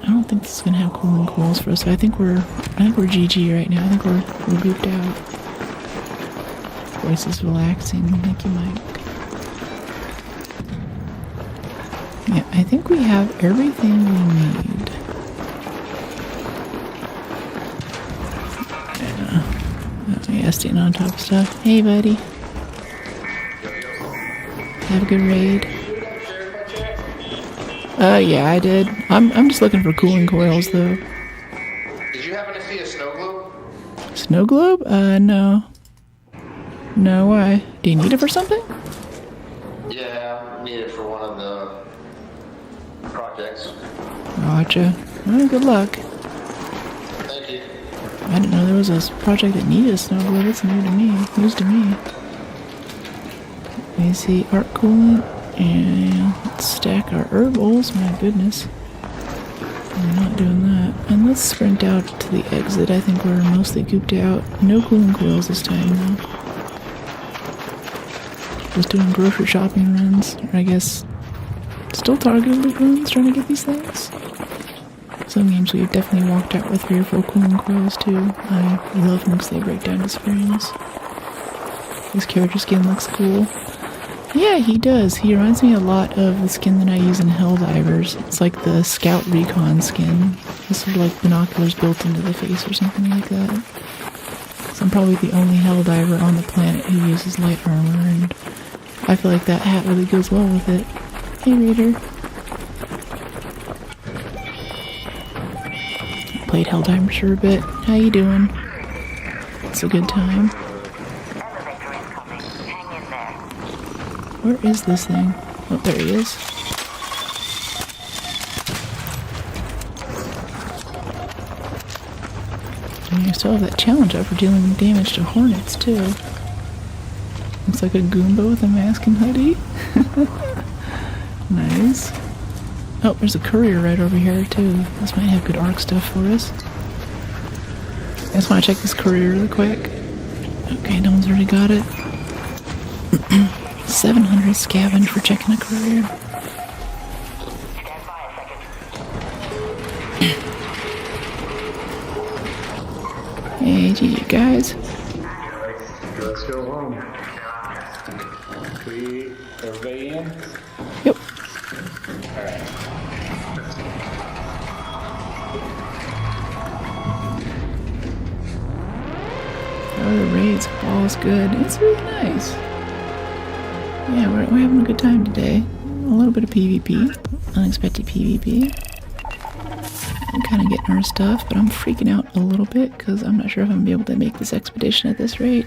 I don't think this is gonna have cooling coils for us. So I think we're GG right now. I think we're gooped out. Voice is relaxing. Thank you, Mike. Yeah, I think we have everything we need. Yeah, staying on top of stuff. Hey, buddy. Have a good raid. Yeah, I did. I'm just looking for cooling coils, though. Did you happen to see a snow globe? Snow globe? No. No, why? Do you need it for something? Yeah, I need it for one of the projects. Gotcha. Well, good luck. Thank you. I didn't know there was a project that needed a snow globe. It's new to me. News to me. Let me see. Arc coolant. And let's stack our herb bowls. My goodness. We're not doing that. And let's sprint out to the exit. I think we're mostly gooped out. No cooling coils this time, though. Just doing grocery shopping runs. Or I guess still targeted loot runs trying to get these things. Some games we've definitely walked out with 3 or 4 cooling coils too. I love them because they break down to springs. This character skin looks cool. Yeah, he does. He reminds me a lot of the skin that I use in Helldivers. It's like the Scout Recon skin. It's sort of like binoculars built into the face or something like that. So I'm probably the only Helldiver on the planet who uses light armor, and I feel like that hat really goes well with it. Hey, Raider. played Helldivers for a bit. How you doing? It's a good time. Where is this thing? Oh, there he is. And you still have that challenge up for dealing damage to hornets, too. Looks like a Goomba with a mask and hoodie. Nice. Oh, there's a courier right over here, too. This might have good ARC stuff for us. I just want to check this courier really quick. Okay, no one's already got it. 700 scavenge for checking a courier. Hey, GG guys. Let's go home. Everybody in? Yep. Alright. Oh, the raids all is good. It's really nice. Yeah, we're having a good time today. A little bit of PvP. Unexpected PvP. I'm kind of getting our stuff, but I'm freaking out a little bit because I'm not sure if I'm going to be able to make this expedition at this rate.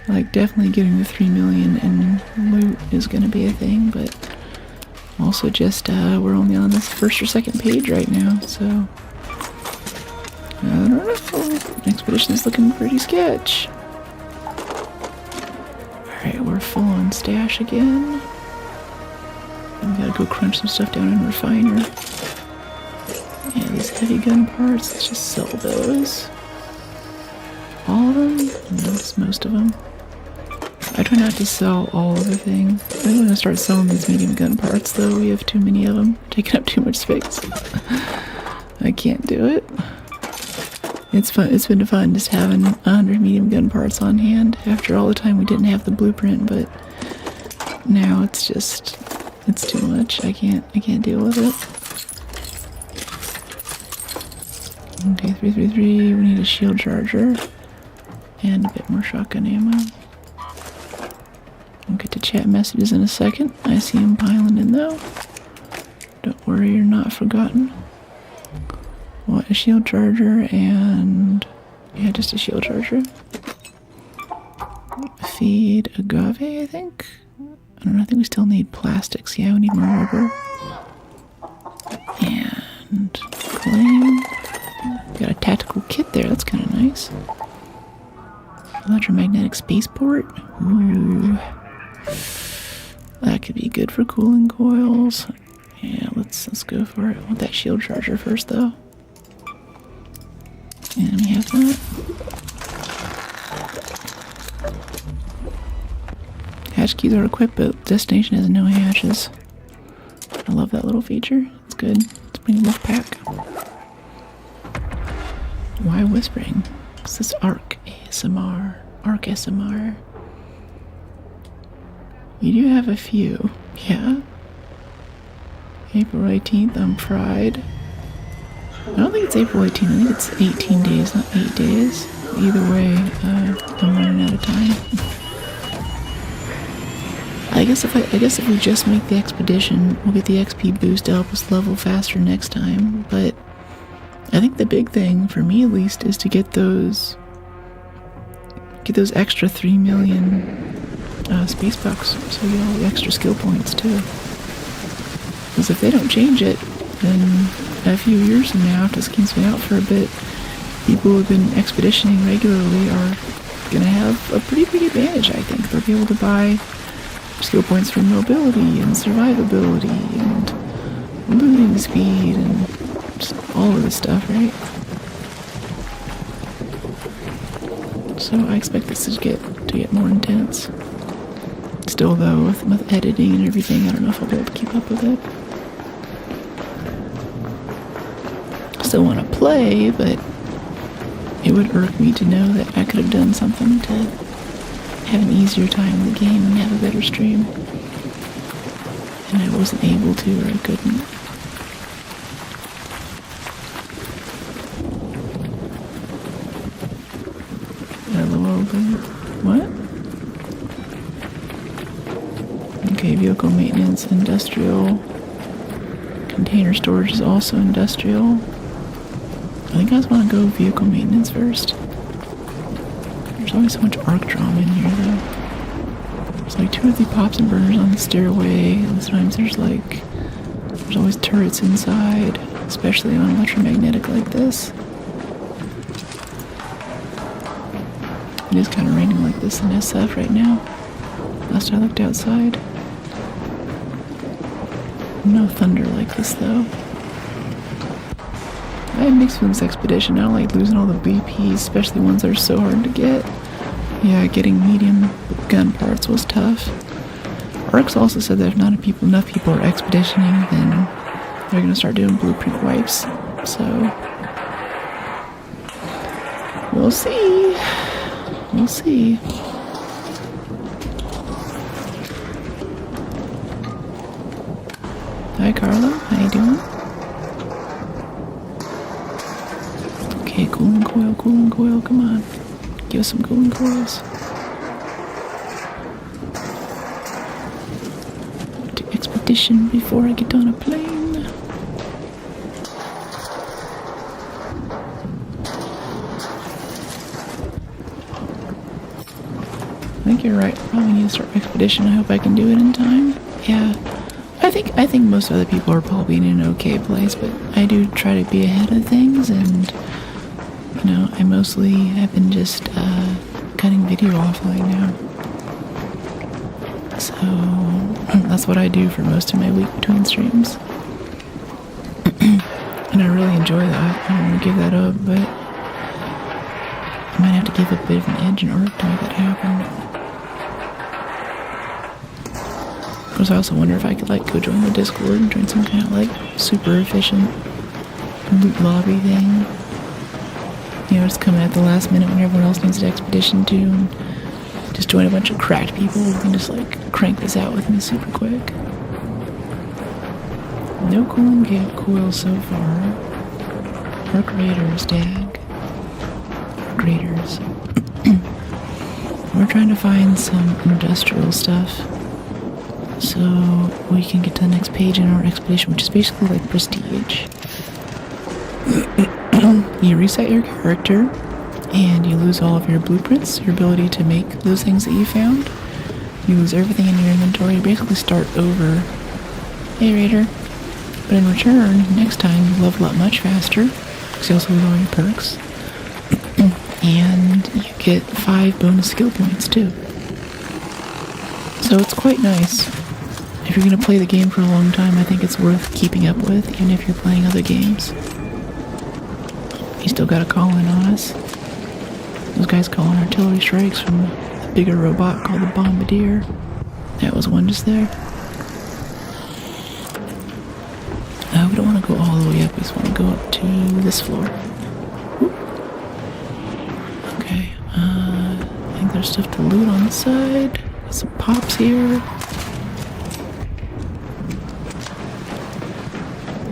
Like, definitely getting the 3 million in loot is going to be a thing, but also just, we're only on this first or second page right now, so I don't know. Expedition is looking pretty sketch. Alright, we're full on stash again. We gotta go crunch some stuff down in refiner. Yeah, these heavy gun parts, let's just sell those. All of them? No, just most of them. I try not to sell all of the things. I'm gonna start selling these medium gun parts though. We have too many of them, taking up too much space. I can't do it. It's fun. It's been fun just having 100 medium gun parts on hand after all the time we didn't have the blueprint, but now it's just, it's too much. I can't deal with it. Okay, 333, we need a shield charger and a bit more shotgun ammo. We'll get to chat messages in a second. I see them piling in though. Don't worry, you're not forgotten. What, a shield charger and... yeah, just a shield charger. Feed agave, I think? I don't know, I think we still need plastics. Yeah, we need more rubber. And... cling. Got a tactical kit there, that's kind of nice. Electromagnetic spaceport. Ooh. That could be good for cooling coils. Yeah, let's go for it. I want that shield charger first though. And we have that. Hatch keys are equipped, but destination has no hatches. I love that little feature. It's good. It's bring a wolf pack. Why whispering? It's this ArcSMR. ArcSMR. You do have a few. Yeah. April 18th on Pride. I don't think it's April 18th. I think it's 18 days, not 8 days. Either way, I'm running out of time. I guess if we just make the expedition, we'll get the XP boost to help us level faster next time. But I think the big thing, for me at least, is to get those extra 3 million space bucks, so we get all the extra skill points too. Because if they don't change it, then a few years from now, after this game's been out for a bit, people who have been expeditioning regularly are going to have a pretty big advantage, I think. They'll be able to buy skill points for mobility and survivability and looting speed and just all of this stuff, right? So I expect this to get more intense. Still though, with editing and everything, I don't know if I'll be able to keep up with it. Still want to play, but it would irk me to know that I could have done something to have an easier time in the game and have a better stream. And I wasn't able to, or I couldn't. Hello, what? Okay, vehicle maintenance, industrial. Container storage is also industrial. I think I just want to go vehicle maintenance first. There's always so much arc drama in here, though. There's like 2 or 3 pops and burners on the stairway, and sometimes there's always turrets inside, especially on electromagnetic like this. It is kind of raining like this in SF right now. Last I looked outside. No thunder like this, though. I had mixed feelings expedition. I don't like losing all the BPs, especially ones that are so hard to get. Yeah, getting medium gun parts was tough. Arcs also said that if not enough people are expeditioning, then they're gonna start doing blueprint wipes. So we'll see. We'll see. Hi, Carlo. How you doing? Okay, cooling coil. Come on. Give us some cooling coils. To expedition before I get on a plane. I think you're right. Probably need to start expedition. I hope I can do it in time. Yeah. I think most other people are probably in an okay place, but I do try to be ahead of things, and you know, I mostly have been just cutting video offline now. So that's what I do for most of my week between streams. And I really enjoy that. I don't want to give that up, but I might have to give a bit of an edge in Arc to make that happen. Of course, I also wonder if I could like go join the Discord and join some kind of like super efficient loot lobby thing. You know, just come in at the last minute when everyone else needs an expedition too, and just join a bunch of cracked people who can just like crank this out with me super quick. No cooling coil so far. Arc Raiders, dag. Raiders. We're trying to find some industrial stuff so we can get to the next page in our expedition, which is basically like prestige. You reset your character and you lose all of your blueprints, your ability to make those things that you found. You lose everything in your inventory. You basically start over. Hey, Raider. But in return, next time you level up much faster, because you also lose all your perks. And you get 5 bonus skill points too. So it's quite nice. If you're going to play the game for a long time, I think it's worth keeping up with, even if you're playing other games. You still got a call in on us. Those guys call in artillery strikes from a bigger robot called the Bombardier. That was one just there. We don't want to go all the way up, we just want to go up to this floor. Whoop. Okay, I think there's stuff to loot on the side. Got some pops here.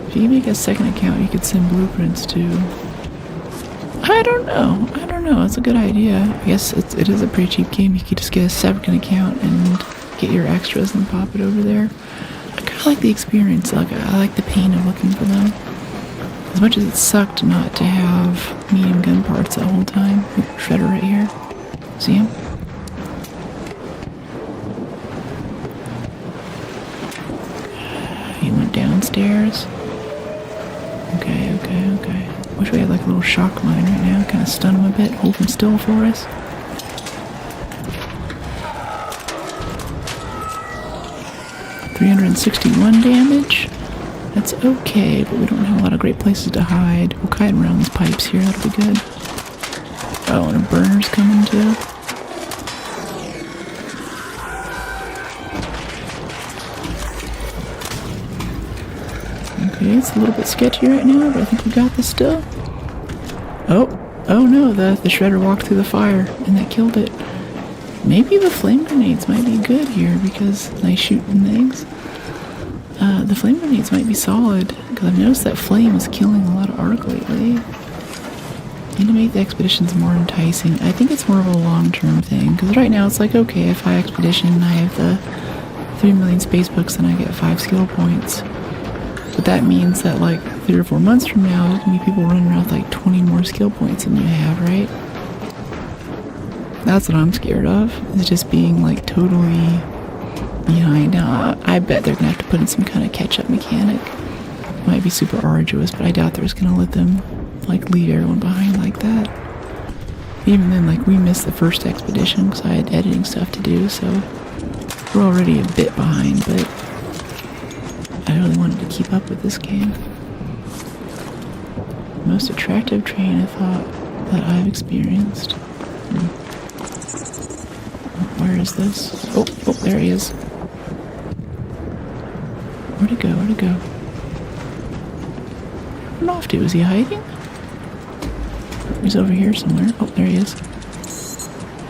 If you make a second account, you could send blueprints to... I don't know. It's a good idea. I guess it is a pretty cheap game. You could just get a second account and get your extras and pop it over there. I kind of like the experience. Like I like the pain of looking for them. As much as it sucked not to have medium gun parts the whole time. Shredder right here. See him? He went downstairs. Okay. Wish we had like a little shock mine right now. Kind of stun him a bit. Hold him still for us. $361 damage. That's okay, but we don't have a lot of great places to hide. We'll hide around these pipes here. That'll be good. Oh, and a burner's coming too. Okay, it's a little bit sketchy right now, but I think we got this still. Oh no, the shredder walked through the fire, and that killed it. Maybe the flame grenades might be good here, because nice shooting things. The flame grenades might be solid, because I've noticed that flame is killing a lot of arc lately. Need to make the expeditions more enticing. I think it's more of a long-term thing, because right now it's like, okay, if I expedition, I have the 3 million space books, and I get 5 skill points. But that means that like 3 or 4 months from now, there's gonna be people running around with like 20 more skill points than you have, right? That's what I'm scared of, is just being like totally behind. Now, I bet they're gonna have to put in some kind of catch-up mechanic. It might be super arduous, but I doubt they're just gonna let them like leave everyone behind like that. Even then, like, we missed the first expedition because I had editing stuff to do, so we're already a bit behind, but I really wanted to keep up with this game. Most attractive train, I thought, that I've experienced. Where is this? Oh, there he is. Where'd he go? Where'd he go? Where'd off to? Is he hiding? He's over here somewhere. Oh, there he is.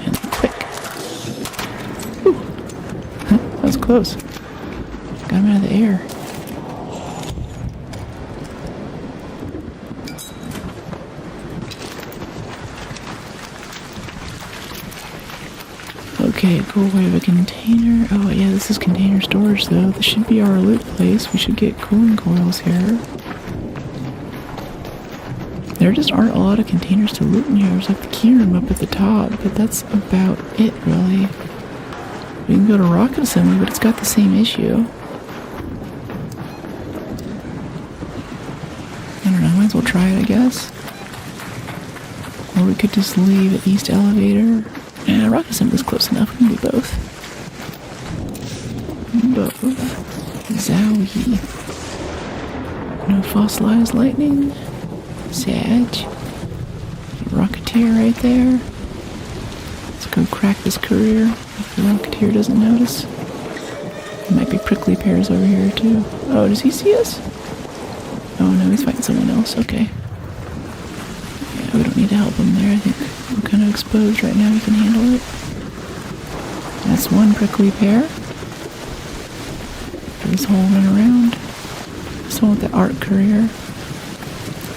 And quick. Whew. That was close. Got him out of the air. Okay, go away with a container. Oh yeah, this is container storage though. This should be our loot place. We should get cooling coils here. There just aren't a lot of containers to loot in here. There's like the key room up at the top, but that's about it really. We can go to Rocket Assembly, but it's got the same issue. I don't know, might as well try it I guess. Or we could just leave at East Elevator. Yeah, Rocket Assembly's close enough. We can do both. Zowie. No fossilized lightning. Sag. Rocketeer right there. Let's go crack this courier if the Rocketeer doesn't notice. There might be prickly pears over here too. Oh, does he see us? Oh no, he's fighting someone else. Okay. Yeah, we don't need to help him there. I think we're kind of exposed right now. We can handle it. That's one prickly pear. There's a whole run around. This one with the ARC courier.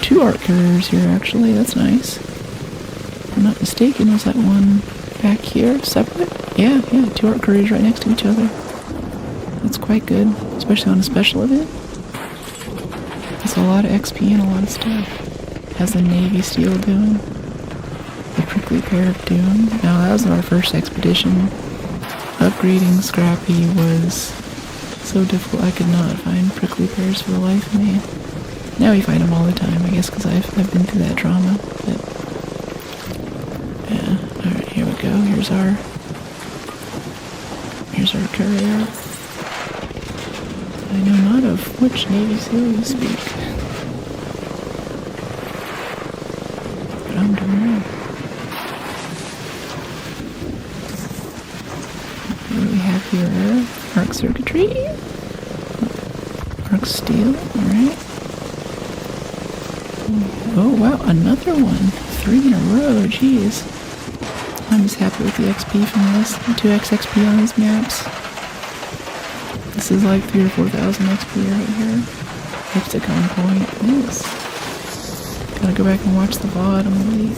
2 ARC couriers here actually. That's nice. If I'm not mistaken, was that one back here separate? Yeah, 2 ARC couriers right next to each other. That's quite good, especially on a special event. That's a lot of XP and a lot of stuff. How's the Navy Steel doing? The prickly pear of doom. Now that was our first expedition. Upgrading Scrappy was so difficult I could not find prickly pears for the life of me. Now we find them all the time, I guess, because I've been through that trauma. But yeah, all right, here we go. Here's our courier. I know not of which Navy SEAL you speak, but I'm doing well. What do we have here? Arc circuitry, arc steel. All right. Oh wow, another one. 3 in a row, jeez. I'm just happy with the XP from this. 2x XP on these maps. This is like 3,000 or 4,000 XP right here. Lipstick on point. Nice. Gotta go back and watch the VOD on the late.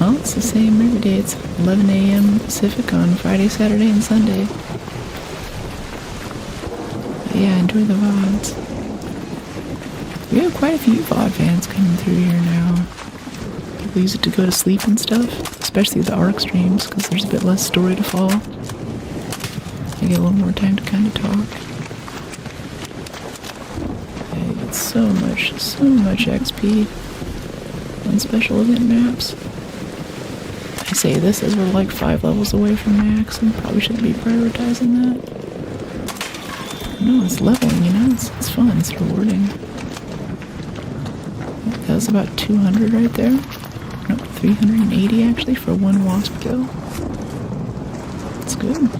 Oh, it's the same every day. It's 11 a.m. Pacific on Friday, Saturday, and Sunday. But yeah, enjoy the VODs. We have quite a few VOD fans coming through here now. People use it to go to sleep and stuff, especially the ARC streams, because there's a bit less story to follow. I get a little more time to kind of talk. I get so much XP on special event maps. I say this as we're like 5 levels away from max, and probably shouldn't be prioritizing that. No, it's leveling, you know, it's fun, it's rewarding. That was about 200 right there. No, 380 actually for 1 wasp kill. That's good.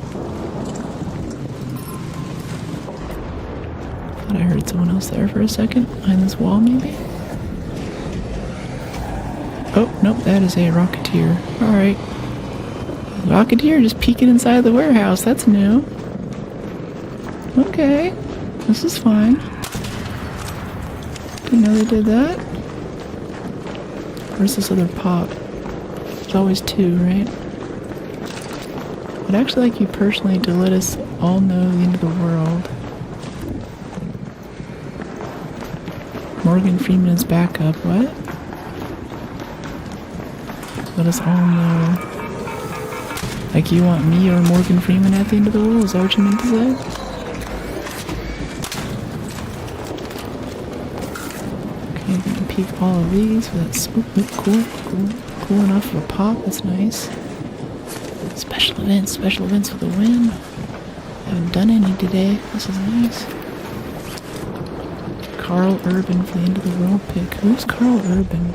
Thought I heard someone else there for a second. Behind this wall maybe? Oh, nope, that is a Rocketeer. Alright. Rocketeer just peeking inside the warehouse. That's new. Okay. This is fine. Didn't know they did that. Where's this other pop? There's always 2, right? I'd actually like you personally to let us all know the end of the world. Morgan Freeman is backup. What? Let us all know. Like you want me or Morgan Freeman at the end of the world? Is that what you meant to say? Okay, I'm gonna peek all of these. That's cool enough for a pop. That's nice. Special events for the win. Haven't done any today. This is nice. Carl Urban for the end of the world pick. Who's Carl Urban?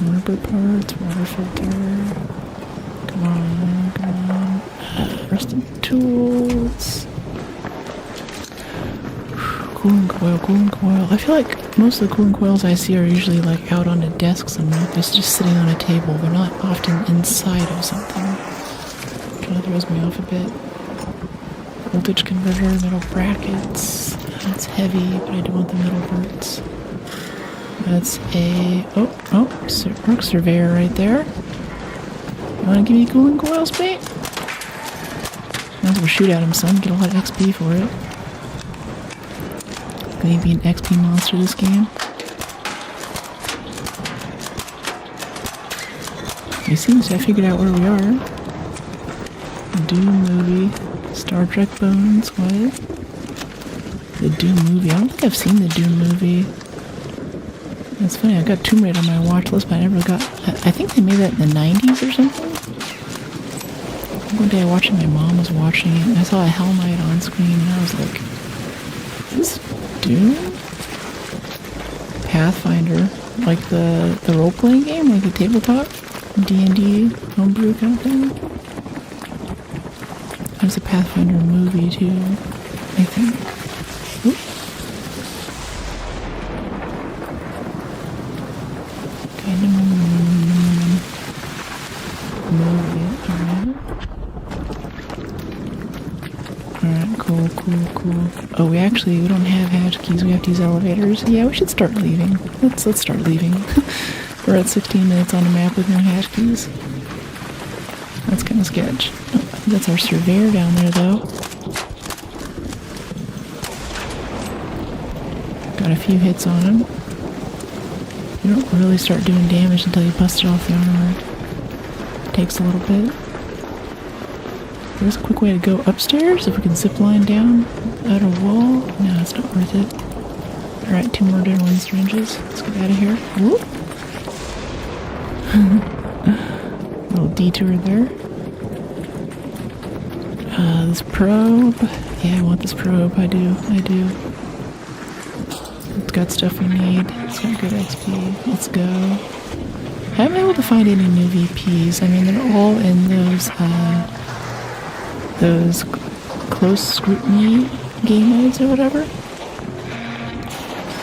Rubber parts, water filter. Come on. Rusted tools. Cooling coil. I feel like most of the cooling coils I see are usually like out on a desk somewhere. It's just sitting on a table. They're not often inside of something. Kind of throws me off a bit. Voltage converter, metal brackets. That's heavy, but I do want the metal parts. That's a arc surveyor right there. You wanna give me cooling coils, mate? Might as well shoot at him some, get a lot of XP for it. Gonna be an XP monster this game. It seems I figured out where we are. Doom movie. Star Trek Bones, what? The Doom movie. I don't think I've seen the Doom movie. It's funny, I got Tomb Raider on my watch list, but I never got... I think they made that in the 90s or something? One day I watched it, my mom was watching it, and I saw a Hell Knight on screen, and I was like, is this Doom? Pathfinder. Like the role-playing game? Like the tabletop? D&D homebrew kind of thing? There's a Pathfinder movie too, I think. Oop. Okay, movie, alright, cool. Oh, we don't have hatch keys, we have to use elevators. Yeah, we should start leaving. Let's start leaving. We're at 16 minutes on the map with no hatch keys. That's kind of sketch. That's our surveyor down there, though. Got a few hits on him. You don't really start doing damage until you bust it off the armor. Takes a little bit. There's a quick way to go upstairs if we can zip line down out a wall. No, it's not worth it. Alright, 2 more adrenaline syringes. Let's get out of here. Whoop! Little detour there. This probe. Yeah, I want this probe. I do. It's got stuff we need. It's got good XP. Let's go. I haven't been able to find any new VPs. I mean, they're all in those close scrutiny game modes or whatever.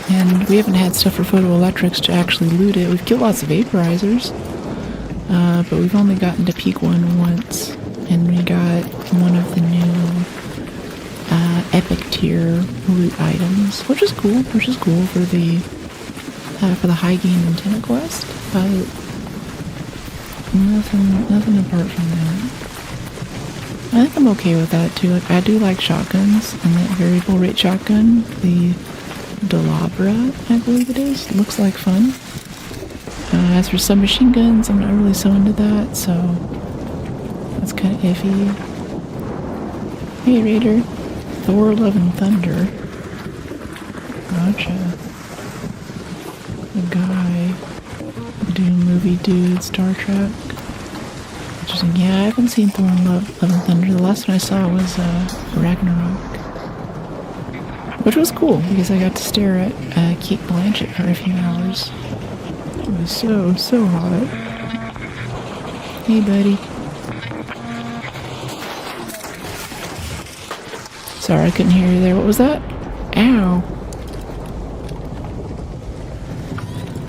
And we haven't had stuff for photoelectrics to actually loot it. We've killed lots of vaporizers. But we've only gotten to peak one once. And we got one of the new epic tier loot items, which is cool for the high gain antenna quest. But nothing apart from that. I think I'm okay with that too. Like, I do like shotguns, and that variable rate shotgun, the Delabra, I believe it is, looks like fun. As for submachine guns, I'm not really so into that, so that's kind of iffy. Hey Raider, Thor, Love and Thunder. Gotcha. The guy, Doom movie dude, Star Trek. Interesting. Yeah, I haven't seen Thor and Love and Thunder. The last one I saw was Ragnarok, which was cool because I got to stare at Kate Blanchett for a few hours. It was so hot. Hey, buddy. Sorry, I couldn't hear you there. What was that? Ow.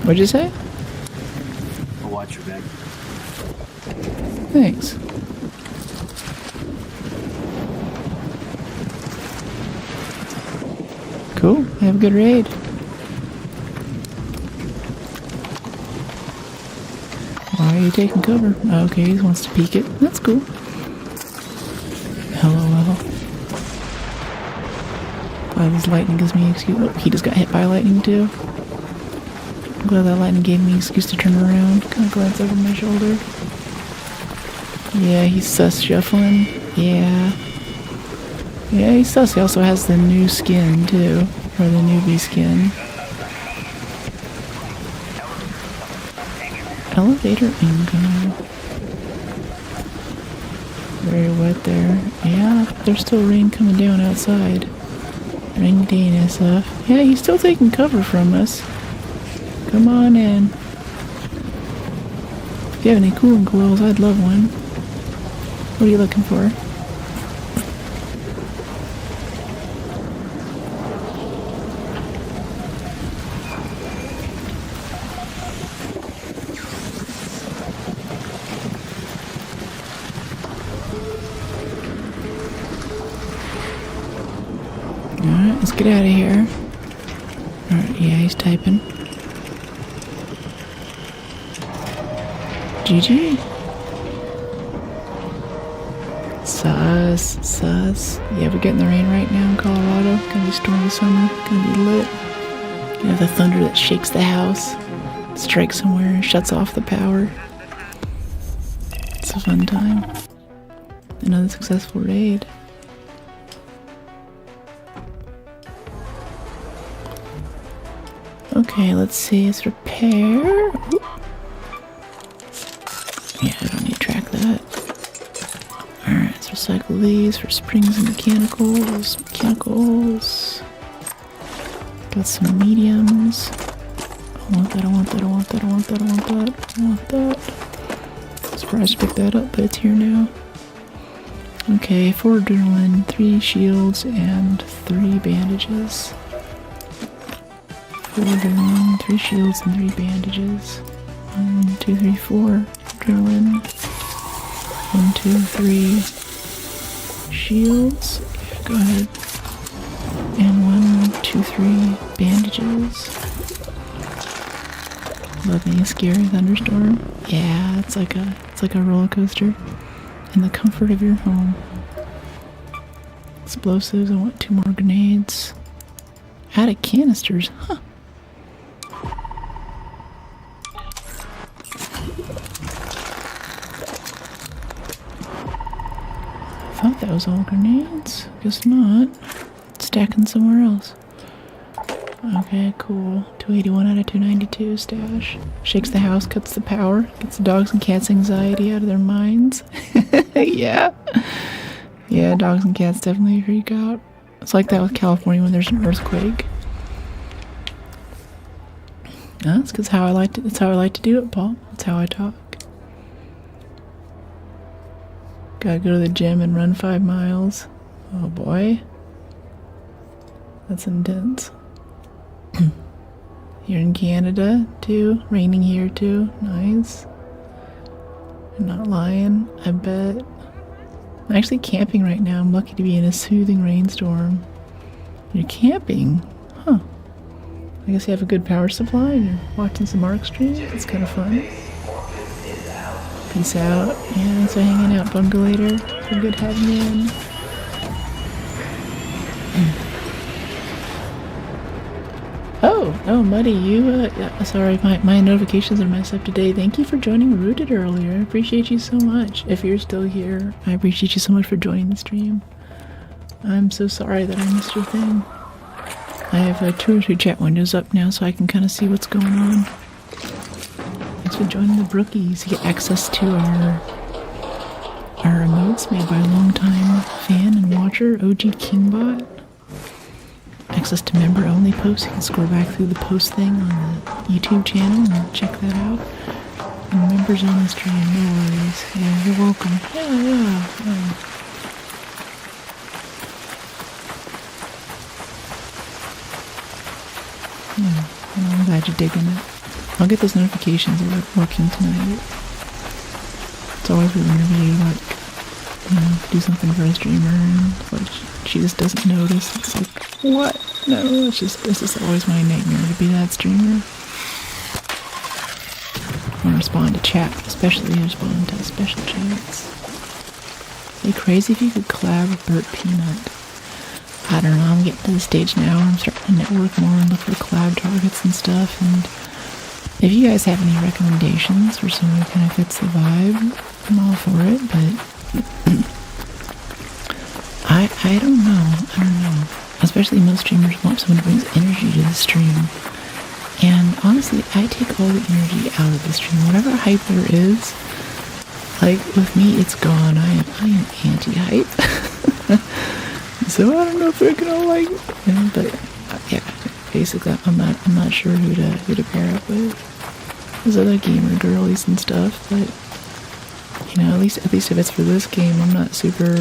What'd you say? I'll watch your back. Thanks. Cool. Have a good raid. Why are you taking cover? Okay, he wants to peek it. That's cool. Hello. glad this lightning gives me an excuse. Oh, he just got hit by lightning too. I'm glad that lightning gave me an excuse to turn around. Kind of glance over my shoulder. Yeah, he's sus shuffling. Yeah. Yeah, he's sus. He also has the new skin too. Or the newbie skin. Elevator incoming. Very wet there. Yeah, there's still rain coming down outside. Rainy day and stuff. Yeah, he's still taking cover from us. Come on in. If you have any cooling coils, I'd love one. What are you looking for? Alright, let's get out of here. Alright, yeah, he's typing. GG. Sus. Yeah, we're getting the rain right now in Colorado. Gonna be stormy summer. Gonna be lit. You have the thunder that shakes the house. Strikes somewhere and shuts off the power. It's a fun time. Another successful raid. Okay, let's see. Let's repair. Oop. Yeah, I don't need to track that. Alright, let's recycle these for springs and mechanicals. Got some mediums. I want that. Surprised to pick that up, but it's here now. Okay, 4 adrenaline, 3 shields, and 3 bandages. 4 adrenaline, 3 shields, and 3 bandages. 1, 2, 3, 4 adrenaline. 1, 2, 3 shields. Yeah, go ahead. And 1, 2, 3 bandages. Love me a scary thunderstorm. Yeah, it's like a roller coaster. In the comfort of your home. Explosives. I want 2 more grenades. Out of canisters, huh? I thought that was all grenades. Guess not. Stacking somewhere else. Okay, cool. 281 out of 292 stash. Shakes the house, cuts the power, gets the dogs and cats' anxiety out of their minds. Yeah. Yeah, dogs and cats definitely freak out. It's like that with California when there's an earthquake. That's because how I like to. That's how I like to do it, Paul. That's how I talk. Gotta go to the gym and run 5 miles. Oh boy, that's intense. You're in Canada too. Raining here too. Nice. I'm not lying. I bet. I'm actually camping right now. I'm lucky to be in a soothing rainstorm. You're camping? Huh. I guess you have a good power supply and you're watching some ARC stream. It's kind of fun. Peace out. Yeah, thanks for hanging out, Bungalator. Been good having you in. Oh, Muddy, you, sorry, my notifications are messed up today. Thank you for joining Rooted earlier. I appreciate you so much. If you're still here, I appreciate you so much for joining the stream. I'm so sorry that I missed your thing. I have 2 or 3 chat windows up now so I can kind of see what's going on. Thanks for joining the Brookies. You get access to our emotes made by a long-time fan and watcher, OG Kingbot. Access to member-only posts. You can scroll back through the post thing on the YouTube channel and check that out. And members on the stream, no worries. Yeah, you're welcome. Yeah. I'm glad you're digging it. I'll get those notifications that are working tonight. It's always really weird when you, like, do something for a streamer and like she just doesn't notice. It's like, what? No, it's just always my nightmare to be that streamer. I respond to chat, especially respond to special chats. It'd be crazy if you could collab with Burt Peanut. I don't know, I'm getting to the stage now where I'm starting to network more and look for cloud targets and stuff, and if you guys have any recommendations for someone who kind of fits the vibe, I'm all for it, but I don't know. Especially most streamers want someone who brings energy to the stream. And honestly, I take all the energy out of the stream. Whatever hype there is, like with me, it's gone. I am anti-hype. So I don't know if they're gonna like it. You know, but yeah, basically, I'm not sure who to pair up with. There's other gamer girlies and stuff, but you know, at least if it's for this game, I'm not super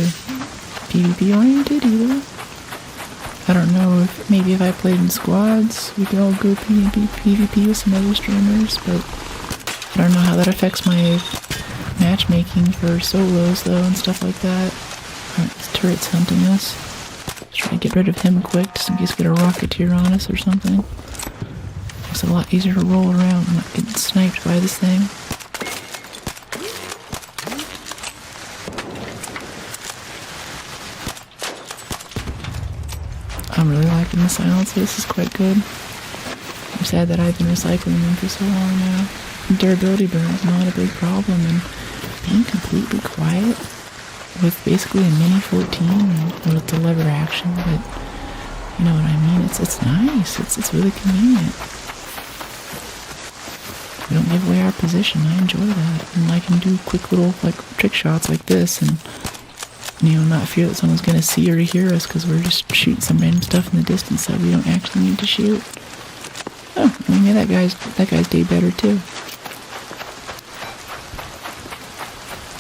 PvP oriented either. I don't know if maybe if I played in squads, we could all go PvP with some other streamers, but I don't know how that affects my matchmaking for solos though and stuff like that. Alright, this turret's hunting us. Let's try to get rid of him quick just in case we get a rocketeer on us or something. Makes it a lot easier to roll around and not get sniped by this thing. I'm really liking the silencer. This is quite good. I'm sad that I've been recycling them for so long now. Durability burn is not a big problem, and being completely quiet with basically a mini 14 with the lever action, but you know what I mean? It's nice. It's really convenient. We don't give away our position. I enjoy that, and I can do quick little like trick shots like this, and you know, not fear that someone's gonna see or hear us because we're just shooting some random stuff in the distance that we don't actually need to shoot. Oh, we made that guy's day better too.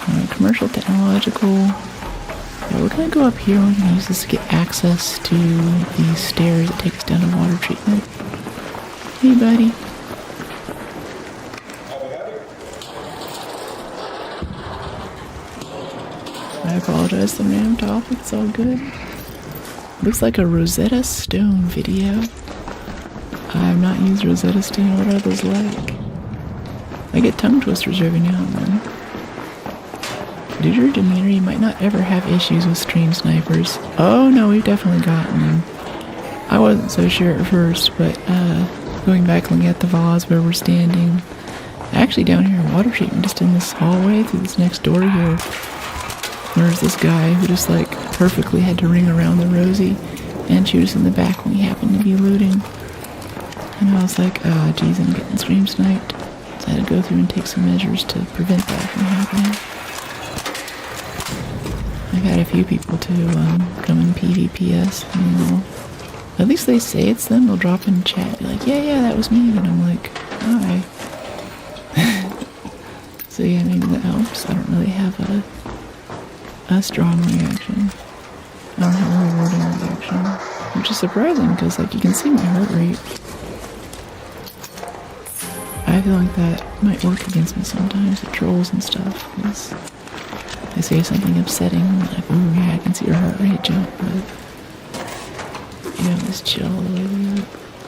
Alright, commercial, technological. Yeah, we're gonna go up here and we're gonna use this to get access to these stairs that take us down to water treatment. Hey, buddy. I apologize for the random topic, it's all good. Looks like a Rosetta Stone video. I have not used Rosetta Stone. What are those like? I get tongue twisters every now and then. Due to your demeanor, you might not ever have issues with stream snipers. Oh no, we've definitely gotten them. I wasn't so sure at first, but going back looking at the vase where we're standing, actually down here in water treatment, just in this hallway through this next door here, there's this guy who just like perfectly had to ring around the Rosie and shoot us in the back when we happened to be looting. And I was like, oh geez, I'm getting stream sniped. So I had to go through and take some measures to prevent that from happening. I've had a few people to come in PvPs, and they'll, at least they say it's them, they'll drop in chat, be like, yeah, that was me, and I'm like, alright. So yeah, maybe that helps. I don't really have a strong reaction. I don't have a rewarding reaction, which is surprising because like you can see my heart rate. I feel like that might work against me sometimes with trolls and stuff, because I say something upsetting, like, ooh yeah, I can see your heart rate jump, but yeah, just chill a little bit.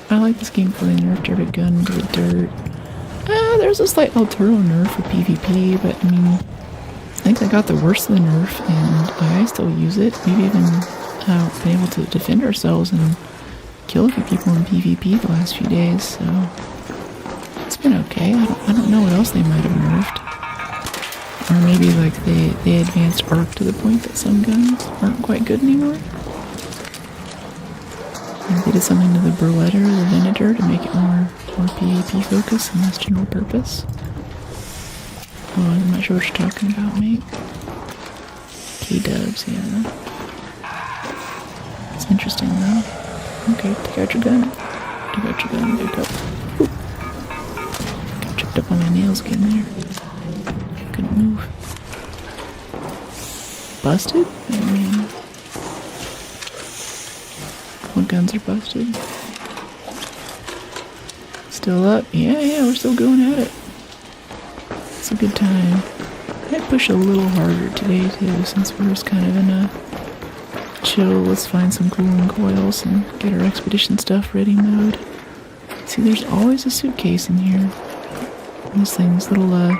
I like this game because they nerfed every gun into the dirt. There's a slight Altero nerf for PvP, but I mean, I think I got the worst of the nerf, and I still use it. We've even been able to defend ourselves and kill a few people in PvP the last few days, so it's been okay. I don't know what else they might have nerfed. Or maybe like they advanced Arc to the point that some guns aren't quite good anymore. Maybe they did something to the Beretta or the Venator to make it more PvP focused and less general purpose. Oh, I'm not sure what you're talking about, mate. K-dubs, yeah. It's interesting, though. Okay, take out your gun. Take out your gun, there you go. Whew. Got tripped up on my nails getting there. Couldn't move. Busted? I mean, what guns are busted? Still up? Yeah, we're still going at it. It's a good time. I push a little harder today too, since we're just kind of in a chill, let's find some cooling coils and get our expedition stuff ready mode. See, there's always a suitcase in here. These things, little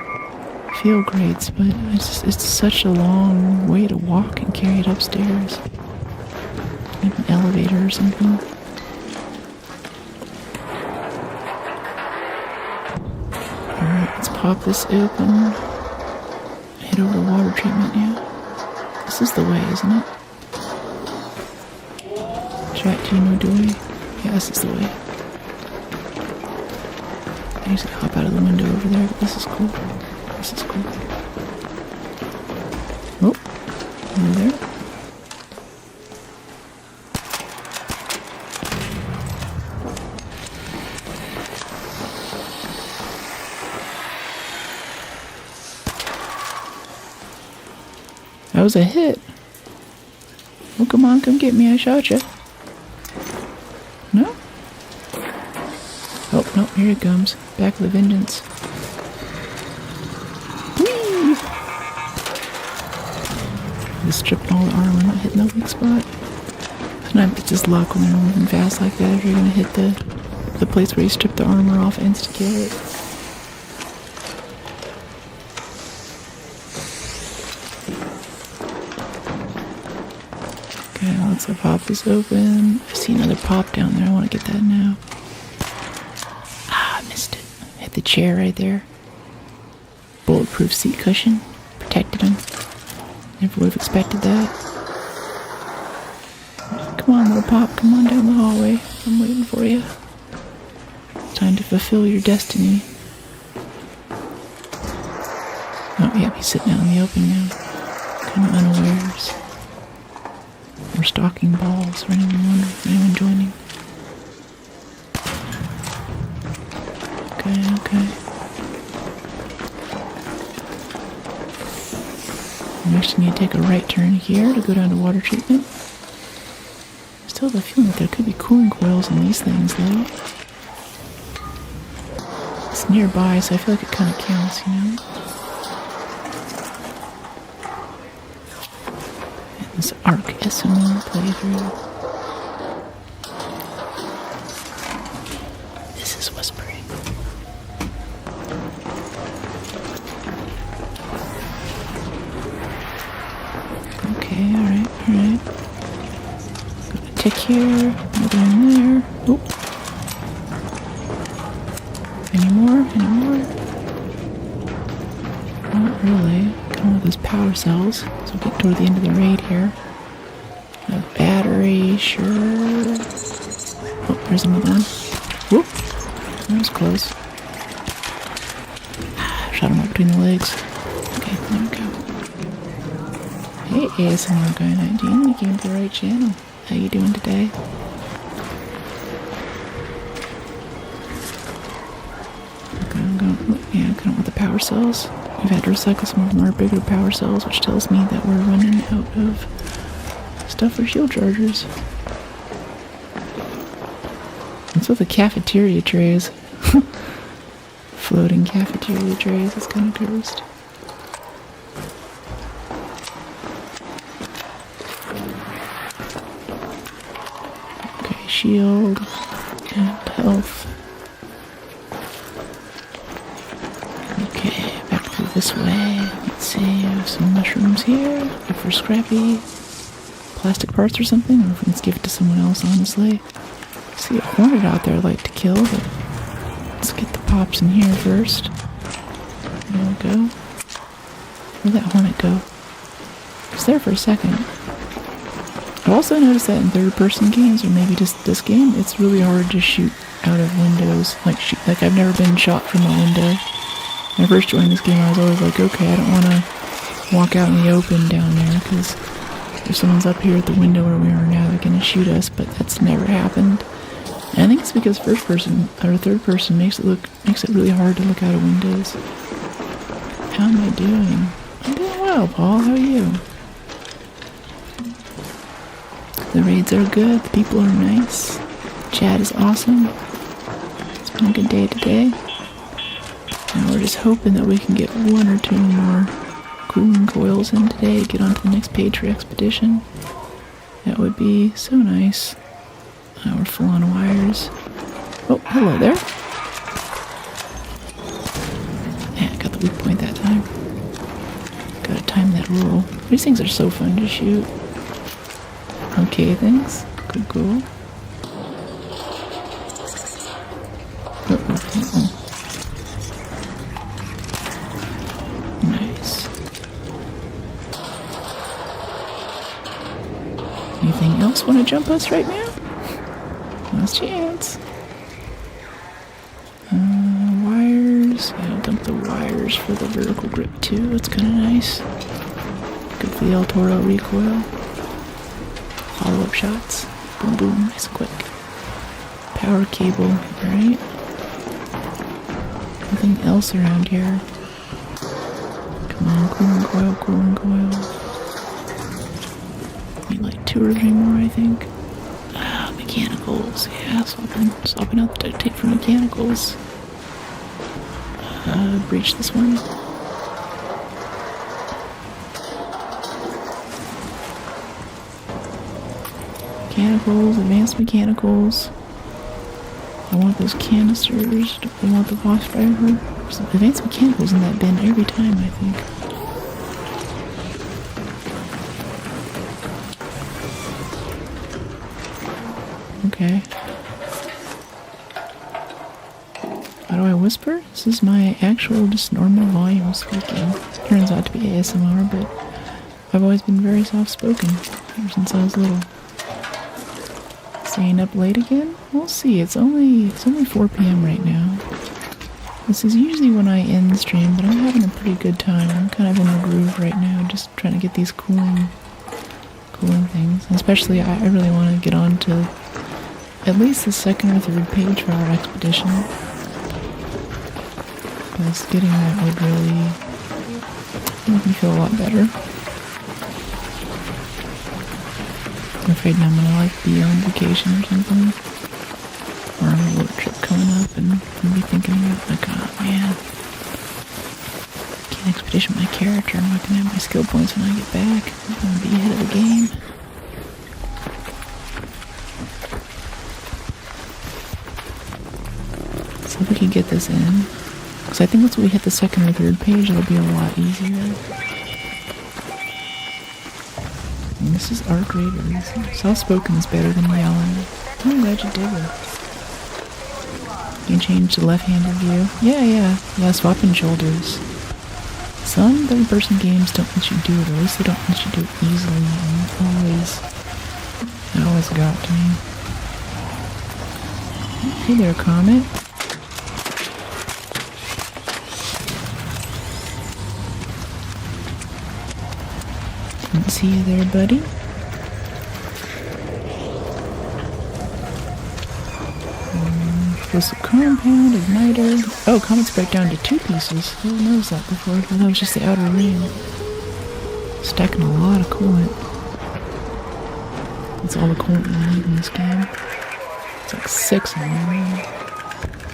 field crates, but it's such a long way to walk and carry it upstairs. Maybe an elevator or something. Alright, let's pop this open. Head over to water treatment, yeah. This is the way, isn't it? Chat, do you know the way? Yeah, this is the way. I usually hop out of the window over there, but this is cool. This is cool. Oh, over there. That was a hit. Oh, come on, come get me. I shot you. No? Oh, no, here it comes. Back of the vengeance. Whee! Just stripping all the armor, not hitting the weak spot. Sometimes it's just luck when they're moving fast like that. If you're gonna hit the place where you strip the armor off, insta-kill it. Okay, let's pop this open. I see another pop down there. I want to get that now. Ah, I missed it. Hit the chair right there. Bulletproof seat cushion. Protected him. Never would have expected that. Come on, little pop. Come on down the hallway. I'm waiting for you. Time to fulfill your destiny. Oh, yeah, he's sitting out in the open now. Kind of unawares. We're stalking balls for anyone joining. Okay, okay. Next we need to take a right turn here to go down to water treatment. I still have a feeling that there could be cooling coils in these things though. It's nearby, so I feel like it kind of counts, you know? This ArcSMR playthrough. This is whispering. Okay, alright. Got a tick here, another in there. Oop. Any more? Not really. Got one of those power cells. So we'll get toward the end of the raid here. A battery, sure. Oh, there's another one. Whoop. That was close. Shot him up between the legs. Okay, there we go. Hey, ASMR guy 19, you came to the right channel. How you doing today? Okay, I'm going with the power cells. We've had to recycle some of our bigger power cells, which tells me that we're running out of stuff for shield chargers. What's with the cafeteria trays? Floating cafeteria trays, it's kind of cursed. Okay, shield and health. Okay, back through this way. Let's see, I have some mushrooms here. Look for scrappy plastic parts or something, or if we can give it to someone else, honestly. I see a hornet out there I'd like to kill, but let's get the pops in here first. There we go. Where'd that hornet go? It was there for a second. I've also noticed that in third-person games, or maybe just this game, it's really hard to shoot out of windows. Like I've never been shot from a window. When I first joined this game, I was always like, okay, I don't want to walk out in the open down there, because if someone's up here at the window where we are now, they're going to shoot us, but that's never happened. And I think it's because first person, or third person, makes it really hard to look out of windows. How am I doing? I'm doing well, Paul. How are you? The raids are good, the people are nice, the chat is awesome. It's been a good day today. And we're just hoping that we can get one or two more cooling coils in today to get onto the next page for Expedition. That would be so nice. We're full on wires. Oh, hello there. Yeah, I got the weak point that time. Gotta time that roll. These things are so fun to shoot. Okay. decay things. Cool. Uh-oh. Nice. Anything else want to jump us right now? Last chance. Wires. Yeah, I'll dump the wires for the vertical grip too. It's kind of nice. Good for the El Toro recoil. Follow-up shots. Boom, boom, nice and quick. Power cable, right? Nothing else around here. Come on, cool and coil. Need like 2 or 3 more, I think. Mechanicals, yeah, swapping out the duct tape for mechanicals. Breach this one. Mechanicals, advanced mechanicals. I want those canisters. I want the box driver. There's advanced mechanicals in that bin every time, I think. Okay. How do I whisper? This is my actual, just normal volume of speaking. Turns out to be ASMR, but I've always been very soft-spoken ever since I was little. Staying up late again? We'll see. It's only 4 p.m. right now. This is usually when I end the stream, but I'm having a pretty good time. I'm kind of in the groove right now, just trying to get these cooling things. And especially, I really want to get on to at least the 2nd or 3rd page for our expedition. Because getting that would really make me feel a lot better. I'm afraid now I'm gonna be on vacation or something. Or on a road trip coming up and I'll be thinking about like, oh man, can't expedition my character. I'm not gonna have my skill points when I get back. I'm gonna be ahead of the game. So if we can get this in, because I think once we hit the 2nd or 3rd page, it'll be a lot easier. And this is Arc Raiders. Soft-spoken is better than yelling. I'm glad you did it. You can change to left-handed view. Yeah, swapping shoulders. Some third-person games don't let you do it, or at least they don't let you do it easily, and it always got to me. Hey there, Comet. Didn't see you there, buddy. Explosive compound, igniter. Oh, comets break down to 2 pieces. I didn't notice that before. I thought it was just the outer ring. Stacking a lot of coolant. That's all the coolant we need in this game. It's like 6 in there.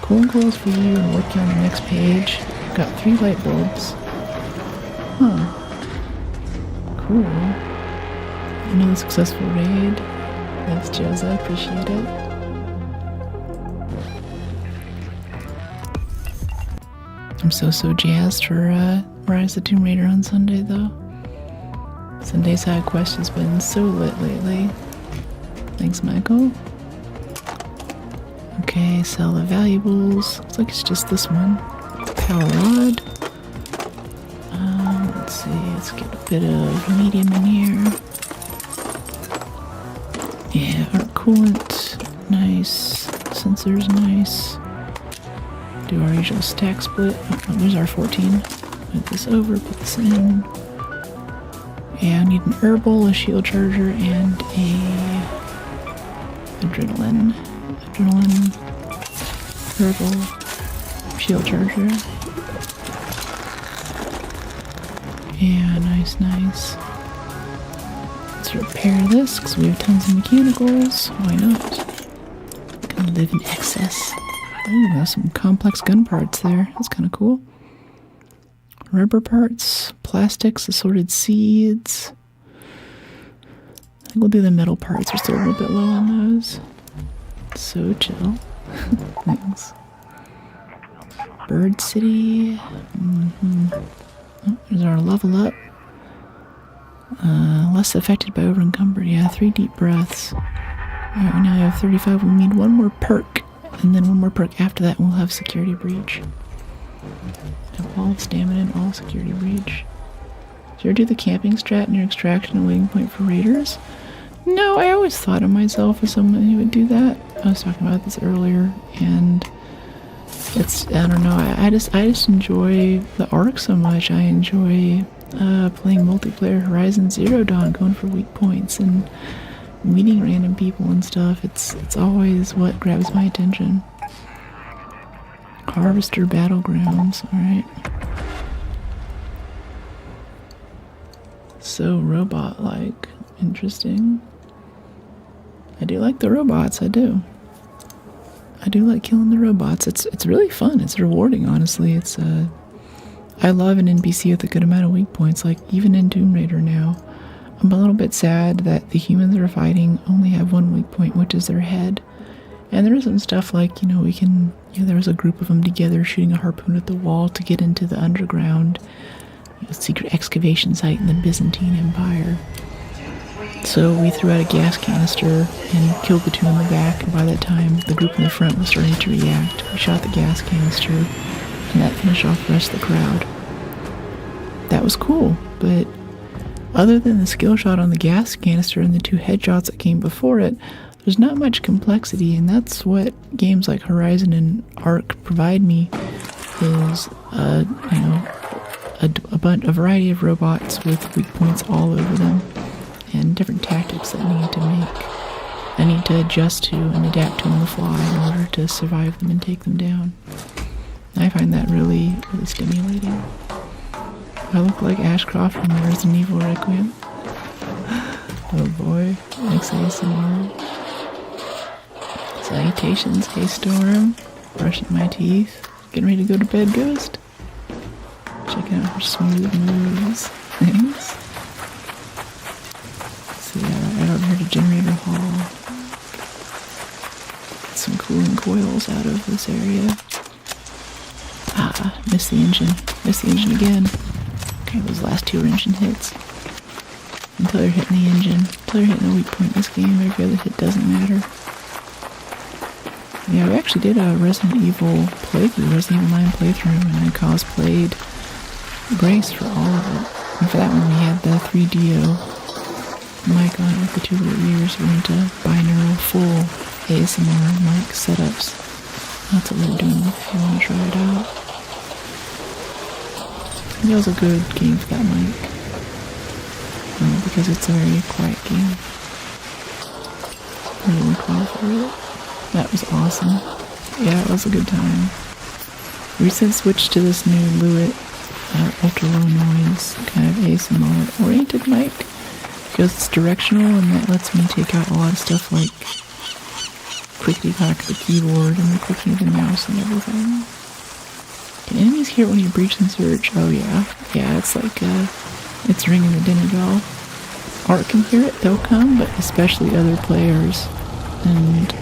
Coolant coils for you and working on the next page. Got 3 light bulbs. Huh. Cool. Another successful raid. Thanks, Jez. I appreciate it. I'm so jazzed for Rise of the Tomb Raider on Sunday, though. Sunday side quest has been so lit lately. Thanks, Michael. Okay, sell the valuables. Looks like it's just this one. Power rod. Let's see, let's get a bit of medium in here. Yeah, our coolant, nice. Sensors, nice. Do our usual stack split. Oh, there's our 14. Move this over, put this in. Yeah, I need an herbal, a shield charger, and a adrenaline, herbal, shield charger. Yeah, nice. Let's repair this, because we have tons of mechanicals. Why not? Gonna live in excess. Ooh, there's some complex gun parts there. That's kind of cool. Rubber parts, plastics, assorted seeds. I think we'll do the metal parts. We're still a little bit low on those. So chill. Thanks. Bird City. Oh, there's our level up. Less affected by over-encumbered. Yeah, 3 deep breaths. Alright, now I have 35. We need one more perk. And then one more perk after that, and we'll have security breach. Have all stamina and all security breach. Did you ever do the camping strat near extraction and waiting point for raiders? No, I always thought of myself as someone who would do that. I was talking about this earlier, and it's, I don't know, I just enjoy the Ark so much. I enjoy playing multiplayer Horizon Zero Dawn, going for weak points and meeting random people and stuff. It's always what grabs my attention. Harvester Battlegrounds, alright. So robot-like. Interesting. I do like the robots, I do. I do like killing the robots. It's really fun. It's rewarding, honestly. It's I love an NPC with a good amount of weak points, like even in Tomb Raider now. I'm a little bit sad that the humans we're fighting only have one weak point, which is their head. And there is some stuff like, you know, we can, you know, there was a group of them together shooting a harpoon at the wall to get into the underground, you know, secret excavation site in the Byzantine Empire. So we threw out a gas canister and killed the two in the back, and by that time the group in the front was starting to react. We shot the gas canister, and that finished off the rest of the crowd. That was cool, but other than the skill shot on the gas canister and the 2 headshots that came before it, there's not much complexity, and that's what games like Horizon and Ark provide me, is you know, a variety of robots with weak points all over them, and different tactics that I need to adjust to and adapt to on the fly in order to survive them and take them down. I find that really, really stimulating. I look like Ashcroft from Resident Evil Requiem. Oh boy, next ASMR. Salutations, hey Storm. Brushing my teeth. Getting ready to go to bed, Ghost. Checking out her smooth moves. Thanks. So yeah, right over here to Generator Hall. Get some cooling coils out of this area. Ah, missed the engine. Missed the engine again. Okay, those last 2 engine hits. Until you're hitting the engine. Until you're hitting a weak point in this game, every other hit doesn't matter. Yeah, we actually did a Resident Evil playthrough, Resident Evil 9 playthrough, and I cosplayed Grace for all of it. And for that one we had the 3DO mic on it with the 2 little ears. We went to binaural full ASMR mic setups. That's what we're doing if you want to try it out. It was a good game for that mic. Because it's a very quiet game. Really quiet for it. That was awesome. Yeah, it was a good time. We since switched to this new Loadout ultra low noise kind of ASMR oriented mic because it's directional and that lets me take out a lot of stuff like clickety-clack the keyboard and the clicking of the mouse and everything. Can enemies hear it when you breach and search? Oh yeah. Yeah, it's like it's ringing the dinner bell. Ark can hear it, they'll come, but especially other players. And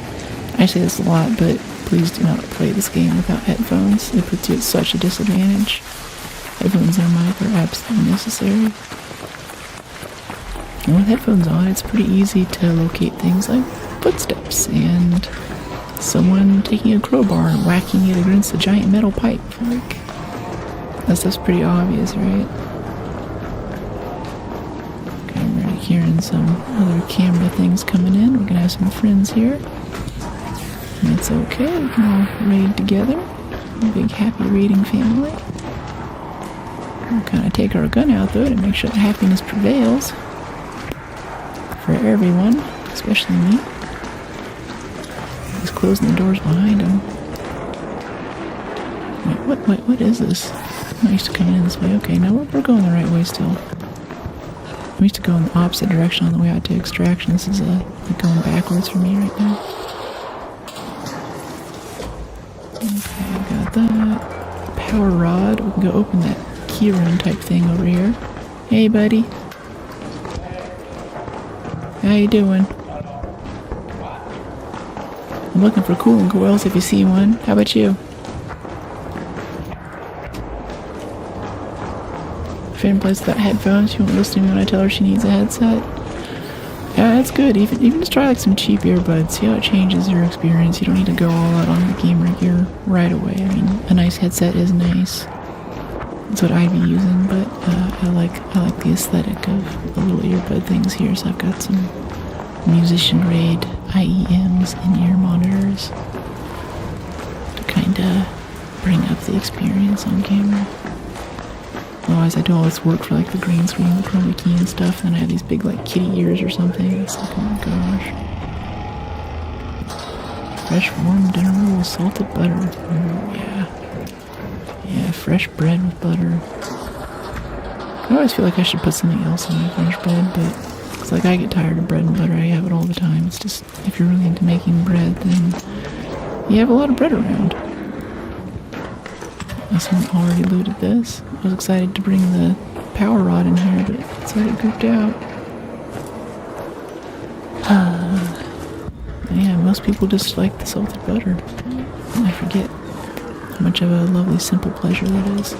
I say this a lot, but please do not play this game without headphones. It puts you at such a disadvantage. Headphones and a mic are absolutely necessary. And with headphones on, it's pretty easy to locate things like footsteps and someone taking a crowbar and whacking it against a giant metal pipe. Like, that stuff's pretty obvious, right? Okay, I'm already hearing some other camera things coming in. We're gonna have some friends here. And it's okay, we can all raid together. A big happy raiding family. We'll kind of take our gun out though to make sure that happiness prevails. For everyone, especially me. He's closing the doors behind him. Wait, what is this? I'm not used to coming in this way. Okay, now we're going the right way still. I'm used to going the opposite direction on the way out to extraction. This is like going backwards for me right now. Okay, I got that. Power rod. We can go open that key room type thing over here. Hey, buddy. How you doing? I'm looking for cooling coils if you see one. How about you? Finn plays without headphones. She won't listen to me when I tell her she needs a headset. Yeah, it's good. Even just try like some cheap earbuds. See how it changes your experience. You don't need to go all out on the gamer gear right away. I mean, a nice headset is nice. That's what I'd be using, but I like the aesthetic of the little earbud things here. So I've got some musician grade IEMs in-ear monitors to kind of bring up the experience on camera. Otherwise, I do all this work for like the green screen, the chroma key and stuff, and then I have these big like kitty ears or something. It's like, oh my gosh. Fresh warm dinner roll, salted butter. Oh, yeah. Yeah, fresh bread with butter. I always feel like I should put something else on my French bread, but it's like I get tired of bread and butter. I have it all the time. It's just, if you're really into making bread, then you have a lot of bread around. Someone already looted this. I was excited to bring the power rod in here, but it said it gooped out. Yeah, most people just like the salted butter. I forget how much of a lovely, simple pleasure that is.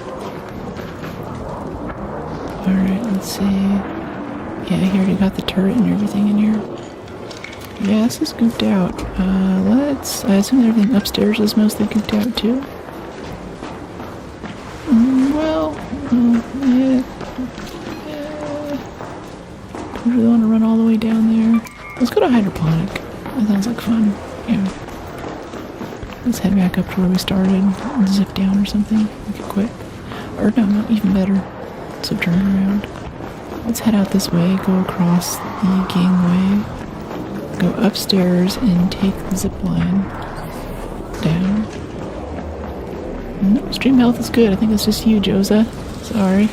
Alright, let's see. Yeah, I already got the turret and everything in here. Yeah, this is gooped out. I assume everything upstairs is mostly gooped out too. Do we really want to run all the way down there? Let's go to hydroponic. That sounds like fun. Yeah. Let's head back up to where we started and zip down or something. Make it quick. Or no, even better. So turn around. Let's head out this way, go across the gangway, go upstairs and take the zip line down. No, stream health is good. I think it's just you, Josa. Sorry.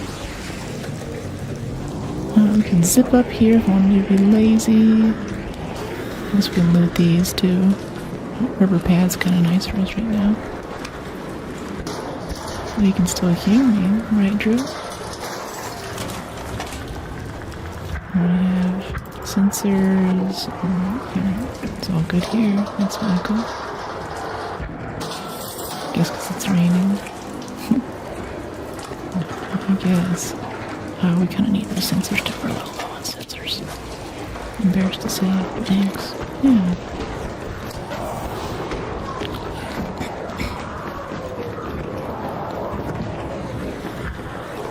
We can zip up here if I wanted to be lazy. I guess we can loot these too. Rubber pad's kind of nice for us right now. So you can still hear me, right, Drew? We have sensors. It's all good here. That's Michael. Guess because it's raining. I guess. We kind of need the sensors to we're a little low on sensors. Embarrassed to say. Thanks. Yeah.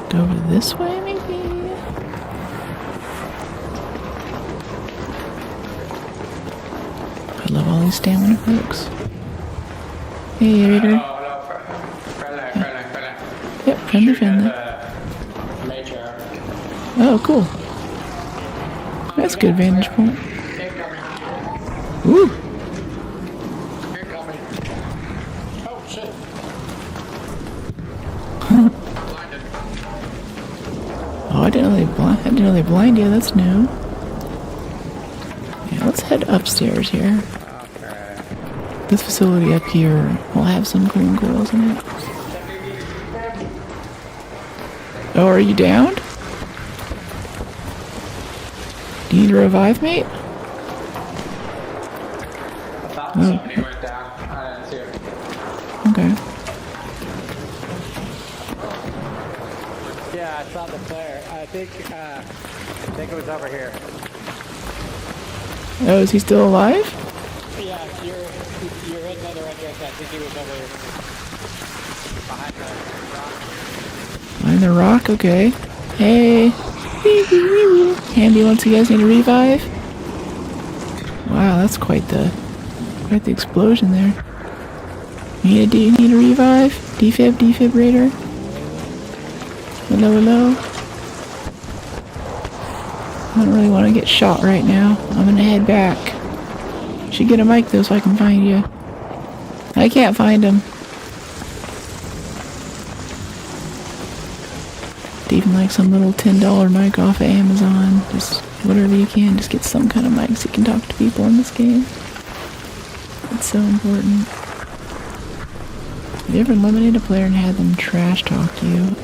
Go over this way, maybe? I love all these stamina perks. Hey, Raider. Yep, friendly. Oh, cool. That's a good vantage point. Woo! Oh, shit. Oh, I didn't know they blind you. That's new. Yeah, let's head upstairs here. This facility up here will have some cool girls in it. Oh, are you downed? Do you need a revive, mate? I thought somebody went down. I didn't see it. Okay. Yeah, I saw the player. I think it was over here. Oh, is he still alive? Yeah, you're in the right direction. I think he was over behind the rock. Behind the rock? Okay. Hey. Ambulance, you guys need a revive? Wow, that's quite the explosion there. You need a revive? Defibrillator? Hello? I don't really want to get shot right now. I'm gonna head back. Should get a mic though so I can find you. I can't find him. Even like some little $10 mic off of Amazon. Just whatever you can. Just get some kind of mic so you can talk to people in this game. It's so important. Have you ever eliminated a player and had them trash talk you?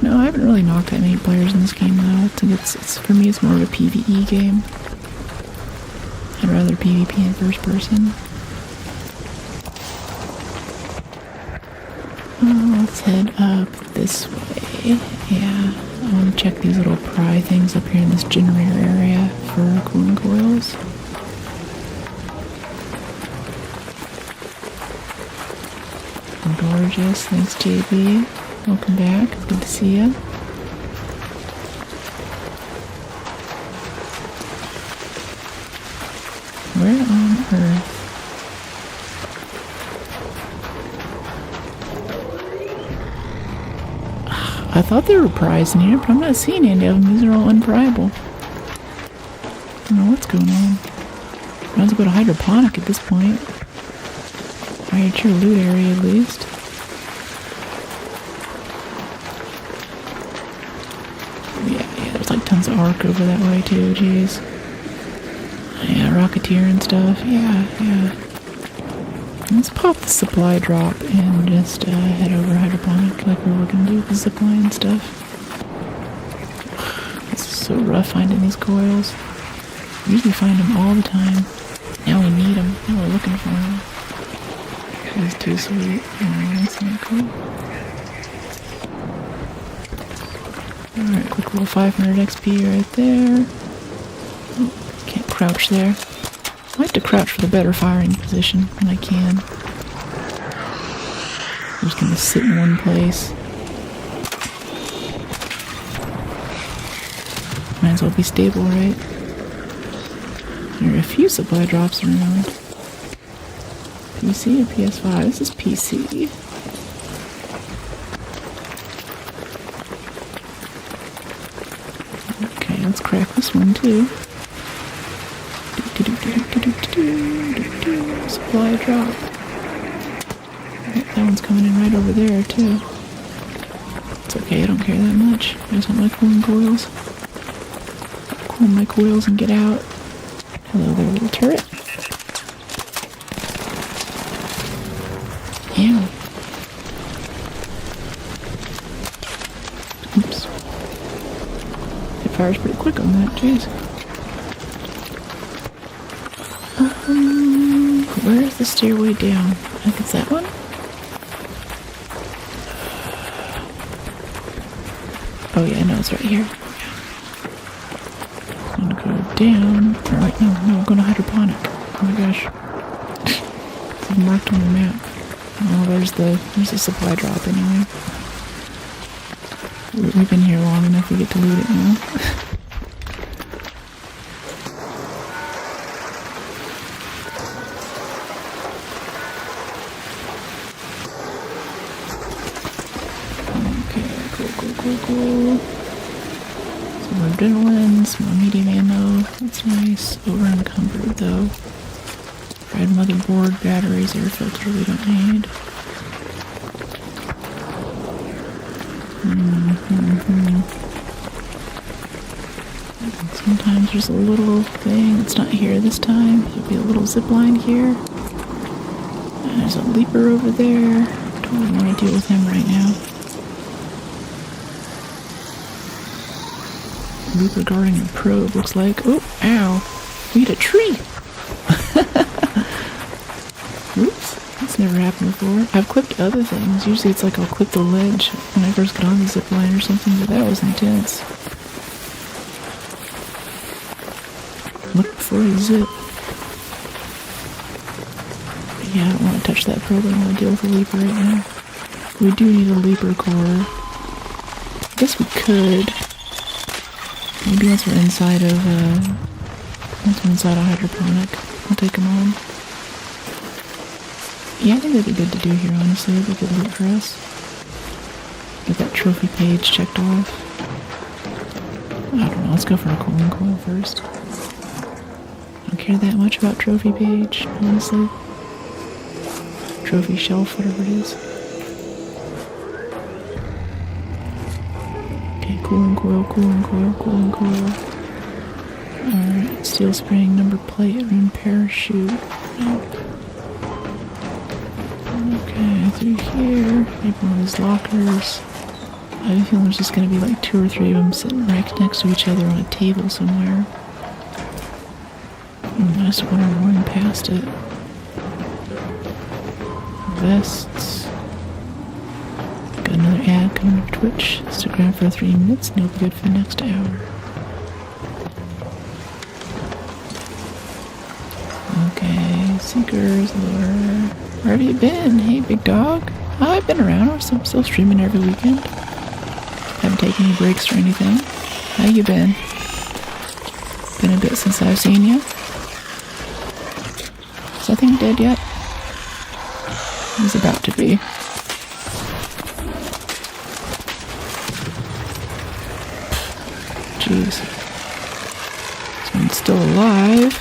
No, I haven't really knocked that many players in this game though. I think it's for me it's more of a PvE game. I'd rather PvP in first person. Let's head up this way. Yeah, I want to check these little pry things up here in this generator area for cooling coils. Gorgeous. Thanks, JB. Welcome back. It's good to see you. Where on earth? I thought there were pries in here, but I'm not seeing any of them. These are all unpriable. I don't know what's going on. Might as well go to hydroponic at this point. Alright, it's your loot area at least. Yeah, there's like tons of arc over that way too, jeez. Yeah, Rocketeer and stuff, yeah. Let's pop the supply drop and just head over hydroponic like we were gonna do with the zipline and stuff. It's so rough finding these coils. We usually find them all the time. Now we need them. Now we're looking for them. That's too sweet. Oh, that's not cool. Alright, quick little 500 XP right there. Oh, can't crouch there. I like to crouch for the better firing position when I can. I'm just gonna sit in one place. Might as well be stable, right? There are a few supply drops around. PC or PS5? This is PC. Okay, let's crack this one too. Supply drop. That one's coming in right over there too. It's okay, I don't care that much. I just want my cooling coils. Cool my coils and get out. Hello there, little turret. Ew. Oops. It fires pretty quick on that, jeez. Where's the stairway down? I think it's that one? Oh yeah, no, it's right here. I'm gonna go down. Or wait, no, I'm going to hydroponic. Oh my gosh. It's marked on the map. Oh, there's the supply drop anyway. We've been here long enough, we get to loot it now. Cool. Some more adrenaline, some more medium ammo. That's nice. Over encumbered though. Red motherboard, batteries, air filter we don't need. Sometimes there's a little thing. It's not here this time. There'll be a little zip line here. And there's a leaper over there. Don't really want to deal with him right now. Leaper guarding a probe, looks like. Oh, ow. We hit a tree! Oops, that's never happened before. I've clipped other things. Usually it's like I'll clip the ledge when I first get on the zip line or something, but that was intense. Look before you zip. But yeah, I don't want to touch that probe. I don't want to deal with the leaper right now. We do need a leaper core. I guess we could. Maybe once we're inside of hydroponic, I'll take them on. Yeah, I think that'd be good to do here, honestly. It'd be good loot for us. Get that trophy page checked off. I don't know, let's go for a cooling coil first. I don't care that much about trophy page, honestly. Trophy shelf, whatever it is. Cooling coil. Alright, steel spring, number plate, and parachute. Nope. Okay, through here. Maybe one of these lockers. I have a feeling there's just gonna be like 2 or 3 of them sitting right next to each other on a table somewhere. I just want to run past it. Vests. another ad coming to Twitch. Stick around for 3 minutes and you'll be good for the next hour. Okay, Seekers, Lure. Where have you been? Hey, big dog. Oh, I've been around. I'm still streaming every weekend. Haven't taken any breaks or anything. How you been? Been a bit since I've seen you. Is that thing dead yet? He's about to be. Jeez. This one's still alive.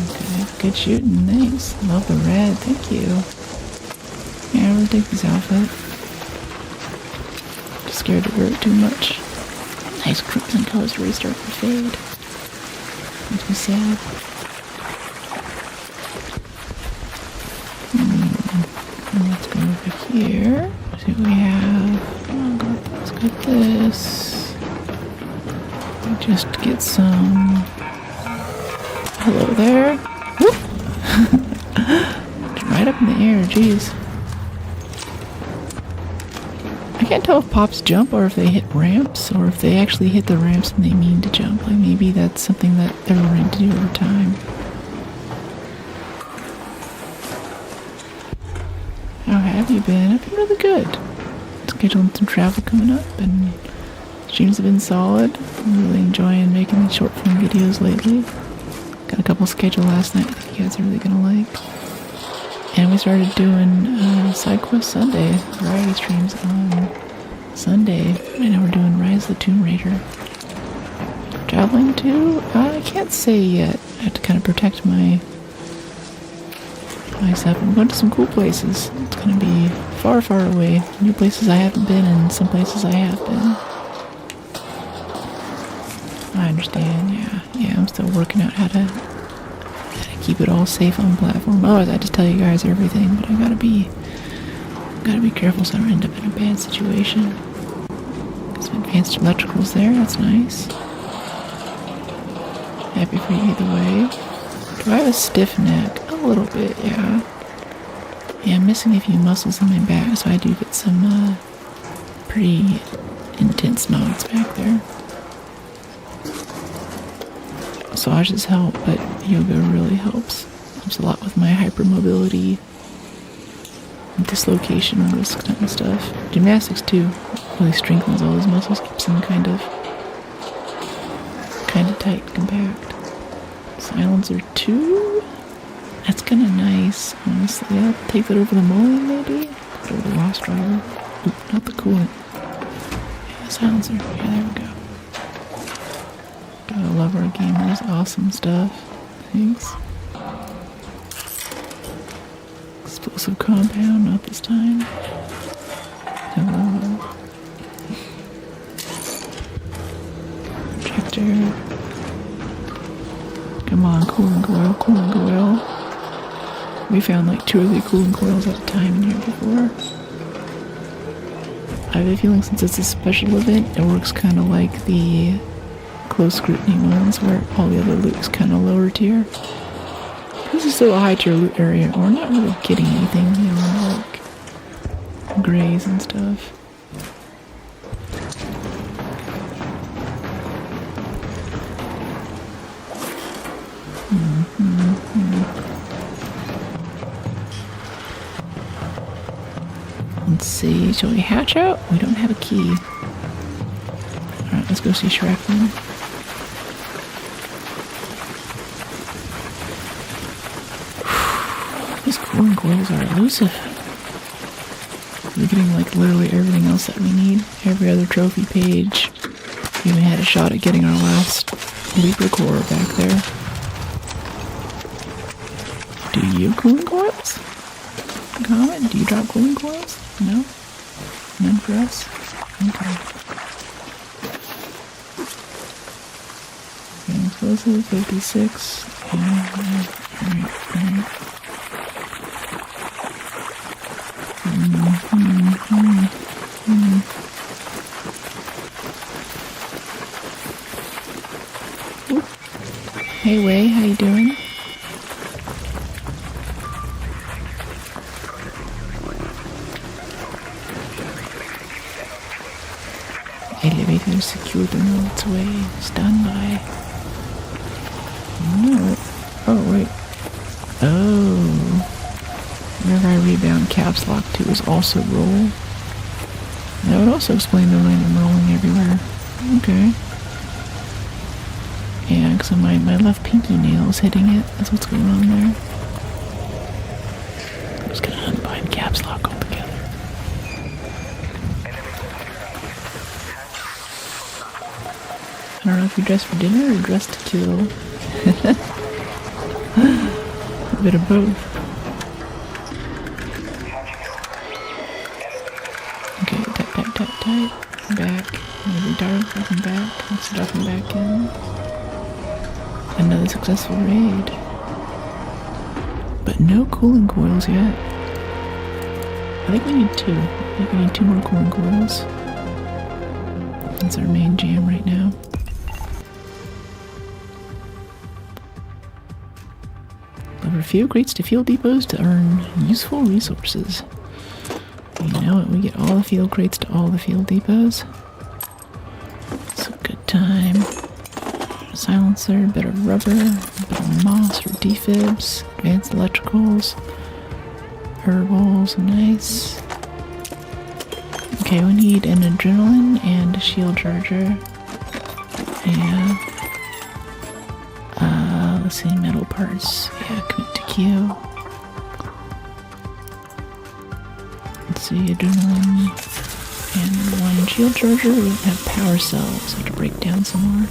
Okay, good shooting. Thanks. Love the red. Thank you. Yeah, I really dig this outfit. Just scared to wear it too much. Nice crimson colors really starting to fade. Makes me sad. Let's go over here. See what we have. Oh god, let's get this. Just get some. Hello there. Whoop! Right up in the air, jeez. I can't tell if pops jump or if they hit ramps, or if they actually hit the ramps and they mean to jump. Like maybe that's something that they're learning to do over time. How have you been? I've been really good. Scheduling some travel coming up, and streams have been solid. I'm really enjoying making these short form videos lately. Got a couple scheduled last night that you guys are really gonna like. And we started doing Side Quest Sunday, variety streams on Sunday. Right now we're doing Rise of the Tomb Raider. Traveling to? I can't say yet. I have to kind of protect myself. I'm going to some cool places. It's going to be far, far away. New places I haven't been and some places I have been. I understand, yeah, I'm still working out how to keep it all safe on the platform. Otherwise, I just tell you guys everything, but I gotta be careful so I don't end up in a bad situation. Got some advanced electricals there, that's nice. Happy for you either way. Do I have a stiff neck? A little bit, yeah. Yeah, I'm missing a few muscles in my back, so I do get some pretty intense knots back there. Massages help, but yoga really helps. Helps a lot with my hypermobility, dislocation risk kind of stuff. Gymnastics too really strengthens all those muscles, keeps them kind of tight, compact. Silencer 2. That's kind of nice, honestly. I'll take that over the Mullion maybe. Or the Lost Driver. Oop, not the coolant. Yeah, silencer. Yeah, there we go. I love our game. There's awesome stuff. Thanks. Explosive compound, not this time. Hello. Projector. Come on, cooling coil, cooling coil. We found like 2 or 3 cooling coils at a time in here before. I have a feeling since it's a special event, it works kind of like the close scrutiny ones where all the other loot is kind of lower tier. This is still a high tier loot area, and we're not really getting anything, you know, like grays and stuff. Let's see, shall we hatch out? We don't have a key. Alright, let's go see Shrek then. These cooling coils are elusive. We're getting like literally everything else that we need. Every other trophy page. We even had a shot at getting our last Leaper core back there. Do you have cooling coils? Comment? Do you drop cooling coils? No? None for us? Okay. Explosive 56. Alright. Hey Way, how you doing? elevator is secured and on its way. Stand by. No. Oh, wait. Oh. Whenever I rebound, caps lock 2 is also roll. That would also explain the random rolling everywhere. Okay. Yeah, because my left pinky nail is hitting it. That's what's going on there. I'm just gonna unbind caps lock altogether. I don't know if you dress for dinner or dress to kill. A bit of both. Okay, tight. Back. Maybe dark, nothing back. Let's dropping back in. Another successful raid. But no cooling coils yet. I think we need 2. I think we need 2 more cooling coils. That's our main jam right now. Lever fuel crates to fuel depots to earn useful resources. You know what? We get all the fuel crates to all the fuel depots. It's a good time. Silencer, bit of rubber, bit of moss for defibs, advanced electricals, herbals, nice. Okay, we need an adrenaline and a shield charger. Yeah. Let's see, metal parts. Yeah, commit to Q. Let's see, adrenaline and 1 shield charger. We don't have power cells, so I have to break down some more.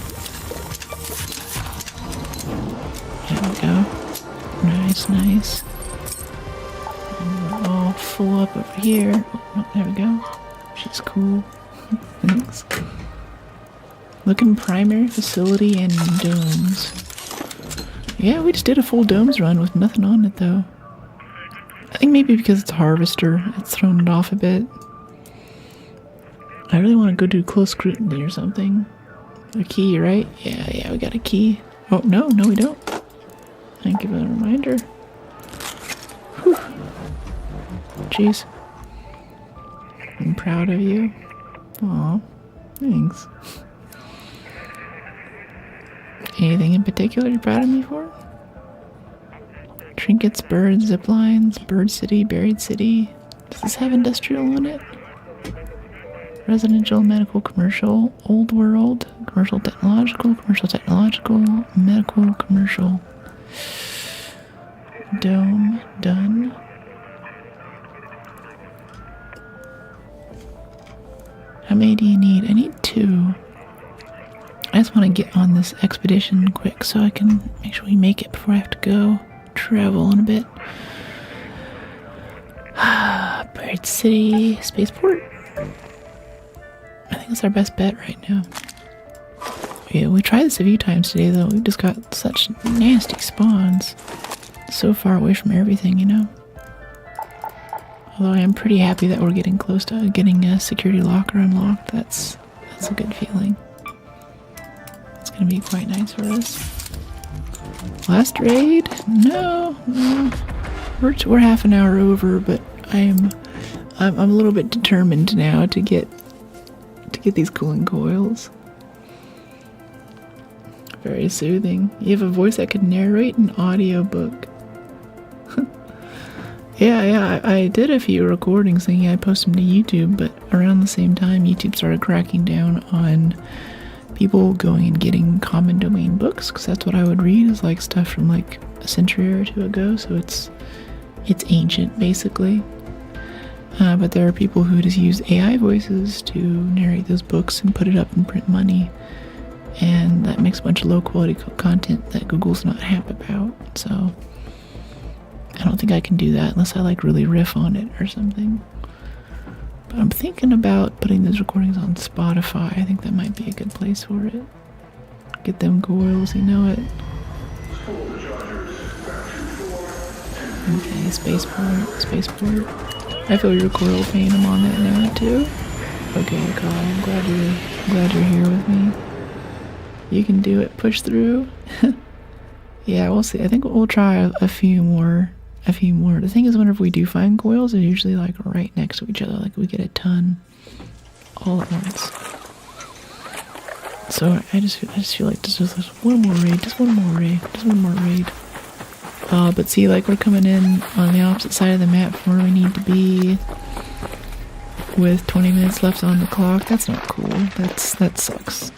There we go. Nice. And we're all full up over here. Oh, there we go. She's cool. Thanks. Looking primary facility and domes. Yeah, we just did a full domes run with nothing on it though. I think maybe because it's a harvester, it's thrown it off a bit. I really want to go do close scrutiny or something. A key, right? Yeah, we got a key. Oh, no, we don't. Thank you for the reminder. Whew. Jeez. I'm proud of you. Aw, thanks. Anything in particular you're proud of me for? Trinkets, birds, zip lines, bird city, buried city. Does this have industrial in it? Residential, medical, commercial, old world, commercial, technological, medical, commercial. Dome, done. How many do you need? I need 2. I just want to get on this expedition quick so I can make sure we make it before I have to go travel in a bit. Bird City, Spaceport. I think it's our best bet right now. Yeah, we tried this a few times today though. We've just got such nasty spawns. So far away from everything, you know. Although I am pretty happy that we're getting close to getting a security locker unlocked. That's a good feeling. It's gonna be quite nice for us. Last raid? No. We're half an hour over, but I'm a little bit determined now to get these cooling coils. Very soothing. You have a voice that could narrate an audiobook. Yeah, I did a few recordings thinking I'd post them to YouTube, but around the same time YouTube started cracking down on people going and getting common domain books, because that's what I would read, is like stuff from like a century or 2 ago, so it's ancient basically. But there are people who just use AI voices to narrate those books and put it up in print money, and that makes a bunch of low quality content that Google's not happy about. So I don't think I can do that unless I like really riff on it or something. But I'm thinking about putting those recordings on Spotify. I think that might be a good place for it. Get them coils, you know it. Okay, spaceport. I feel your coil pain. I'm on that now too. Okay, Carl, I'm glad you're here with me. You can do it. Push through. Yeah, we'll see. I think we'll try a few more. The thing is, whenever we do find coils, they're usually like right next to each other. Like we get a ton all at once. So I just feel like there's just one more raid, just one more raid. But see, like, we're coming in on the opposite side of the map from where we need to be with 20 minutes left on the clock. That's not cool. That sucks.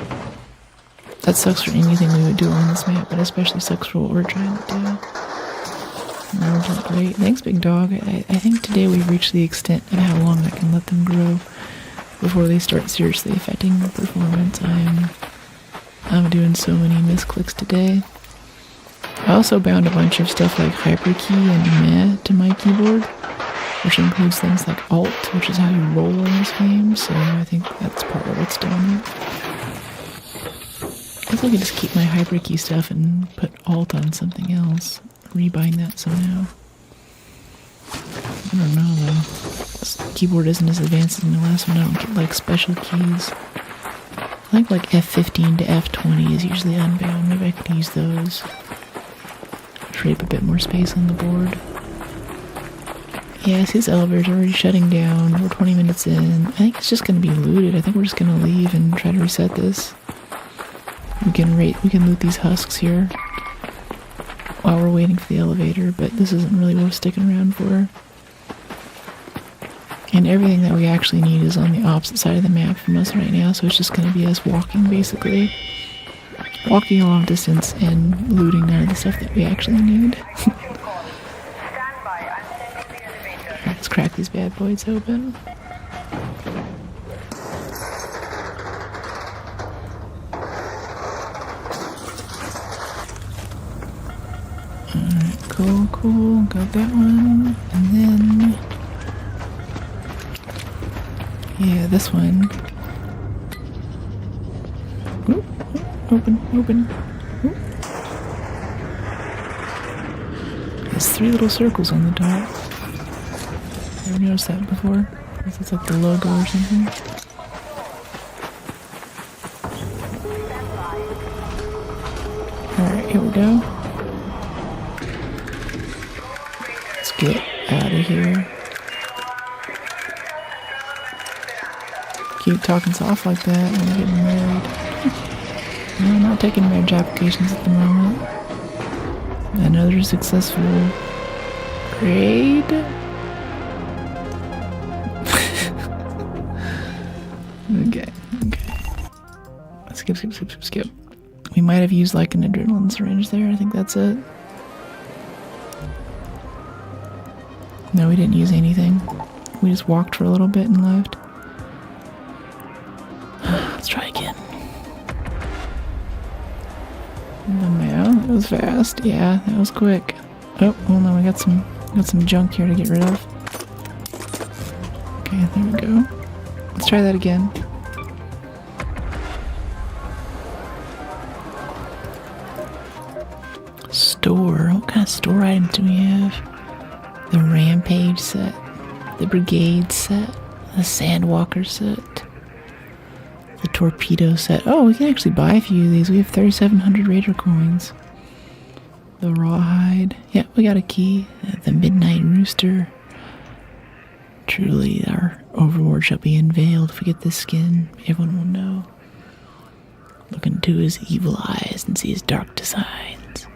That sucks for anything we would do on this map, but especially sucks for what we're trying to do. No, not great. Thanks, Big Dog. I think today we've reached the extent of how long I can let them grow before they start seriously affecting the performance. I'm doing so many misclicks today. I also bound a bunch of stuff like hyperkey and meh to my keyboard, which includes things like alt, which is how you roll in this game, so I think that's part of what's doing it. I guess I could just keep my hyperkey stuff and put alt on something else. Rebind that somehow. I don't know though. This keyboard isn't as advanced as my last one. I don't get like special keys. I think like F15 to F20 is usually unbound. Maybe I could use those. Free up a bit more space on the board. Yeah, his elevator's already shutting down. We're 20 minutes in. I think it's just going to be looted. I think we're just going to leave and try to reset this. We can loot these husks here while we're waiting for the elevator, but this isn't really worth sticking around for. And everything that we actually need is on the opposite side of the map from us right now, so it's just going to be us walking, basically. Walking a long distance and looting none of the stuff that we actually need. Let's crack these bad boys open. Alright, cool. Got that one. And then... yeah, this one. Oop, open. Oop. There's 3 little circles on the top. Ever noticed that before? I guess it's like the logo or something. Alright, here we go. Let's get out of here. Keep talking soft like that when we're getting married. No, I'm not taking marriage applications at the moment. Another successful raid. Okay. Skip. We might have used like an adrenaline syringe there. I think that's it. No, we didn't use anything. We just walked for a little bit and left. Let's try again. Yeah, that was fast. Yeah, that was quick. Oh, well no, we got some junk here to get rid of. Okay, there we go. Let's try that again. Store. What kind of store items do we have? The Rampage set, the Brigade set, the Sandwalker set, the Torpedo set. Oh, we can actually buy a few of these. We have 3,700 Raider coins. The Rawhide. Yeah, we got a key. The Midnight Rooster. Truly, our overlord shall be unveiled. If we get this skin, everyone will know. Look into his evil eyes and see his dark designs.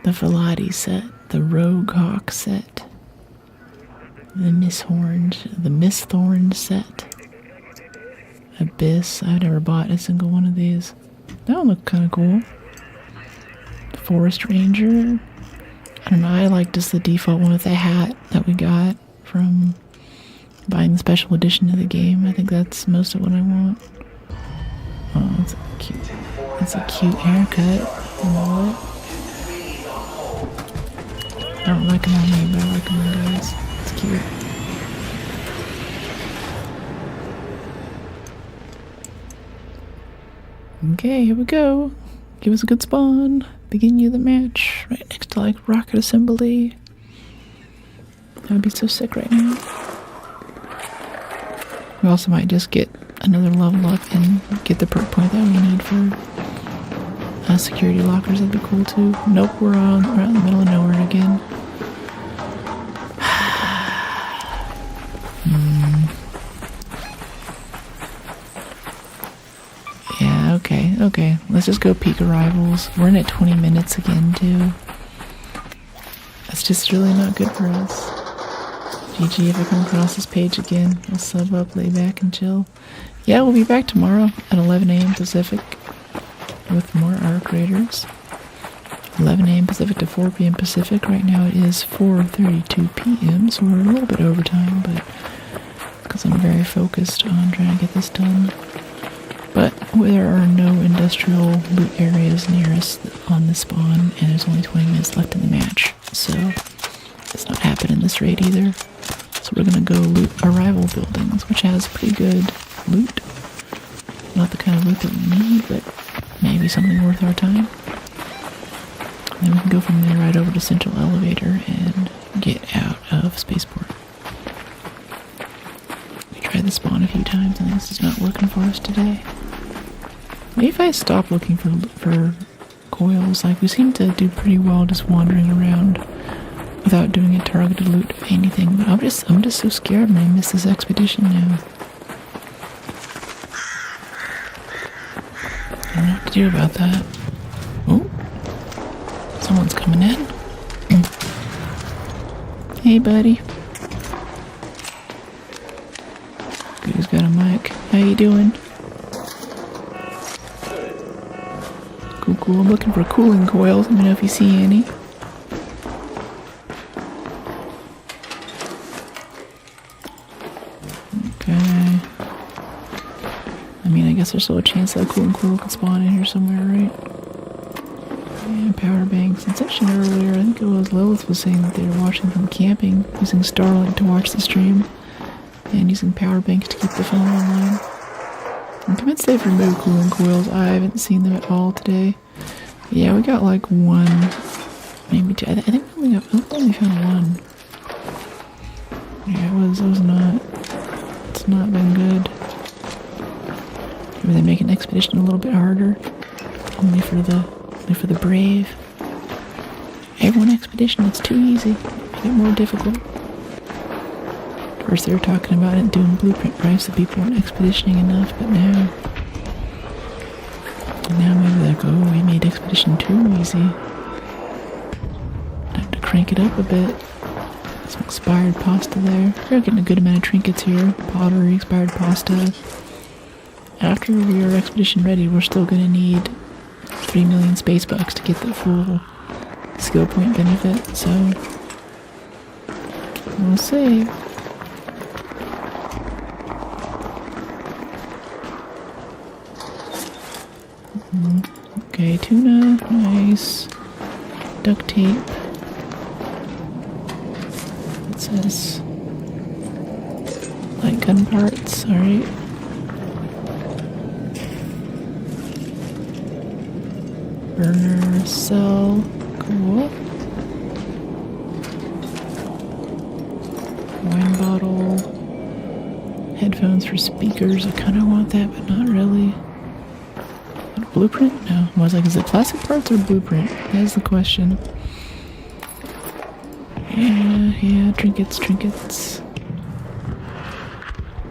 The Velati set. The Rogue Hawk set. The Mistthorn set. Abyss. I've never bought a single one of these. That one looked kind of cool. Forest Ranger. I don't know, I like just the default one with the hat that we got from buying the special edition of the game. I think that's most of what I want. Oh, that's a cute haircut. You know what? I don't like them on me, but I like them on guys. It's cute. Okay, here we go. Give us a good spawn. Beginning of the match. Right next to like rocket assembly. That would be so sick right now. We also might just get another level up and get the perk point that we need for security lockers. That'd be cool too. Nope, we're out in the middle of nowhere again. let's just go peak arrivals. We're in at 20 minutes again, too. That's just really not good for us. GG, if I come across this page again, I'll sub up, lay back, and chill. Yeah, we'll be back tomorrow at 11 a.m. Pacific with more ARC Raiders. 11 a.m. Pacific to 4 p.m. Pacific. Right now it is 4:32 p.m., so we're a little bit overtime, but because I'm very focused on trying to get this done. But there are no industrial loot areas near us on the spawn, and there's only 20 minutes left in the match, so it's not happening this raid either. So we're gonna go loot our rival buildings, which has pretty good loot. Not the kind of loot that we need, but maybe something worth our time. And then we can go from there right over to Central Elevator and get out of Spaceport. We tried the spawn a few times and this is not working for us today. Maybe if I stop looking for coils, like we seem to do pretty well just wandering around without doing a targeted loot of anything, but I'm just so scared when I miss this expedition now. I don't know what to do about that. Oh, someone's coming in. Hey, buddy. Who's got a mic? How you doing? Cool, cool. I'm looking for cooling coils. Let me know if you see any. Okay. I mean, I guess there's still a chance that a cooling coil could spawn in here somewhere, right? Yeah, power banks. In section earlier, I think it was Lilith was saying that they were watching from camping, using Starlink to watch the stream, and using power banks to keep the phone online. I'm convinced they've removed cooling coils. I haven't seen them at all today. Yeah, we got like one, maybe two. I think we only found one. Yeah, it's not been good. Maybe they make an expedition a little bit harder. Only for the brave. Everyone expedition, it's too easy. Make it more difficult. First they were talking about it doing blueprint drives so people weren't expeditioning enough, but now maybe they're like, oh, we made expedition too easy. Have to crank it up a bit. Some expired pasta there. We're getting a good amount of trinkets here. Pottery, expired pasta. After we are expedition ready, we're still gonna need 3 million space bucks to get the full skill point benefit, so we'll see. Okay, tuna, nice. Duct tape. It says light gun parts, alright. Burner cell, cool. Wine bottle. Headphones for speakers, I kind of want that, but not really. Blueprint? No. I was like, is it plastic parts or blueprint? That's the question. Yeah, trinkets.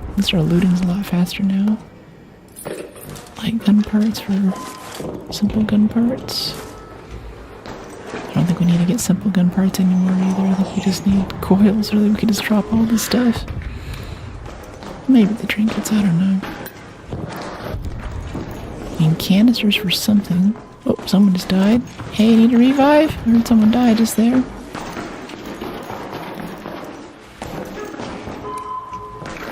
At least our looting's a lot faster now. Like gun parts for simple gun parts. I don't think we need to get simple gun parts anymore either. I think we just need coils, or we could just drop all this stuff. Maybe the trinkets, I don't know. Canisters for something. Oh, someone just died. Hey, need a revive? I heard someone die just there.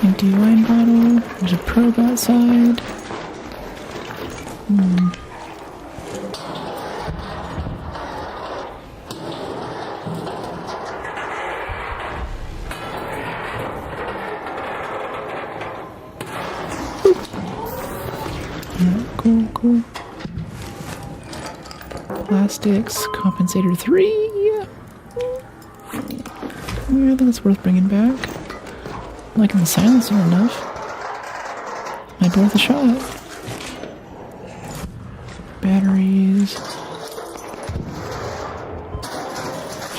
Empty wine bottle. There's a probe outside. Cool. Plastics, compensator 3. Yeah, I think it's worth bringing back. I'm liking the silencer enough. Might be worth a shot. Batteries.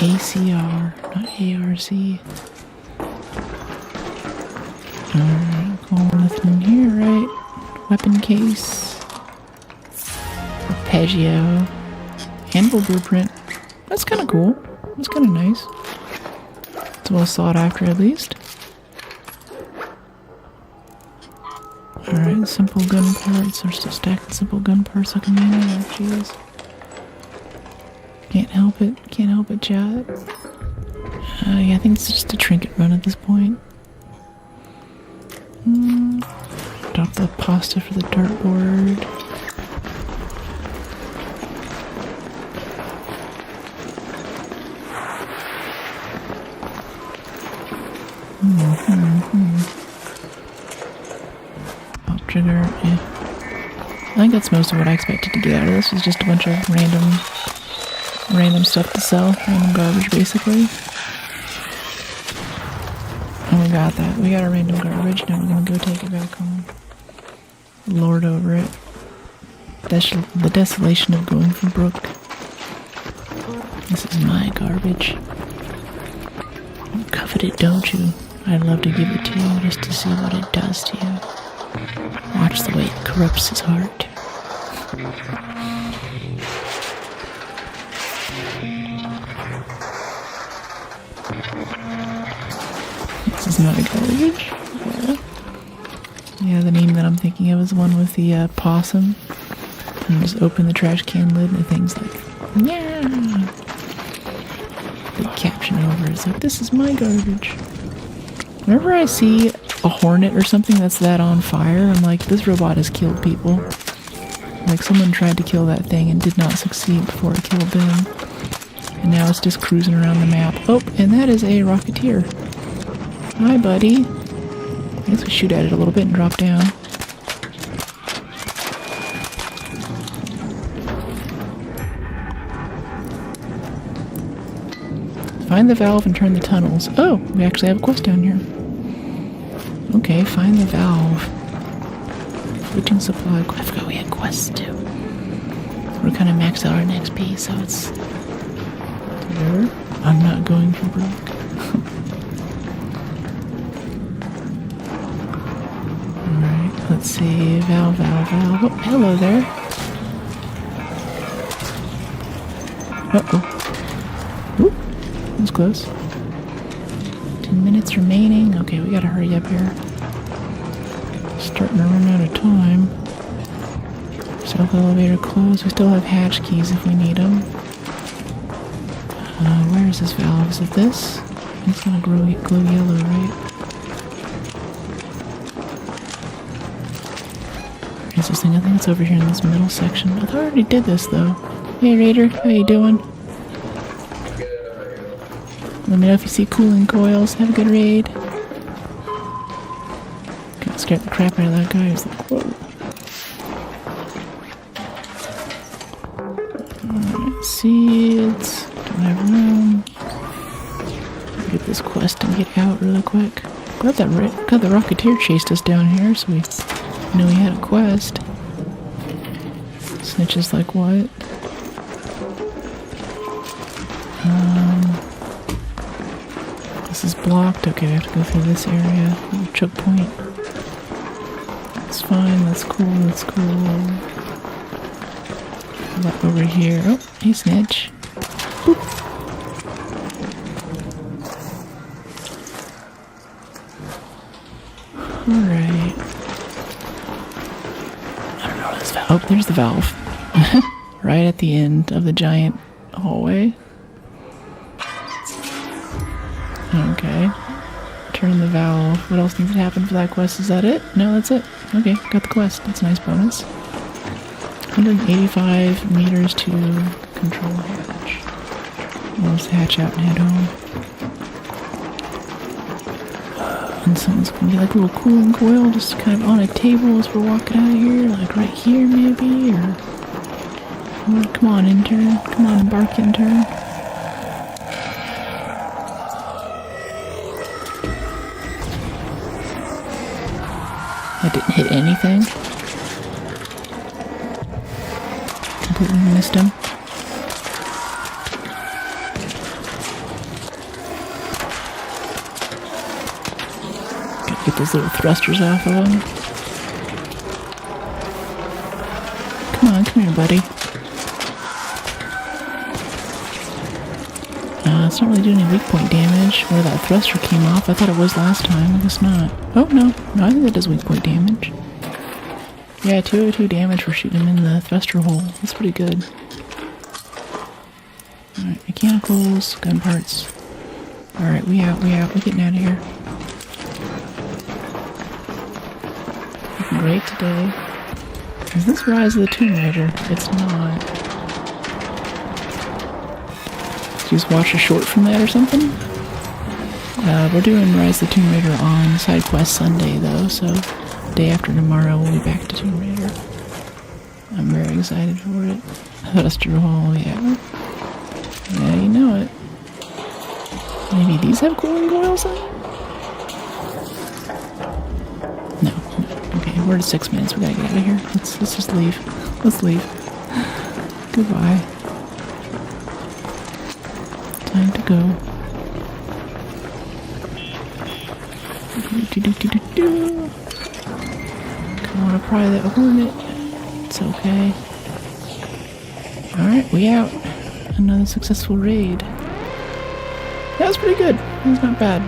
ACR, not ARC. Alright, cool. Nothing in here, right? Weapon case. arpeggio. Handle blueprint. That's kind of cool. That's kind of nice. It's well sought after at least. Alright, simple gun parts. There's still stacked simple gun parts like a maniac. Jeez. Can't help it. Can't help it, chat. Yeah, I think it's just a trinket run at this point. Drop the pasta for the dartboard. Pop trigger, yeah. I think that's most of what I expected to get out of this. Was just a bunch of random stuff to sell. Random garbage, basically. And we got that. We got our random garbage. Now we're gonna go take it back home. Lord over it. The desolation of going from Brook. This is my garbage. You covet it, don't you? I'd love to give it to you just to see what it does to you. Watch the way it corrupts his heart. This is my garbage. Yeah, the name that I'm thinking of is the one with the possum. And just open the trash can lid and the thing's like, yeah. Big caption over it. It's like, this is my garbage. Whenever I see a hornet or something that's that on fire, I'm like, this robot has killed people. Like someone tried to kill that thing and did not succeed before it killed them. And now it's just cruising around the map. Oh, and that is a Rocketeer. Hi, buddy. I guess we shoot at it a little bit and drop down. Find the valve and turn the tunnels. Oh, we actually have a quest down here. Okay, find the valve. Switching supply. I forgot we had quests too. We're kind of maxed out on XP, so it's... There. I'm not going for broke. Alright, let's see. Valve. Oh, hello there. Uh-oh. Oop, that was close. 10 minutes remaining. Okay, we gotta hurry up here. Starting to run out of time. South elevator closed. We still have hatch keys if we need them. Where is this valve? Is it this? It's gonna glow yellow, right? Is this thing? I think it's over here in this middle section. I thought I already did this though. Hey Raider, how you doing? Let me know if you see cooling coils. Have a good raid. Got scared the crap out of that guy. I was like, whoa. Alright, seeds. Don't have room. Get this quest and get out really quick. Glad the Rocketeer chased us down here, so we knew we had a quest. Snitches like what? This is blocked. Okay, we have to go through this area. Choke point. That's fine. That's cool. That's cool. That over here. Oh, hey, snitch. Boop. Alright. I don't know what this valve. Oh, there's the valve. Right at the end of the giant hallway. Okay. Turn the valve. What else needs to happen for that quest? Is that it? No, that's it. Okay, got the quest. That's a nice bonus. 185 meters to control hatch. Let's hatch out and head home. And someone's gonna be like a little cooling coil just kind of on a table as we're walking out of here. Like right here maybe, or come on, intern. Come on, embark, intern. I didn't hit anything. Completely missed him. Gotta get those little thrusters off of him. Come on, come here, buddy. it's not really doing any weak point damage where that thruster came off. I thought it was last time. I guess not. Oh, no. No, I think that does weak point damage. Yeah, 202 damage for shooting him in the thruster hole. That's pretty good. Alright, mechanicals, gun parts. Alright, we out. We're getting out of here. Looking great today. Is this Rise of the Tomb Raider? It's not. Did you just watch a short from that or something? We're doing Rise of the Tomb Raider on Side Quest Sunday though, so day after tomorrow we'll be back to Tomb Raider. I'm very excited for it. Thruster hole, yeah. Yeah, you know it. Maybe these have cooling coils in? No. Okay, we're at 6 minutes. We gotta get out of here. Let's just leave. Let's leave. Goodbye. Time to go. I want to pry that hornet. It's okay. Alright, we out. Another successful raid. That was pretty good. That was not bad.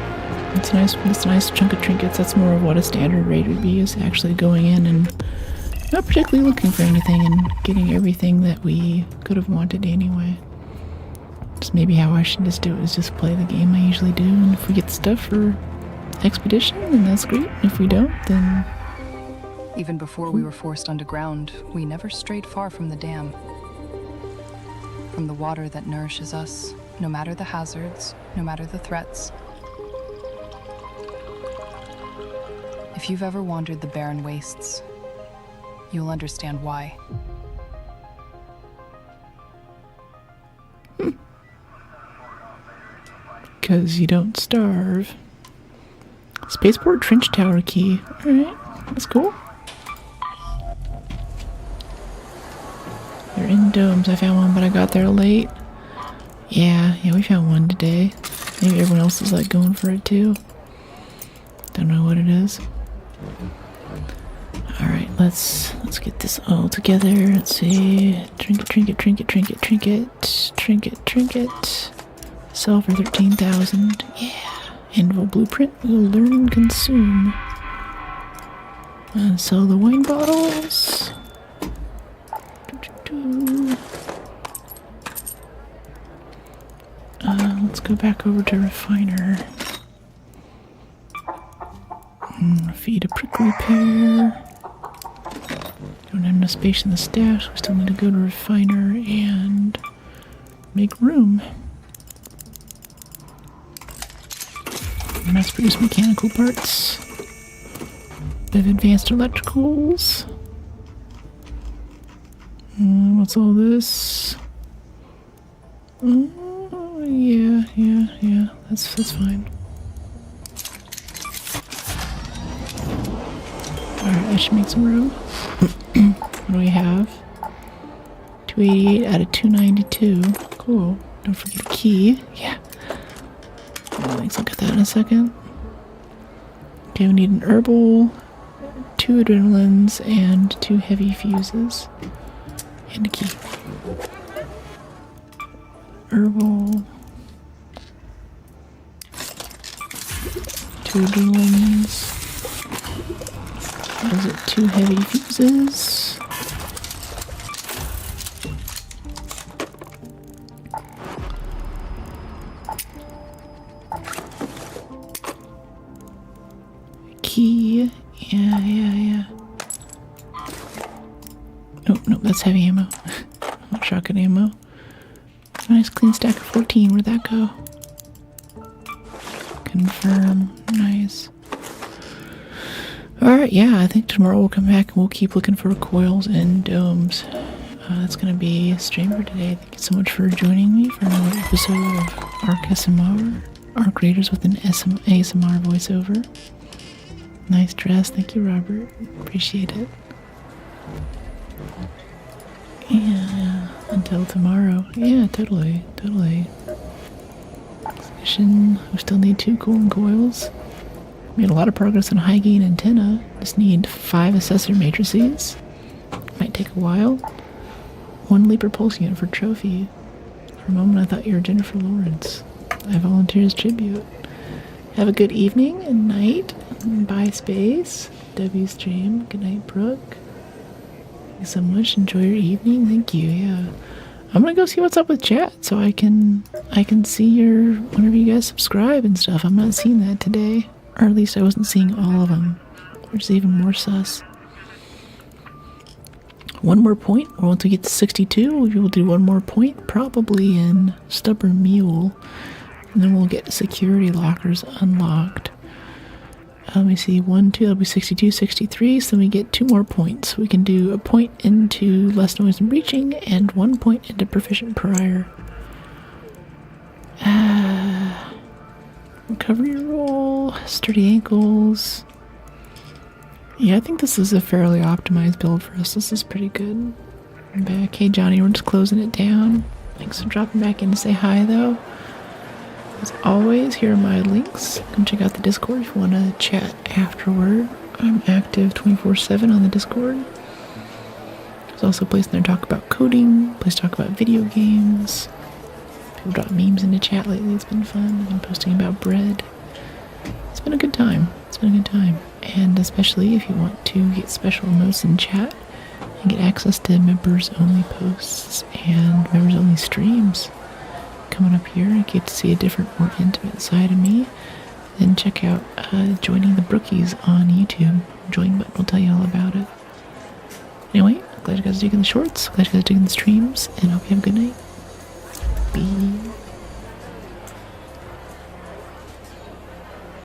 It's nice. It's a nice chunk of trinkets. That's more of what a standard raid would be, is actually going in and not particularly looking for anything and getting everything that we could have wanted anyway. Just maybe how I should just do it is just play the game I usually do, and if we get stuff for expedition, then that's great. If we don't, then... Even before we were forced underground, we never strayed far from the dam. From the water that nourishes us, no matter the hazards, no matter the threats. If you've ever wandered the barren wastes, you'll understand why. Because you don't starve. Spaceport Trench Tower key. Alright, that's cool. They're in domes. I found one, but I got there late. Yeah, we found one today. Maybe everyone else is like going for it too. Don't know what it is. Alright, let's get this all together. Let's see. Trinket. Sell for 13,000. Yeah. Anvil blueprint. We'll learn and consume. And sell the wine bottles. Let's go back over to refiner. Feed a prickly pear. Don't have enough space in the stash. We still need to go to refiner and make room. Mass produce mechanical parts. Bit of advanced electricals. What's all this? Yeah. That's fine. Alright, I should make some room. What do we have? 288 out of 292. Cool. Don't forget a key. Yeah. Let's look at that in a second. Okay, we need an herbal, 2 adrenalines, and 2 heavy fuses. And a key. Herbal. 2 adrenalines. What is it? 2 heavy fuses. Key. Yeah. Nope, that's heavy ammo. Not shotgun ammo. Nice clean stack of 14. Where'd that go? Confirm. Nice. Alright, yeah, I think tomorrow we'll come back and we'll keep looking for coils and domes. That's gonna be a stream for today. Thank you so much for joining me for another episode of ArcSMR. Arc Raiders with an ASMR voiceover. Nice dress. Thank you, Robert. Appreciate it. Yeah, until tomorrow. Yeah, totally. Expedition. We still need 2 cooling coils. Made a lot of progress on high gain antenna. Just need 5 assessor matrices. Might take a while. 1 Leaper pulse unit for trophy. For a moment I thought you were Jennifer Lawrence. I volunteer as tribute. Have a good evening and night. Bye, Space. W Stream. Good night, Brooke. Thank you so much. Enjoy your evening. Thank you. Yeah. I'm gonna go see what's up with chat so I can see your whenever you guys subscribe and stuff. I'm not seeing that today. Or at least I wasn't seeing all of them. Which is even more sus. One more point, or once we get to 62, we will do one more point, probably in Stubborn Mule. And then we'll get security lockers unlocked. Let me see, 1, 2, that'll be 62, 63, so then we get 2 more points. We can do a point into Less Noise and Breaching, and 1 point into Proficient Prior. Recovery roll, Sturdy Ankles. Yeah, I think this is a fairly optimized build for us. This is pretty good. I'm back. Hey Johnny, we're just closing it down. Thanks for dropping back in to say hi though. As always, here are my links. Come check out the Discord if you want to chat afterward. I'm active 24/7 on the Discord. There's also a place in there to talk about coding, a place to talk about video games. People drop memes into chat lately. It's been fun. I've been posting about bread. It's been a good time. It's been a good time. And especially if you want to get special emotes in chat and get access to members-only posts and members-only streams coming up here, and get to see a different, more intimate side of me, then check out joining the Brookies on YouTube. Join button will tell you all about it. Anyway, glad you guys are digging the shorts, glad you guys are digging the streams, and I hope you have a good night. Be